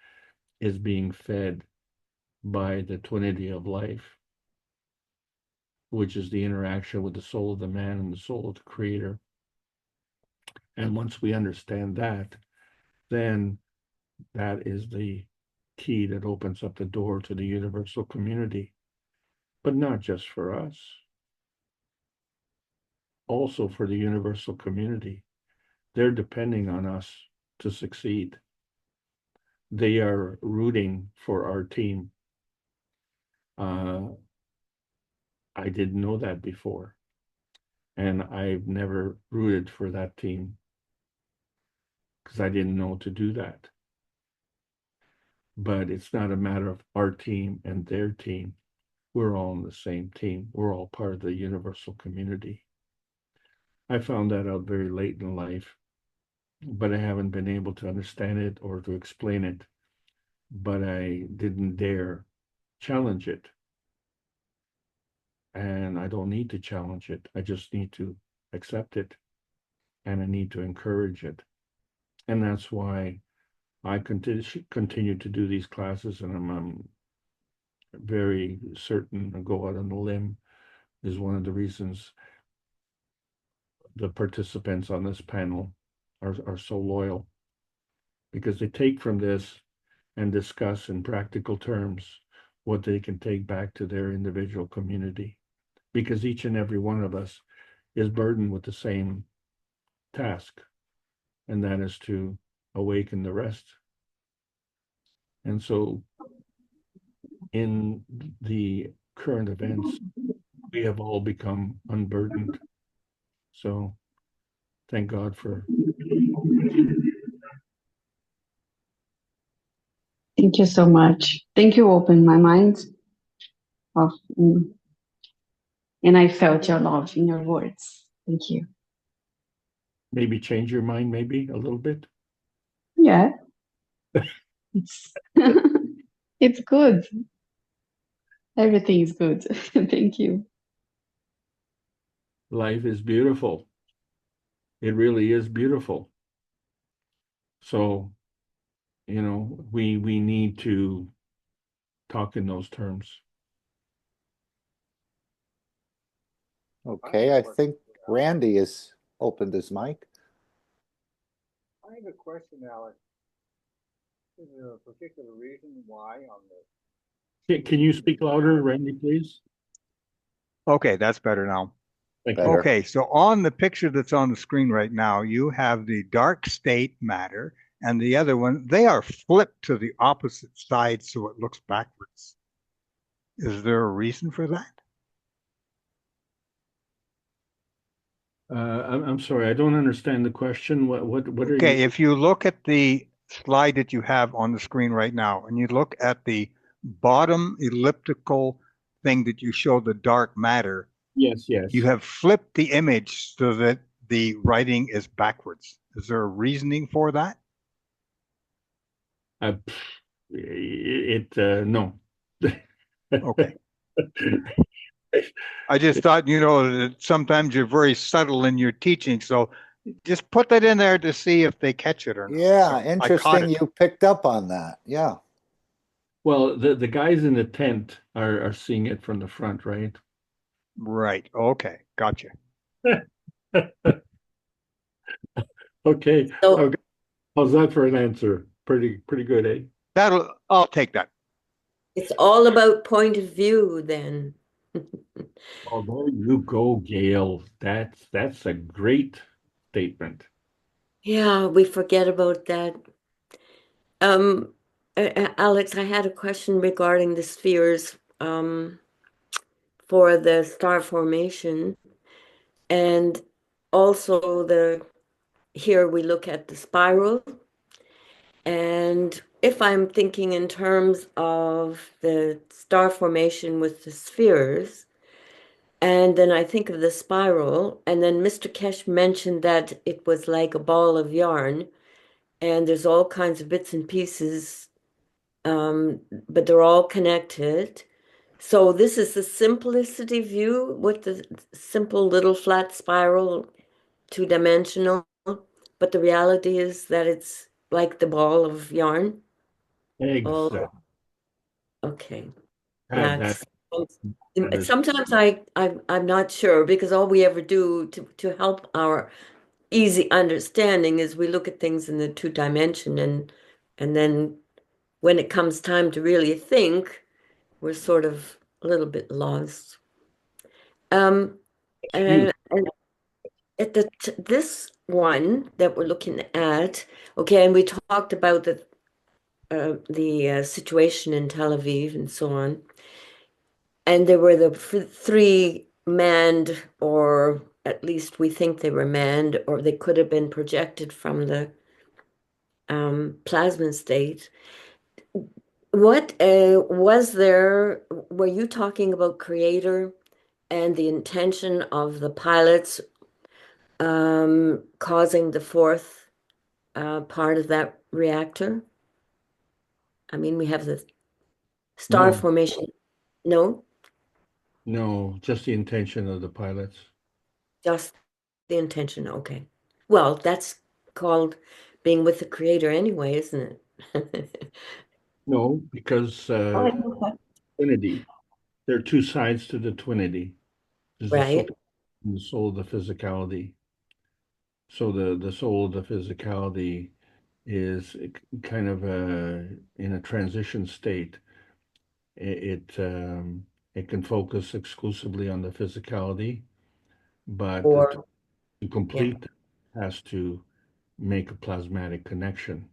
is being fed by the twinity of life, which is the interaction with the soul of the man and the soul of the creator. And once we understand that, then that is the key that opens up the door to the universal community, but not just for us, also for the universal community. They're depending on us to succeed. They are rooting for our team. I didn't know that before, and I've never rooted for that team because I didn't know to do that. But it's not a matter of our team and their team. We're all in the same team. We're all part of the universal community. I found that out very late in life, but I haven't been able to understand it or to explain it. But I didn't dare challenge it. And I don't need to challenge it. I just need to accept it. And I need to encourage it. And that's why I continue to do these classes, and I'm very certain, and go out on a limb, is one of the reasons the participants on this panel are so loyal, because they take from this and discuss in practical terms what they can take back to their individual community, because each and every one of us is burdened with the same task, and that is to awaken the rest. And so in the current events, we have all become unburdened. So thank God for. Thank you so much. Thank you, opened my mind. Of, and I felt your love in your words. Thank you. Maybe change your mind, maybe a little bit. Yeah. It's good. Everything is good. Thank you. Life is beautiful. It really is beautiful. So, you know, we need to talk in those terms. Okay, I think Randy has opened his mic. I have a question, Alex. Is there a particular reason why on the... Can you speak louder, Randy, please? Okay, that's better now. Thank you. Okay, so on the picture that's on the screen right now, you have the dark state matter and the other one. They are flipped to the opposite side so it looks backwards. Is there a reason for that? I'm sorry, I don't understand the question. What are you? Okay, if you look at the slide that you have on the screen right now, and you look at the bottom elliptical thing that you show the dark matter. Yes. You have flipped the image so that the writing is backwards. Is there a reasoning for that? No. Okay. I just thought, you know, that sometimes you're very subtle in your teaching, so just put that in there to see if they catch it or not. Yeah, So interesting you picked up on that. Yeah. Well, the guys in the tent are seeing it from the front, right? Right. Okay. Gotcha. Okay. So, Okay. How's that for an answer? Pretty good, eh? I'll take that. it's all about point of view then. Oh, there you go, Gail. That's a great statement. Yeah, we forget about that. Alex, I had a question regarding the spheres for the star formation, and also here we look at the spiral. And if I'm thinking in terms of the star formation with the spheres, and then I think of the spiral, and then Mr. Keshe mentioned that it was like a ball of yarn, and there's all kinds of bits and pieces, but they're all connected. So this is the simplicity view with the simple little flat spiral, two-dimensional, but the reality is that it's like the ball of yarn. All Exactly. okay. That is Sometimes I'm not sure because all we ever do to help our easy understanding is we look at things in the two dimension and then when it comes time to really think, we're sort of a little bit lost. And at this one that we're looking at, okay, and we talked about the situation in Tel Aviv and so on. And there were the three manned, or at least we think they were manned, or they could have been projected from the plasma state. What was there? Were you talking about creator and the intention of the pilots causing the fourth part of that reactor? I mean, we have the star No. formation. No? No, just the intention of the pilots. Just the intention. Okay. Well, that's called being with the creator anyway, isn't it? No, because twinity. There are two sides to the twinity. There's the soul Right. and the soul of the physicality. So the soul of the physicality is kind of in a transition state. It can focus exclusively on the physicality, but Or to yeah. complete has to make a plasmatic connection.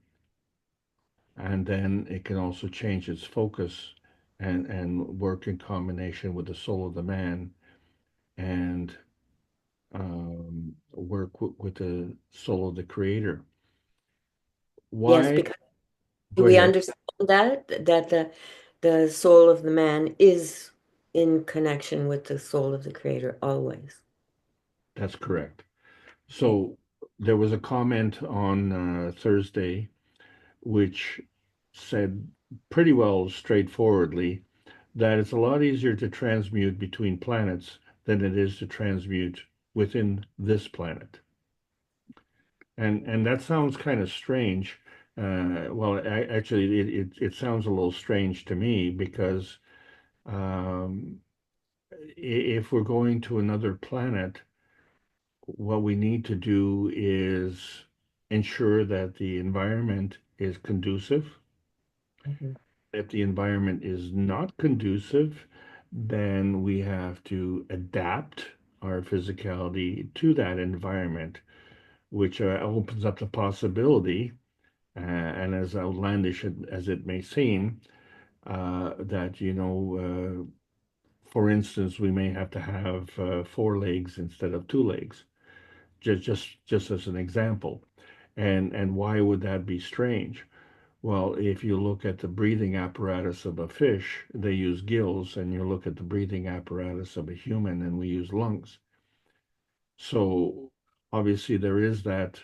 And then it can also change its focus and work in combination with the soul of the man and work with the soul of the creator. Yes, Why? because do Go we ahead. understand that the soul of the man is in connection with the soul of the creator always? That's correct. So there was a comment on Thursday which said pretty well straightforwardly that it's a lot easier to transmute between planets than it is to transmute within this planet. And that sounds kind of strange. Well, actually, it sounds a little strange to me because um, if we're going to another planet, what we need to do is ensure that the environment is conducive. If the environment is not conducive, then we have to adapt our physicality to that environment, which opens up the possibility, and as outlandish as it may seem, that, for instance, we may have to have four legs instead of two legs, just as an example. And why would that be strange? Well, if you look at the breathing apparatus of a fish, they use gills, and you look at the breathing apparatus of a human, and we use lungs. So obviously there is that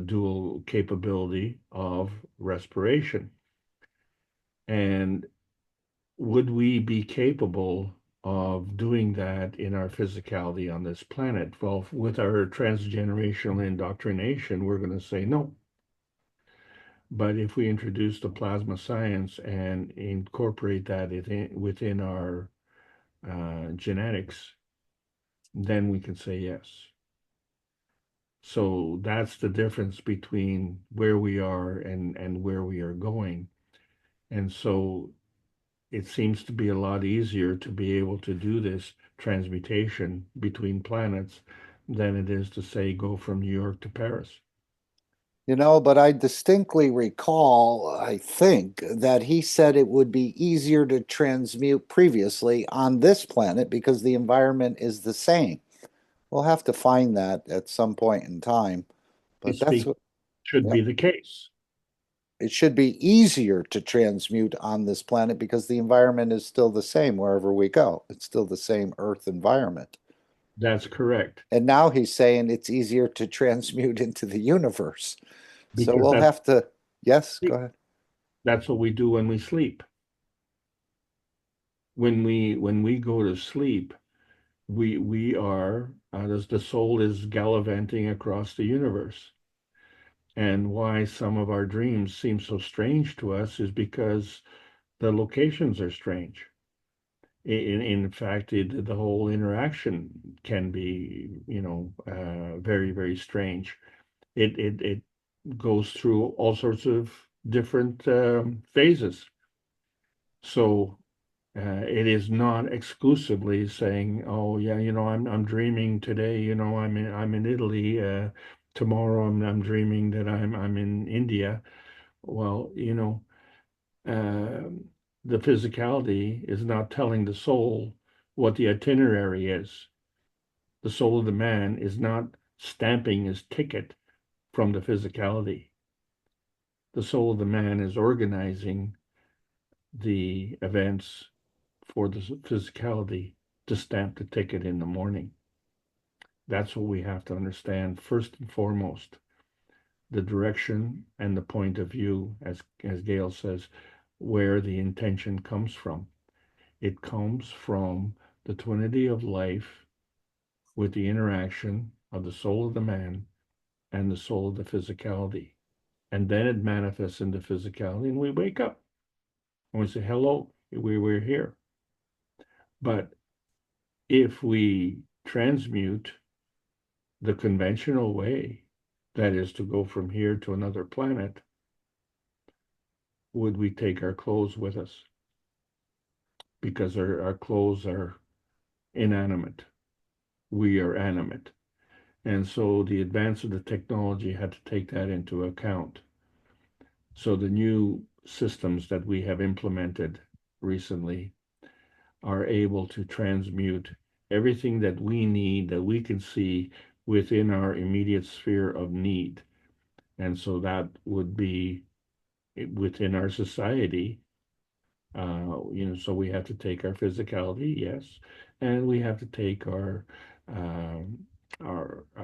dual capability of respiration. And would we be capable of doing that in our physicality on this planet? Well, with our transgenerational indoctrination, we're going to say no. But if we introduce the plasma science and incorporate that within our genetics, then we can say yes. So that's the difference between where we are and where we are going. And so it seems to be a lot easier to be able to do this transmutation between planets than it is to say go from New York to Paris. But I distinctly recall, I think, that he said it would be easier to transmute previously on this planet because the environment is the same. We'll have to find that at some point in time. But that's what should be the case. It should be easier to transmute on this planet because the environment is still the same wherever we go. It's still the same Earth environment. That's correct. And now he's saying it's easier to transmute into the universe. So Because we'll have to, yes, go ahead. That's what we do when we sleep. When we go to sleep, we are, as the soul is gallivanting across the universe. And why some of our dreams seem so strange to us is because the locations are strange. In fact, the whole interaction can be, very, very strange. It goes through all sorts of different phases. So it is not exclusively saying, "Oh yeah, I'm dreaming today. I'm in Italy. Tomorrow I'm dreaming that I'm in India." Well, the physicality is not telling the soul what the itinerary is. The soul of the man is not stamping his ticket from the physicality. The soul of the man is organizing the events for the physicality to stamp the ticket in the morning. That's what we have to understand first and foremost. The direction and the point of view, as Gail says, where the intention comes from. It comes from the twinity of life with the interaction of the soul of the man and the soul of the physicality. And then it manifests in the physicality, and we wake up and we say, hello, we're here. But if we transmute the conventional way, that is to go from here to another planet, would we take our clothes with us? Because our clothes are inanimate. We are animate. And so the advance of the technology had to take that into account. So the new systems that we have implemented recently are able to transmute everything that we need, that we can see within our immediate sphere of need. And so that would be within our society. So we have to take our physicality, yes, and we have to take our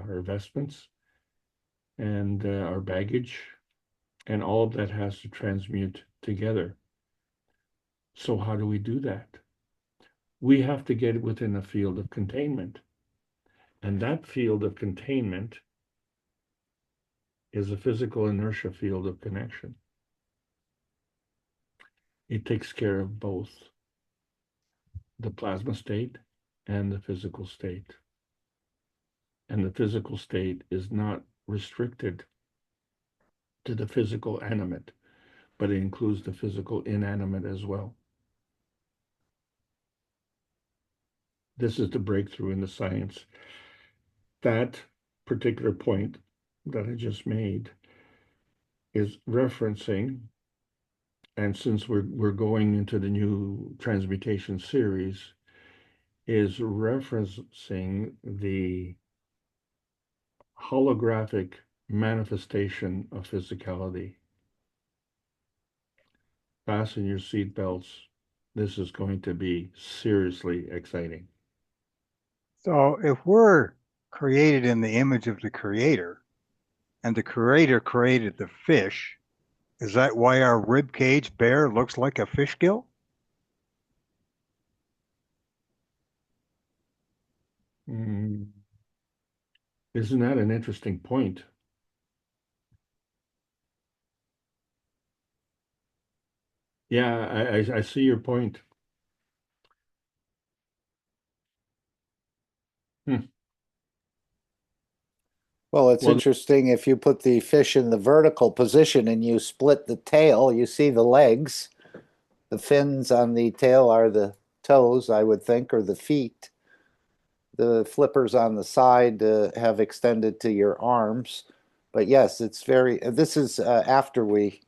investments and our baggage, and all of that has to transmute together. So how do we do that? We have to get within a field of containment. And that field of containment is a physical inertia field of connection. It takes care of both the plasma state and the physical state. And the physical state is not restricted to the physical animate, but it includes the physical inanimate as well. This is the breakthrough in the science. That particular point that I just made is referencing, and since we're going into the new transmutation series, is referencing the holographic manifestation of physicality. Fasten your seatbelts. This is going to be seriously exciting. So if we're created in the image of the creator, and the creator created the fish, is that why our rib cage bear looks like a fish gill? Isn't that an interesting point? Yeah, I see your point. Well, it's interesting if you put the fish in the vertical position and you split the tail, you see the legs. The fins on the tail are the toes, I would think, or the feet. The flippers on the side have extended to your arms. But yes, it's this is after we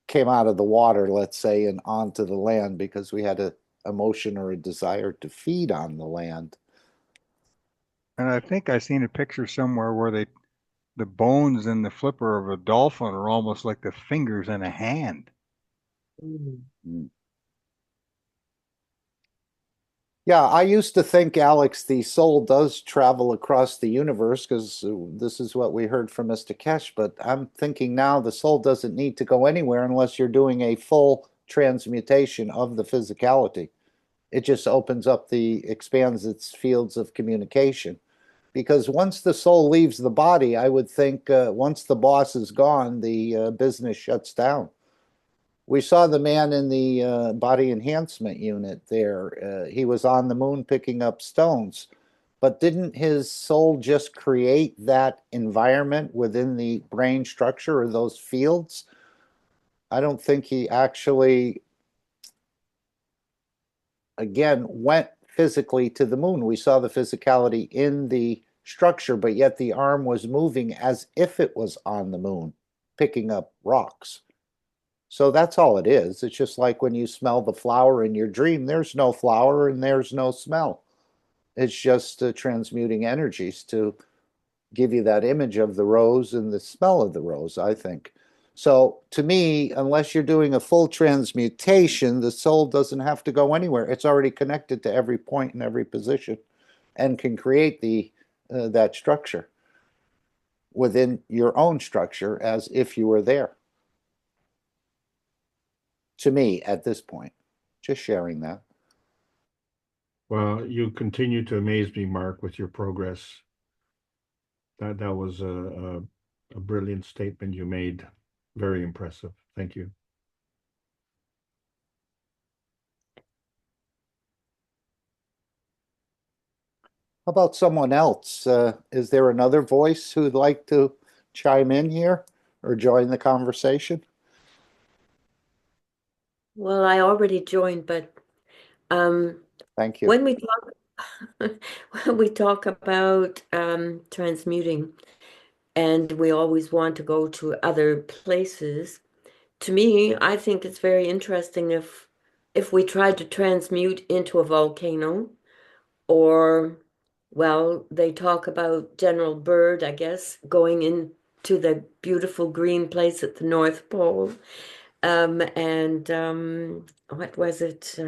came out of the water, let's say, and onto the land because we had a emotion or a desire to feed on the land. And I think I seen a picture somewhere where they the bones in the flipper of a dolphin are almost like the fingers in a hand. Mm. Yeah, I used to think, Alex, the soul does travel across the universe because this is what we heard from Mr. Keshe, but I'm thinking now the soul doesn't need to go anywhere unless you're doing a full transmutation of the physicality. It just opens up expands its fields of communication. Because once the soul leaves the body, I would think once the boss is gone, the business shuts down. We saw the man in the body enhancement unit there. He was on the moon picking up stones. But didn't his soul just create that environment within the brain structure or those fields? I don't think he actually, again, went physically to the moon. We saw the physicality in the structure, but yet the arm was moving as if it was on the moon, picking up rocks. So that's all it is. It's just like when you smell the flower in your dream, there's no flower and there's no smell. It's just transmuting energies to give you that image of the rose and the smell of the rose, I think. So to me, unless you're doing a full transmutation, the soul doesn't have to go anywhere. It's already connected to every point in every position and can create that structure within your own structure as if you were there. To me, at this point, just sharing that. Well, you continue to amaze me, Mark, with your progress. That was a brilliant statement you made. Very impressive. Thank you. How about someone else? Is there another voice who'd like to chime in here or join the conversation? Well, I already joined, but Thank you. when we talk about transmuting, and we always want to go to other places, to me, I think it's very interesting if we tried to transmute into a volcano, or, well, they talk about General Byrd, I guess, going into the beautiful green place at the North Pole. And what was it?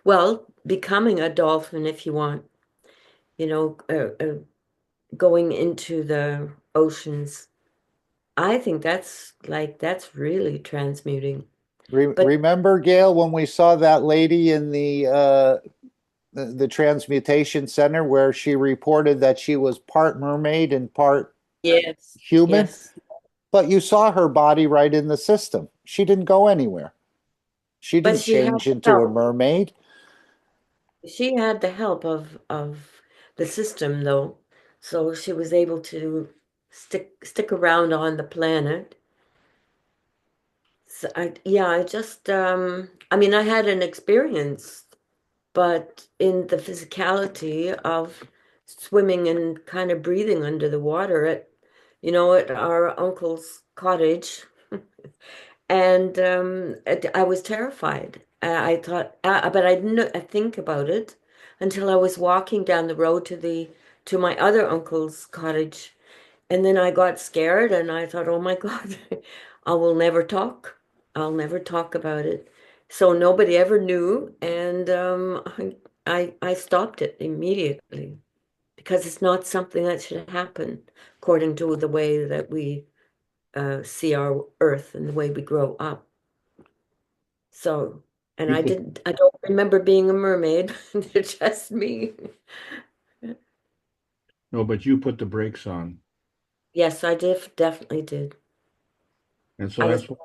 Well, becoming a dolphin if you want, going into the oceans. I think that's really transmuting. But Remember, Gail, when we saw that lady in the transmutation center where she reported that she was part mermaid and part yes, human? yes. But you saw her body right in the system. She didn't go anywhere. She But didn't she had change into a help. mermaid. She had the help of the system, though, so she was able to stick around on the planet. So I just I mean, I had an experience, but in the physicality of swimming and kind of breathing under the water at our uncle's cottage. And I was terrified. I thought, but I didn't think about it until I was walking down the road to my other uncle's cottage, and then I got scared, and I thought, oh my God, I will never talk. I'll never talk about it. So nobody ever knew, and I stopped it immediately because it's not something that should happen according to the way that we see our earth and the way we grow up. So, and You put I don't remember being a mermaid. It's just me. no, but you put the brakes on, Yes, definitely did. and so I was, that's what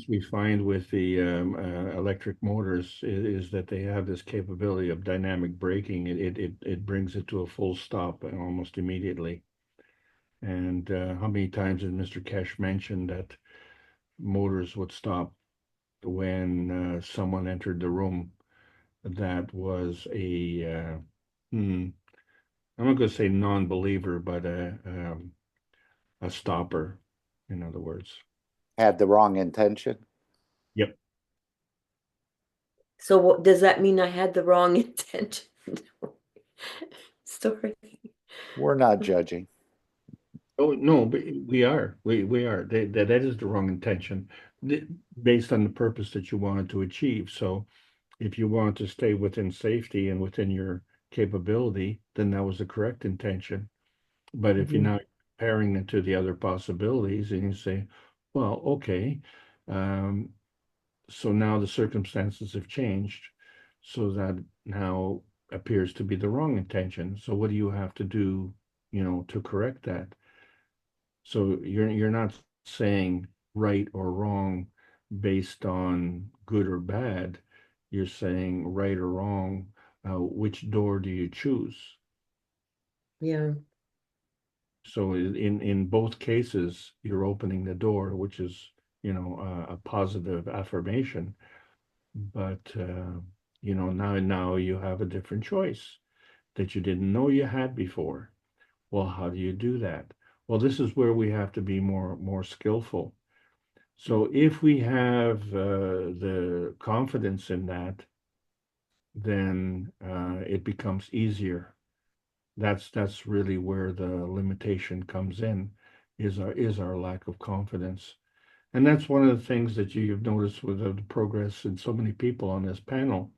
we find with the electric motors is that they have this capability of dynamic braking. It brings it to a full stop almost immediately. And how many times did Mr. Keshe mention that motors would stop when someone entered the room that was I'm not going to say non-believer, but a stopper, in other words. Had the wrong intention. Yep. so does that mean I had the wrong intention? Sorry. We're not judging. Oh, no, but we are. We are. That is the wrong intention based on the purpose that you wanted to achieve. So if you want to stay within safety and within your capability, then that was the correct intention. But if you're Mhm. now comparing it to the other possibilities and you say, well, okay, um, so now the circumstances have changed, so that now appears to be the wrong intention. So what do you have to do, to correct that? So you're not saying right or wrong based on good or bad. You're saying right or wrong, which door do you choose? Yeah. So in both cases, you're opening the door, which is, a positive affirmation. But now you have a different choice that you didn't know you had before. Well, how do you do that? Well, this is where we have to be more skillful. So if we have the confidence in that, then it becomes easier. That's really where the limitation comes in, is our lack of confidence. And that's one of the things that you've noticed with the progress in so many people on this panel.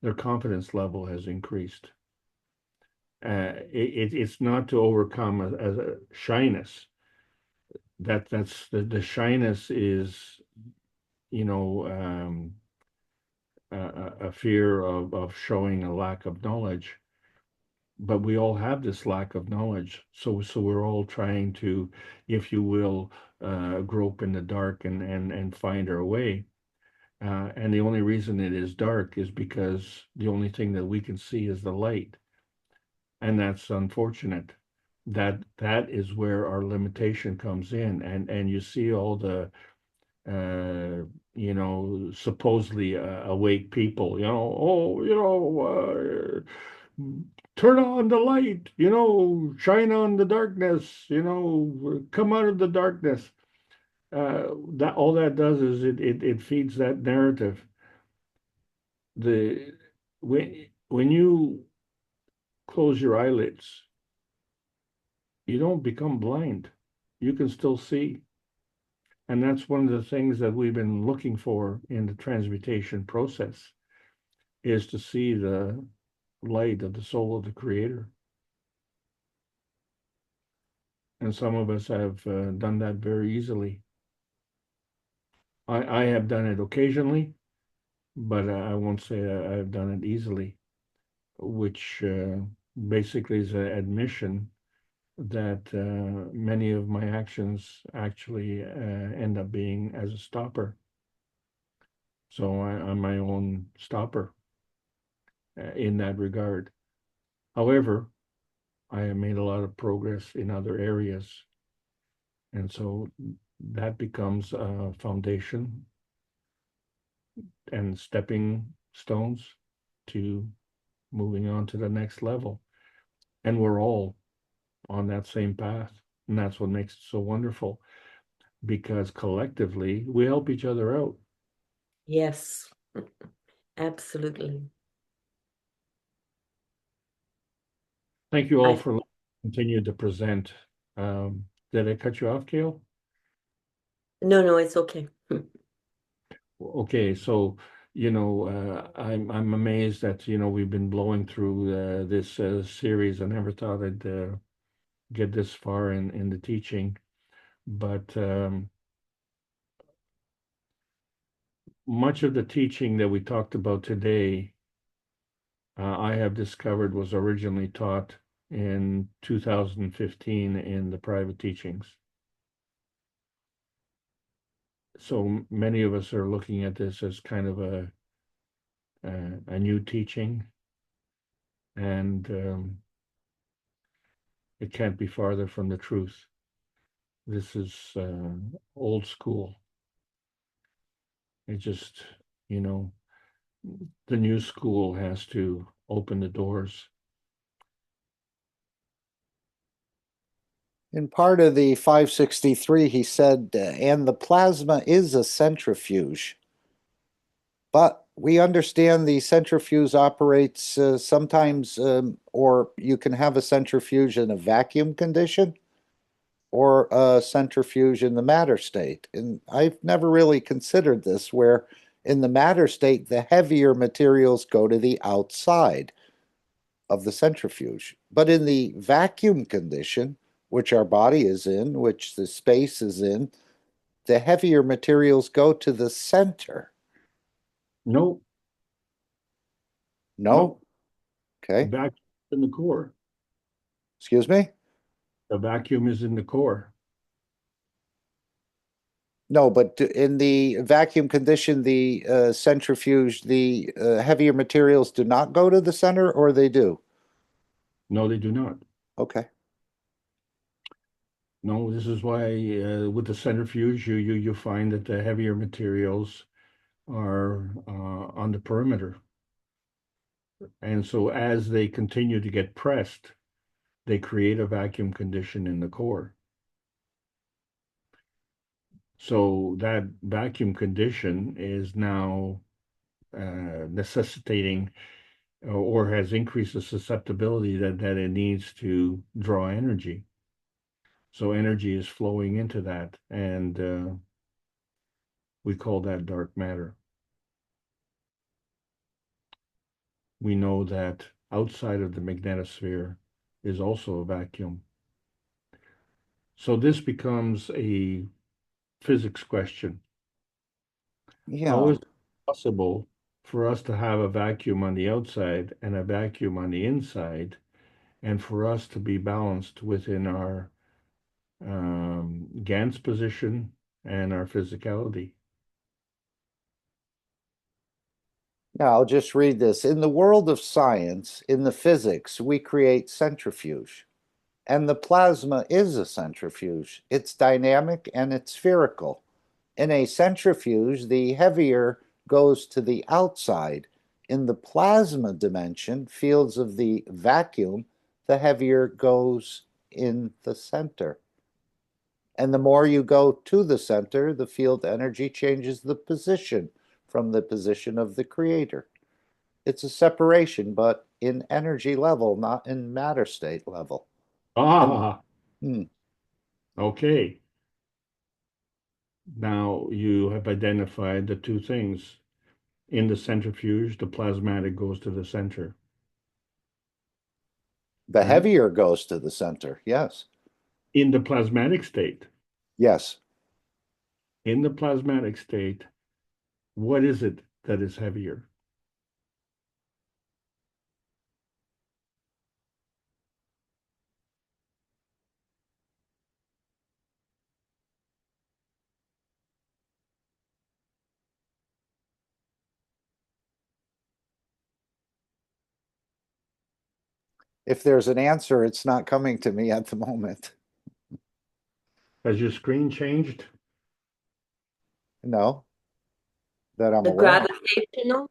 Their confidence level has increased. It's not to overcome a shyness. That's the shyness is, you know, a fear of showing a lack of knowledge. But we all have this lack of knowledge, so we're all trying to, if you will, grope in the dark and find our way. And the only reason it is dark is because the only thing that we can see is the light, and that's unfortunate. That is where our limitation comes in, and you see all the supposedly awake people, turn on the light, shine on the darkness, come out of the darkness. That all that does is it feeds that narrative. The when you close your eyelids, you don't become blind. You can still see. And that's one of the things that we've been looking for in the transmutation process, is to see the light of the soul of the creator. And some of us have done that very easily. I have done it occasionally, but I won't say I've done it easily, which basically is an admission that many of my actions actually end up being as a stopper. So I'm my own stopper in that regard. However, I have made a lot of progress in other areas. And so that becomes a foundation and stepping stones to moving on to the next level. And we're all on that same path. And that's what makes it so wonderful, because collectively we help each other out. Yes, absolutely. Thank you all for continuing to present. Did I cut you off, Kale? No, it's okay. Okay, so I'm amazed that we've been blowing through this series. I never thought I'd get this far in the teaching, but much of the teaching that we talked about today, I have discovered was originally taught in 2015 in the private teachings. So many of us are looking at this as kind of a new teaching, and it can't be farther from the truth. This is old school. It just, the new school has to open the doors. In part of the 563, he said, and the plasma is a centrifuge. But we understand the centrifuge operates sometimes, or you can have a centrifuge in a vacuum condition. or a centrifuge in the matter state? And I've never really considered this, where in the matter state, the heavier materials go to the outside of the centrifuge. But in the vacuum condition, which our body is in, which the space is in, the heavier materials go to the center. No. No? Okay. Vacuum in the core. Excuse me? The vacuum is in the core. No, but in the vacuum condition, the centrifuge, the heavier materials do not go to the center, or they do? No, they do not. Okay. No, this is why with the centrifuge, you find that the heavier materials are on the perimeter. And so as they continue to get pressed, they create a vacuum condition in the core. So that vacuum condition is now necessitating or has increased the susceptibility that it needs to draw energy. So energy is flowing into that, and we call that dark matter. We know that outside of the magnetosphere is also a vacuum. So this becomes a physics question. How is it possible for us to have a vacuum on the outside and a vacuum on the inside, and for us to be balanced within our Gans position and our physicality? Now, I'll just read this. In the world of science, in the physics, we create centrifuge. And the plasma is a centrifuge. It's dynamic and it's spherical. In a centrifuge, the heavier goes to the outside. In the plasma dimension, fields of the vacuum, the heavier goes in the center. And the more you go to the center, the field energy changes the position from the position of the creator. It's a separation, but in energy level, not in matter state level. Okay. Now you have identified the two things. In the centrifuge, the plasmatic goes to the center. The heavier goes to the center, yes. In the plasmatic state? Yes. In the plasmatic state, what is it that is heavier? If there's an answer, it's not coming to me at the moment. Has your screen changed? No. That I'm The aware of. gravitational,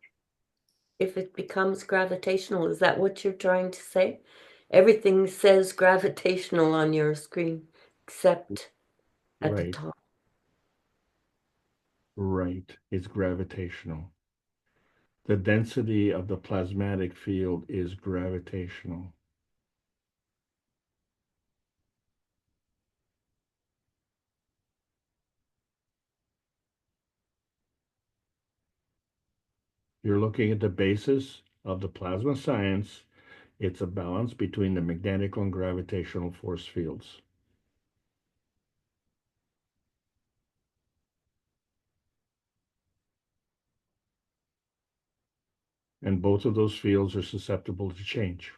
if it becomes gravitational, is that what you're trying to say? Everything says gravitational on your screen, except at the top. Right, it's gravitational. The density of the plasmatic field is gravitational. You're looking at the basis of the plasma science. It's a balance between the magnetic and gravitational force fields. And both of those fields are susceptible to change.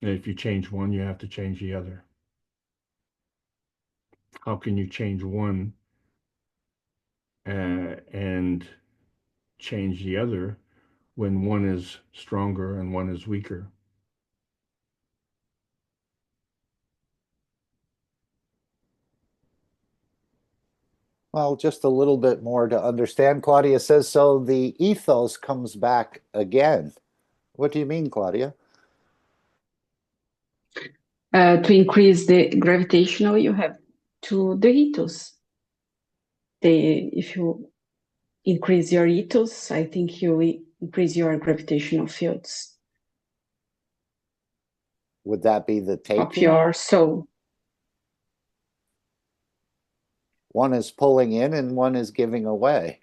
And if you change one, you have to change the other. How can you change one and change the other when one is stronger and one is weaker? Well, just a little bit more to understand. Claudia says, so the ethos comes back again. What do you mean, Claudia? To increase the gravitational, you have to the ethos. If you increase your ethos, I think you increase your gravitational fields. Would that be the of taking? your soul. One is pulling in and one is giving away.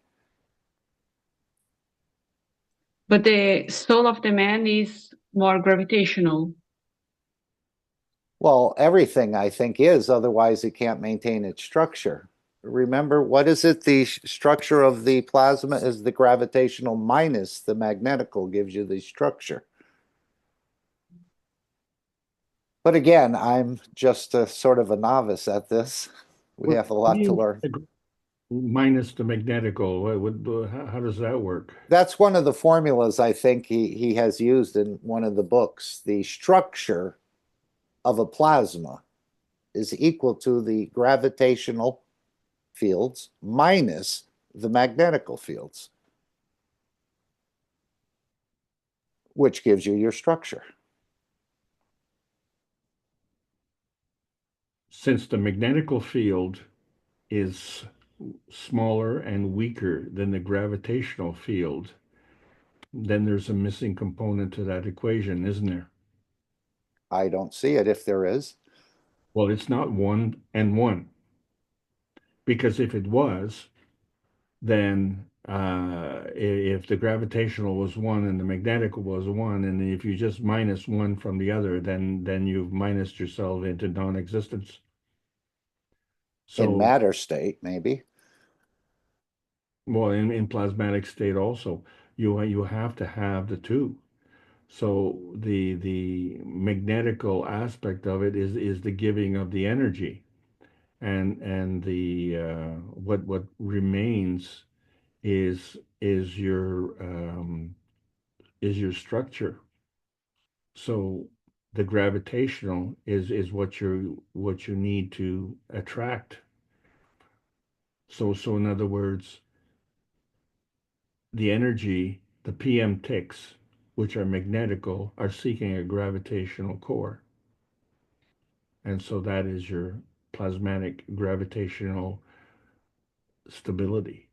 But the soul of the man is more gravitational. Well, everything I think is, otherwise it can't maintain its structure. Remember, what is it? The structure of the plasma is the gravitational minus the magnetical gives you the structure. But again, I'm just a sort of a novice at this. We have a lot to learn. Minus the magnetical, how does that work? That's one of the formulas I think he has used in one of the books. The structure of a plasma is equal to the gravitational fields minus the magnetical fields, which gives you your structure. Since the magnetical field is smaller and weaker than the gravitational field, then there's a missing component to that equation, isn't there? I don't see it if there is. Well, it's not 1 and 1. Because if it was, then if the gravitational was 1 and the magnetical was 1, and if you just minus 1 from the other, then you've minused yourself into non-existence. So, in matter state, maybe. Well, in plasmatic state also, you have to have the two. So the magnetical aspect of it is the giving of the energy, and the what remains is your structure. So the gravitational is what you need to attract. So in other words, the energy, the PM ticks, which are magnetical, are seeking a gravitational core. And so that is your plasmatic gravitational stability.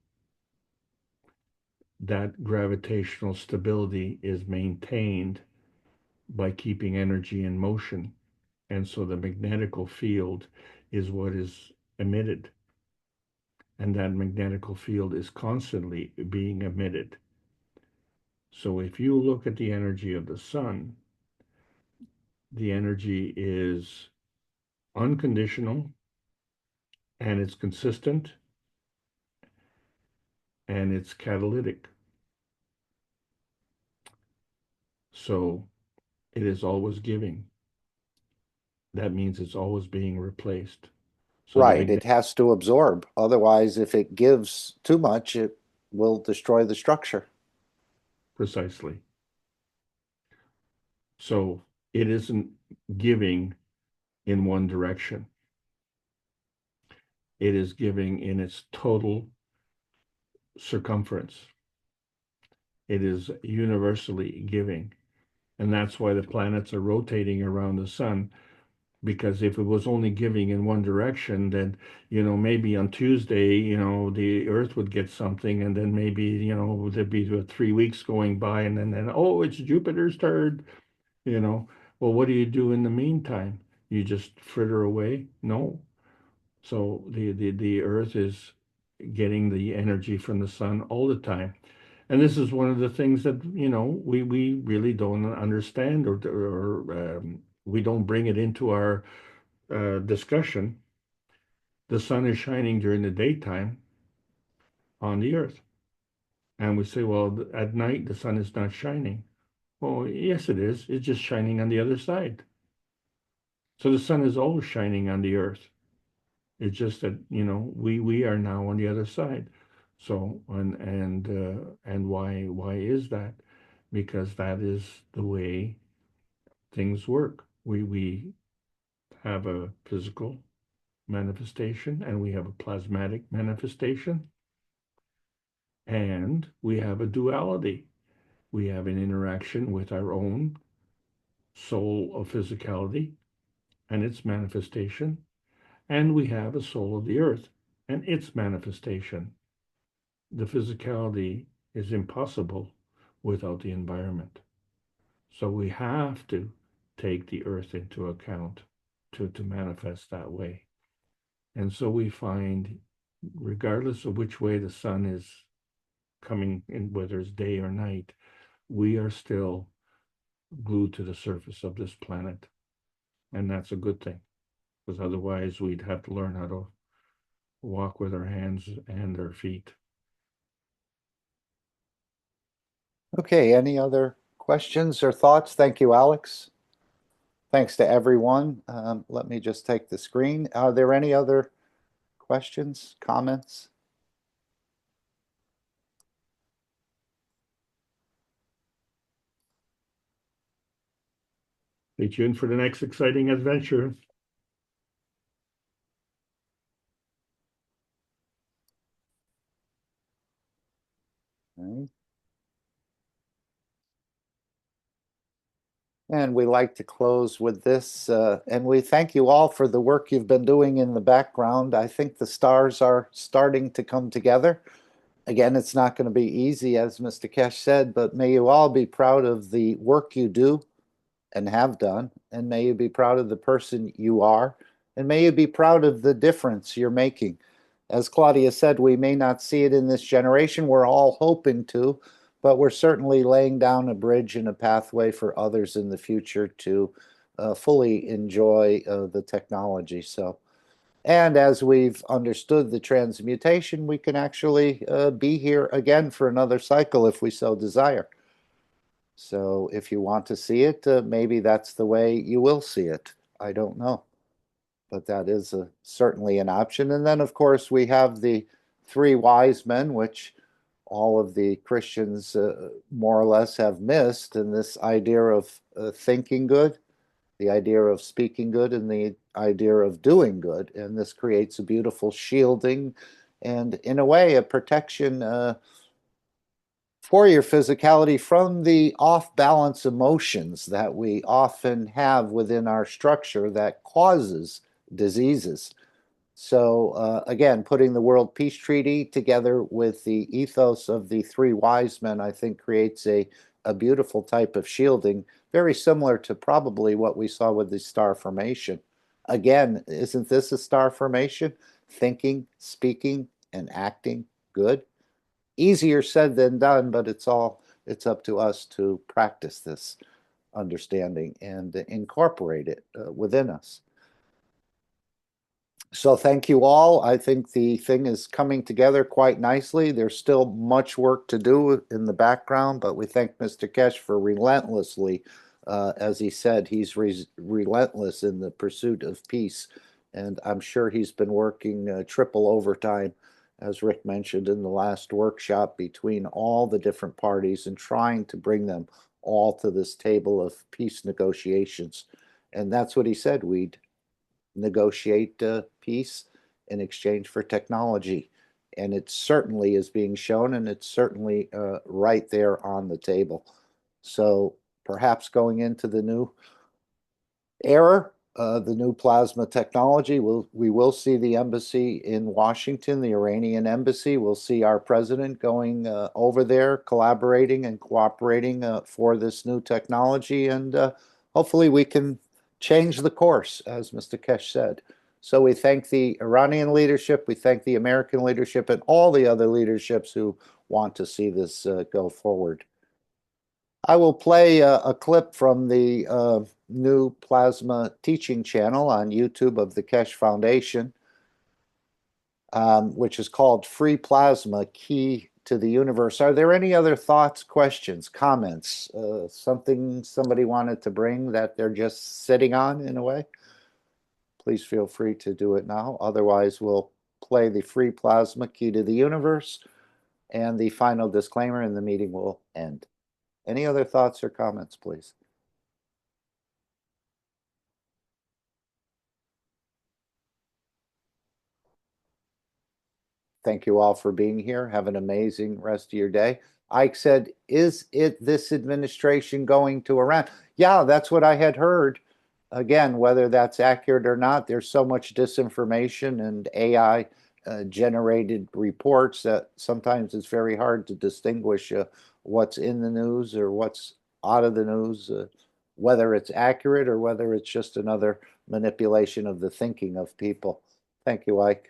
That gravitational stability is maintained by keeping energy in motion. And so the magnetical field is what is emitted. And that magnetical field is constantly being emitted. So if you look at the energy of the sun, the energy is unconditional and it's consistent and it's catalytic. So it is always giving. That means it's always being replaced. So right, it has to absorb. Otherwise, if it gives too much, it will destroy the structure. Precisely. So it isn't giving in one direction. It is giving in its total circumference. It is universally giving. And that's why the planets are rotating around the sun. Because if it was only giving in one direction, then, maybe on Tuesday, the Earth would get something, and then maybe, there'd be 3 weeks going by, and then, oh, it's Jupiter's turn, Well, what do you do in the meantime? You just fritter away? No. So the Earth is getting the energy from the sun all the time. And this is one of the things that, we really don't understand, or we don't bring it into our discussion. The sun is shining during the daytime on the earth. And we say, well, at night the sun is not shining. Well, yes, it is. It's just shining on the other side. So the sun is always shining on the earth. It's just that, we are now on the other side. So, and why is that? Because that is the way things work. We have a physical manifestation and we have a plasmatic manifestation, and we have a duality. We have an interaction with our own soul of physicality and its manifestation, and we have a soul of the earth and its manifestation. The physicality is impossible without the environment. So we have to take the earth into account to manifest that way. And so we find, regardless of which way the sun is coming in, whether it's day or night, we are still glued to the surface of this planet. And that's a good thing, because otherwise we'd have to learn how to walk with our hands and our feet. Okay, any other questions or thoughts? Thank you, Alex. Thanks to everyone. Let me just take the screen. Are there any other questions, comments? Stay tuned for the next exciting adventure. Okay. And we like to close with this, and we thank you all for the work you've been doing in the background. I think the stars are starting to come together. Again, it's not going to be easy, as Mr. Keshe said, but may you all be proud of the work you do and have done, and may you be proud of the person you are, and may you be proud of the difference you're making. As Claudia said, we may not see it in this generation. We're all hoping to, but we're certainly laying down a bridge and a pathway for others in the future to fully enjoy the technology. So, and as we've understood the transmutation, we can actually be here again for another cycle if we so desire. So if you want to see it, maybe that's the way you will see it. I don't know. But that is certainly an option. And then, of course, we have the three wise men, which all of the Christians more or less have missed. And this idea of thinking good, the idea of speaking good, and the idea of doing good. And this creates a beautiful shielding and, in a way, a protection for your physicality from the off-balance emotions that we often have within our structure that causes diseases. So again, putting the World Peace Treaty together with the ethos of the three wise men, I think creates a beautiful type of shielding, very similar to probably what we saw with the star formation. Again, isn't this a star formation? Thinking, speaking, and acting good. Easier said than done, but it's up to us to practice this understanding and incorporate it within us. So thank you all. I think the thing is coming together quite nicely. There's still much work to do in the background, but we thank Mr. Keshe for relentlessly, as he said, he's relentless in the pursuit of peace. And I'm sure he's been working triple overtime, as Rick mentioned in the last workshop, between all the different parties and trying to bring them all to this table of peace negotiations. And that's what he said, we'd negotiate peace in exchange for technology. And it certainly is being shown, and it's certainly right there on the table. So perhaps going into the new era, the new plasma technology, we will see the embassy in Washington, the Iranian embassy. We'll see our president going over there, collaborating and cooperating for this new technology. And hopefully we can change the course, as Mr. Keshe said. So we thank the Iranian leadership, we thank the American leadership, and all the other leaderships who want to see this go forward. I will play a clip from the new plasma teaching channel on YouTube of the Keshe Foundation, which is called Free Plasma, Key to the Universe. Are there any other thoughts, questions, comments, something somebody wanted to bring that they're just sitting on in a way? Please feel free to do it now. Otherwise, we'll play the Free Plasma, Key to the Universe, and the final disclaimer, and the meeting will end. Any other thoughts or comments, please? Thank you all for being here. Have an amazing rest of your day. Ike said, is it this administration going to Iran? Yeah, that's what I had heard. Again, whether that's accurate or not, there's so much disinformation and AI generated reports that sometimes it's very hard to distinguish what's in the news or what's out of the news, whether it's accurate or whether it's just another manipulation of the thinking of people. Thank you, Ike.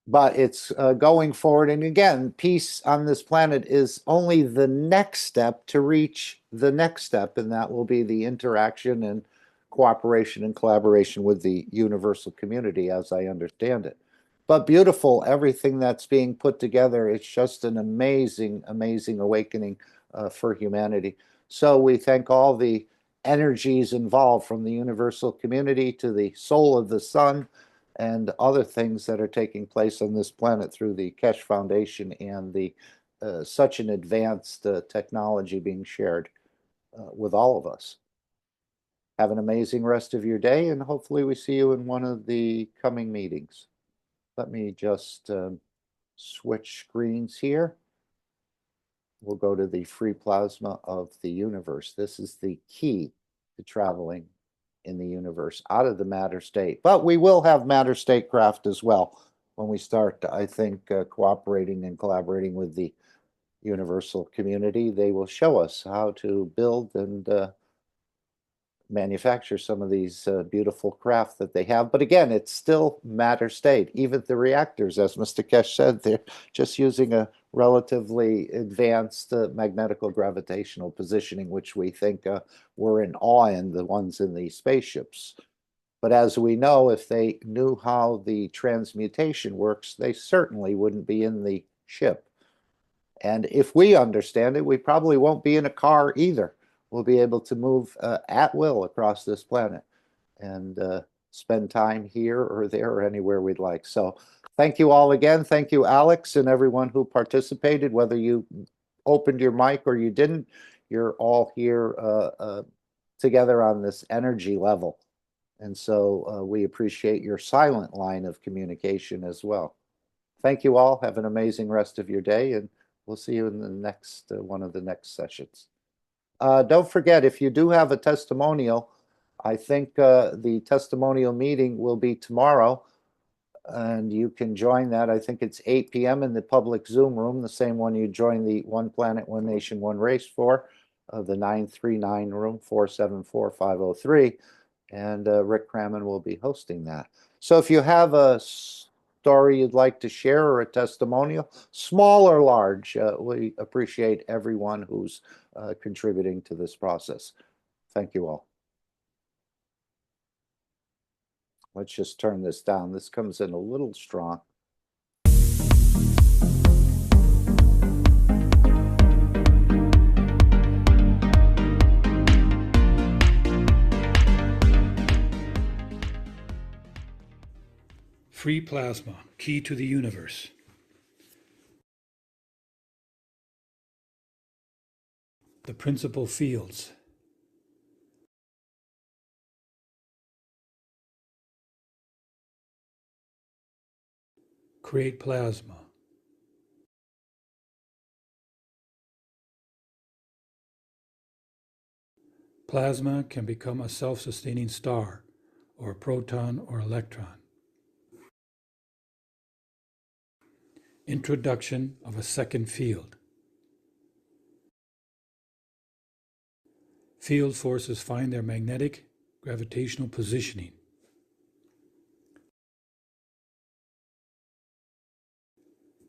But it's going forward. And again, peace on this planet is only the next step to reach the next step, and that will be the interaction and cooperation and collaboration with the universal community, as I understand it. But beautiful, everything that's being put together. It's just an amazing, amazing awakening for humanity. So we thank all the energies involved, from the universal community to the soul of the sun, and other things that are taking place on this planet through the Keshe Foundation and the such an advanced technology being shared with all of us. Have an amazing rest of your day, and hopefully we see you in one of the coming meetings. Let me just switch screens here. We'll go to the free plasma of the universe. This is the key to traveling in the universe out of the matter state. But we will have matter state craft as well when we start, I think, cooperating and collaborating with the universal community. They will show us how to build and manufacture some of these beautiful craft that they have. But again, it's still matter state. Even the reactors, as Mr. Keshe said, they're just using a relatively advanced magnetical gravitational positioning, which we think we're in awe in, the ones in the spaceships. But as we know, if they knew how the transmutation works, they certainly wouldn't be in the ship. And if we understand it, we probably won't be in a car either. We'll be able to move at will across this planet and spend time here or there or anywhere we'd like. So thank you all again. Thank you, Alex, and everyone who participated, whether you opened your mic or you didn't. You're all here together on this energy level. And so we appreciate your silent line of communication as well. Thank you all. Have an amazing rest of your day, and we'll see you in the next one of the next sessions. Don't forget, if you do have a testimonial, I think the testimonial meeting will be tomorrow, and you can join that. I think it's 8 p.m. in the public Zoom room, the same one you joined the One Planet, One Nation, One Race for, the 939 room, 474-503, and Rick Crammon will be hosting that. So if you have a story you'd like to share or a testimonial, small or large, we appreciate everyone who's contributing to this process. Thank you all. Let's just turn this down. This comes in a little strong. Free plasma, key to the universe. The principal fields. Create plasma. Plasma can become a self-sustaining star, or a proton or electron. Introduction of a second field. Field forces find their magnetic gravitational positioning.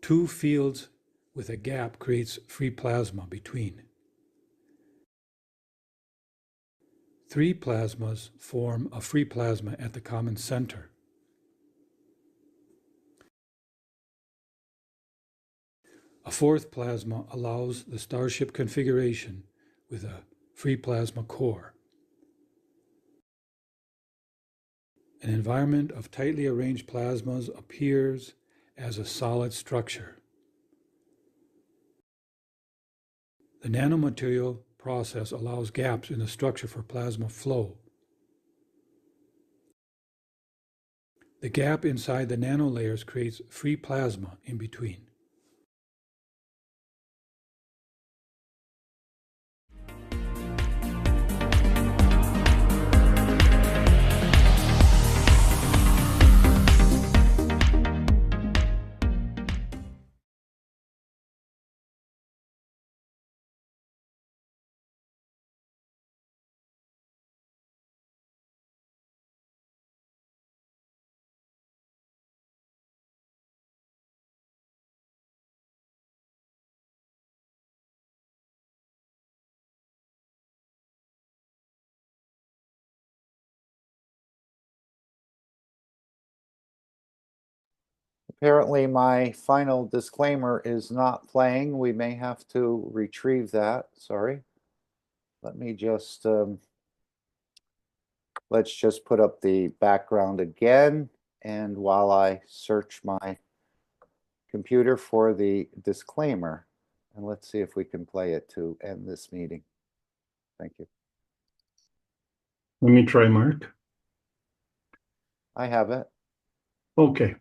Two fields with a gap creates free plasma between. Three plasmas form a free plasma at the common center. A fourth plasma allows the starship configuration with a free plasma core. An environment of tightly arranged plasmas appears as a solid structure. The nanomaterial process allows gaps in the structure for plasma flow. The gap inside the nanolayers creates free plasma in between. Apparently my final disclaimer is not playing. We may have to retrieve that. Sorry. Let me just, let's just put up the background again. And while I search my computer for the disclaimer, and let's see if we can play it to end this meeting. Thank you. Let me try, Mark. I have it. Okay.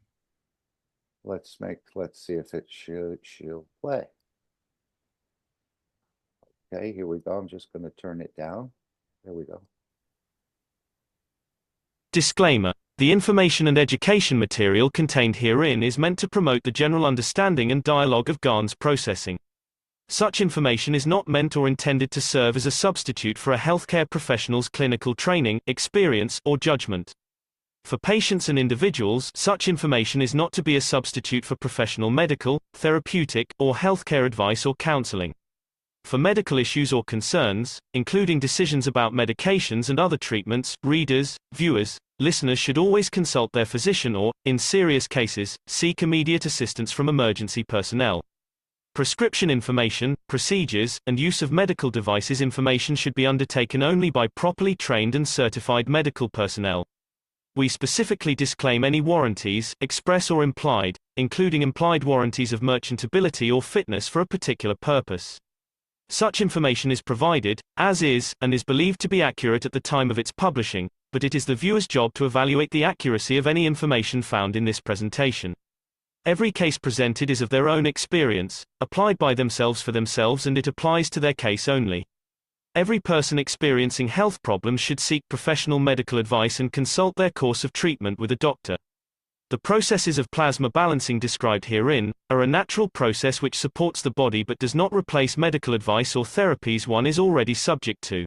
Let's see if it she'll play. Okay, here we go. I'm just going to turn it down. There we go. Disclaimer. The information and education material contained herein is meant to promote the general understanding and dialogue of GANs processing. Such information is not meant or intended to serve as a substitute for a healthcare professional's clinical training, experience, or judgment. For patients and individuals, such information is not to be a substitute for professional medical, therapeutic, or healthcare advice or counseling. For medical issues or concerns, including decisions about medications and other treatments, readers, viewers, listeners should always consult their physician or, in serious cases, seek immediate assistance from emergency personnel. Prescription information, procedures, and use of medical devices information should be undertaken only by properly trained and certified medical personnel. We specifically disclaim any warranties, express or implied, including implied warranties of merchantability or fitness for a particular purpose. Such information is provided, as is, and is believed to be accurate at the time of its publishing, but it is the viewer's job to evaluate the accuracy of any information found in this presentation. Every case presented is of their own experience, applied by themselves for themselves, and it applies to their case only. Every person experiencing health problems should seek professional medical advice and consult their course of treatment with a doctor. The processes of plasma balancing described herein are a natural process which supports the body but does not replace medical advice or therapies one is already subject to.